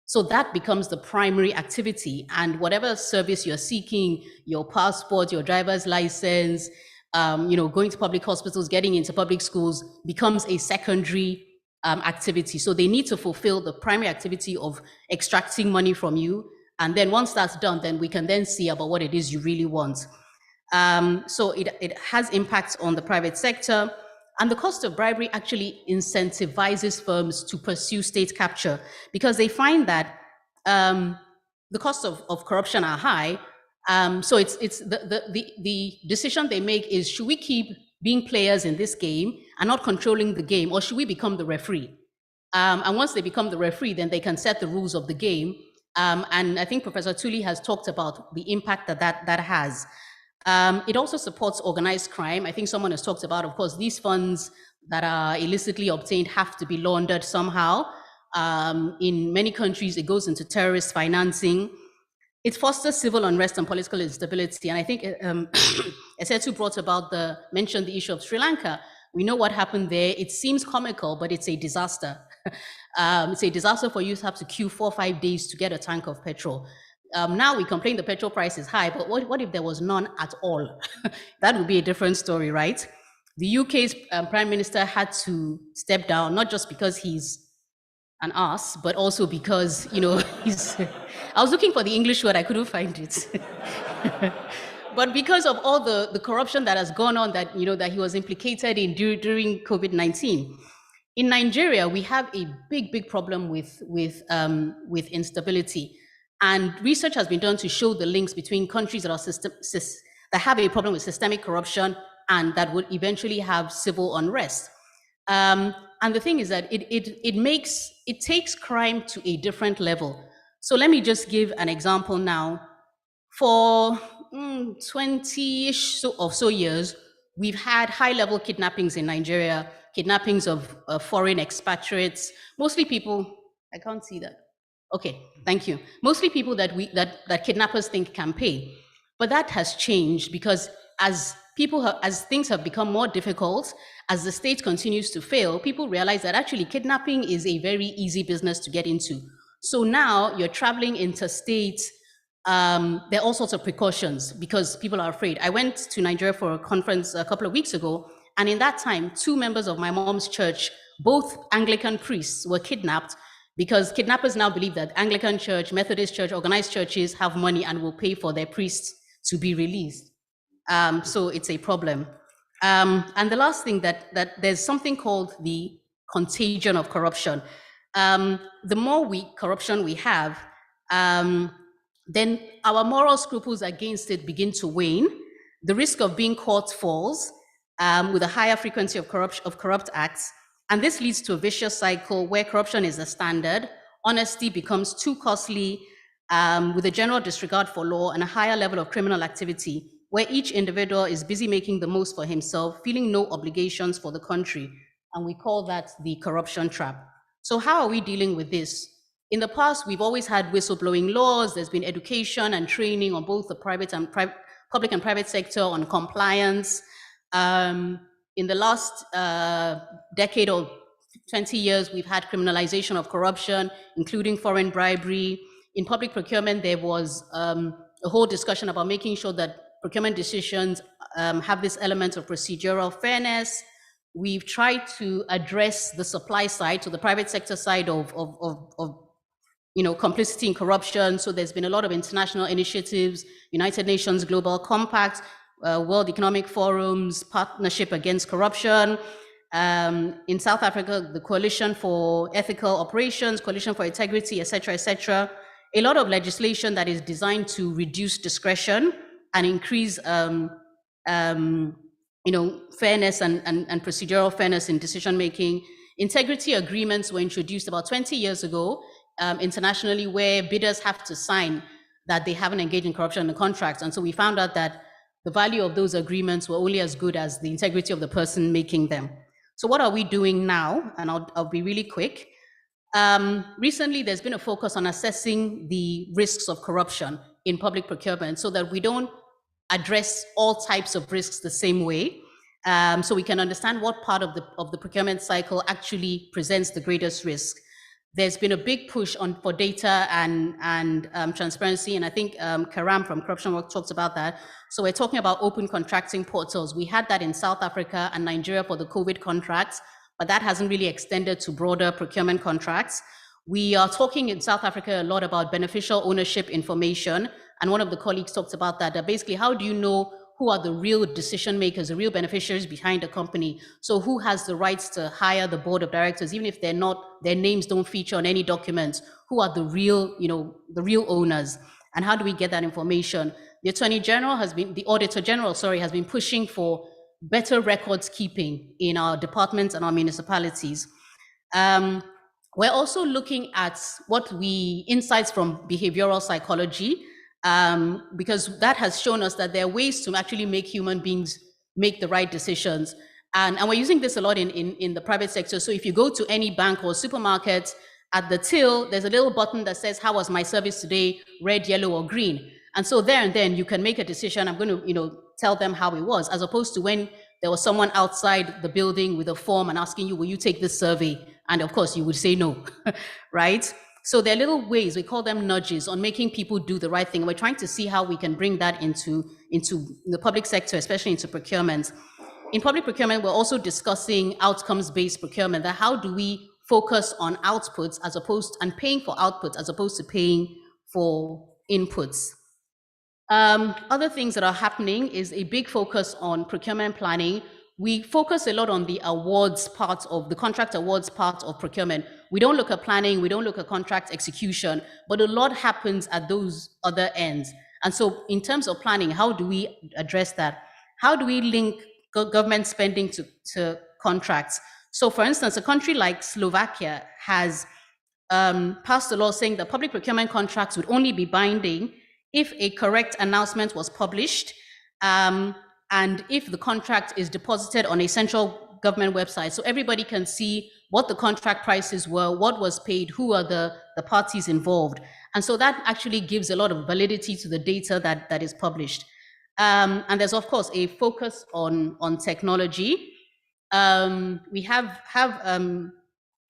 So that becomes the primary activity, and whatever service you're seeking, your passport, your driver's license, going to public hospitals, getting into public schools, becomes a secondary activity. So they need to fulfill the primary activity of extracting money from you. And then once that's done, then we can then see about what it is you really want. So it has impacts on the private sector. And the cost of bribery actually incentivizes firms to pursue state capture, because they find that the costs of corruption are high. So it's the decision they make is, should we keep being players in this game and not controlling the game, or should we become the referee? And once they become the referee, then they can set the rules of the game. And I think Professor Tuli has talked about the impact that has. It also supports organized crime. I think someone has talked about, of course, these funds that are illicitly obtained have to be laundered somehow. In many countries, it goes into terrorist financing. It fosters civil unrest and political instability. And I think Esetu mentioned the issue of Sri Lanka. We know what happened there. It seems comical, but it's a disaster. It's a disaster for you to have to queue 4 or 5 days to get a tank of petrol. Now we complain the petrol price is high, but what if there was none at all? That would be a different story, right? The UK's Prime Minister had to step down, not just because he's an ass, but also because, he's... I was looking for the English word, I couldn't find it. But because of all the corruption that has gone on that, that he was implicated in during COVID-19. In Nigeria, we have a big problem with instability. And research has been done to show the links between countries that that have a problem with systemic corruption and that would eventually have civil unrest. And the thing is that it takes crime to a different level. So let me just give an example now. For 20-ish or so years, we've had high-level kidnappings in Nigeria, kidnappings of foreign expatriates, mostly people, I can't see that. Okay, thank you. Mostly people that kidnappers think can pay. But that has changed because as things have become more difficult, as the state continues to fail, people realize that actually kidnapping is a very easy business to get into. So now you're traveling interstate. There are all sorts of precautions because people are afraid. I went to Nigeria for a conference a couple of weeks ago, And in that time, 2 members of my mom's church, both Anglican priests, were kidnapped because kidnappers now believe that Anglican church, Methodist church, organized churches have money and will pay for their priests to be released. So it's a problem. And the last thing that there's something called the contagion of corruption. The more corruption we have, then our moral scruples against it begin to wane. The risk of being caught falls with a higher frequency of corrupt acts. And this leads to a vicious cycle where corruption is the standard, honesty becomes too costly, with a general disregard for law and a higher level of criminal activity, where each individual is busy making the most for himself, feeling no obligations for the country. And we call that the corruption trap. So how are we dealing with this? In the past, we've always had whistleblowing laws. There's been education and training on both the public and private sector on compliance. In the last decade or 20 years, we've had criminalization of corruption, including foreign bribery. In public procurement, there was a whole discussion about making sure that procurement decisions have this element of procedural fairness. We've tried to address the supply side, so the private sector side of complicity in corruption. So there's been a lot of international initiatives, United Nations Global Compact, World Economic Forum's Partnership Against Corruption. In South Africa, the Coalition for Ethical Operations, Coalition for Integrity, et cetera, a lot of legislation that is designed to reduce discretion and increase fairness and procedural fairness in decision-making. Integrity agreements were introduced about 20 years ago internationally, where bidders have to sign that they haven't engaged in corruption in the contracts. And so we found out that the value of those agreements were only as good as the integrity of the person making them. So what are we doing now? And I'll be really quick. Recently, there's been a focus on assessing the risks of corruption in public procurement so that we don't address all types of risks the same way. So we can understand what part of the procurement cycle actually presents the greatest risk. There's been a big push for data and transparency, and I think Karam from Corruption Work talks about that. So we're talking about open contracting portals. We had that in South Africa and Nigeria for the COVID contracts, but that hasn't really extended to broader procurement contracts. We are talking in South Africa a lot about beneficial ownership information, and one of the colleagues talked about that basically, how do you know who are the real decision makers, the real beneficiaries behind the company? So who has the rights to hire the board of directors, even if they're not, their names don't feature on any documents? Who are the real, the real owners? And how do we get that information? The Auditor General, has been pushing for better records keeping in our departments and our municipalities. We're also looking at insights from behavioral psychology, because that has shown us that there are ways to actually make human beings make the right decisions. And we're using this a lot in the private sector. So if you go to any bank or supermarket, at the till, there's a little button that says, how was my service today, red, yellow, or green? And so there and then you can make a decision, I'm going to tell them how it was, as opposed to when there was someone outside the building with a form and asking you, will you take this survey? And of course you would say no, right? So there are little ways, we call them nudges, on making people do the right thing. We're trying to see how we can bring that into the public sector, especially into procurement. In public procurement, we're also discussing outcomes-based procurement, that how do we focus on outputs and paying for outputs as opposed to paying for inputs. Other things that are happening is a big focus on procurement planning. We focus a lot on the awards part of the contract awards part of procurement. We don't look at planning, we don't look at contract execution, but a lot happens at those other ends. And so in terms of planning, how do we address that? How do we link government spending to contracts? So for instance, a country like Slovakia has passed a law saying that public procurement contracts would only be binding if a correct announcement was published, and if the contract is deposited on a central government website, so everybody can see what the contract prices were, what was paid, who are the parties involved. And so that actually gives a lot of validity to the data that is published. And there's of course a focus on technology. We have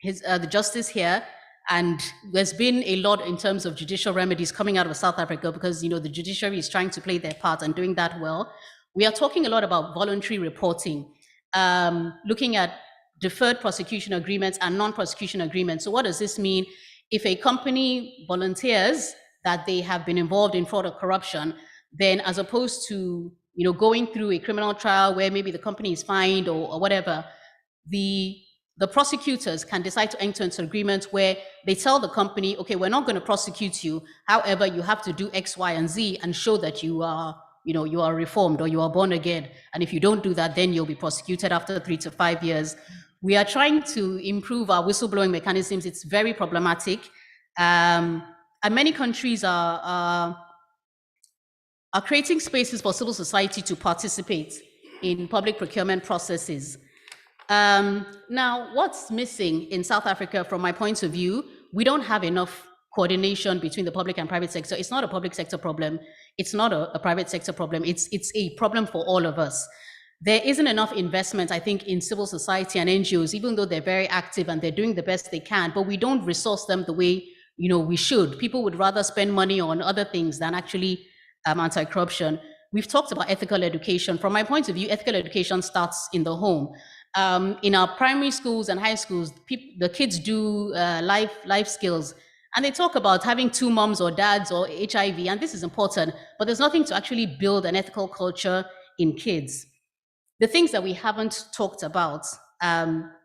the justice here, and there's been a lot in terms of judicial remedies coming out of South Africa because the judiciary is trying to play their part and doing that well. We are talking a lot about voluntary reporting. looking at deferred prosecution agreements and non-prosecution agreements. So what does this mean? If a company volunteers that they have been involved in fraud or corruption, then as opposed to going through a criminal trial where maybe the company is fined or whatever, the prosecutors can decide to enter into agreements where they tell the company, okay, we're not going to prosecute you. However, you have to do X, Y, and Z and show that you are reformed or you are born again. And if you don't do that, then you'll be prosecuted after 3 to 5 years. We are trying to improve our whistleblowing mechanisms. It's very problematic. And many countries are creating spaces for civil society to participate in public procurement processes. Now, what's missing in South Africa, from my point of view, we don't have enough coordination between the public and private sector. It's not a public sector problem. It's not a private sector problem. It's a problem for all of us. There isn't enough investment, I think, in civil society and NGOs, even though they're very active and they're doing the best they can, but we don't resource them the way we should. People would rather spend money on other things than actually anti-corruption. We've talked about ethical education. From my point of view, ethical education starts in the home. In our primary schools and high schools, the kids do life skills, and they talk about having 2 moms or dads or HIV, and this is important, but there's nothing to actually build an ethical culture in kids. The things that we haven't talked about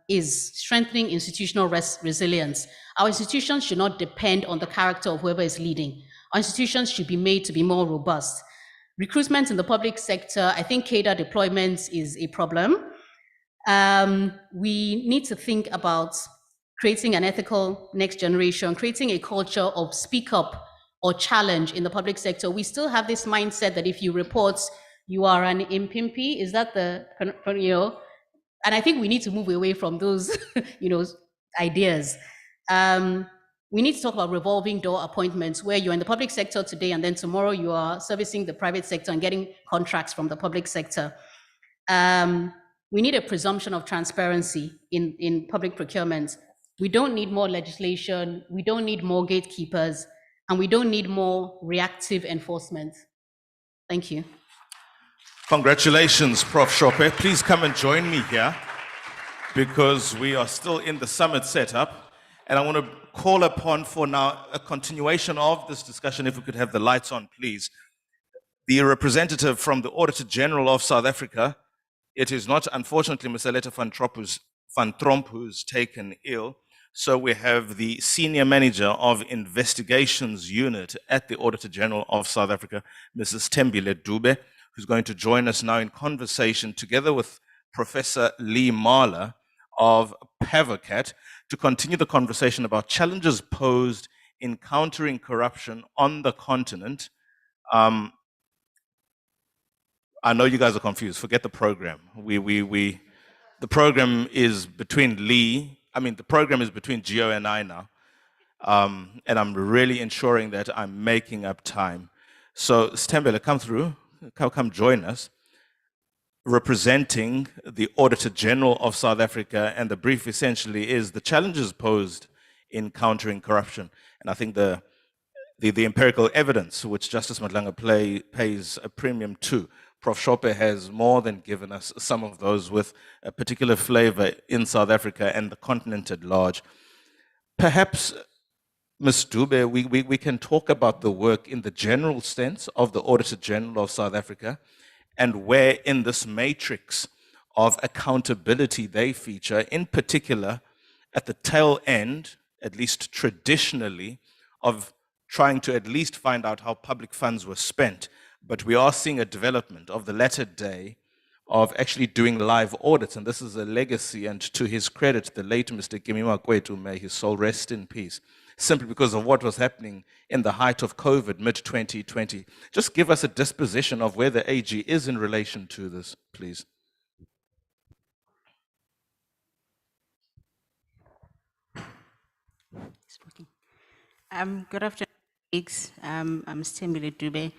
is strengthening institutional resilience. Our institutions should not depend on the character of whoever is leading. Our institutions should be made to be more robust. Recruitment in the public sector, I think cadre deployment is a problem. We need to think about creating an ethical next generation, creating a culture of speak up or challenge in the public sector. We still have this mindset that if you report, you are an impimpi. Is that and I think we need to move away from those, ideas. We need to talk about revolving door appointments, where you're in the public sector today and then tomorrow you are servicing the private sector and getting contracts from the public sector. We need a presumption of transparency in public procurement. We don't need more legislation. We don't need more gatekeepers, and we don't need more reactive enforcement. Thank you. Congratulations, Prof. Shope. Please come and join me here, because we are still in the summit setup. And I want to call upon for now a continuation of this discussion. If we could have the lights on, please. The representative from the Auditor General of South Africa. It is not, unfortunately, Mr. Letta van Tromp, who's taken ill. So we have the Senior Manager of Investigations Unit at the Auditor General of South Africa, Mrs. Thembile Dube, who's going to join us now in conversation together with Professor Lee Mahler of Pavocat to continue the conversation about challenges posed in countering corruption on the continent. I know you guys are confused. Forget the program. The program is between the program is between Gio and I now. And I'm really ensuring that I'm making up time. So Stembele, come through, come join us, representing the Auditor General of South Africa. And the brief essentially is the challenges posed in countering corruption. And I think the empirical evidence, which Justice Madlanga pays a premium to. Prof. Shope has more than given us some of those with a particular flavor in South Africa and the continent at large. Perhaps, Ms. Dube, we can talk about the work in the general sense of the Auditor General of South Africa and where in this matrix of accountability they feature, in particular at the tail end, at least traditionally, of trying to at least find out how public funds were spent. But we are seeing a development of the latter day of actually doing live audits. And this is a legacy, and to his credit, the late Mr. Kimima Kwetu, may his soul rest in peace, simply because of what was happening in the height of COVID, mid-2020. Just give us a disposition of where the AG is in relation to this, please. Good afternoon, colleagues. I'm Stembile Dube.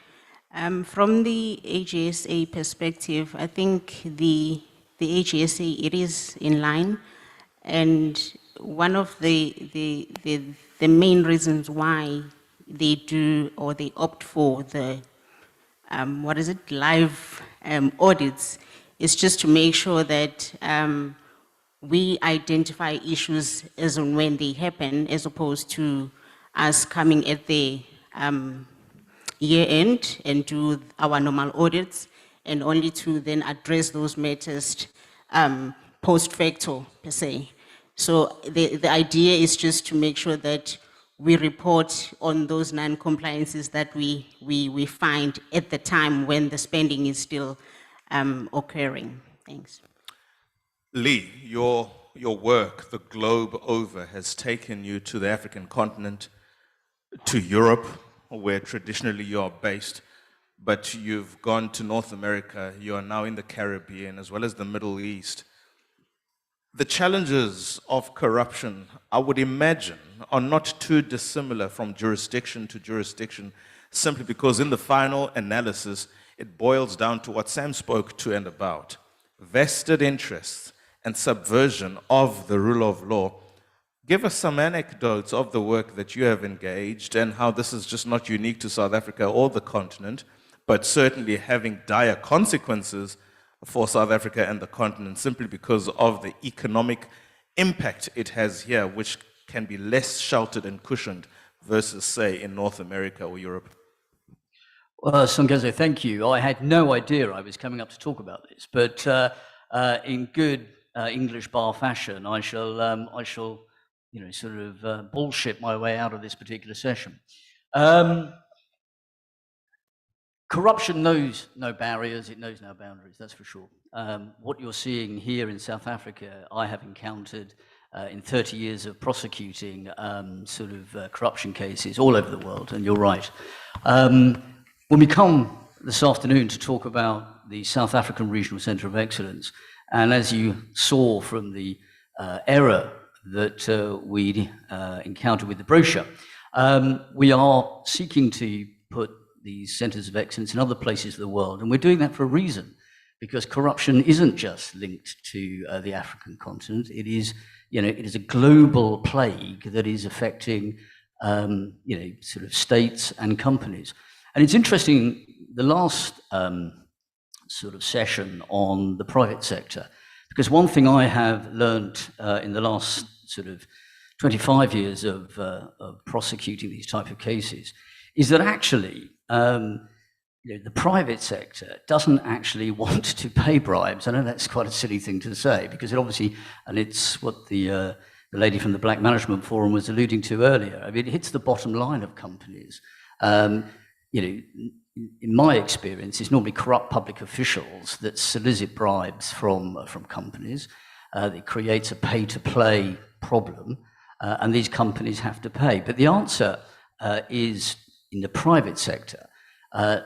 From the AGSA perspective, I think the AGSA, it is in line, and one of the main reasons why they do or they opt for the live audits is just to make sure that we identify issues as and when they happen, as opposed to us coming at the year end and do our normal audits, and only to then address those matters post facto, per se. So the idea is just to make sure that we report on those non-compliances that we find at the time when the spending is still occurring. Thanks. Lee, your work, the globe over, has taken you to the African continent, to Europe, where traditionally you are based, but you've gone to North America, you are now in the Caribbean, as well as the Middle East. The challenges of corruption, I would imagine, are not too dissimilar from jurisdiction to jurisdiction, simply because in the final analysis, it boils down to what Sam spoke to and about: vested interests and subversion of the rule of law. Give us some anecdotes of the work that you have engaged and how this is just not unique to South Africa or the continent, but certainly having dire consequences for South Africa and the continent simply because of the economic impact it has here, which can be less sheltered and cushioned versus, say, in North America or Europe. Well, Songezo, thank you. I had no idea I was coming up to talk about this, but in good English bar fashion, I shall, you know, sort of bullshit my way out of this particular session. Corruption knows no barriers, it knows no boundaries, that's for sure. What you're seeing here in South Africa, I have encountered in 30 years of prosecuting corruption cases all over the world, and you're right. When we come this afternoon to talk about the South African Regional Centre of Excellence, and as you saw from the error that we encountered with the brochure, we are seeking to put these centres of excellence in other places of the world, and we're doing that for a reason, because corruption isn't just linked to the African continent. It is, you know, it is a global plague that is affecting, you know, sort of states and companies. And it's interesting, the last sort of session on the private sector, because one thing I have learned in the last sort of 25 years of prosecuting these type of cases is that actually, you know, the private sector doesn't actually want to pay bribes. I know that's quite a silly thing to say, because it obviously, and it's what the lady from the Black Management Forum was alluding to earlier. I mean, it hits the bottom line of companies. You know, in my experience, it's normally corrupt public officials that solicit bribes from companies. It creates a pay-to-play problem, and these companies have to pay. But the answer is in the private sector,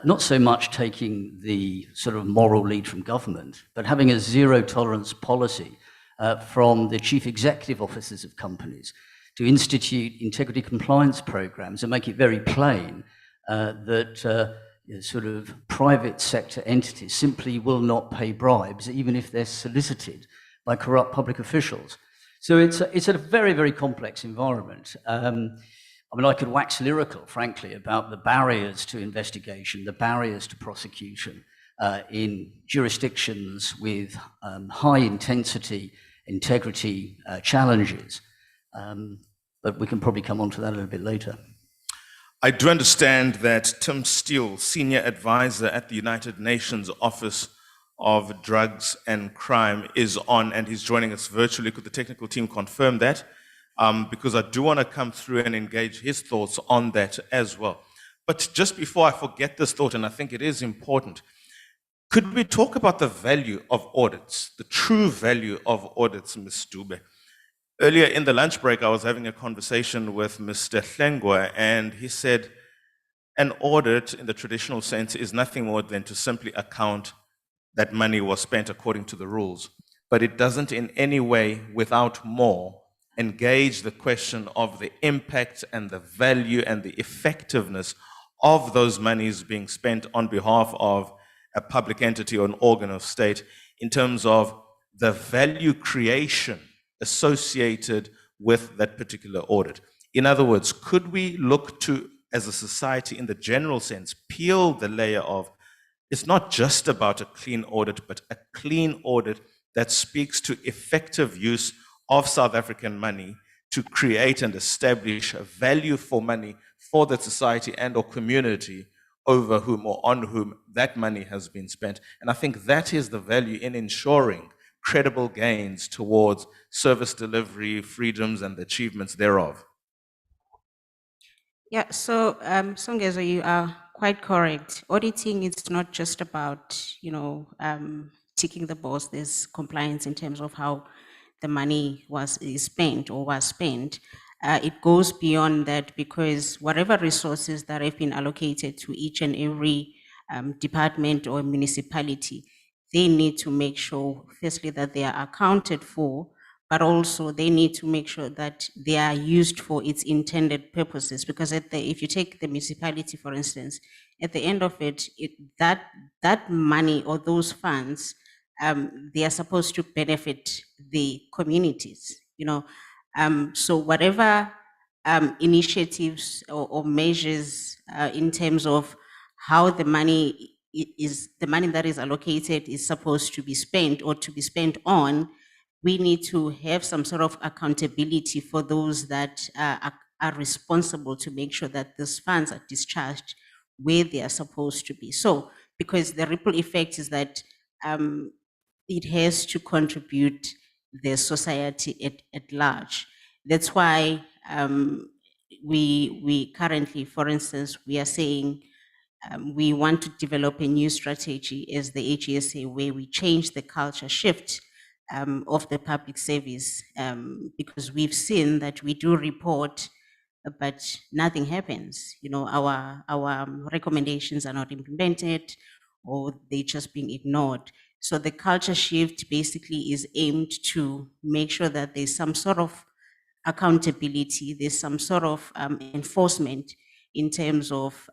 not so much taking the sort of moral lead from government, but having a zero-tolerance policy from the chief executive officers of companies to institute integrity compliance programs and make it very plain that sort of private sector entities simply will not pay bribes, even if they're solicited by corrupt public officials. So it's a very, very complex environment. I mean, I could wax lyrical, frankly, about the barriers to investigation, the barriers to prosecution in jurisdictions with high intensity, integrity challenges. But we can probably come on to that a little bit later. I do understand that Tim Steele, Senior Advisor at the United Nations Office of Drugs and Crime, is on, and he's joining us virtually. Could the technical team confirm that? Because I do want to come through and engage his thoughts on that as well. But just before I forget this thought, and I think it is important, could we talk about the value of audits, the true value of audits, Ms. Dube? Earlier in the lunch break, I was having a conversation with Mr. Hlengwa, and he said an audit in the traditional sense is nothing more than to simply account that money was spent according to the rules. But it doesn't in any way, without more, engage the question of the impact and the value and the effectiveness of those monies being spent on behalf of a public entity or an organ of state in terms of the value creation associated with that particular audit. In other words, could we look to, as a society in the general sense, peel the layer of it's not just about a clean audit, but a clean audit that speaks to effective use of South African money to create and establish a value for money for the society and or community over whom or on whom that money has been spent. And I think that is the value in ensuring credible gains towards service delivery, freedoms, and the achievements thereof. Yeah, so Songezo, you are quite correct. Auditing is not just about, ticking the box. There's compliance in terms of how the money is spent or was spent. It goes beyond that, because whatever resources that have been allocated to each and every department or municipality, they need to make sure, firstly, that they are accounted for, but also they need to make sure that they are used for its intended purposes. Because if you take the municipality, for instance, at the end of it, that money or those funds, they are supposed to benefit the communities, so whatever initiatives or measures in terms of how the money that is allocated is supposed to be spent or to be spent on, we need to have some sort of accountability for those that are responsible to make sure that these funds are discharged where they are supposed to be. So, because the ripple effect is that it has to contribute the society at large. That's why we currently, for instance, we are saying we want to develop a new strategy as the HESA where we change the culture shift of the public service, because we've seen that we do report, but nothing happens. Our recommendations are not implemented, or they're just being ignored. So the culture shift basically is aimed to make sure that there's some sort of accountability, there's some sort of enforcement in terms of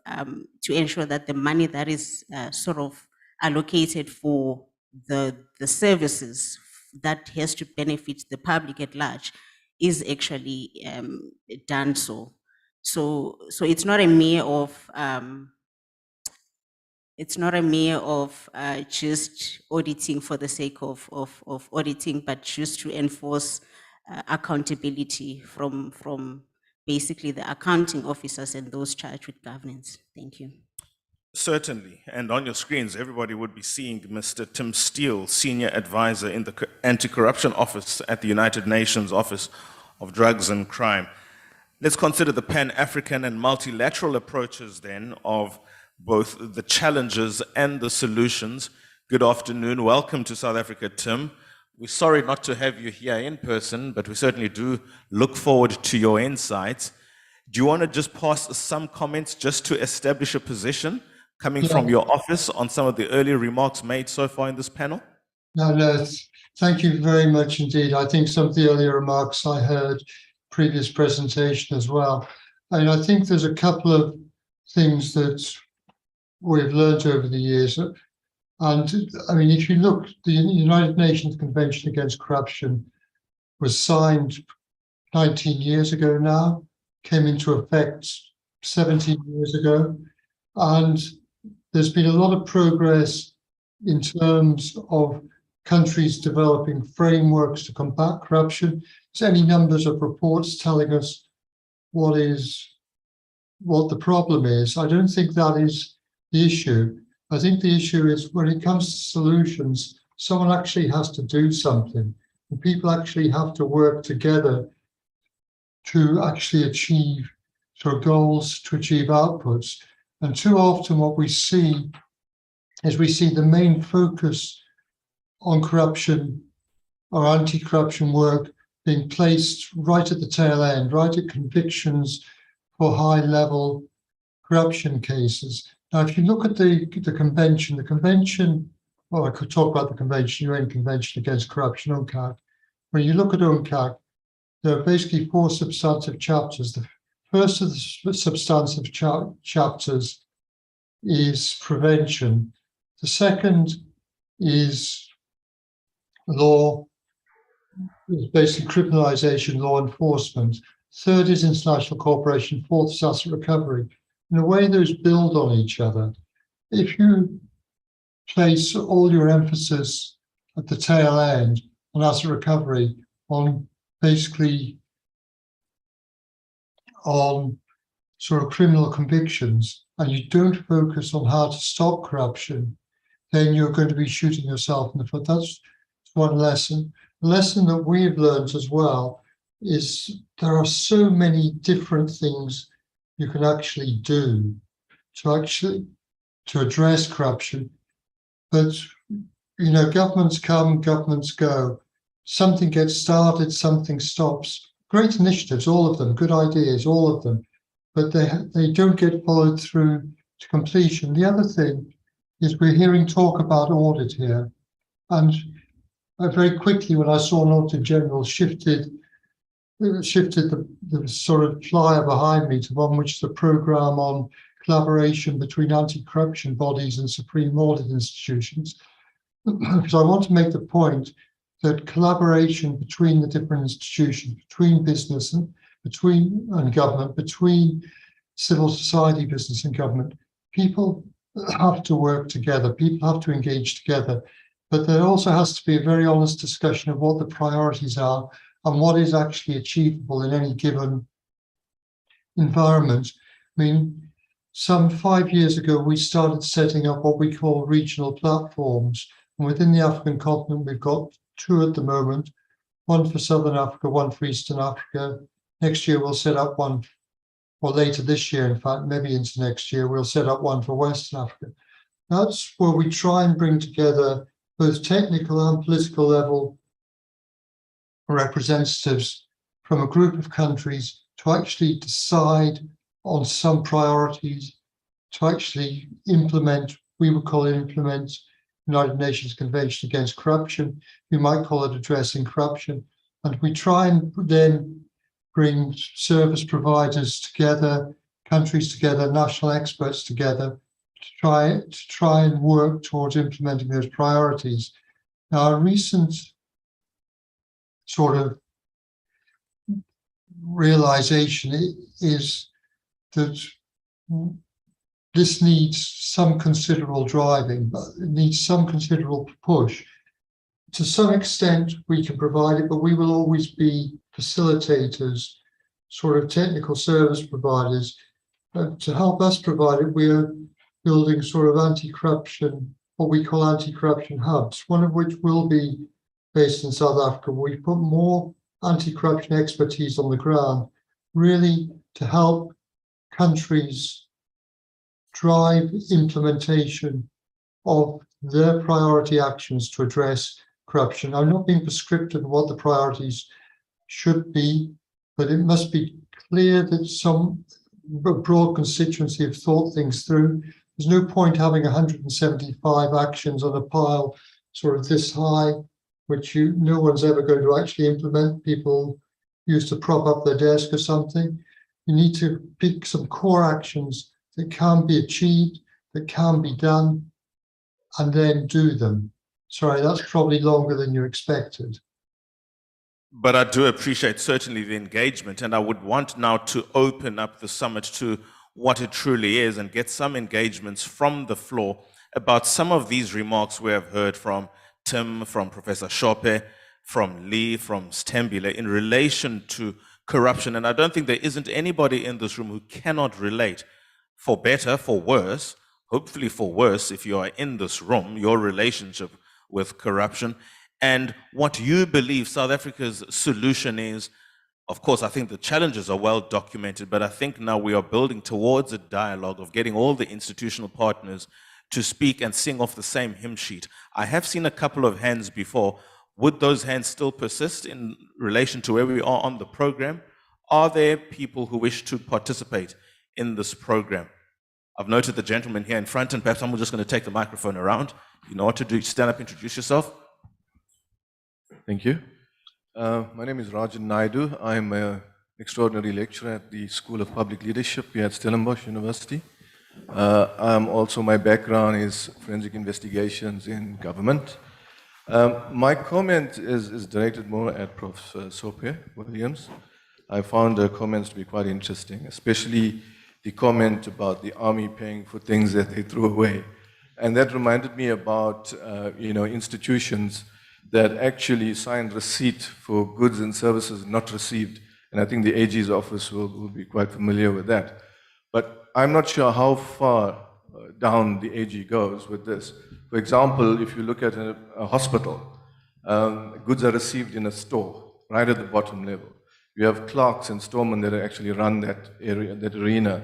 to ensure that the money that is sort of allocated for the services that has to benefit the public at large is actually done so. So it's not a mere of just auditing for the sake of auditing, but just to enforce accountability from basically the accounting officers and those charged with governance. Thank you. Certainly. And on your screens, everybody would be seeing Mr. Tim Steele, Senior Advisor in the Anti-Corruption Office at the United Nations Office of Drugs and Crime. Let's consider the Pan-African and multilateral approaches then of both the challenges and the solutions. Good afternoon. Welcome to South Africa, Tim. We're sorry not to have you here in person, but we certainly do look forward to your insights. Do you want to just pass some comments just to establish a position coming from your office on some of the earlier remarks made so far in this panel? No, thank you very much indeed. I think some of the earlier remarks I heard previous presentation as well. And I think there's a couple of things that we've learned over the years. And I mean, if you look, the United Nations Convention Against Corruption was signed 19 years ago now, came into effect 17 years ago. And there's been a lot of progress in terms of countries developing frameworks to combat corruption. There's any numbers of reports telling us what the problem is. I don't think that is the issue. I think the issue is when it comes to solutions, someone actually has to do something. And people actually have to work together to actually achieve goals, to achieve outputs. And too often what we see is the main focus on corruption or anti-corruption work being placed right at the tail end, right at convictions for high-level corruption cases. Now, if you look at the convention, well, I could talk about the convention, UN Convention Against Corruption, UNCAC. When you look at UNCAC, there are basically 4 substantive chapters. The first of the substantive chapters is prevention. The second is law, is basically criminalization, law enforcement. Third is international cooperation. Fourth is asset recovery. In a way, those build on each other. If you place all your emphasis at the tail end on asset recovery, on basically on sort of criminal convictions, and you don't focus on how to stop corruption, then you're going to be shooting yourself in the foot. That's one lesson. The lesson that we've learned as well is there are so many different things you can actually do to address corruption. But, you know, governments come, governments go. Something gets started, something stops. Great initiatives, all of them, good ideas, all of them, but they don't get followed through to completion. The other thing is we're hearing talk about audit here. And very quickly, when I saw an Auditor General shifted the sort of flyer behind me to one which is the programme on collaboration between anti-corruption bodies and supreme audit institutions. Because I want to make the point that collaboration between the different institutions, between business and government, between civil society, business and government, people have to work together, people have to engage together, but there also has to be a very honest discussion of what the priorities are and what is actually achievable in any given environment. I mean, some 5 years ago, we started setting up what we call regional platforms. And within the African continent, we've got 2 at the moment, one for Southern Africa, one for Eastern Africa. Next year, we'll set up one, or later this year, in fact, maybe into next year, we'll set up one for Western Africa. That's where we try and bring together both technical and political level representatives from a group of countries to actually decide on some priorities, to actually implement, we would call it implement United Nations Convention Against Corruption, we might call it addressing corruption. And we try and then bring service providers together, countries together, national experts together to try and work towards implementing those priorities. Now, a recent sort of realization is that this needs some considerable driving, but it needs some considerable push. To some extent, we can provide it, but we will always be facilitators, sort of technical service providers. To help us provide it, we are building sort of anti-corruption, what we call anti-corruption hubs, one of which will be based in South Africa. We put more anti-corruption expertise on the ground, really to help countries drive implementation of their priority actions to address corruption. I'm not being prescriptive of what the priorities should be, but it must be clear that some broad constituency have thought things through. There's no point having 175 actions on a pile sort of this high, which no one's ever going to actually implement. People use to prop up their desk or something. You need to pick some core actions that can be achieved, that can be done, and then do them. Sorry, that's probably longer than you expected. But I do appreciate certainly the engagement, and I would want now to open up the summit to what it truly is and get some engagements from the floor about some of these remarks we have heard from Tim, from Professor Shope, from Lee, from Stembile in relation to corruption. And I don't think there isn't anybody in this room who cannot relate, for better, for worse, hopefully for worse, if you are in this room, your relationship with corruption and what you believe South Africa's solution is. Of course, I think the challenges are well documented, but I think now we are building towards a dialogue of getting all the institutional partners to speak and sing off the same hymn sheet. I have seen a couple of hands before. Would those hands still persist in relation to where we are on the program? Are there people who wish to participate in this program? I've noted the gentleman here in front, and perhaps I'm just going to take the microphone around. You know what to do. Stand up, introduce yourself. Thank you. My name is Rajan Naidu. I'm an extraordinary lecturer at the School of Public Leadership here at Stellenbosch University. My background is forensic investigations in government. My comment is directed more at Prof. Sope Williams. I found her comments to be quite interesting, especially the comment about the army paying for things that they threw away. And that reminded me about, institutions that actually sign receipt for goods and services not received. And I think the AG's office will be quite familiar with that. But I'm not sure how far down the AG goes with this. For example, if you look at a hospital, goods are received in a store, right at the bottom level. You have clerks and storemen that actually run that area, that arena.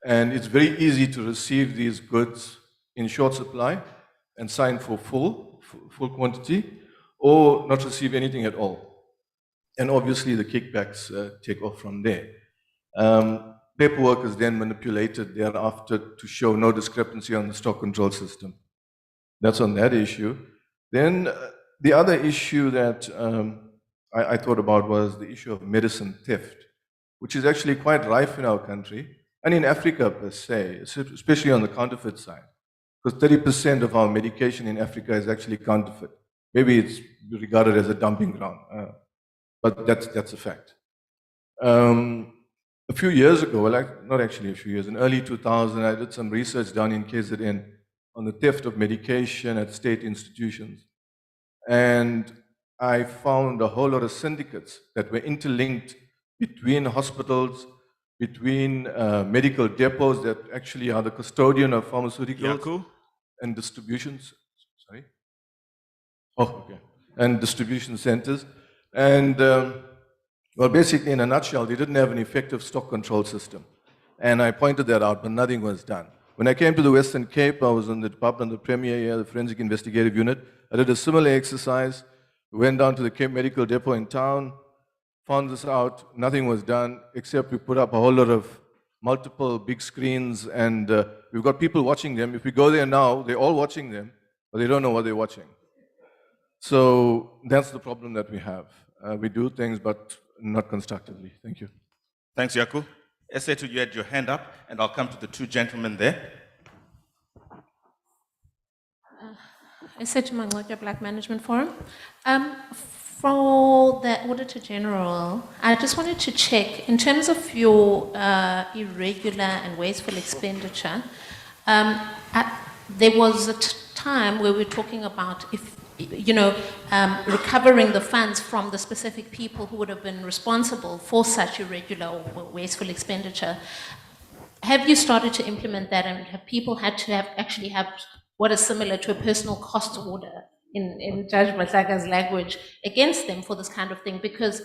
And it's very easy to receive these goods in short supply and sign for full quantity, or not receive anything at all. And obviously the kickbacks take off from there. Paperwork is then manipulated thereafter to show no discrepancy on the stock control system. That's on that issue. Then the other issue that I thought about was the issue of medicine theft, which is actually quite rife in our country and in Africa per se, especially on the counterfeit side. Because 30% of our medication in Africa is actually counterfeit. Maybe it's regarded as a dumping ground, but that's a fact. A few years ago, not actually a few years, in early 2000, I did some research down in KZN on the theft of medication at state institutions. And I found a whole lot of syndicates that were interlinked between hospitals, between medical depots that actually are the custodian of pharmaceuticals and distributions. Sorry? Oh, okay. And distribution centers. And well, basically, in a nutshell, they didn't have an effective stock control system. And I pointed that out, but nothing was done. When I came to the Western Cape, I was in the Department of the Premier here, the Forensic Investigative Unit. I did a similar exercise. We went down to the Cape Medical Depot in town, found this out. Nothing was done, except we put up a whole lot of multiple big screens, and we've got people watching them. If we go there now, they're all watching them, but they don't know what they're watching. So that's the problem that we have. We do things, but not constructively. Thank you. Thanks, Yaku. Esetu, you had your hand up, and I'll come to the two gentlemen there. Esetu Mangloja, Black Management Forum. For the Auditor General, I just wanted to check, in terms of your irregular and wasteful expenditure, there was a time where we were talking about recovering the funds from the specific people who would have been responsible for such irregular or wasteful expenditure. Have you started to implement that, and have people had to actually have what is similar to a personal cost order in Judge Matlaka's language against them for this kind of thing? Because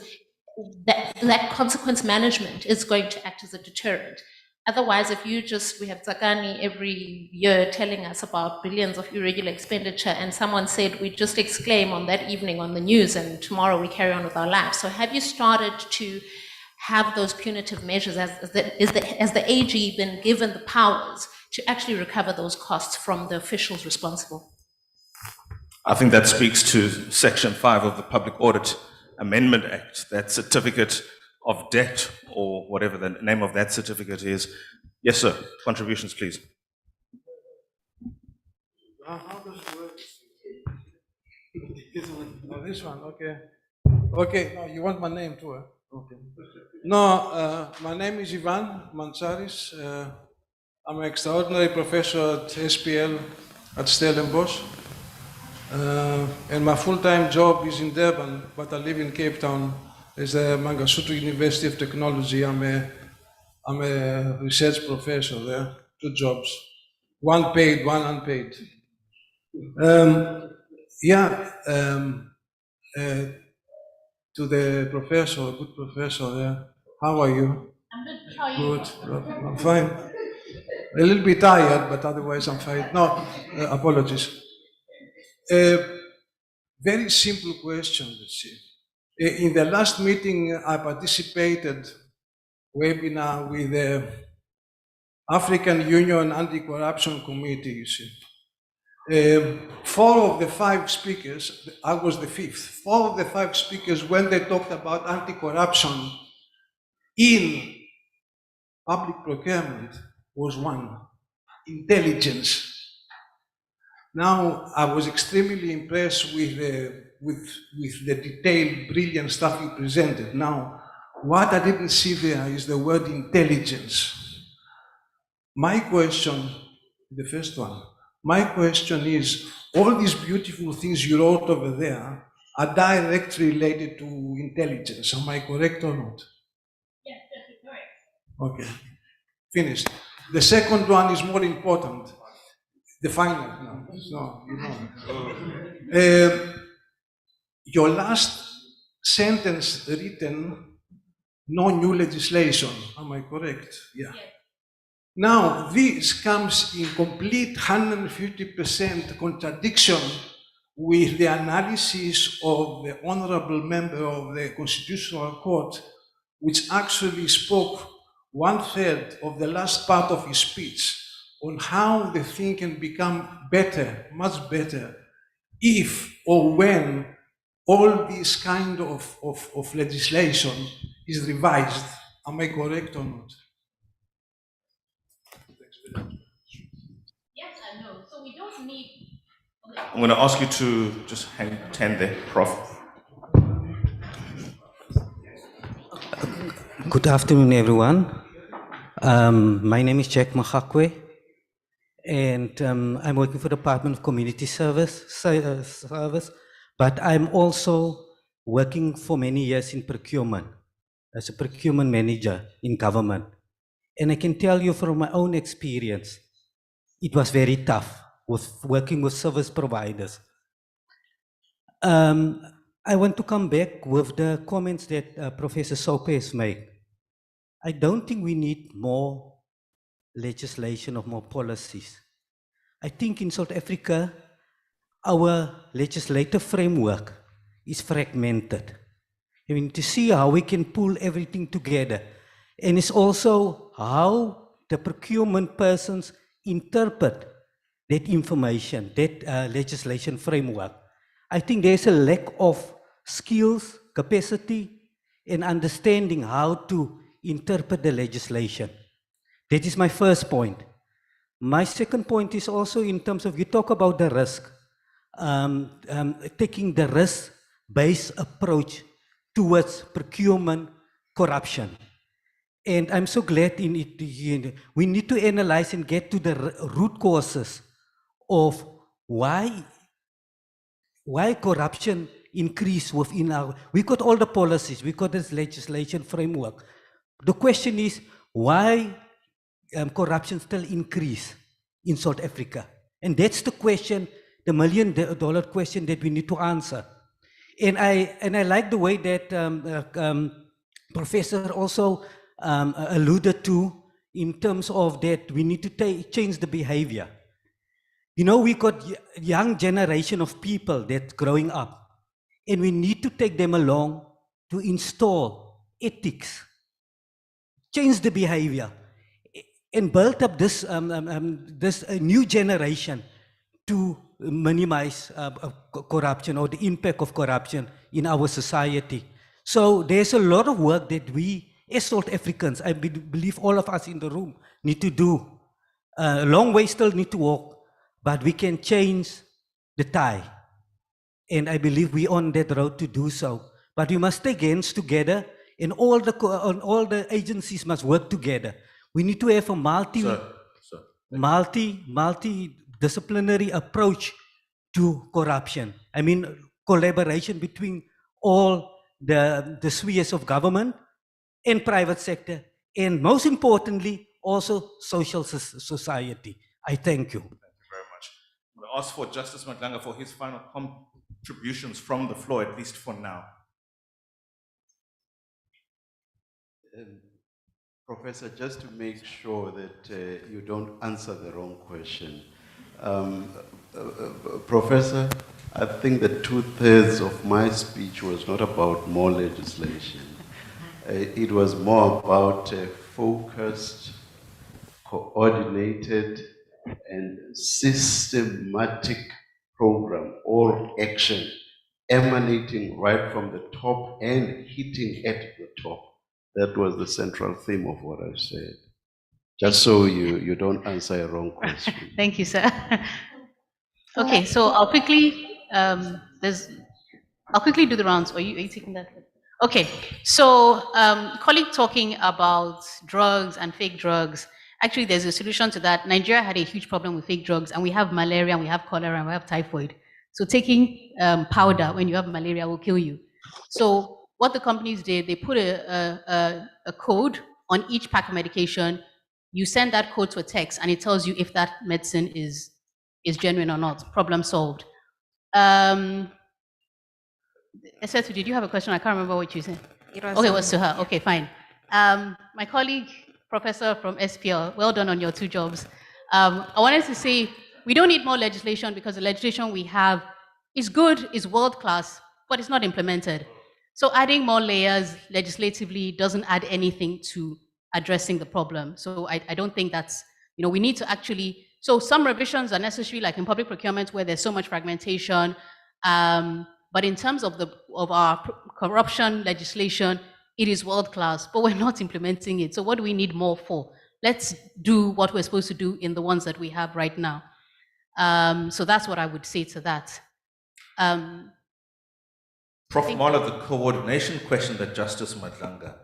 that consequence management is going to act as a deterrent. Otherwise, if we have Tsakani every year telling us about billions of irregular expenditure, and someone said we just exclaim on that evening on the news, and tomorrow we carry on with our lives. So have you started to have those punitive measures? Has the AG been given the powers to actually recover those costs from the officials responsible? I think that speaks to Section 5 of the Public Audit Amendment Act, that certificate of debt, or whatever the name of that certificate is. Yes, sir. Contributions, please. How does it work? This one, okay. Okay, no, you want my name too? Okay. No, my name is Ivan Mansaris. I'm an extraordinary professor at SPL at Stellenbosch. And my full-time job is in Durban, but I live in Cape Town. It's the Mangosuthu University of Technology. I'm a research professor there, 2 jobs. One paid, one unpaid. To the professor, good professor there. How are you? I'm good. How are you? Good. I'm fine. A little bit tired, but otherwise I'm fine. No, apologies. Very simple question, let's see. In the last meeting, I participated webinar with the African Union Anti-Corruption Committee, you see. 4 of the 5 speakers, I was the 5th, 4 of the 5 speakers, when they talked about anti-corruption in public procurement, was one, intelligence. Now, I was extremely impressed with the detailed, brilliant stuff you presented. Now, what I didn't see there is the word intelligence. My question, the first one, My question is, all these beautiful things you wrote over there are directly related to intelligence. Am I correct or not? Yes, that's correct. Okay, finished. The second one is more important. The final, no, you know. Your last sentence written, no new legislation. Am I correct? Yeah. Yes. Now, this comes in complete 150% contradiction with the analysis of the honorable member of the Constitutional Court, which actually spoke 1/3 of the last part of his speech on how the thing can become better, much better, if or when all this kind of legislation is revised. Am I correct or not? Yes and no. So we don't need. I'm going to ask you to just hang 10 there, Prof. Good afternoon, everyone. My name is Jack Mahakwe, and I'm working for the Department of Community Service, but I'm also working for many years in procurement, as a procurement manager in government. And I can tell you from my own experience, it was very tough with working with service providers. I want to come back with the comments that Professor Sope has made. I don't think we need more legislation or more policies. I think in South Africa, our legislative framework is fragmented. I mean, to see how we can pull everything together. And it's also how the procurement persons interpret that information, that legislation framework. I think there's a lack of skills, capacity, and understanding how to interpret the legislation. That is my first point. My second point is also in terms of, you talk about the risk, taking the risk-based approach towards procurement corruption. And I'm so glad in it, we need to analyze and get to the root causes of why corruption increase within our, we got all the policies, we got this legislation framework. The question is, why corruption still increase in South Africa? And that's the question, the $1 million question that we need to answer. And I like the way that Professor also alluded to in terms of that we need to change the behavior. You know, we got young generation of people that's growing up, and we need to take them along to install ethics, change the behavior, and build up this new generation to minimize corruption or the impact of corruption in our society. So there's a lot of work that we, as South Africans, I believe all of us in the room, need to do. A long way still need to walk, but we can change the tide. And I believe we're on that road to do so. But we must take hands together, and all the agencies must work together. We need to have a multidisciplinary approach to corruption. I mean, collaboration between all the spheres of government and private sector, and most importantly, also social society. I thank you. Thank you very much. I'm going to ask for Justice Madlanga for his final contributions from the floor, at least for now. Professor, just to make sure that you don't answer the wrong question. Professor, I think that 2/3 of my speech was not about more legislation. It was more about a focused, coordinated, and systematic program or action emanating right from the top and hitting at the top. That was the central theme of what I said. Just so you don't answer a wrong question. Thank you, sir. Okay, so I'll quickly do the rounds. Are you taking that? Okay, so colleague talking about drugs and fake drugs Actually, there's a solution to that. Nigeria had a huge problem with fake drugs, and we have malaria, and we have cholera, and we have typhoid. So taking powder when you have malaria will kill you. So what the companies did, they put a code on each pack of medication. You send that code to a text, and it tells you if that medicine is genuine or not. Problem solved. Esetu, did you have a question? I can't remember what you said. It was to her. Okay, fine. My colleague, professor from SPL, well done on your 2 jobs. I wanted to say, we don't need more legislation because the legislation we have is good, is world-class, but it's not implemented. So adding more layers legislatively doesn't add anything to addressing the problem. So I don't think that's, we need to actually, so some revisions are necessary, like in public procurement where there's so much fragmentation. But in terms of our corruption legislation, it is world-class, but we're not implementing it. So what do we need more for? Let's do what we're supposed to do in the ones that we have right now. So that's what I would say to that. Prof. Mala, the coordination question that Justice Madlanga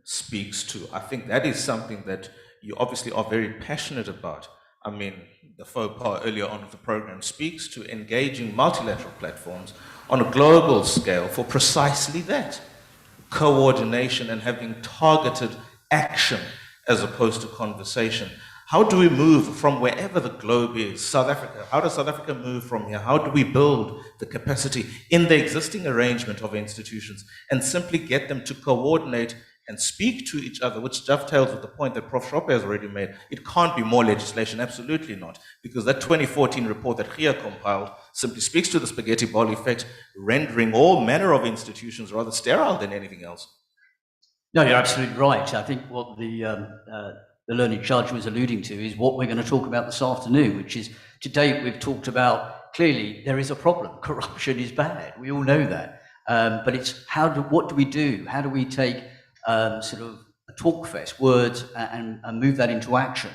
speaks to, I think that is something that you obviously are very passionate about. I mean, the faux pas earlier on of the program speaks to engaging multilateral platforms on a global scale for precisely that, coordination and having targeted action as opposed to conversation. How do we move from wherever the globe is? South Africa, how does South Africa move from here? How do we build the capacity in the existing arrangement of institutions and simply get them to coordinate and speak to each other, which dovetails with the point that Prof. Shope has already made. It can't be more legislation, absolutely not, because that 2014 report that Gia compiled simply speaks to the spaghetti ball effect, rendering all manner of institutions rather sterile than anything else. No, you're absolutely right. I think what the learned judge was alluding to is what we're going to talk about this afternoon, which is, to date, we've talked about, clearly, there is a problem. Corruption is bad. We all know that. But it's what do we do? How do we take sort of a talk fest, words, and move that into action?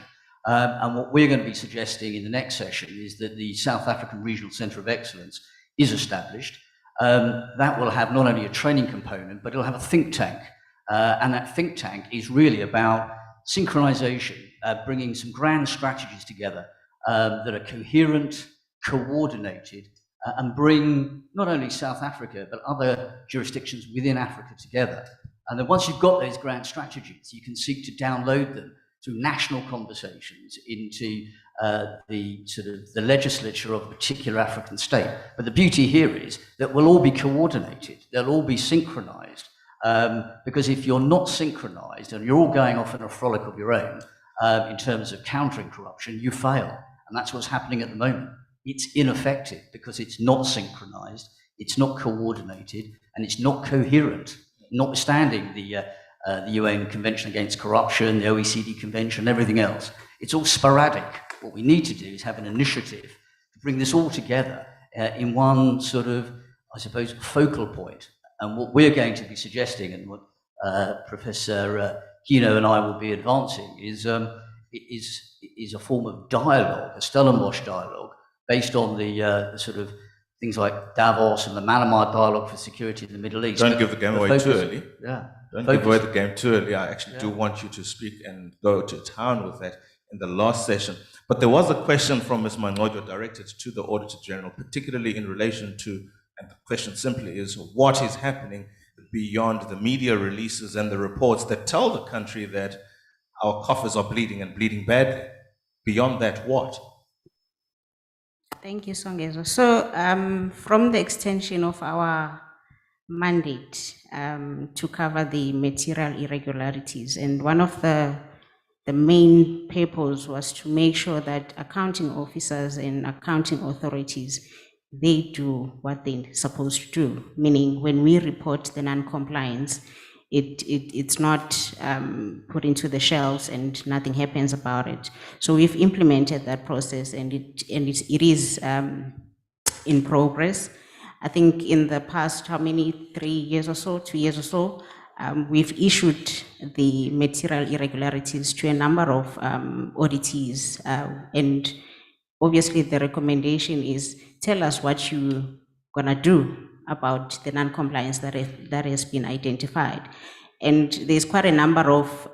And what we're going to be suggesting in the next session is that the South African Regional Centre of Excellence is established. That will have not only a training component, but it'll have a think tank. And that think tank is really about synchronization, bringing some grand strategies together that are coherent, coordinated, and bring not only South Africa, but other jurisdictions within Africa together. And then once you've got those grand strategies, you can seek to download them through national conversations into the legislature of a particular African state. But the beauty here is that we'll all be coordinated, they'll all be synchronized. Because if you're not synchronized and you're all going off in a frolic of your own in terms of countering corruption, you fail. And that's what's happening at the moment. It's ineffective because it's not synchronized, it's not coordinated, and it's not coherent, notwithstanding the UN Convention Against Corruption, the OECD Convention, everything else. It's all sporadic. What we need to do is have an initiative to bring this all together in one sort of, I suppose, focal point. And what we're going to be suggesting, and what Professor Kino and I will be advancing, is a form of dialogue, a Stellenbosch dialogue, based on the sort of things like Davos and the Manama Dialogue for Security in the Middle East. Don't give the game away too early. Yeah. Don't give away the game too early. I actually do want you to speak and go to town with that in the last session. But there was a question from Ms. Mangojo directed to the Auditor General, particularly in relation to, and the question simply is, what is happening beyond the media releases and the reports that tell the country that our coffers are bleeding and bleeding badly? Beyond that, what? Thank you, Songezo. So from the extension of our mandate to cover the material irregularities, and one of the main purpose was to make sure that accounting officers and accounting authorities, they do what they're supposed to do, meaning when we report the non-compliance, it's not put into the shelves and nothing happens about it. So we've implemented that process, and it is in progress. I think in the past, 3 years or so, 2 years or so, we've issued the material irregularities to a number of auditees, and obviously the recommendation is tell us what you're gonna do about the non-compliance that has been identified. And there's quite a number of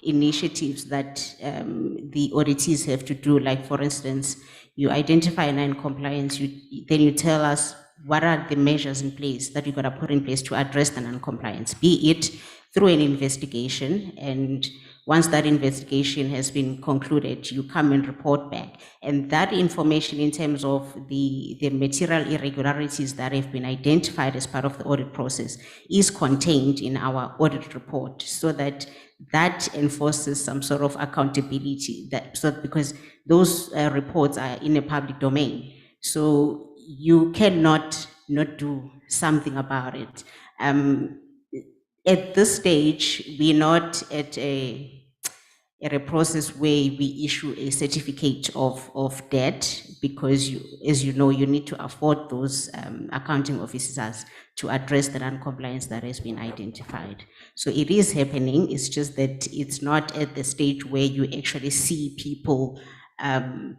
initiatives that the auditees have to do. Like, for instance, you identify non-compliance, then you tell us what are the measures in place that you're going to put in place to address the non-compliance, be it through an investigation, and once that investigation has been concluded, you come and report back. And that information in terms of the material irregularities that have been identified as part of the audit process is contained in our audit report, so that enforces some sort of accountability, because those reports are in a public domain. So you cannot not do something about it. At this stage, we're not at a process where we issue a certificate of debt, because as you know, you need to afford those accounting officers to address the non-compliance that has been identified. So it is happening, it's just that it's not at the stage where you actually see people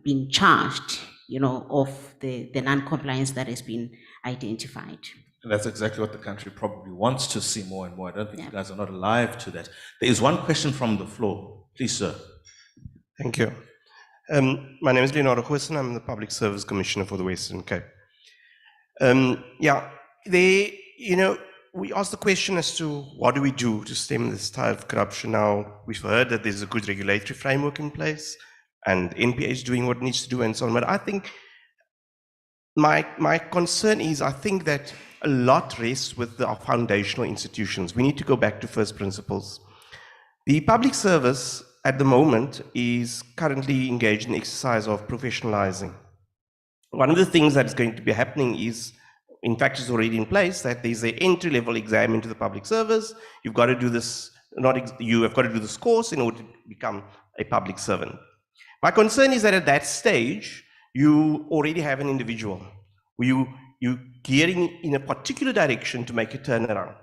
being charged, of the non-compliance that has been identified. And that's exactly what the country probably wants to see more and more. I don't think you guys are not alive to that. There is one question from the floor. Please, sir. Thank you. My name is Leonardo Hussen. I'm the Public Service Commissioner for the Western Cape. We asked the question as to what do we do to stem this tide of corruption. Now, we've heard that there's a good regulatory framework in place and NPA is doing what it needs to do and so on. But I think my concern is, I think that a lot rests with our foundational institutions. We need to go back to first principles. The public service at the moment is currently engaged in the exercise of professionalizing. One of the things that is going to be happening is, in fact, is already in place, that there's an entry-level exam into the public service. You've got to do this, you have got to do this course in order to become a public servant. My concern is that at that stage, you already have an individual who you're gearing in a particular direction to make a turnaround.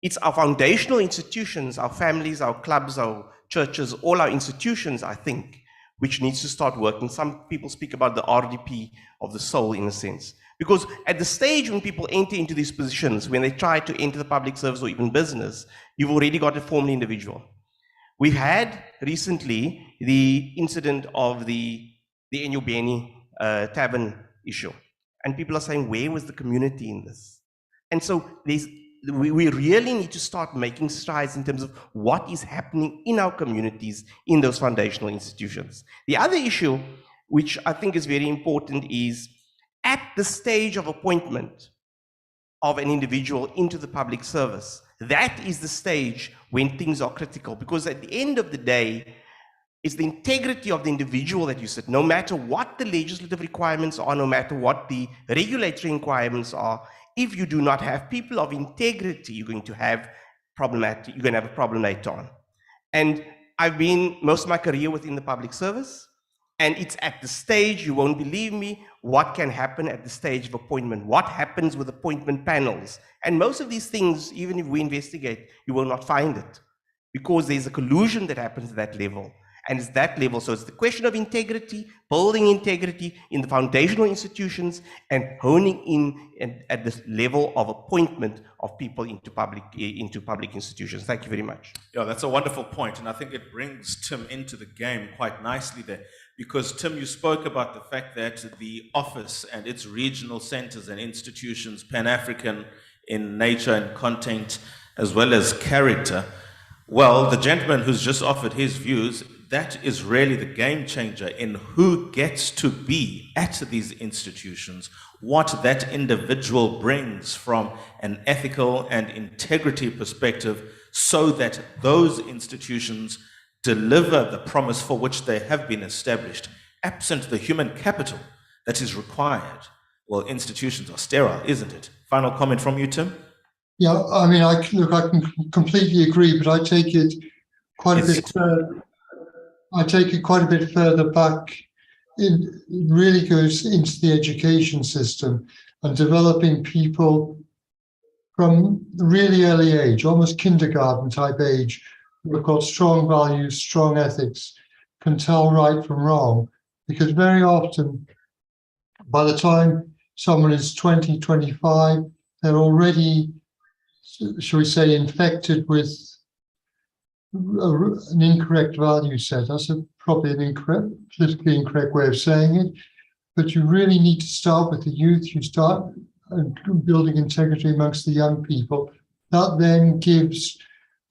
It's our foundational institutions, our families, our clubs, our churches, all our institutions, I think, which needs to start working. Some people speak about the RDP of the soul, in a sense. Because at the stage when people enter into these positions, when they try to enter the public service or even business, you've already got a formal individual. We've had recently the incident of the Enyobeni tavern issue. And people are saying, where was the community in this? And so we really need to start making strides in terms of what is happening in our communities, in those foundational institutions. The other issue, which I think is very important, is at the stage of appointment of an individual into the public service. That is the stage when things are critical, because at the end of the day, it's the integrity of the individual that you set, no matter what the legislative requirements are, no matter what the regulatory requirements are. If you do not have people of integrity, you're going to have a problem later on. And I've been most of my career within the public service, and it's at the stage, you won't believe me, what can happen at the stage of appointment, what happens with appointment panels. And most of these things, even if we investigate, you will not find it, because there's a collusion that happens at that level. And it's that level. So it's the question of integrity, building integrity in the foundational institutions, and honing in at the level of appointment of people into public institutions. Thank you very much. Yeah, that's a wonderful point. And I think it brings Tim into the game quite nicely there. Because Tim, you spoke about the fact that the office and its regional centers and institutions, Pan-African in nature and content, as well as character. Well, the gentleman who's just offered his views, that is really the game changer in who gets to be at these institutions, what that individual brings from an ethical and integrity perspective, so that those institutions deliver the promise for which they have been established. Absent the human capital that is required, well, institutions are sterile, isn't it? Final comment from you, Tim? Yeah, I mean, I can completely agree, but I take it quite a bit further. I take it quite a bit further back. It really goes into the education system and developing people from a really early age, almost kindergarten type age, who have got strong values, strong ethics, can tell right from wrong. Because very often, by the time someone is 20, 25, they're already, shall we say, infected with an incorrect value set. That's probably an incorrect, politically incorrect way of saying it. But you really need to start with the youth. You start building integrity amongst the young people. That then gives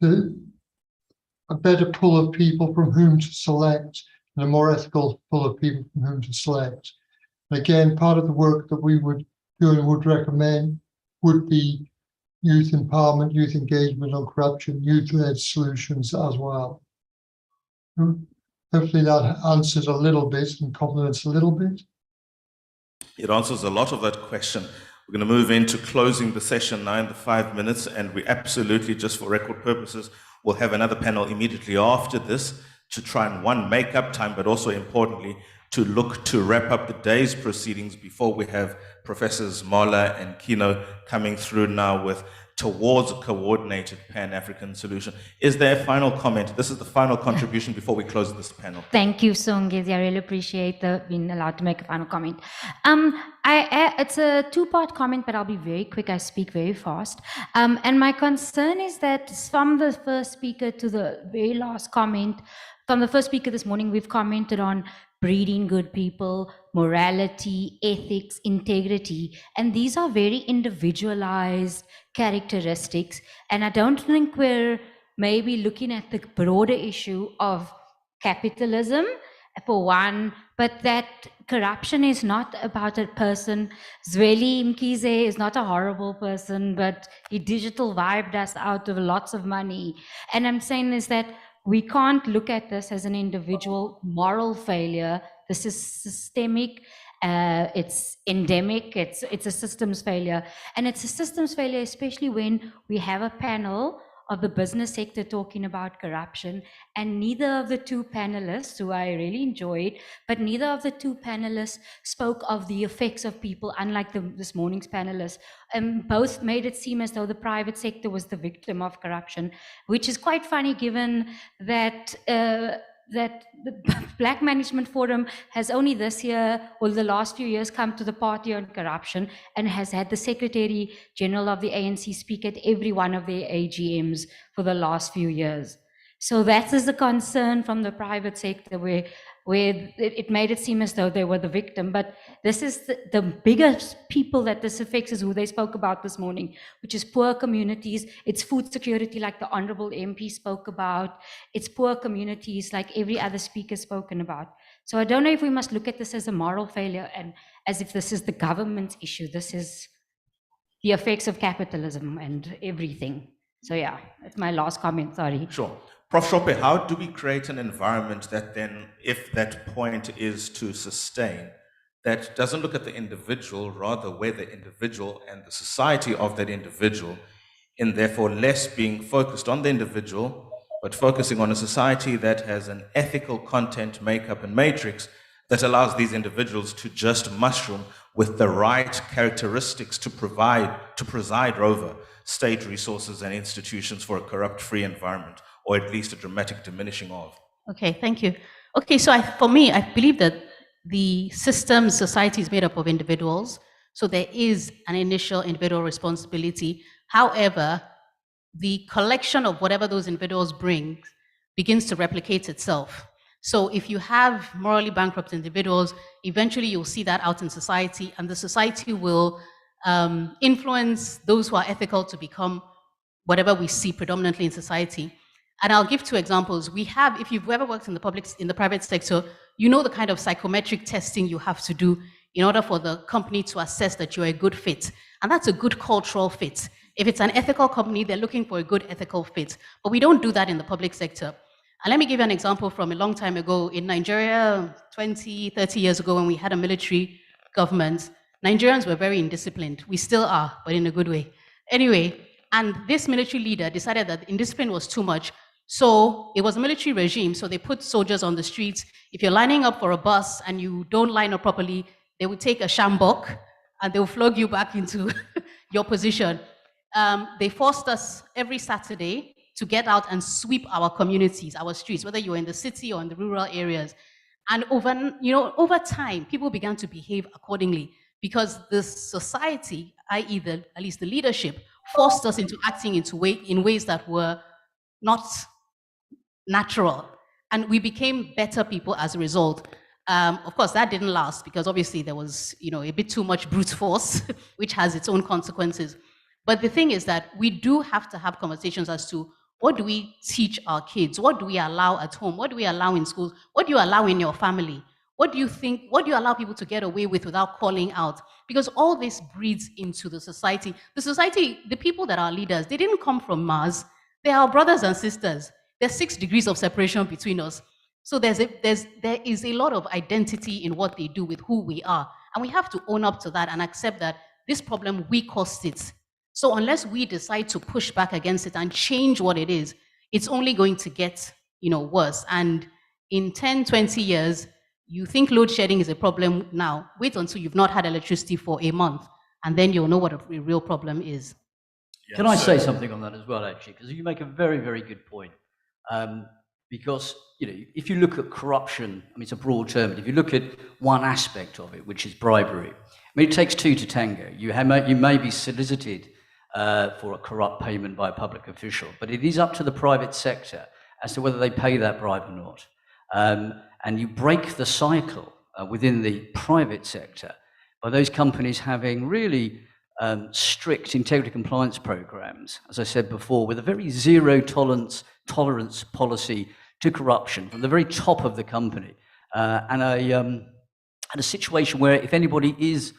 a better pool of people from whom to select, and a more ethical pool of people from whom to select. And again, part of the work that we would do and would recommend would be youth empowerment, youth engagement on corruption, youth-led solutions as well. Hopefully that answers a little bit and complements a little bit. It answers a lot of that question. We're going to move into closing the session now in the 5 minutes, and we absolutely, just for record purposes, will have another panel immediately after this to try and, one, make up time, but also importantly, to look to wrap up the day's proceedings before we have Professors Mola and Kino coming through now with towards a coordinated Pan-African solution. Is there a final comment? This is the final contribution before we close this panel. Thank you, Songezi. I really appreciate being allowed to make a final comment. It's a two-part comment, but I'll be very quick. I speak very fast. And my concern is that from the first speaker to the very last comment, from the first speaker this morning, we've commented on breeding good people, morality, ethics, integrity, and these are very individualized characteristics. And I don't think we're maybe looking at the broader issue of capitalism, for one, but that corruption is not about a person. Zweli Mkhize is not a horrible person, but he digital vibed us out of lots of money. And I'm saying is that we can't look at this as an individual moral failure. This is systemic, it's endemic, it's a systems failure. And it's a systems failure, especially when we have a panel of the business sector talking about corruption, and neither of the two panelists, who I really enjoyed, but neither of the two panelists spoke of the effects of people, unlike this morning's panelists. Both made it seem as though the private sector was the victim of corruption, which is quite funny given that that the Black Management Forum has only this year or the last few years come to the party on corruption and has had the Secretary General of the ANC speak at every one of their AGMs for the last few years. So that is the concern from the private sector where it made it seem as though they were the victim. But this is the biggest people that this affects is who they spoke about this morning, which is poor communities. It's food security, like the Honorable MP spoke about. It's poor communities, like every other speaker spoken about. So I don't know if we must look at this as a moral failure and as if this is the government's issue. This is the effects of capitalism and everything. So yeah, that's my last comment, sorry. Sure. Prof. Shope, how do we create an environment that then, if that point is to sustain, that doesn't look at the individual, rather where the individual and the society of that individual, and therefore less being focused on the individual, but focusing on a society that has an ethical content makeup and matrix that allows these individuals to just mushroom with the right characteristics to preside over state resources and institutions for a corrupt-free environment, or at least a dramatic diminishing of. Okay, thank you. Okay, so for me, I believe that the system, society is made up of individuals, so there is an initial individual responsibility. However, the collection of whatever those individuals bring begins to replicate itself. So if you have morally bankrupt individuals, eventually you'll see that out in society, and the society will influence those who are ethical to become whatever we see predominantly in society. And I'll give two examples. We have, if you've ever worked in the private sector, you know the kind of psychometric testing you have to do in order for the company to assess that you're a good fit. And that's a good cultural fit. If it's an ethical company, they're looking for a good ethical fit. But we don't do that in the public sector. And let me give you an example from a long time ago. In Nigeria, 20, 30 years ago, when we had a military government, Nigerians were very indisciplined. We still are, but in a good way. Anyway, and this military leader decided that indiscipline was too much. So it was a military regime, so they put soldiers on the streets. If you're lining up for a bus and you don't line up properly, they would take a shambok and they will flog you back into your position. They forced us every Saturday to get out and sweep our communities, our streets, whether you're in the city or in the rural areas. And over time, people began to behave accordingly because the society, i.e. at least the leadership, forced us into acting in ways that were not natural. And we became better people as a result. Of course, that didn't last because obviously there was, a bit too much brute force, which has its own consequences. But the thing is that we do have to have conversations as to what do we teach our kids? What do we allow at home? What do we allow in schools? What do you allow in your family? What do you allow people to get away with without calling out? Because all this breeds into the society. The society, the people that are leaders, they didn't come from Mars. They are our brothers and sisters. There's 6 degrees of separation between us. So there is a lot of identity in what they do with who we are. And we have to own up to that and accept that this problem, we caused it. So unless we decide to push back against it and change what it is, it's only going to get, worse. And in 10, 20 years, you think load shedding is a problem now. Wait until you've not had electricity for a month, and then you'll know what a real problem is. Can I say something on that as well, actually? Because you make a very, very good point. Because, if you look at corruption, I mean, it's a broad term, but if you look at one aspect of it, which is bribery, I mean, it takes 2 to tango. You may be solicited for a corrupt payment by a public official, but it is up to the private sector as to whether they pay that bribe or not. And you break the cycle within the private sector by those companies having really strict integrity compliance programs, as I said before, with a very zero tolerance policy to corruption from the very top of the company, and a situation where if anybody is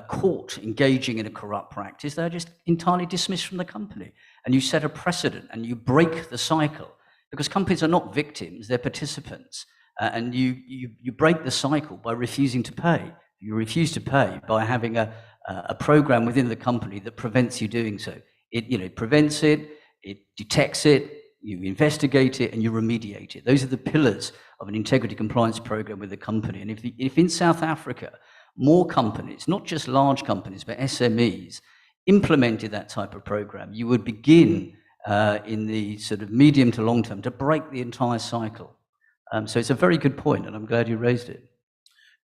caught engaging in a corrupt practice, they're just entirely dismissed from the company. And you set a precedent and you break the cycle, because companies are not victims, they're participants. And you break the cycle by refusing to pay. You refuse to pay by having a program within the company that prevents you doing so. It prevents it, it detects it, you investigate it, and you remediate it. Those are the pillars of an integrity compliance program with the company. And if in South Africa, more companies, not just large companies, but SMEs, implemented that type of program, you would begin in the sort of medium to long term to break the entire cycle. So it's a very good point, and I'm glad you raised it.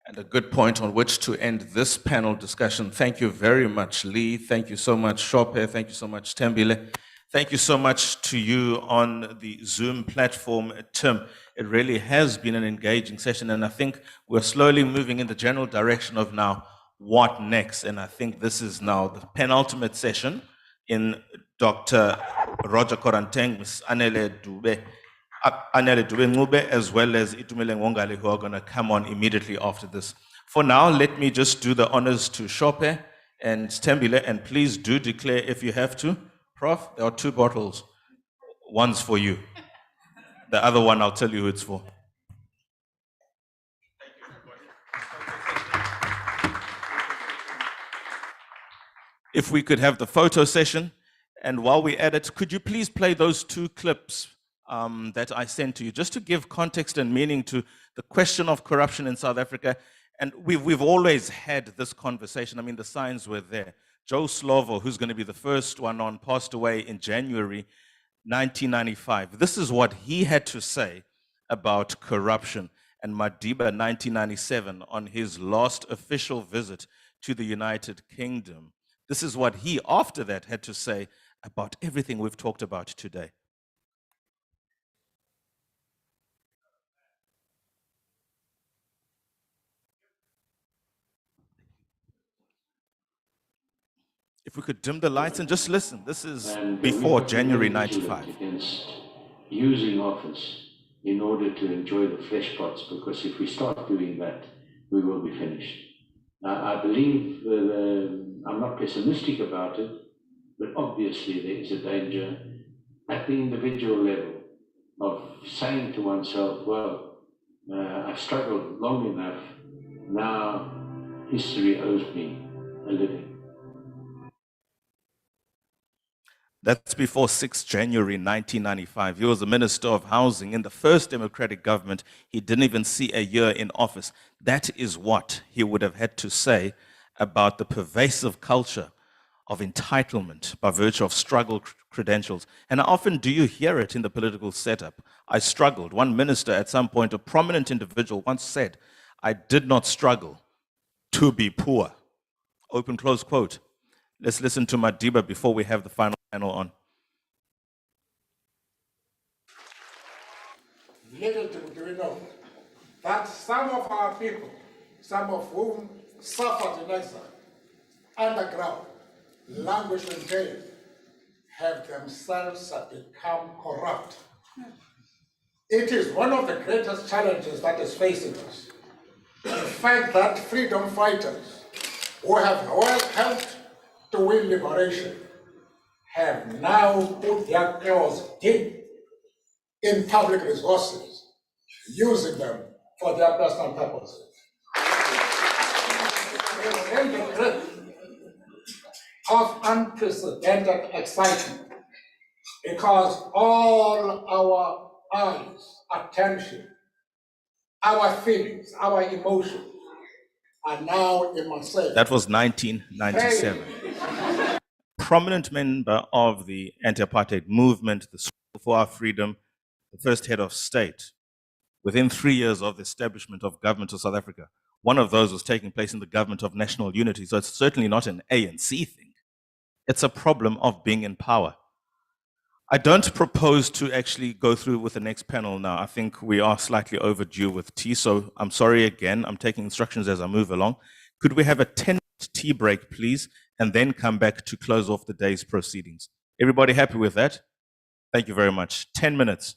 And a good point on which to end this panel discussion. Thank you very much, Lee. Thank you so much, Shope. Thank you so much, Tembile. Thank you so much to you on the Zoom platform, Tim. It really has been an engaging session, and I think we're slowly moving in the general direction of now what next. And I think this is now the penultimate session in Dr. Roger Koranteng, Ms. Anele Dube, Ngube, as well as Itumele Ngongale, who are going to come on immediately after this. For now, let me just do the honors to Shope and Tembile, and please do declare if you have to. Prof, there are 2 bottles. One's for you. The other one, I'll tell you who it's for. If we could have the photo session, and while we edit, could you please play those 2 clips that I sent to you, just to give context and meaning to the question of corruption in South Africa. And we've always had this conversation. I mean, the signs were there. Joe Slovo, who's going to be the first one on, passed away in January 1995. This is what he had to say about corruption. And Madiba, 1997, on his last official visit to the United Kingdom. This is what he, after that, had to say about everything we've talked about today. If we could dim the lights and just listen. This is before January 95. Against using office in order to enjoy the flesh pots, because if we start doing that, we will be finished. I believe I'm not pessimistic about it, but obviously there is a danger at the individual level of saying to oneself, well, I've struggled long enough, now history owes me a living. That's before 6 January 1995. He was the Minister of Housing in the first Democratic government. He didn't even see a year in office. That is what he would have had to say about the pervasive culture of entitlement by virtue of struggle credentials. And how often do you hear it in the political setup? I struggled. One minister at some point, a prominent individual, once said, I did not struggle to be poor. Open, close quote. Let's listen to Madiba before we have the final panel on. little do we know that some of our people, some of whom suffered in exile, underground, languished in jail, have themselves become corrupt. It is one of the greatest challenges that is facing us. The fact that freedom fighters who have helped to win liberation have now put their claws deep in public resources, using them for their personal purposes. We're in the grip of unprecedented excitement because all our eyes, attention, our feelings, our emotions are now in Marseille. That was 1997. Prominent member of the anti-apartheid movement, the Struggle for Our Freedom, the first head of state, within 3 years of the establishment of government of South Africa. One of those was taking place in the government of national unity. So it's certainly not an ANC thing. It's a problem of being in power. I don't propose to actually go through with the next panel now. I think we are slightly overdue with tea, so I'm sorry again. I'm taking instructions as I move along. Could we have a 10-minute tea break, please, and then come back to close off the day's proceedings? Everybody happy with that? Thank you very much. 10 minutes.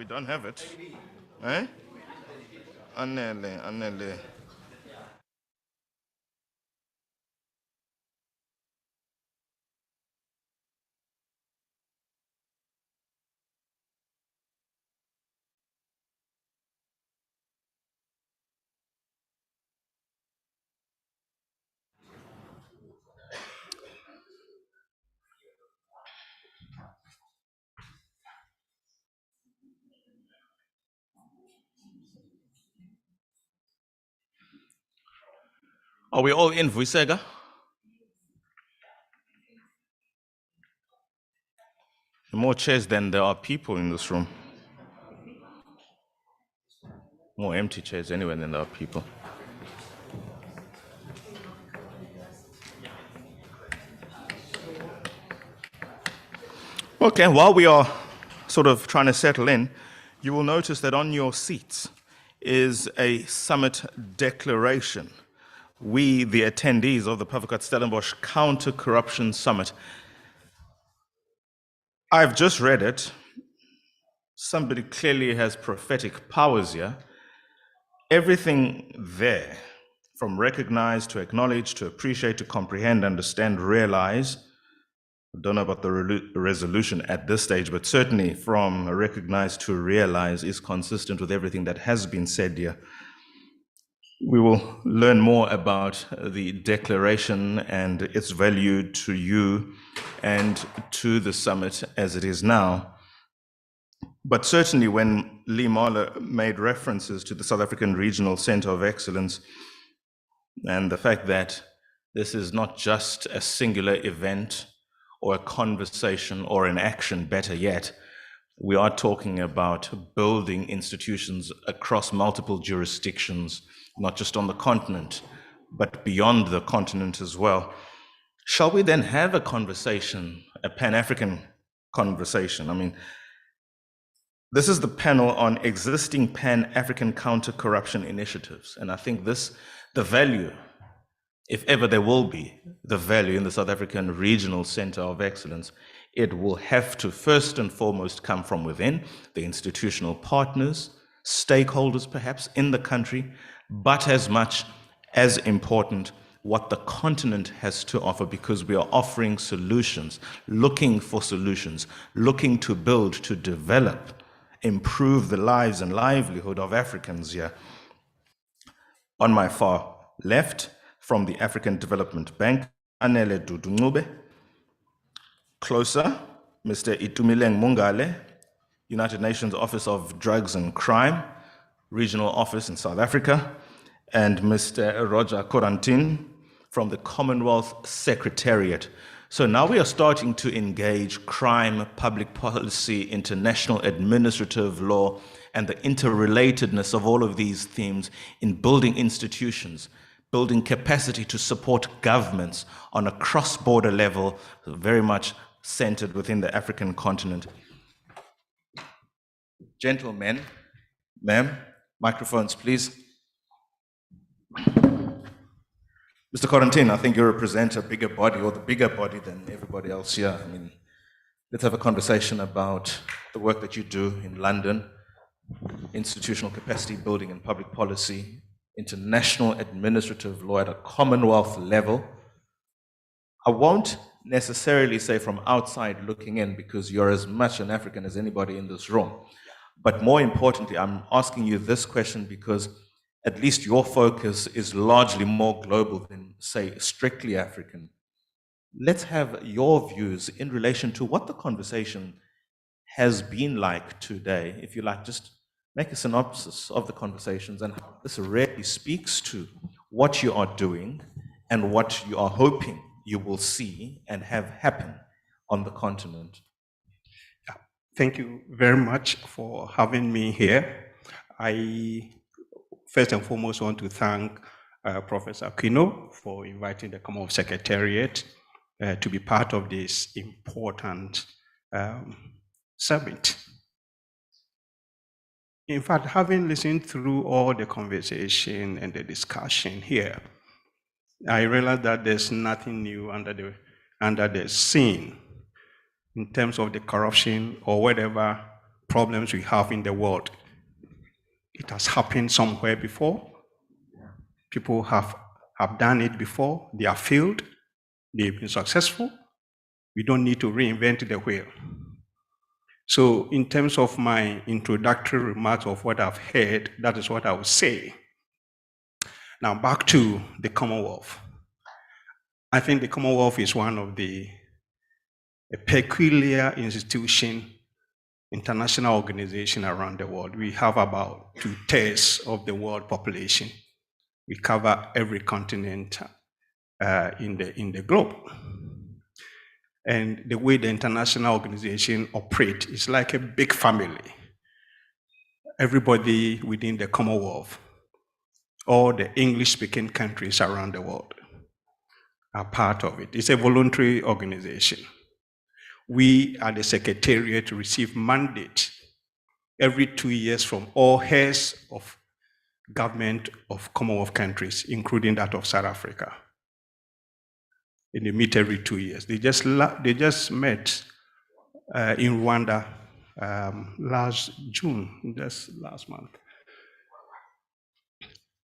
we don't have it. Eh? Anele, anele. Are we all in, Vuisega? More chairs than there are people in this room. More empty chairs anyway than there are people. Okay, while we are sort of trying to settle in, you will notice that on your seats is a summit declaration. We, the attendees of the Pavocat-Stellenbosch Counter-Corruption Summit, I've just read it. Somebody clearly has prophetic powers here. Everything there, from recognize to acknowledge to appreciate to comprehend, understand, realize. I don't know about the resolution at this stage, but certainly from recognize to realize is consistent with everything that has been said here. We will learn more about the declaration and its value to you and to the summit as it is now. But certainly when Lee Mahler made references to the South African Regional Center of Excellence and the fact that this is not just a singular event or a conversation or an action, better yet, we are talking about building institutions across multiple jurisdictions, not just on the continent, but beyond the continent as well. Shall we then have a conversation, a Pan-African conversation? I mean, this is the panel on existing Pan-African counter-corruption initiatives. And I think the value, if ever there will be the value in the South African Regional Center of Excellence, it will have to first and foremost come from within, the institutional partners, stakeholders perhaps in the country, but as much as important, what the continent has to offer, because we are offering solutions, looking for solutions, looking to build, to develop, improve the lives and livelihood of Africans here. On my far left, from the African Development Bank, Anele Dudungube. Closer, Mr. Itumileng Mungale, United Nations Office of Drugs and Crime, Regional Office in South Africa, and Mr. Roger Corentin from the Commonwealth Secretariat. So now we are starting to engage crime, public policy, international administrative law, and the interrelatedness of all of these themes in building institutions, building capacity to support governments on a cross-border level, very much centered within the African continent. Gentlemen, ma'am, microphones, please. Mr. Corentin, I think you represent a bigger body, or the bigger body than everybody else here. I mean, let's have a conversation about the work that you do in London, institutional capacity building and public policy, international administrative law at a Commonwealth level. I won't necessarily say from outside looking in, because you're as much an African as anybody in this room. But more importantly, I'm asking you this question because at least your focus is largely more global than, say, strictly African. Let's have your views in relation to what the conversation has been like today. If you like, just make a synopsis of the conversations and how this really speaks to what you are doing and what you are hoping you will see and have happen on the continent. Thank you very much for having me here. I first and foremost want to thank Professor Aquino for inviting the Commonwealth Secretariat to be part of this important summit. In fact, having listened through all the conversation and the discussion here, I realized that there's nothing new under the scene in terms of the corruption or whatever problems we have in the world. It has happened somewhere before. People have done it before. They have failed. They've been successful. We don't need to reinvent the wheel. So in terms of my introductory remarks of what I've heard, that is what I would say. Now back to the Commonwealth. I think the Commonwealth is one of a peculiar institution, international organization around the world. We have about 2/3 of the world population. We cover every continent in the globe. And the way the international organization operates is like a big family. Everybody within the Commonwealth, all the English-speaking countries around the world are part of it. It's a voluntary organization. We at the Secretariat receive mandate every 2 years from all heads of government of Commonwealth countries, including that of South Africa. And they meet every 2 years. They just met in Rwanda last June, just last month.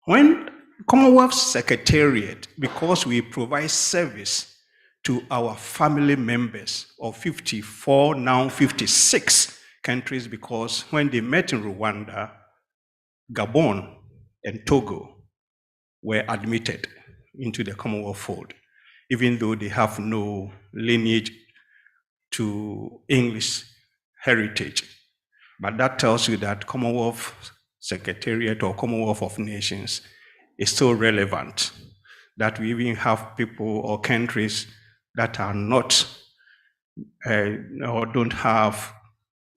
When Commonwealth Secretariat, because we provide service to our family members of 54, now 56 countries, because when they met in Rwanda, Gabon and Togo were admitted into the Commonwealth fold, even though they have no lineage to English heritage. But that tells you that Commonwealth Secretariat or Commonwealth of Nations is still relevant, that we even have people or countries that are not or don't have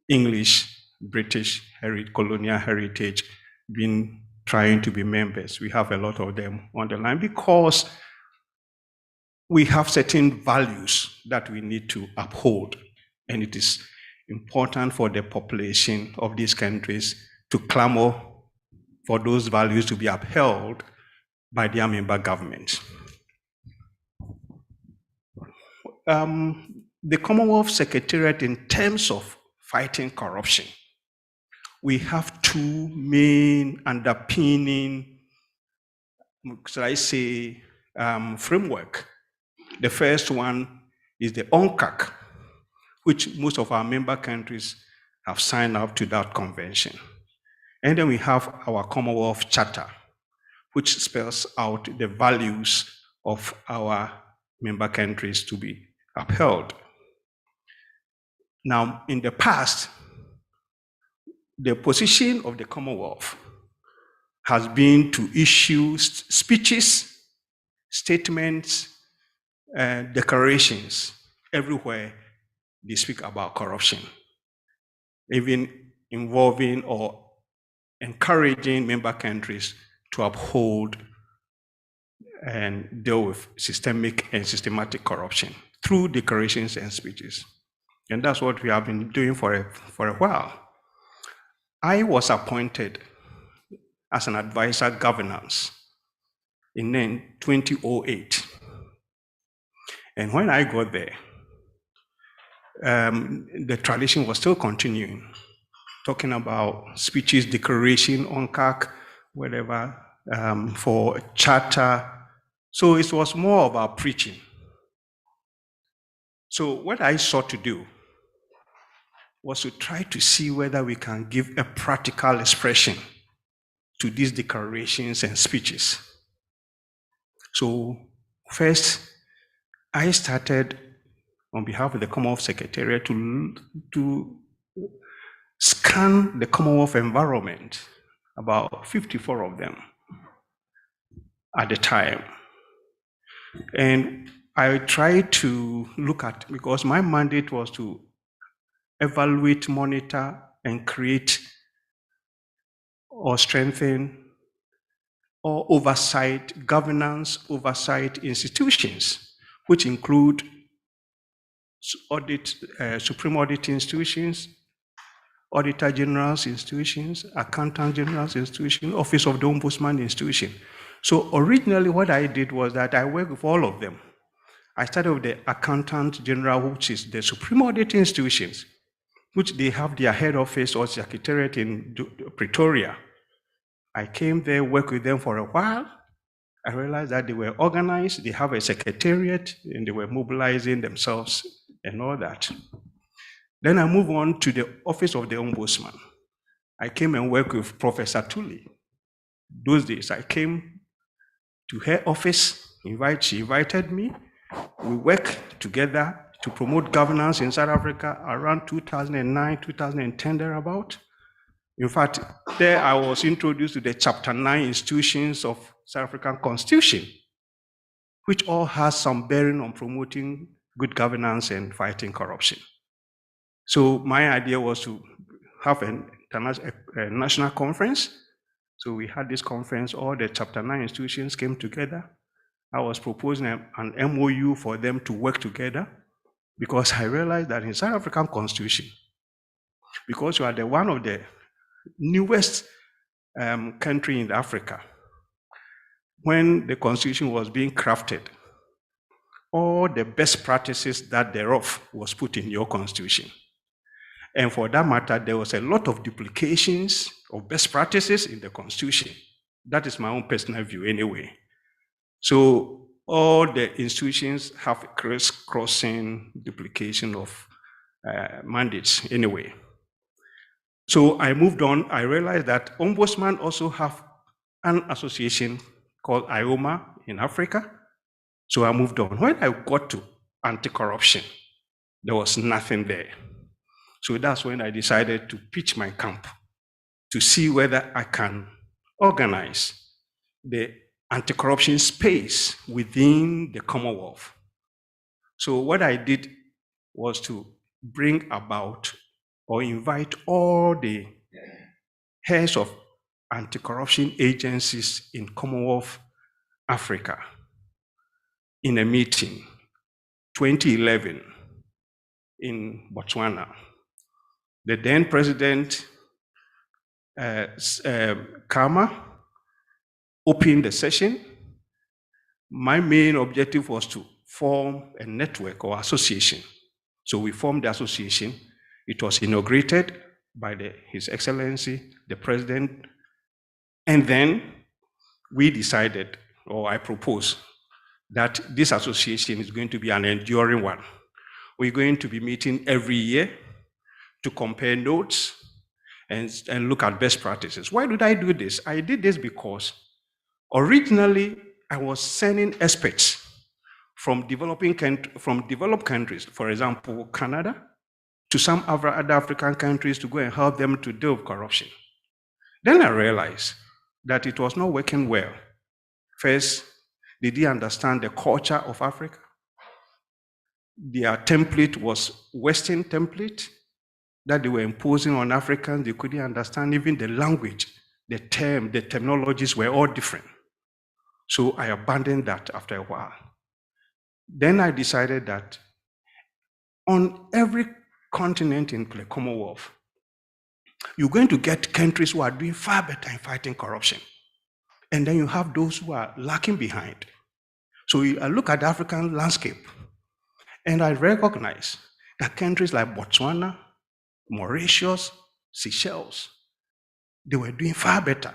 English, British colonial heritage been trying to be members. We have a lot of them on the line because we have certain values that we need to uphold, and it is important for the population of these countries to clamor for those values to be upheld by their member governments. The Commonwealth Secretariat, in terms of fighting corruption, we have two main underpinning, should I say, framework. The first one is the UNCAC, which most of our member countries have signed up to that convention. And then we have our Commonwealth Charter, which spells out the values of our member countries to be upheld. Now, in the past, the position of the Commonwealth has been to issue speeches, statements, declarations everywhere they speak about corruption, even involving or encouraging member countries to uphold and deal with systemic and systematic corruption through declarations and speeches. And that's what we have been doing for a while. I was appointed as an advisor governance in 2008. And when I got there, the tradition was still continuing, talking about speeches, declaration, UNCAC, whatever, for charter. So it was more about preaching. So what I sought to do was to try to see whether we can give a practical expression to these declarations and speeches. So first, I started on behalf of the Commonwealth Secretariat to scan the Commonwealth environment, about 54 of them at the time. And I tried to look at, because my mandate was to evaluate, monitor, and create or strengthen or oversight, governance, oversight institutions, which include Supreme Audit institutions, Auditor General's institutions, Accountant General's institution, Office of the Ombudsman institution. So originally what I did was that I worked with all of them. I started with the Accountant General, which is the Supreme Audit institutions. which they have their head office or secretariat in Pretoria. I came there, worked with them for a while. I realized that they were organized, they have a secretariat, and they were mobilizing themselves and all that. Then I moved on to the office of the Ombudsman. I came and worked with Professor Tuli. Those days, I came to her office, she invited me. We worked together to promote governance in South Africa around 2009, 2010, thereabout. In fact, there I was introduced to the Chapter 9 institutions of South African Constitution, which all has some bearing on promoting good governance and fighting corruption. So my idea was to have a national conference. So we had this conference, all the Chapter 9 institutions came together. I was proposing an MOU for them to work together because I realized that in South African Constitution, because you are one of the newest country in Africa, when the Constitution was being crafted, all the best practices that thereof was put in your Constitution. And for that matter, there was a lot of duplications of best practices in the Constitution. That is my own personal view anyway. So all the institutions have cross-crossing duplication of mandates anyway. So I moved on. I realized that Ombudsman also have an association called IOMA in Africa. So I moved on. When I got to anti-corruption, there was nothing there. So that's when I decided to pitch my camp to see whether I can organize the anti-corruption space within the Commonwealth. So what I did was to bring about or invite all the heads of anti-corruption agencies in Commonwealth Africa in a meeting, 2011 in Botswana. The then president, Kama, opened the session. My main objective was to form a network or association. So we formed the association. It was inaugurated by His Excellency, the President. And then we decided, or I proposed, that this association is going to be an enduring one. We're going to be meeting every year to compare notes and look at best practices. Why did I do this? I did this because originally I was sending experts from developed countries, for example, Canada, to some other African countries to go and help them to deal with corruption. Then I realized that it was not working well. First, they didn't understand the culture of Africa. Their template was Western template that they were imposing on Africans. They couldn't understand even the language, the terminologies were all different. So I abandoned that after a while. Then I decided that on every continent in the Commonwealth, you're going to get countries who are doing far better in fighting corruption. And then you have those who are lacking behind. So I look at the African landscape, and I recognize that countries like Botswana, Mauritius, Seychelles, they were doing far better.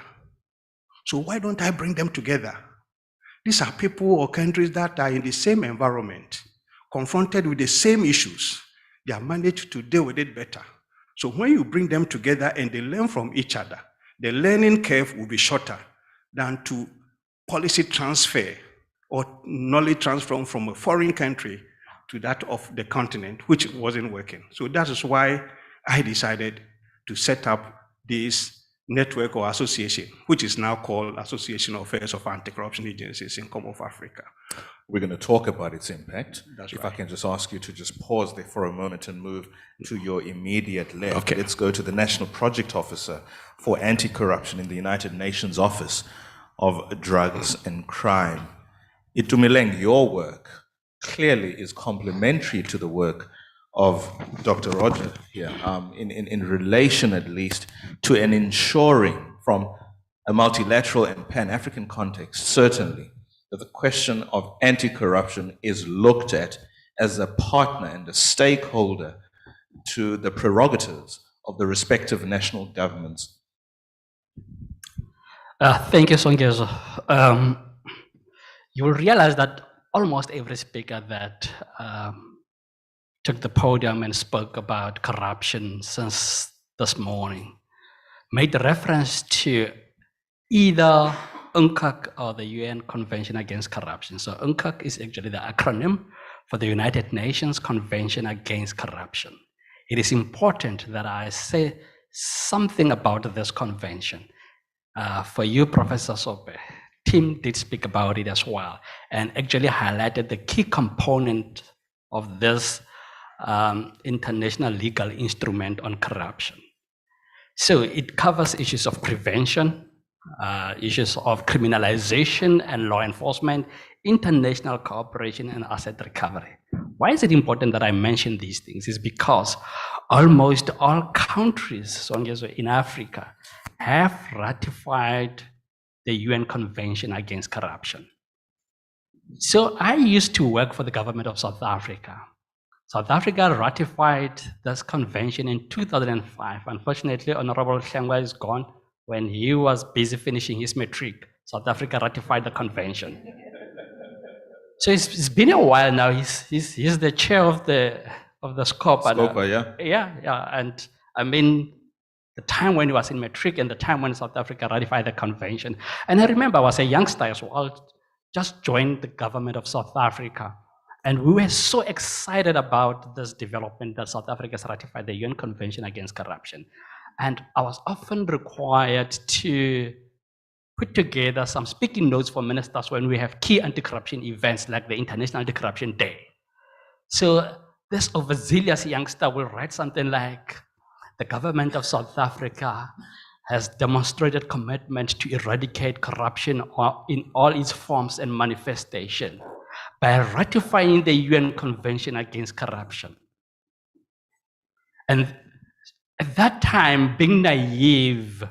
So why don't I bring them together? These are people or countries that are in the same environment, confronted with the same issues. They have managed to deal with it better. So when you bring them together and they learn from each other, the learning curve will be shorter than to policy transfer or knowledge transfer from a foreign country to that of the continent, which wasn't working. So that is why I decided to set up this network or association, which is now called Association of Affairs of Anti-Corruption Agencies in Commonwealth Africa. We're going to talk about its impact. That's if right. I can just ask you to just pause there for a moment and move to your immediate left. Okay. Let's go to the National Project Officer for Anti-Corruption in the United Nations Office of Drugs and Crime. Itumeleng, your work clearly is complementary to the work of Dr. Roger here, in relation at least to an ensuring from a multilateral and Pan-African context, certainly, that the question of anti-corruption is looked at as a partner and a stakeholder to the prerogatives of the respective national governments? Thank you, Songezo. You will realize that almost every speaker that took the podium and spoke about corruption since this morning made reference to either UNCAC or the UN Convention Against Corruption. So UNCAC is actually the acronym for the United Nations Convention Against Corruption. It is important that I say something about this convention. For you, Professor Sope, Tim did speak about it as well, and actually highlighted the key component of this international legal instrument on corruption. So it covers issues of prevention, issues of criminalization and law enforcement, international cooperation, and asset recovery. Why is it important that I mention these things? Is because almost all countries in Africa have ratified the UN Convention Against Corruption. So I used to work for the government of South Africa. South Africa ratified this convention in 2005. Unfortunately, Honorable Hlengwa is gone. When he was busy finishing his matric, South Africa ratified the convention. So it's been a while now. He's the chair of the SCOPA. SCOPA, yeah. Yeah. And I mean, the time when he was in matric and the time when South Africa ratified the convention. And I remember I was a youngster as well, just joined the government of South Africa. And we were so excited about this development that South Africa has ratified the UN Convention Against Corruption. And I was often required to put together some speaking notes for ministers when we have key anti-corruption events like the International Anti-Corruption Day. So this overzealous youngster will write something like, the government of South Africa has demonstrated commitment to eradicate corruption in all its forms and manifestation by ratifying the UN Convention Against Corruption. And at that time, being naive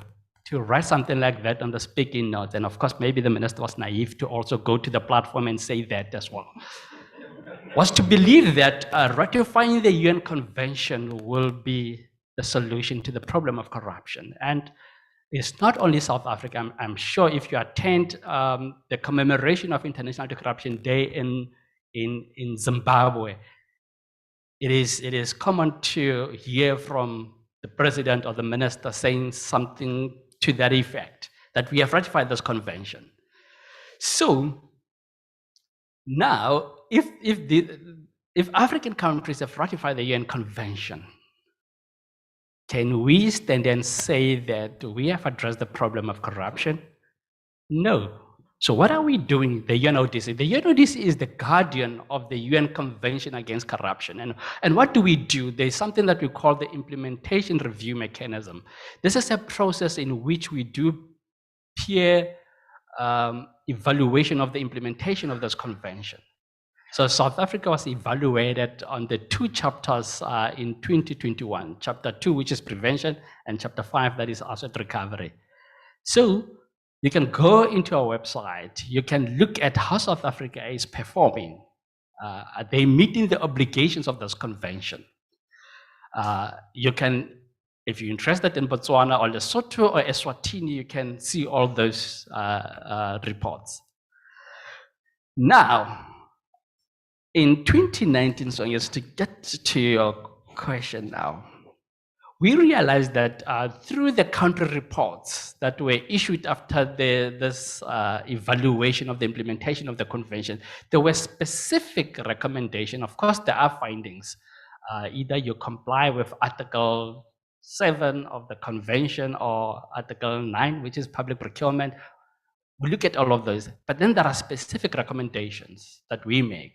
to write something like that on the speaking notes, and of course, maybe the minister was naive to also go to the platform and say that as well, was to believe that ratifying the UN Convention will be the solution to the problem of corruption. And it's not only South Africa. I'm sure if you attend the commemoration of International Anti-Corruption Day in Zimbabwe, it is common to hear from the president or the minister saying something to that effect, that we have ratified this convention. So now, if African countries have ratified the UN Convention, can we stand and say that we have addressed the problem of corruption? No. So what are we doing? The UNODC. The UNODC is the guardian of the UN Convention Against Corruption. And what do we do? There's something that we call the implementation review mechanism. This is a process in which we do peer evaluation of the implementation of this convention. So South Africa was evaluated on the 2 chapters in 2021, chapter 2, which is prevention, and chapter 5, that is asset recovery. So you can go into our website, you can look at how South Africa is performing. Are they meeting the obligations of this convention? You can, if you're interested in Botswana or Lesotho or Eswatini, you can see all those reports. Now, in 2019, so just to get to your question now, we realized that through the country reports that were issued after this evaluation of the implementation of the convention, there were specific recommendations. Of course, there are findings. Either you comply with Article 7 of the convention or Article 9, which is public procurement. We look at all of those, but then there are specific recommendations that we make.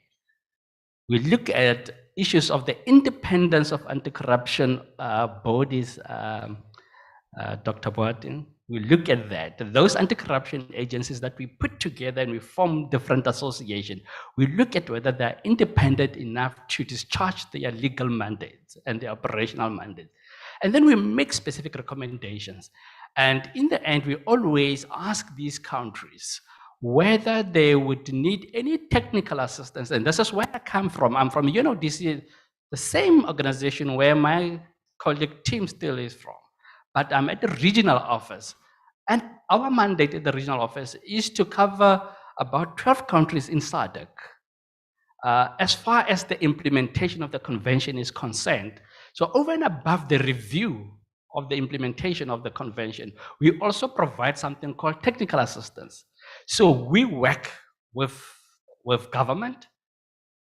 We look at issues of the independence of anti-corruption bodies, Dr. Boateng. We look at that. Those anti-corruption agencies that we put together and we form different associations, we look at whether they're independent enough to discharge their legal mandates and their operational mandates. And then we make specific recommendations. And in the end, we always ask these countries whether they would need any technical assistance. And this is where I come from. I'm from UNODC. the same organization where my colleague Tim still is from, but I'm at the regional office. And our mandate at the regional office is to cover about 12 countries in SADC. As far as the implementation of the convention is concerned, so over and above the review of the implementation of the convention, we also provide something called technical assistance. So we work with government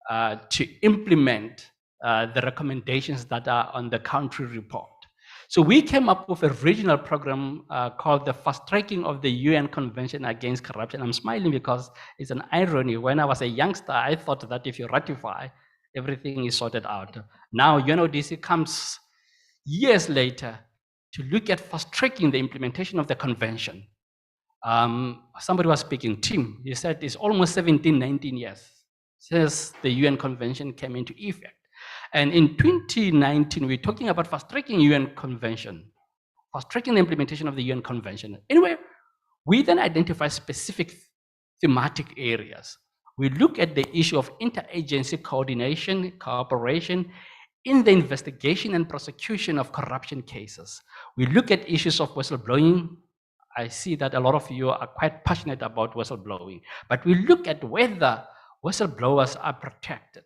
to implement the recommendations that are on the country report. So we came up with a regional program called the Fast Tracking of the UN Convention Against Corruption. I'm smiling because it's an irony. When I was a youngster, I thought that if you ratify, everything is sorted out. Now, UNODC comes years later to look at fast tracking the implementation of the convention. Somebody was speaking, Tim, he said it's almost 17, 19 years since the UN Convention came into effect. And in 2019, we're talking about fast-tracking UN Convention, fast-tracking the implementation of the UN Convention. Anyway, we then identify specific thematic areas. We look at the issue of interagency coordination, cooperation in the investigation and prosecution of corruption cases. We look at issues of whistleblowing. I see that a lot of you are quite passionate about whistleblowing, but we look at whether whistleblowers are protected.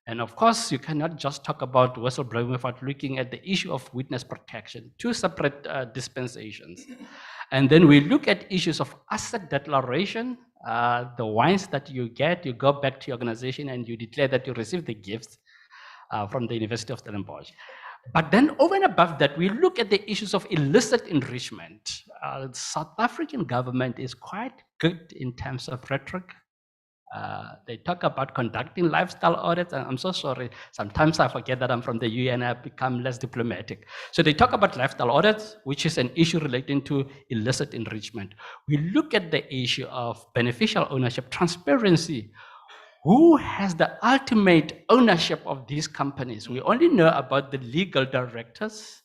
And of course, you cannot just talk about whistleblowing without looking at the issue of witness protection, two separate dispensations. And then we look at issues of asset declaration, the wines that you get, you go back to your organization and you declare that you received the gifts from the University of Stellenbosch. But then over and above that, we look at the issues of illicit enrichment. The South African government is quite good in terms of rhetoric. They talk about conducting lifestyle audits, and I'm so sorry, sometimes I forget that I'm from the UN, I've become less diplomatic. So they talk about lifestyle audits, which is an issue relating to illicit enrichment. We look at the issue of beneficial ownership, transparency. Who has the ultimate ownership of these companies? We only know about the legal directors.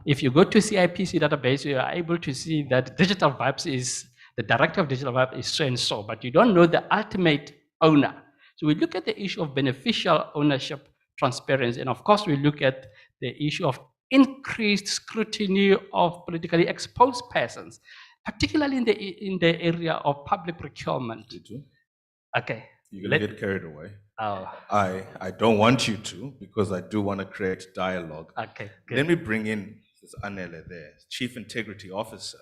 If you go to CIPC database, you are able to see that Digital Vibes is the director of Digital Vibes is so and so, but you don't know the ultimate owner. So we look at the issue of beneficial ownership, transparency, and of course we look at the issue of increased scrutiny of politically exposed persons, particularly in the area of public procurement. Okay. You're going to get carried away. Oh. I don't want you to, because I do want to create dialogue. Okay, good. Let me bring in this Anele there, Chief Integrity Officer,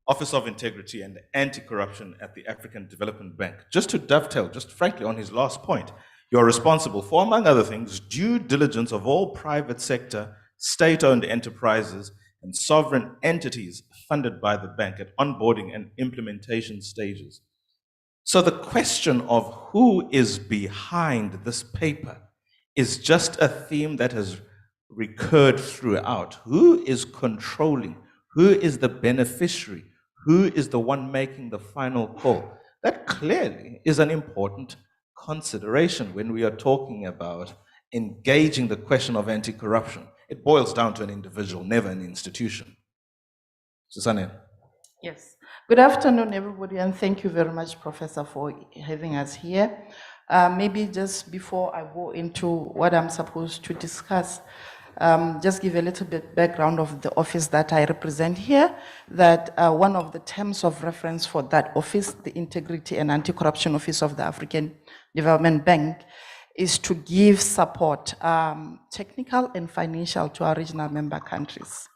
Office of Integrity and Anti-Corruption at the African Development Bank. Just to dovetail, just frankly on his last point, you're responsible for, among other things, due diligence of all private sector, state-owned enterprises and sovereign entities funded by the bank at onboarding and implementation stages. So the question of who is behind this paper is just a theme that has recurred throughout. Who is controlling? Who is the beneficiary? Who is the one making the final call? That clearly is an important consideration when we are talking about engaging the question of anti-corruption. It boils down to an individual, never an institution. Susanne. Yes. Good afternoon, everybody, and thank you very much, Professor, for having us here. Maybe just before I go into what I'm supposed to discuss, just give a little bit background of the office that I represent here, that one of the terms of reference for that office, the Integrity and Anti-Corruption Office of the African Development Bank, is to give support, technical and financial, to our regional member countries.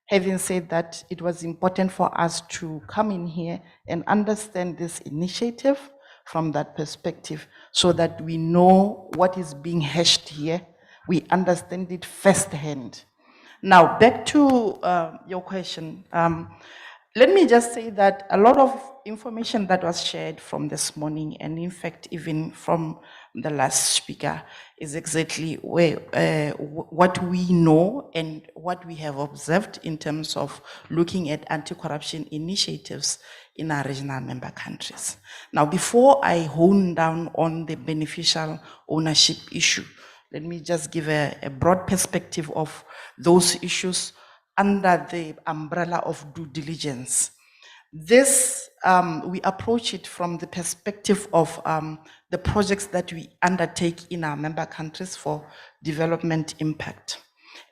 Having said that, it was important for us to come in here and understand this initiative from that perspective so that we know what is being hashed here. We understand it firsthand. Now, back to your question. Let me just say that a lot of information that was shared from this morning, and in fact, even from the last speaker, is exactly what we know and what we have observed in terms of looking at anti-corruption initiatives in our regional member countries. Now, before I hone down on the beneficial ownership issue, let me just give a broad perspective of those issues under the umbrella of due diligence. This, we approach it from the perspective of the projects that we undertake in our member countries for development impact.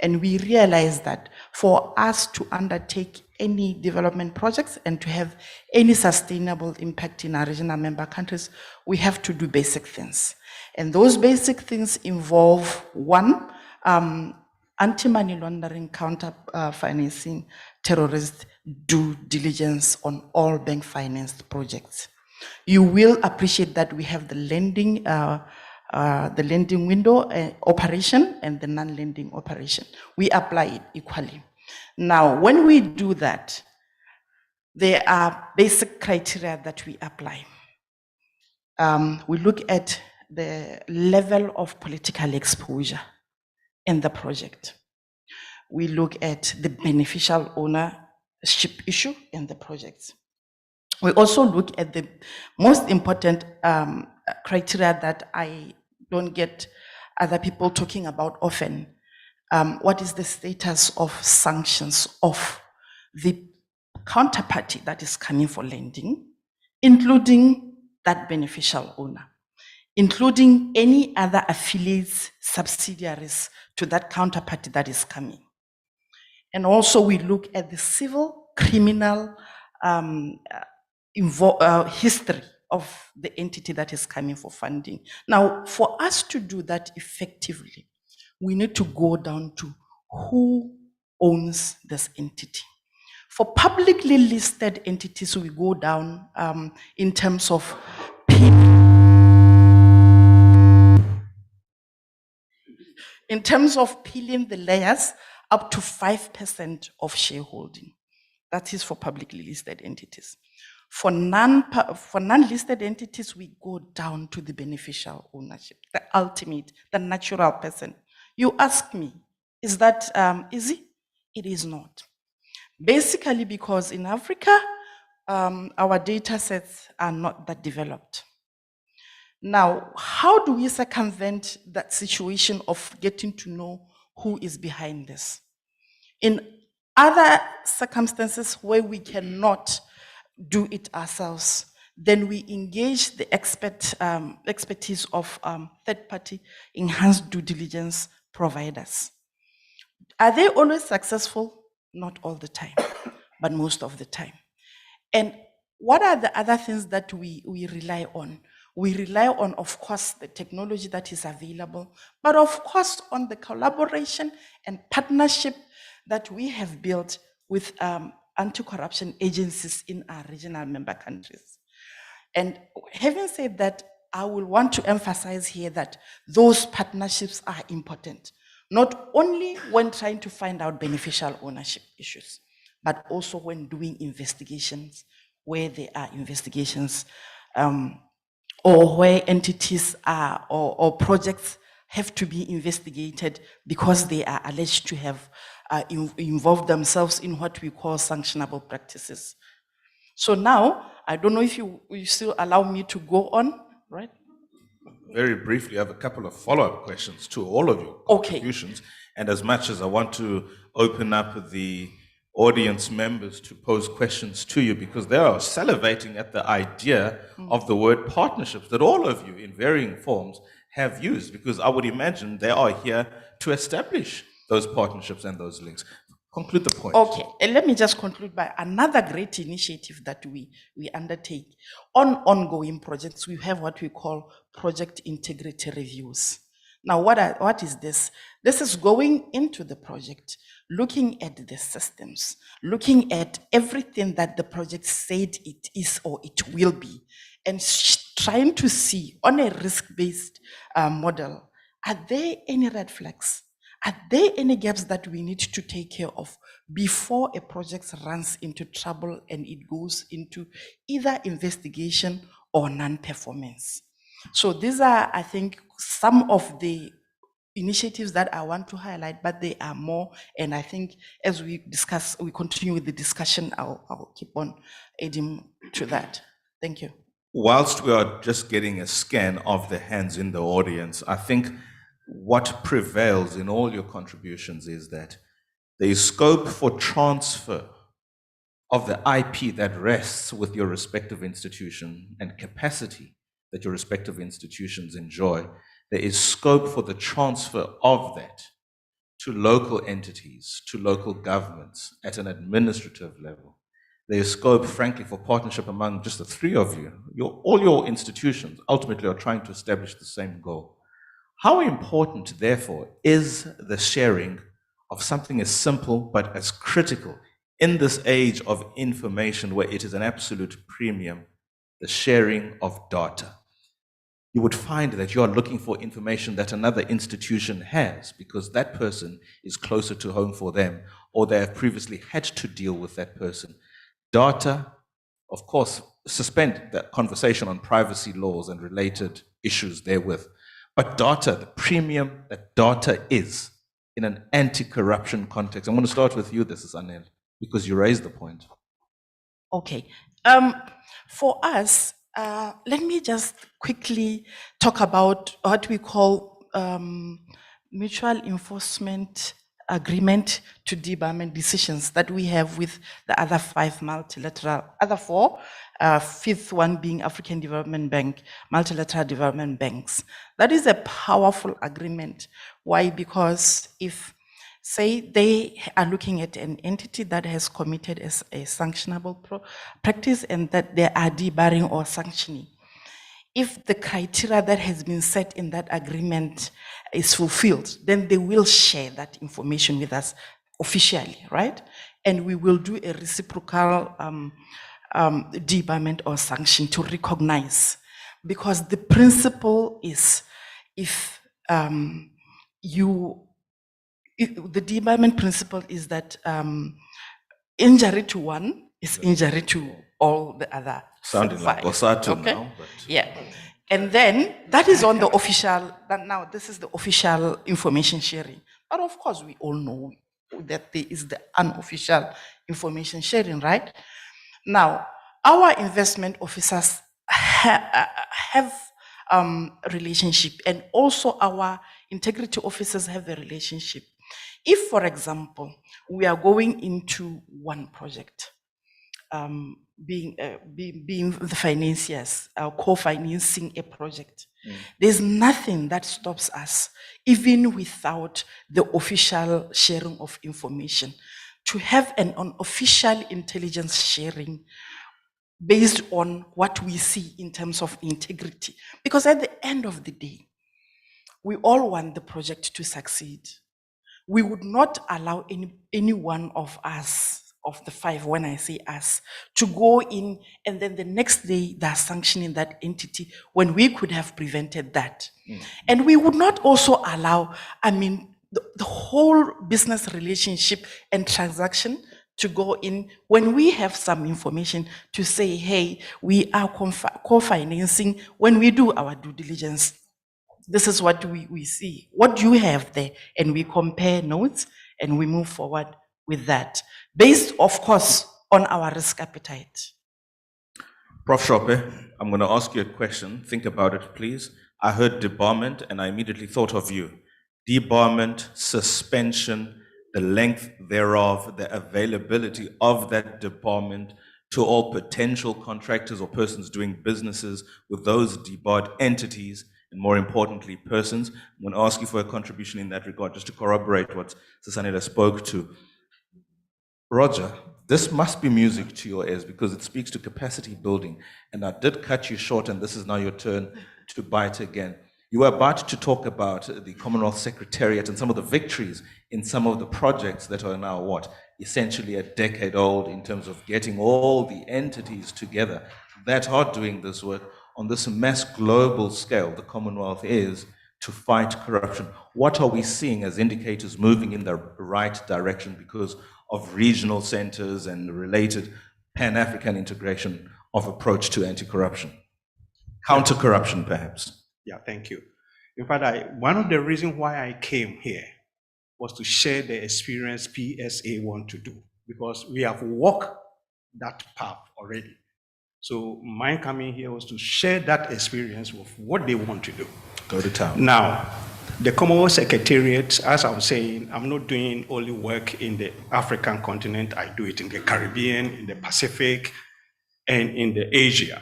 And we realize that for us to undertake any development projects and to have any sustainable impact in our regional member countries, we have to do basic things. And those basic things involve, one, anti-money laundering, counter financing, terrorist due diligence on all bank financed projects. You will appreciate that we have the lending window operation and the non-lending operation. We apply it equally. Now, when we do that, there are basic criteria that we apply. We look at the level of political exposure in the project. We look at the beneficial ownership issue in the project. We also look at the most important criteria that I don't get other people talking about often. What is the status of sanctions of the counterparty that is coming for lending, including that beneficial owner, including any other affiliates, subsidiaries to that counterparty that is coming. And also we look at the civil, criminal history of the entity that is coming for funding. Now, for us to do that effectively, we need to go down to who owns this entity. For publicly listed entities, we go down in terms of peeling the layers up to 5% of shareholding. That is for publicly listed entities. For non-listed entities, we go down to the beneficial ownership, the ultimate, the natural person. You ask me, is that easy? It is not. Basically because in Africa, our data sets are not that developed. Now, how do we circumvent that situation of getting to know who is behind this? In other circumstances where we cannot do it ourselves, then we engage the expertise of third-party enhanced due diligence providers. Are they always successful? Not all the time, but most of the time. And what are the other things that we rely on? We rely on, of course, the technology that is available, but of course on the collaboration and partnership that we have built with anti-corruption agencies in our regional member countries. And having said that, I will want to emphasize here that those partnerships are important, not only when trying to find out beneficial ownership issues, but also when doing investigations, where there are investigations, or where entities are, or projects have to be investigated because they are alleged to have involved themselves in what we call sanctionable practices. So now, I don't know if you still allow me to go on, right? Very briefly, I have a couple of follow-up questions to all of your contributions. Okay. And as much as I want to open up the audience members to pose questions to you, because they are salivating at the idea of the word partnerships that all of you in varying forms have used, because I would imagine they are here to establish those partnerships and those links. Conclude the point. Okay, and let me just conclude by another great initiative that we undertake. On ongoing projects, we have what we call project integrity reviews. Now, what is this? This is going into the project, looking at the systems, looking at everything that the project said it is or it will be, and trying to see on a risk-based model, are there any red flags? Are there any gaps that we need to take care of before a project runs into trouble and it goes into either investigation or non-performance? So these are, I think, some of the initiatives that I want to highlight, but there are more. And I think as we continue with the discussion, I'll keep on adding to that. Thank you. Whilst we are just getting a scan of the hands in the audience, I think what prevails in all your contributions is that there is scope for transfer of the IP that rests with your respective institution and capacity that your respective institutions enjoy, there is scope for the transfer of that to local entities, to local governments at an administrative level. There is scope, frankly, for partnership among just the three of you. All your institutions ultimately are trying to establish the same goal. How important, therefore, is the sharing of something as simple but as critical in this age of information where it is an absolute premium, the sharing of data? You would find that you are looking for information that another institution has because that person is closer to home for them, or they have previously had to deal with that person. Data, of course, suspend that conversation on privacy laws and related issues therewith. But data, the premium that data is in an anti-corruption context. I'm going to start with you, this is Anel, because you raised the point. Okay. For us, let me just quickly talk about what we call mutual enforcement agreement to debarment decisions that we have with the other four, fifth one being African Development Bank, multilateral development banks. That is a powerful agreement. Why? Because if, say, they are looking at an entity that has committed as a sanctionable practice and that they are debarring or sanctioning, if the criteria that has been set in that agreement is fulfilled, then they will share that information with us officially, right? And we will do a reciprocal debarment or sanction to recognize. Because the principle is, if the debarment principle is that injury to one is injury to all the other. Sounding like Bosatu now. But yeah. And then that is on the official, now this is the official information sharing. But of course, we all know that there is the unofficial information sharing, right? Now, our investment officers have relationship, and also our integrity officers have a relationship. If, for example, we are going into one project, being the financiers, co-financing a project, there's nothing that stops us, even without the official sharing of information, to have an unofficial intelligence sharing based on what we see in terms of integrity. Because at the end of the day, we all want the project to succeed. We would not allow any one of us, of the five, when I say us, to go in and then the next day they're sanctioning that entity when we could have prevented that. And we would not also allow, the whole business relationship and transaction to go in when we have some information to say, hey, we are co-financing when we do our due diligence. This is what we see. What do you have there? And we compare notes and we move forward with that, based, of course, on our risk appetite. Prof. Shope, I'm going to ask you a question. Think about it, please. I heard debarment and I immediately thought of you. Debarment, suspension, the length thereof, the availability of that debarment to all potential contractors or persons doing businesses with those debarred entities, and more importantly, persons. I'm going to ask you for a contribution in that regard, just to corroborate what Sasanela spoke to. Roger, this must be music to your ears because it speaks to capacity building. And I did cut you short, and this is now your turn to bite again. You were about to talk about the Commonwealth Secretariat and some of the victories in some of the projects that are now essentially a decade old in terms of getting all the entities together that are doing this work on this mass global scale. The Commonwealth is to fight corruption. What are we seeing as indicators moving in the right direction because of regional centers and related Pan-African integration of approach to anti-corruption? Counter-corruption, perhaps. Yeah, thank you. In fact, one of the reasons why I came here was to share the experience PSA want to do, because we have walked that path already. So my coming here was to share that experience with what they want to do. Go to town. Now, The Commonwealth Secretariat, as I was saying, I'm not doing only work in the African continent, I do it in the Caribbean, in the Pacific, and in the Asia.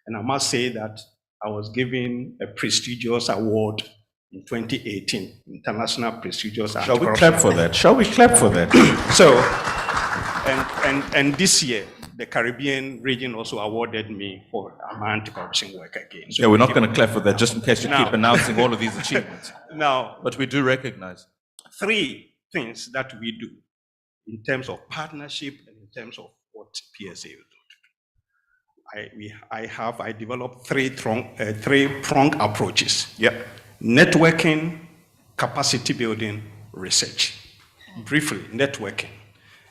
And I must say that I was given a prestigious award in 2018, International Prestigious Shall we Anti-Corruption. clap for that? Shall we clap for that? So, and this year, the Caribbean region also awarded me for my anti-corruption work again. So Yeah, we're not going to clap for that, just in case you Now- keep announcing all of these achievements. Now, But we do recognize. 3 things that we do in terms of partnership and in terms of what PSA will do. I developed 3-prong approaches. Yep. Networking, capacity building, research. Briefly, networking.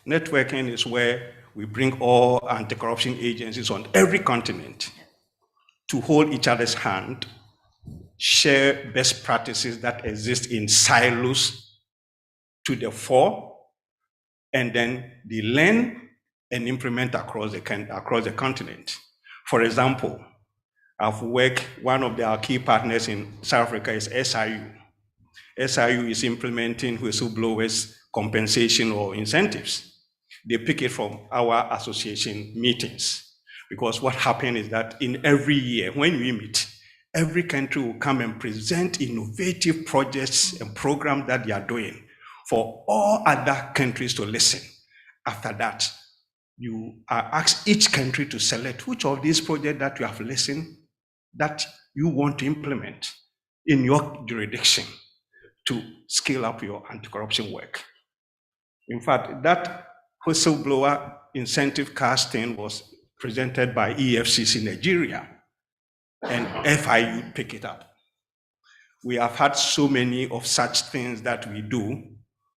Networking is where we bring all anti-corruption agencies on every continent to hold each other's hand, share best practices that exist in silos to the fore, and then they learn and implement across the continent. For example, one of our key partners in South Africa is SIU. SIU is implementing whistleblowers compensation or incentives. They pick it from our association meetings. Because what happened is that in every year, when we meet, every country will come and present innovative projects and programs that they are doing for all other countries to listen. After that, you are asked each country to select which of these projects that you have listened that you want to implement in your jurisdiction to scale up your anti-corruption work. In fact, that whistleblower incentive casting was presented by EFCC Nigeria, and FIU pick it up. We have had so many of such things that we do.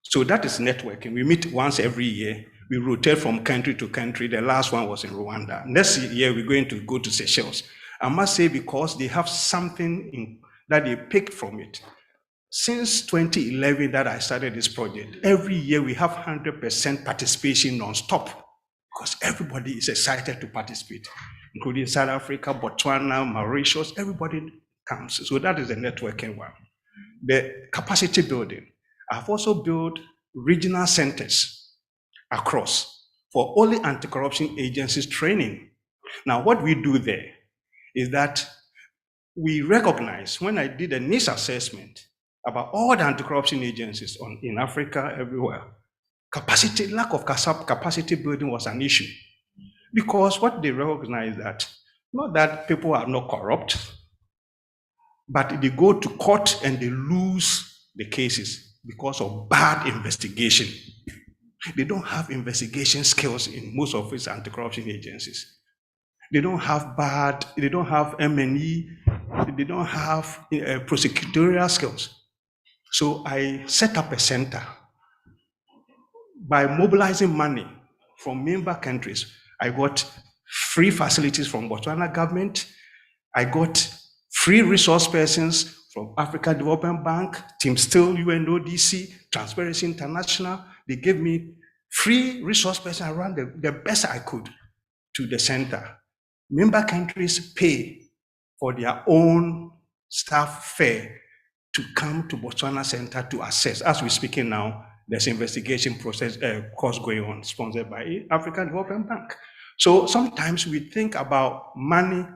So that is networking. We meet once every year. We rotate from country to country. The last one was in Rwanda. Next year, we're going to go to Seychelles. I must say, because they have something that they picked from it. Since 2011 that I started this project, every year we have 100% participation non-stop, because everybody is excited to participate, including South Africa, Botswana, Mauritius, everybody comes. So that is the networking one. The capacity building. I've also built regional centers across for only anti-corruption agencies training. Now, what we do there is that we recognize, when I did a needs assessment about all the anti-corruption agencies in Africa, everywhere, lack of capacity building was an issue. Because what they recognize that, not that people are not corrupt, but they go to court and they lose the cases because of bad investigation. They don't have investigation skills in most of these anti-corruption agencies. They don't have M&E, they don't have prosecutorial skills. So I set up a center by mobilizing money from member countries. I got free facilities from Botswana government. I got free resource persons from African Development Bank, Team Still, UNODC, Transparency International. They gave me free resource persons around the best I could to the center. Member countries pay for their own staff fare to come to Botswana Center to assess. As we're speaking now, there's investigation process course going on, sponsored by African Development Bank. So sometimes we think about money,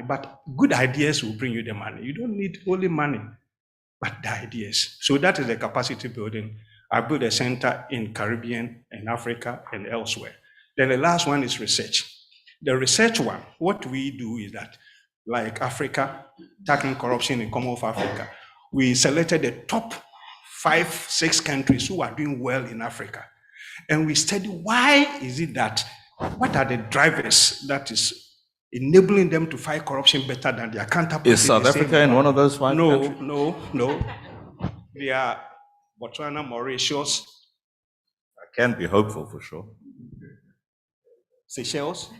but good ideas will bring you the money. You don't need only money, but the ideas. So that is the capacity building. I built a center in Caribbean and Africa and elsewhere. Then the last one is research. The research one, what we do is that, like Africa, tackling corruption in Commonwealth Africa, we selected the top 5-6 countries who are doing well in Africa. And we study why is it that, what are the drivers that is enabling them to fight corruption better than their counterparts? Is South Africa in one of those 5 countries? No. They are Botswana, Mauritius. I can be hopeful for sure. Seychelles,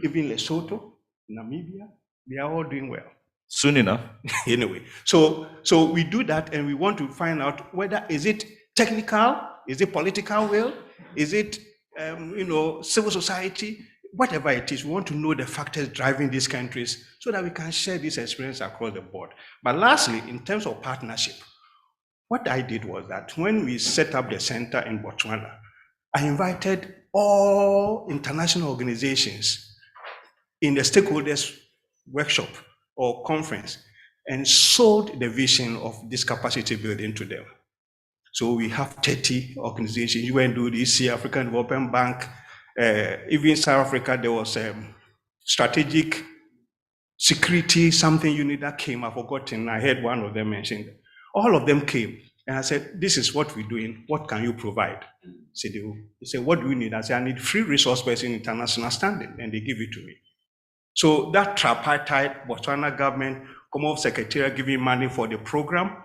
even Lesotho, Namibia, they are all doing well. Soon enough. Anyway, so we do that, and we want to find out whether is it technical, is it political will, is it civil society, whatever it is, we want to know the factors driving these countries so that we can share this experience across the board. But lastly, in terms of partnership, what I did was that when we set up the center in Botswana, I invited all international organizations in the stakeholders workshop or conference and sold the vision of this capacity building to them. So we have 30 organizations, UNODC, African Development Bank, even South Africa, there was strategic security, something unit that came, I've forgotten, I heard one of them mentioned. All of them came, and I said, this is what we're doing, what can you provide? So they said, what do you need? I said, I need free resource person international standing, and they give it to me. So that tripartite, Botswana government, Commonwealth Secretariat giving money for the program,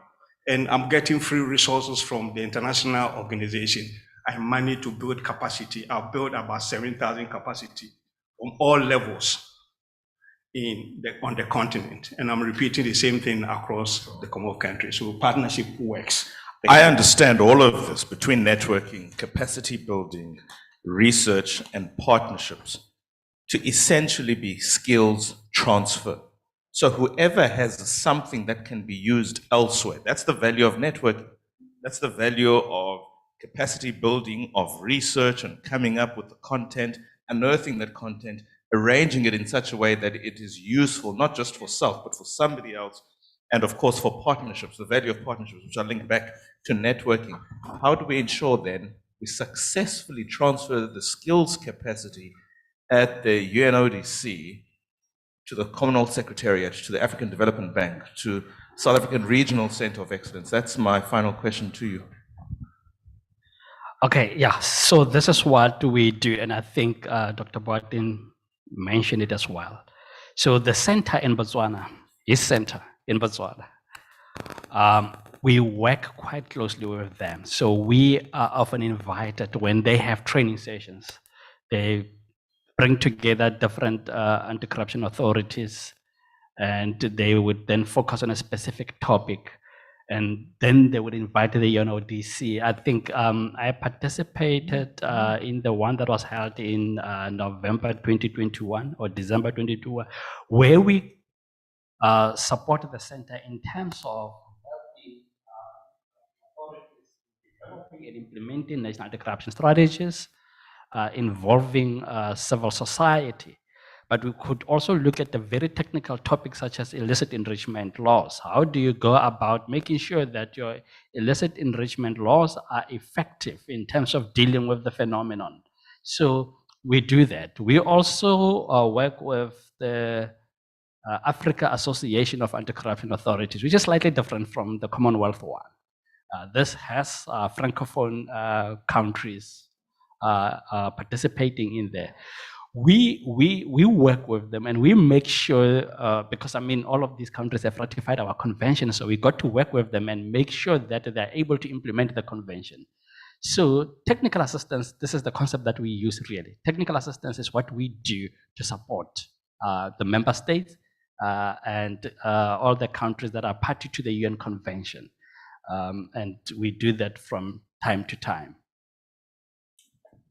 and I'm getting free resources from the international organization. I managed to build capacity. I've built about 7,000 capacity on all levels on the continent. And I'm repeating the same thing across the Commonwealth countries. So partnership works. I understand all of this between networking, capacity building, research, and partnerships to essentially be skills transfer. So whoever has something that can be used elsewhere, that's the value of networking. That's the value of capacity building, of research and coming up with the content, unearthing that content, arranging it in such a way that it is useful, not just for self, but for somebody else. And of course, for partnerships, the value of partnerships, which are linked back to networking. How do we ensure then we successfully transfer the skills capacity at the UNODC to the Commonwealth Secretariat, to the African Development Bank, to South African Regional Center of Excellence? That's my final question to you. Okay, yeah, so this is what we do, and I think Dr. Boateng mentioned it as well. So the center in Botswana, his center in Botswana, we work quite closely with them. So we are often invited when they have training sessions. They bring together different anti-corruption authorities, and they would then focus on a specific topic. And then they would invite the UNODC. I think I participated in the one that was held in November 2021 or December 2021, where we supported the center in terms of developing and implementing national anti-corruption strategies involving civil society. But we could also look at the very technical topics such as illicit enrichment laws. How do you go about making sure that your illicit enrichment laws are effective in terms of dealing with the phenomenon? So we do that. We also work with the Africa Association of Anti-Corruption Authorities, which is slightly different from the Commonwealth one. This has Francophone countries participating in there. We work with them and we make sure, because I mean, all of these countries have ratified our convention, so we got to work with them and make sure that they're able to implement the convention. So technical assistance, this is the concept that we use really. Technical assistance is what we do to support the member states and all the countries that are party to the UN convention. And we do that from time to time.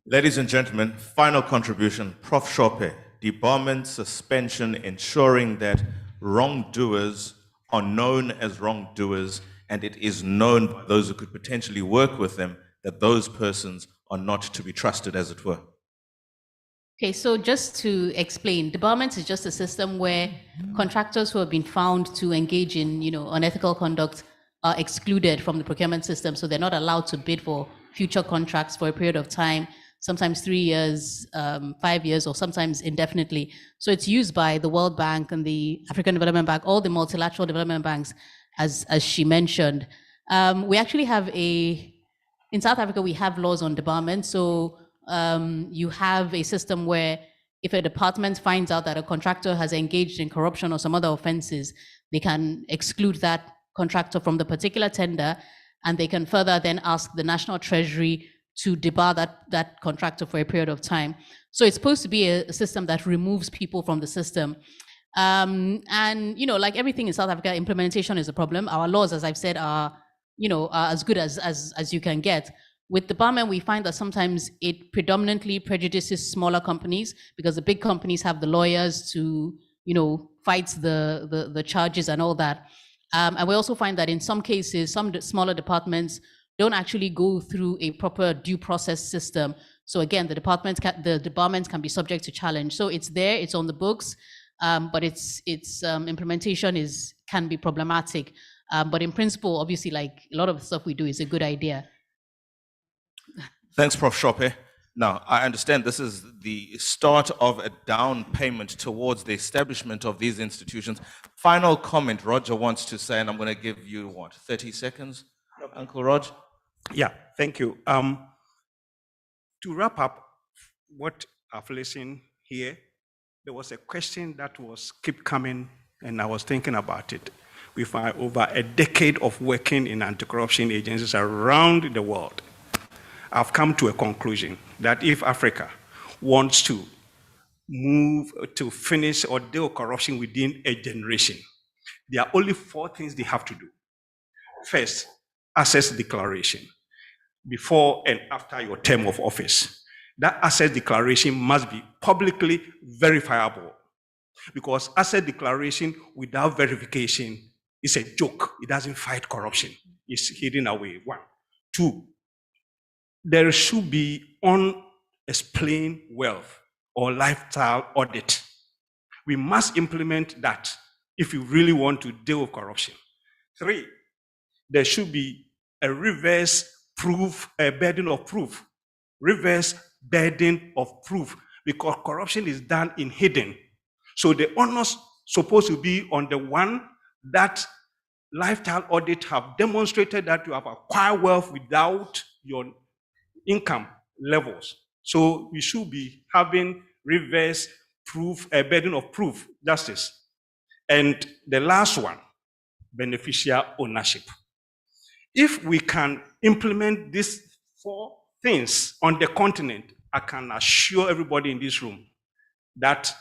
Ladies and gentlemen, final contribution, Prof. Shope, debarment, suspension, ensuring that wrongdoers are known as wrongdoers, and it is known by those who could potentially work with them that those persons are not to be trusted, as it were. Okay, so just to explain, debarment is just a system where contractors who have been found to engage in, unethical conduct are excluded from the procurement system, so they're not allowed to bid for future contracts for a period of time, sometimes 3 years, 5 years, or sometimes indefinitely. So it's used by the World Bank and the African Development Bank, all the multilateral development banks, as she mentioned. We actually have in South Africa, we have laws on debarment. So you have a system where if a department finds out that a contractor has engaged in corruption or some other offenses, they can exclude that contractor from the particular tender, and they can further then ask the National Treasury to debar that contractor for a period of time. So it's supposed to be a system that removes people from the system. And like everything in South Africa, implementation is a problem. Our laws, as I've said, are as good as you can get. With the barman, we find that sometimes it predominantly prejudices smaller companies because the big companies have the lawyers to, fight the charges and all that. And we also find that in some cases, some smaller departments don't actually go through a proper due process system. So again, the departments can be subject to challenge. So it's there, it's on the books, but its implementation can be problematic. But in principle, obviously, like a lot of the stuff we do is a good idea. Thanks, Prof. Shope. Now, I understand this is the start of a down payment towards the establishment of these institutions. Final comment Roger wants to say, and I'm going to give you, 30 seconds, okay. Uncle Rog? Yeah, thank you. To wrap up what I've listened here, there was a question that kept coming, and I was thinking about it. With over a decade of working in anti-corruption agencies around the world, I've come to a conclusion that if Africa wants to move to finish or deal with corruption within a generation, there are only 4 things they have to do. First, assets declaration before and after your term of office. That asset declaration must be publicly verifiable, because asset declaration without verification is a joke. It doesn't fight corruption. It's hidden away. 1. 2, there should be unexplained wealth or lifestyle audit. We must implement that if we really want to deal with corruption. 3, there should be a reverse burden of proof. Reverse burden of proof, because corruption is done in hidden. So the onus supposed to be on the one that lifestyle audit have demonstrated that you have acquired wealth without your income levels. So we should be having reverse proof, a burden of proof, justice. And the last one, beneficial ownership. If we can implement these 4 things on the continent, I can assure everybody in this room that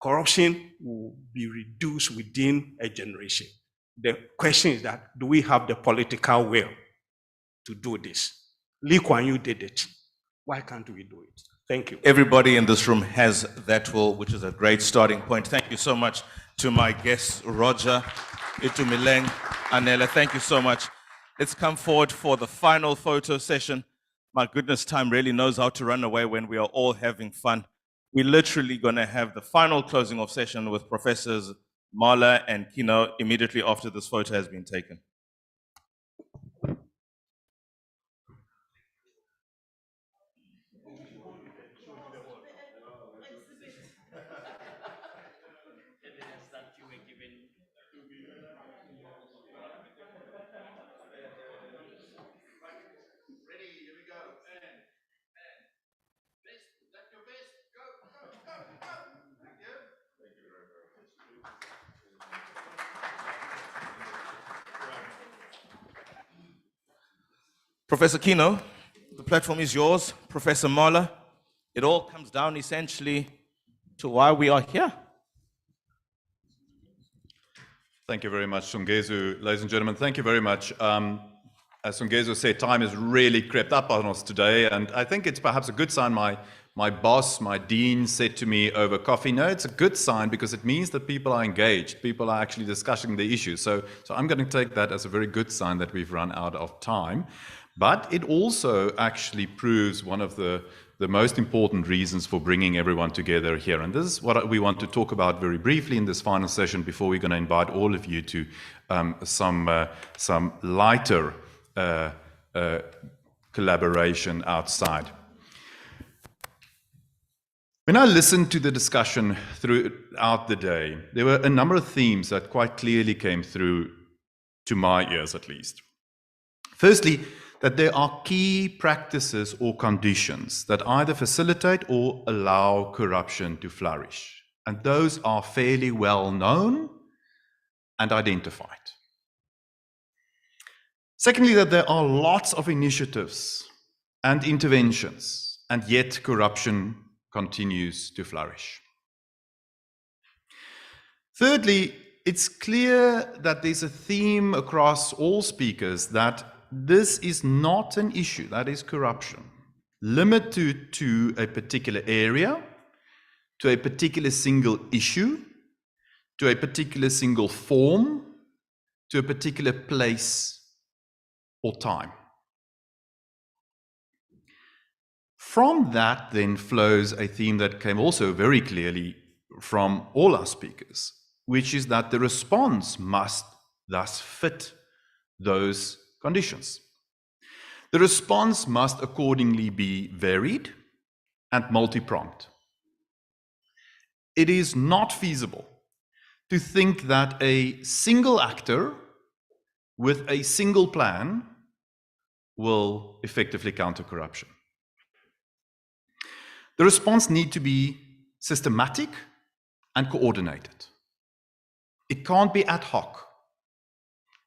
corruption will be reduced within a generation. The question is that, do we have the political will to do this? Lee Kuan Yew did it. Why can't we do it? Thank you. Everybody in this room has that will, which is a great starting point. Thank you so much to my guests, Roger, Itumileng, Anela. Thank you so much. Let's come forward for the final photo session. My goodness, time really knows how to run away when we are all having fun. We're literally going to have the final closing of session with Professors Mala and Kino immediately after this photo has been taken. Professor Kino, the platform is yours. Professor Mala, it all comes down essentially to why we are here. Thank you very much, Sungezu. Ladies and gentlemen, thank you very much. As Sungezu said, time has really crept up on us today, and I think it's perhaps a good sign. My boss, my dean, said to me over coffee, no, it's a good sign because it means that people are engaged, people are actually discussing the issue. So I'm going to take that as a very good sign that we've run out of time. But it also actually proves one of the most important reasons for bringing everyone together here. And this is what we want to talk about very briefly in this final session before we're going to invite all of you to some lighter collaboration outside. When I listened to the discussion throughout the day, there were a number of themes that quite clearly came through, to my ears at least. Firstly, that there are key practices or conditions that either facilitate or allow corruption to flourish. And those are fairly well known and identified. Secondly, that there are lots of initiatives and interventions, and yet corruption continues to flourish. Thirdly, it's clear that there's a theme across all speakers that this is not an issue, that is corruption, limited to a particular area, to a particular single issue, to a particular single form, to a particular place or time. From that then flows a theme that came also very clearly from all our speakers, which is that the response must thus fit those conditions. The response must accordingly be varied and multi-pronged. It is not feasible to think that a single actor with a single plan will effectively counter corruption. The response needs to be systematic and coordinated. It can't be ad hoc.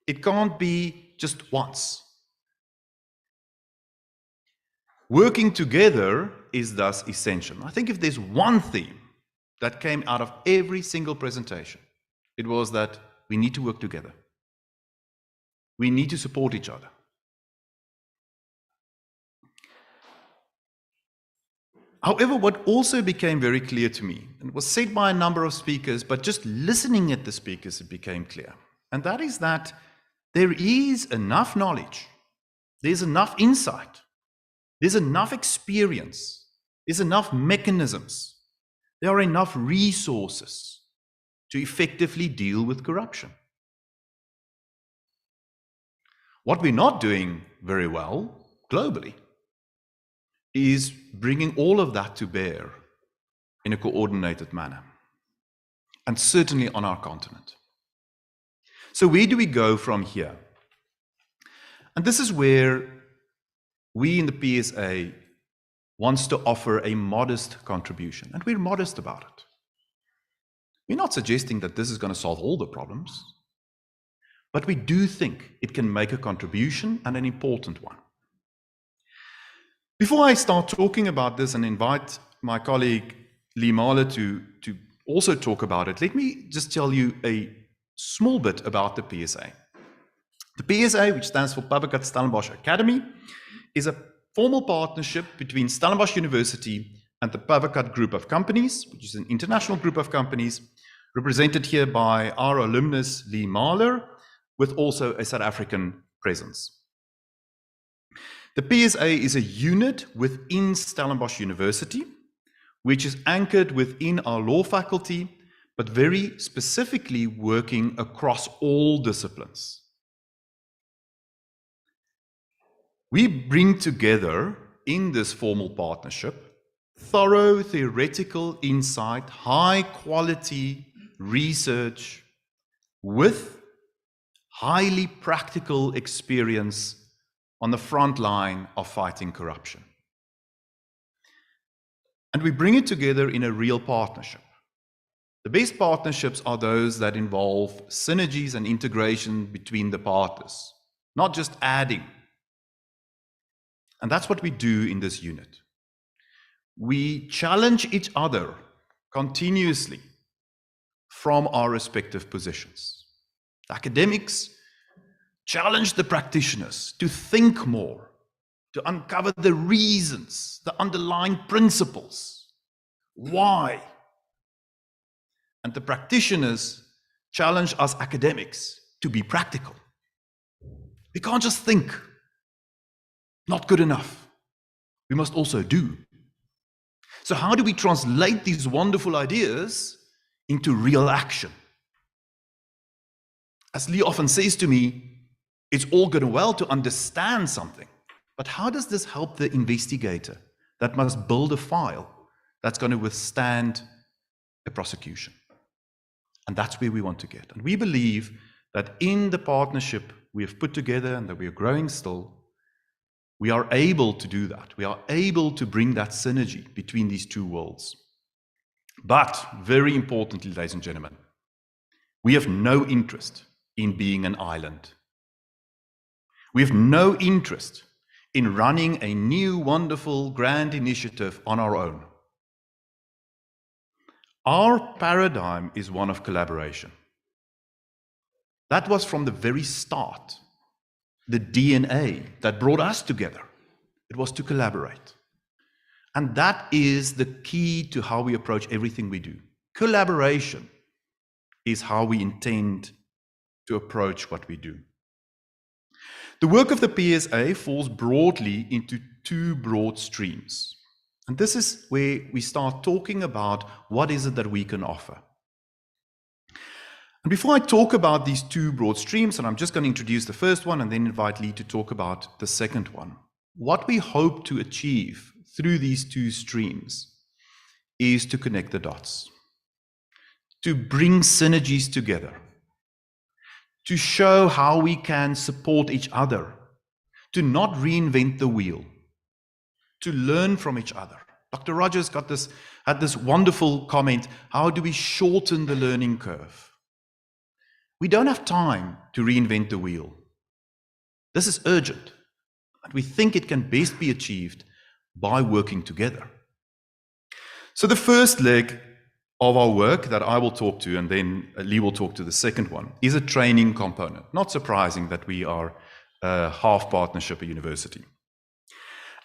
It can't be just once. Working together is thus essential. I think if there's one theme that came out of every single presentation, it was that we need to work together. We need to support each other. However, what also became very clear to me, and it was said by a number of speakers, but just listening at the speakers, it became clear, and that is that there is enough knowledge, there's enough insight, there's enough experience, there's enough mechanisms, there are enough resources to effectively deal with corruption. What we're not doing very well globally is bringing all of that to bear in a coordinated manner, and certainly on our continent. So where do we go from here? And this is where we in the PSA wants to offer a modest contribution, and we're modest about it. We're not suggesting that this is going to solve all the problems, but we do think it can make a contribution, and an important one. Before I start talking about this and invite my colleague Lee Mahler to also talk about it, let me just tell you a small bit about the PSA. The PSA, which stands for Pavocat-Stellenbosch Academy, is a formal partnership between Stellenbosch University and the Pavocat Group of Companies, which is an international group of companies, represented here by our alumnus Lee Mahler, with also a South African presence. The PSA is a unit within Stellenbosch University, which is anchored within our law faculty, but very specifically working across all disciplines. We bring together in this formal partnership thorough theoretical insight, high quality research with highly practical experience on the front line of fighting corruption. And we bring it together in a real partnership. The best partnerships are those that involve synergies and integration between the partners, not just adding. And that's what we do in this unit. We challenge each other continuously from our respective positions. The academics challenge the practitioners to think more, to uncover the reasons, the underlying principles. Why? And the practitioners challenge us academics to be practical. We can't just think. Not good enough. We must also do. So how do we translate these wonderful ideas into real action? As Lee often says to me, it's all good and well to understand something, but how does this help the investigator that must build a file that's going to withstand a prosecution? And that's where we want to get. And we believe that in the partnership we have put together and that we are growing still, we are able to do that. We are able to bring that synergy between these two worlds. But very importantly, ladies and gentlemen, we have no interest in being an island. We have no interest in running a new, wonderful, grand initiative on our own. Our paradigm is one of collaboration. That was from the very start. the DNA that brought us together. It was to collaborate. And that is the key to how we approach everything we do. Collaboration is how we intend to approach what we do. The work of the PSA falls broadly into two broad streams. And this is where we start talking about what is it that we can offer. And before I talk about these two broad streams, and I'm just going to introduce the first one and then invite Lee to talk about the second one. What we hope to achieve through these two streams is to connect the dots, to bring synergies together, to show how we can support each other, to not reinvent the wheel, to learn from each other. Dr. Rogers had this wonderful comment, how do we shorten the learning curve? We don't have time to reinvent the wheel. This is urgent, and we think it can best be achieved by working together. So the first leg of our work that I will talk to, and then Lee will talk to the second one, is a training component. Not surprising that we are a half partnership at university.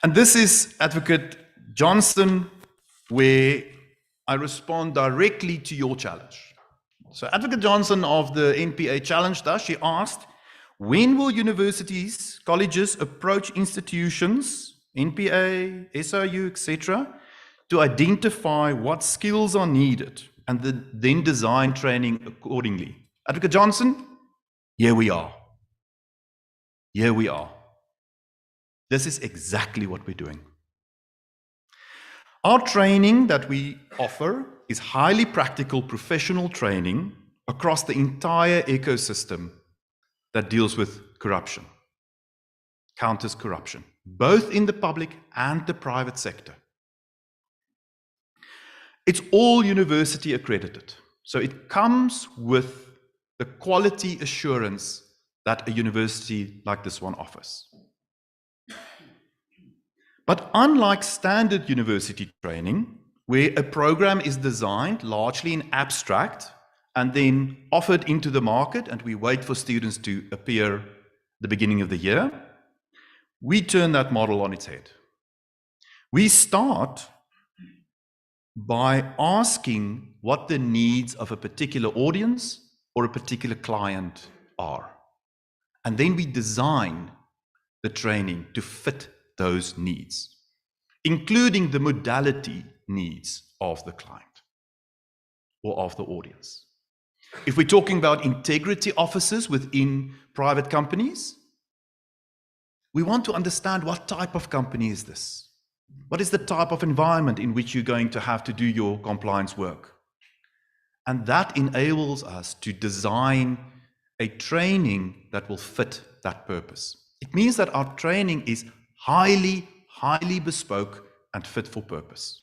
And this is Advocate Johnson, where I respond directly to your challenge. So Advocate Johnson of the NPA challenged us. She asked, when will universities, colleges approach institutions, NPA, SRU, etc., to identify what skills are needed and then design training accordingly? Advocate Johnson, here we are. Here we are. This is exactly what we're doing. Our training that we offer is highly practical professional training across the entire ecosystem that deals with corruption, counters corruption, both in the public and the private sector. It's all university accredited, so it comes with the quality assurance that a university like this one offers. But unlike standard university training, where a program is designed largely in abstract and then offered into the market and we wait for students to appear at the beginning of the year, we turn that model on its head. We start by asking what the needs of a particular audience or a particular client are. And then we design the training to fit those needs, including the modality needs of the client or of the audience. If we're talking about integrity officers within private companies, we want to understand what type of company is this? What is the type of environment in which you're going to have to do your compliance work? And that enables us to design a training that will fit that purpose. It means that our training is highly, highly bespoke and fit for purpose.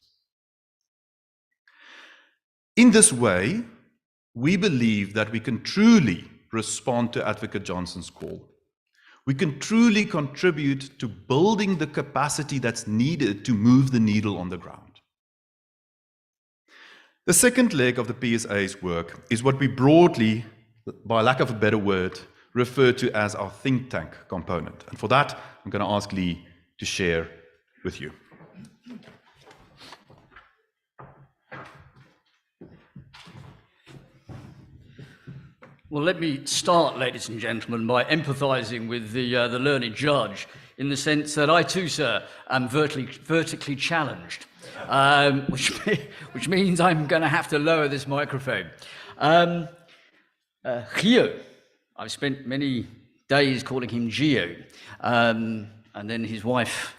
In this way, we believe that we can truly respond to Advocate Johnson's call. We can truly contribute to building the capacity that's needed to move the needle on the ground. The second leg of the PSA's work is what we broadly, by lack of a better word, refer to as our think tank component. And for that, I'm going to ask Lee to share with you. Well, let me start, ladies and gentlemen, by empathising with the learned judge in the sense that I too, sir, am vertically challenged, which means I'm going to have to lower this microphone. Gio, I've spent many days calling him Gio, and then his wife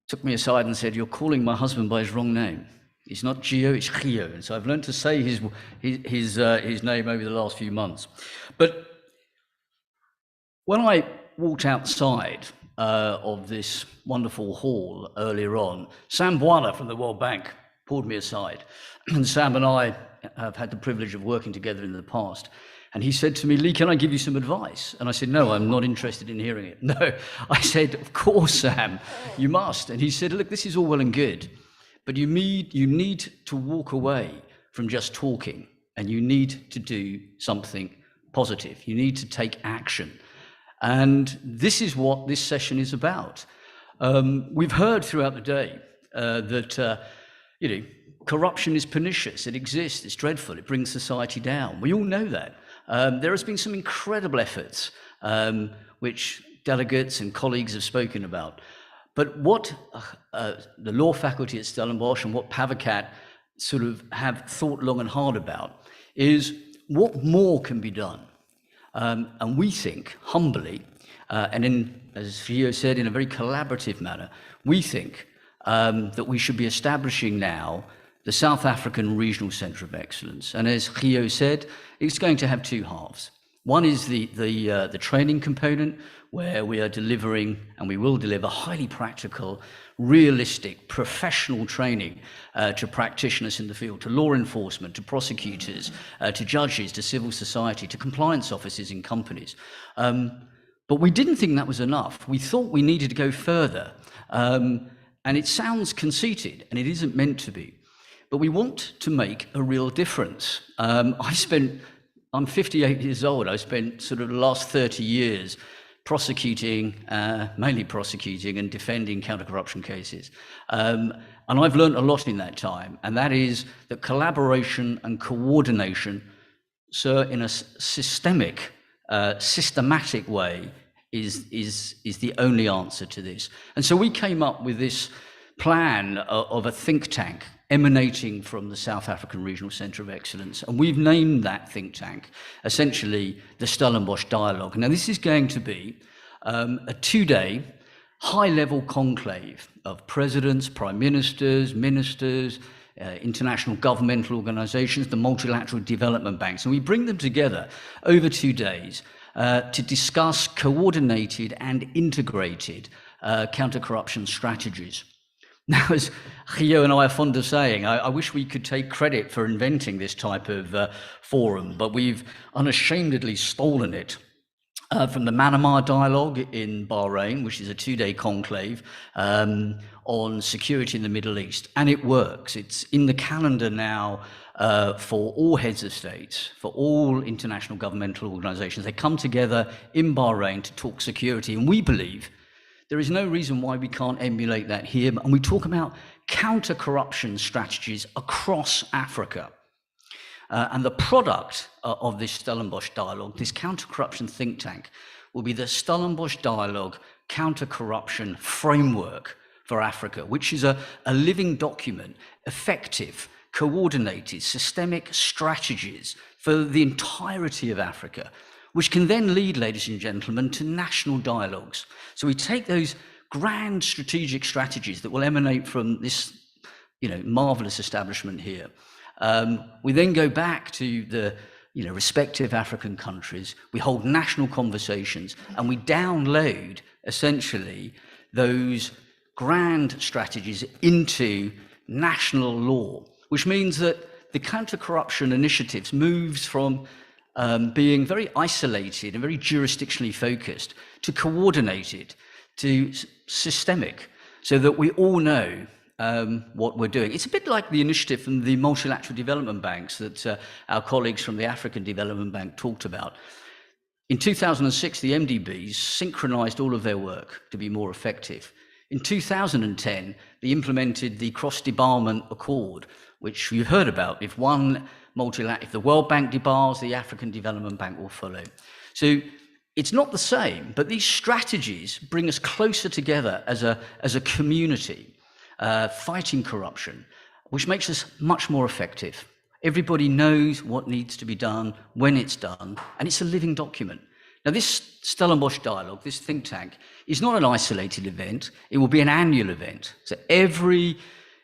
took me aside and said, "You're calling my husband by his wrong name. It's not Gio, it's Gio." And so I've learned to say his name over the last few months. But when I walked outside of this wonderful hall earlier on, Sam Bwana from the World Bank pulled me aside. And Sam and I have had the privilege of working together in the past. And he said to me, "Lee, can I give you some advice?" And I said, "No, I'm not interested in hearing it." No, I said, "Of course, Sam, you must." And he said, "Look, this is all well and good, but you need to walk away from just talking, and you need to do something positive. You need to take action. And this is what this session is about. We've heard throughout the day that corruption is pernicious, it exists, it's dreadful, it brings society down. We all know that. There has been some incredible efforts which delegates and colleagues have spoken about. But what the law faculty at Stellenbosch and what Pavocat sort of have thought long and hard about is what more can be done. And we think, humbly, and as Rio said, in a very collaborative manner, we think that we should be establishing now the South African Regional Centre of Excellence. And as Rio said, it's going to have two halves. One is the training component, where we are delivering, and we will deliver, highly practical, realistic, professional training to practitioners in the field, to law enforcement, to prosecutors, to judges, to civil society, to compliance officers in companies. But we didn't think that was enough. We thought we needed to go further. And it sounds conceited, and it isn't meant to be. But we want to make a real difference. I'm 58 years old. I spent sort of the last 30 years mainly prosecuting and defending counter-corruption cases. And I've learned a lot in that time, and that is that collaboration and coordination, so in a systematic way, is the only answer to this. And so we came up with this plan of a think tank emanating from the South African Regional Centre of Excellence. And we've named that think tank essentially the Stellenbosch Dialogue. Now, this is going to be a 2-day high-level conclave of presidents, prime ministers, ministers, international governmental organizations, the multilateral development banks. And we bring them together over 2 days to discuss coordinated and integrated counter-corruption strategies. Now, as Rio and I are fond of saying, I wish we could take credit for inventing this type of forum, but we've unashamedly stolen it from the Manama Dialogue in Bahrain, which is a 2-day conclave on security in the Middle East. And it works. It's in the calendar now for all heads of states, for all international governmental organizations. They come together in Bahrain to talk security. And we believe there is no reason why we can't emulate that here. And we talk about counter-corruption strategies across Africa. And the product of this Stellenbosch Dialogue, this counter-corruption think tank, will be the Stellenbosch Dialogue Counter-Corruption Framework for Africa, which is a living document, effective, coordinated, systemic strategies for the entirety of Africa, which can then lead, ladies and gentlemen, to national dialogues. So we take those grand strategic strategies that will emanate from this, marvelous establishment here. We then go back to the respective African countries. We hold national conversations, and we download essentially those grand strategies into national law, which means that the counter-corruption initiatives moves from being very isolated and very jurisdictionally focused to coordinated, to systemic, so that we all know what we're doing. It's a bit like the initiative from the multilateral development banks that our colleagues from the African Development Bank talked about. In 2006, the MDBs synchronized all of their work to be more effective. In 2010, they implemented the cross-debarment accord, which you've heard about. If the World Bank debars, the African Development Bank will follow. So it's not the same, but these strategies bring us closer together as a community, fighting corruption, which makes us much more effective. Everybody knows what needs to be done, when it's done, and it's a living document. Now, this Stellenbosch Dialogue, this think tank, is not an isolated event. It will be an annual event. So every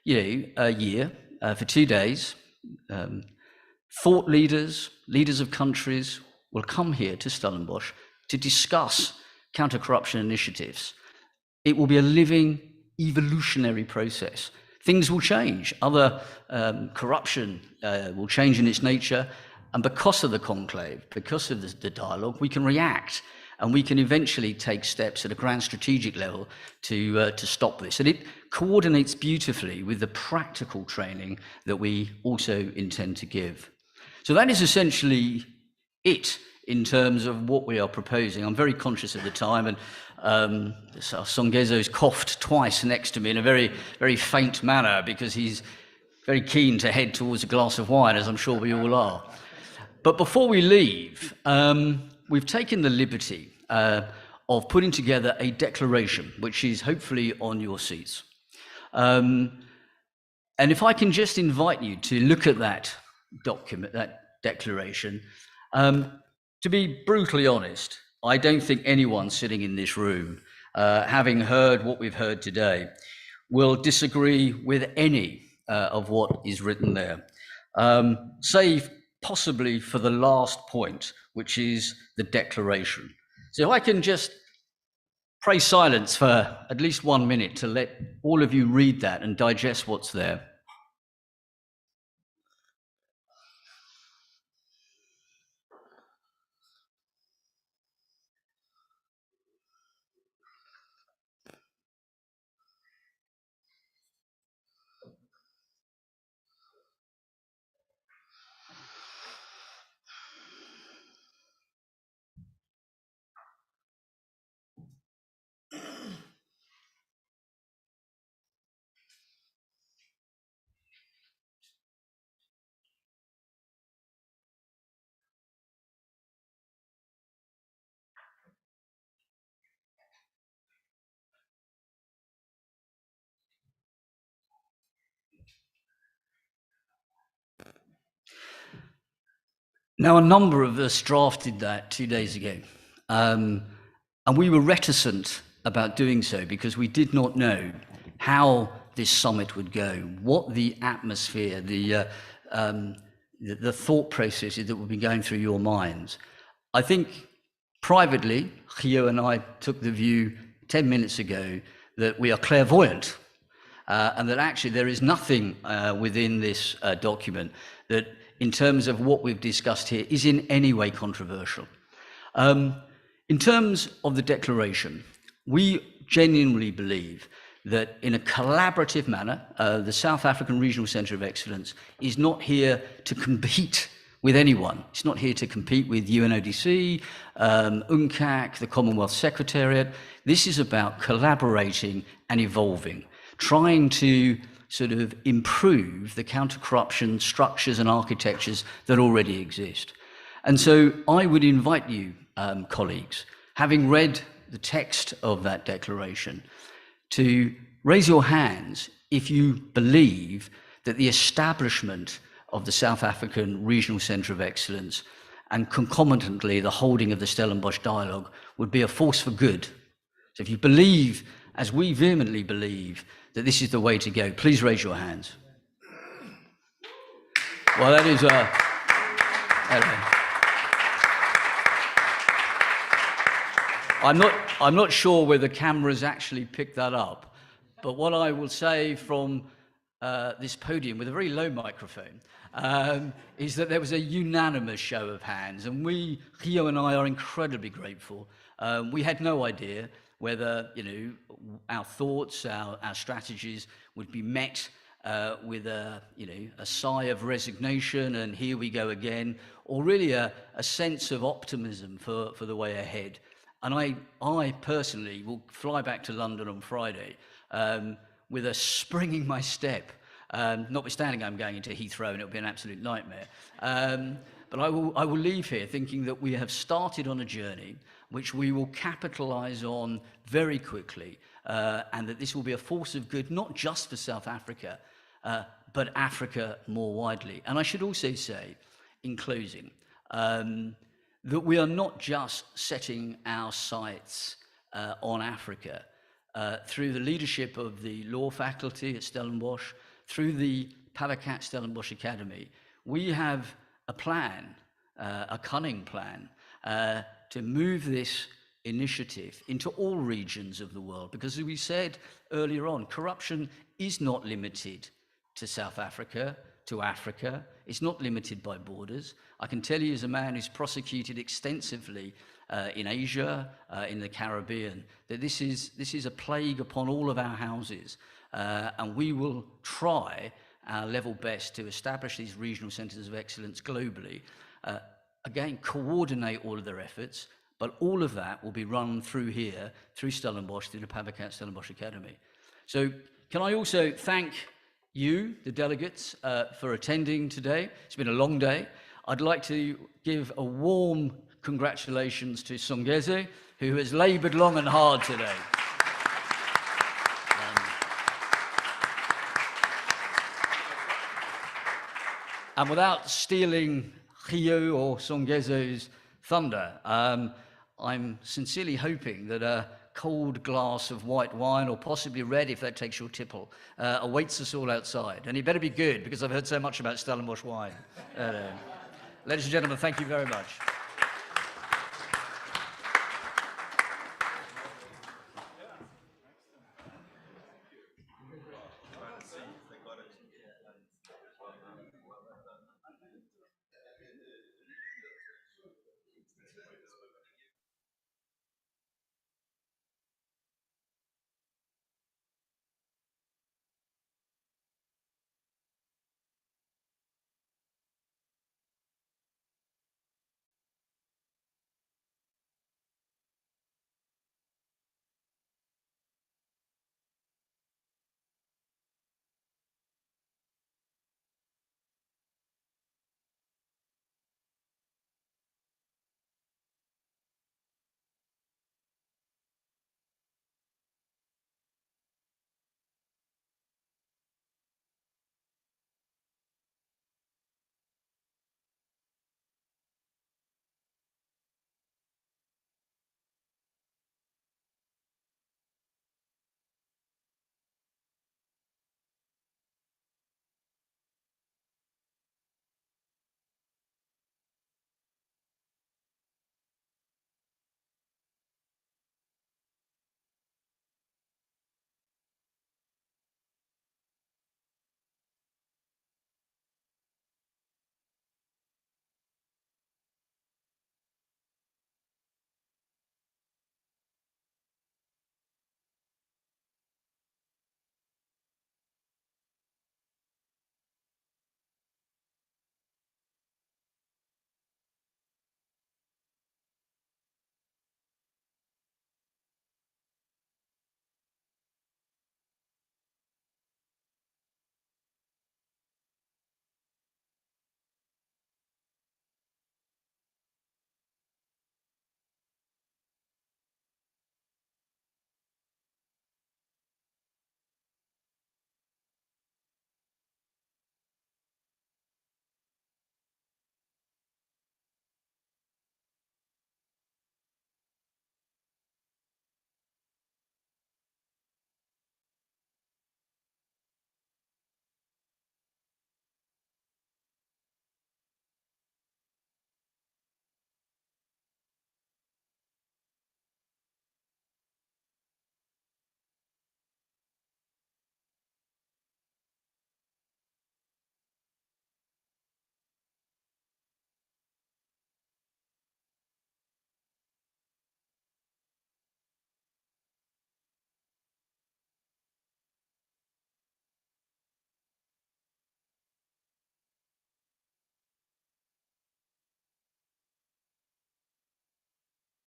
year, for 2 days, thought leaders, leaders of countries will come here to Stellenbosch to discuss counter-corruption initiatives. It will be a living, evolutionary process. Things will change. Other corruption will change in its nature. And because of the conclave, because of the dialogue, we can react, and we can eventually take steps at a grand strategic level to stop this. And it coordinates beautifully with the practical training that we also intend to give. So that is essentially it in terms of what we are proposing. I'm very conscious of the time, and Songezo's coughed twice next to me in a very, very faint manner because he's very keen to head towards a glass of wine, as I'm sure we all are. But before we leave, we've taken the liberty of putting together a declaration, which is hopefully on your seats. And if I can just invite you to look at that document, that declaration. To be brutally honest, I don't think anyone sitting in this room, having heard what we've heard today, will disagree with any of what is written there, save possibly for the last point, which is the declaration. So if I can just pray silence for at least 1 minute to let all of you read that and digest what's there. Now, a number of us drafted that 2 days ago, and we were reticent about doing so because we did not know how this summit would go, what the atmosphere, the thought processes that would be going through your minds. I think privately, Gio and I took the view 10 minutes ago that we are clairvoyant, and that actually there is nothing within this document that, in terms of what we've discussed here, is in any way controversial. In terms of the declaration, we genuinely believe that in a collaborative manner, the South African Regional Centre of Excellence is not here to compete with anyone. It's not here to compete with UNODC, UNCAC, the Commonwealth Secretariat. This is about collaborating and evolving, trying to sort of improve the counter-corruption structures and architectures that already exist. And so I would invite you, colleagues, having read the text of that declaration, to raise your hands if you believe that the establishment of the South African Regional Centre of Excellence and concomitantly the holding of the Stellenbosch Dialogue would be a force for good. So if you believe, as we vehemently believe, that this is the way to go, please raise your hands. Well, that is I'm not sure whether cameras actually picked that up, but what I will say from this podium with a very low microphone is that there was a unanimous show of hands, and we, Gio and I, are incredibly grateful. We had no idea whether, you know, our thoughts, our strategies would be met with a sigh of resignation and here we go again, or really a sense of optimism for the way ahead. And I personally will fly back to London on Friday with a spring in my step, notwithstanding I'm going into Heathrow and it'll be an absolute nightmare. But I will leave here thinking that we have started on a journey which we will capitalize on very quickly, and that this will be a force of good, not just for South Africa, but Africa more widely. And I should also say, in closing, that we are not just setting our sights on Africa. Through the leadership of the law faculty at Stellenbosch, through the Pavocat-Stellenbosch Academy, we have a plan, a cunning plan, to move this initiative into all regions of the world. Because as we said earlier on, corruption is not limited to South Africa, to Africa. It's not limited by borders. I can tell you, as a man who's prosecuted extensively in Asia, in the Caribbean, that this is a plague upon all of our houses. And we will try our level best to establish these regional centres of excellence globally. again, coordinate all of their efforts, but all of that will be run through here, through Stellenbosch, through the Pavocat-Stellenbosch Academy. So can I also thank you, the delegates, for attending today. It's been a long day. I'd like to give a warm congratulations to Songezo, who has labored long and hard today. And without stealing Gio or Songezo's thunder, I'm sincerely hoping that a cold glass of white wine, or possibly red if that takes your tipple, awaits us all outside. And it better be good, because I've heard so much about Stellenbosch wine. Ladies and gentlemen, thank you very much.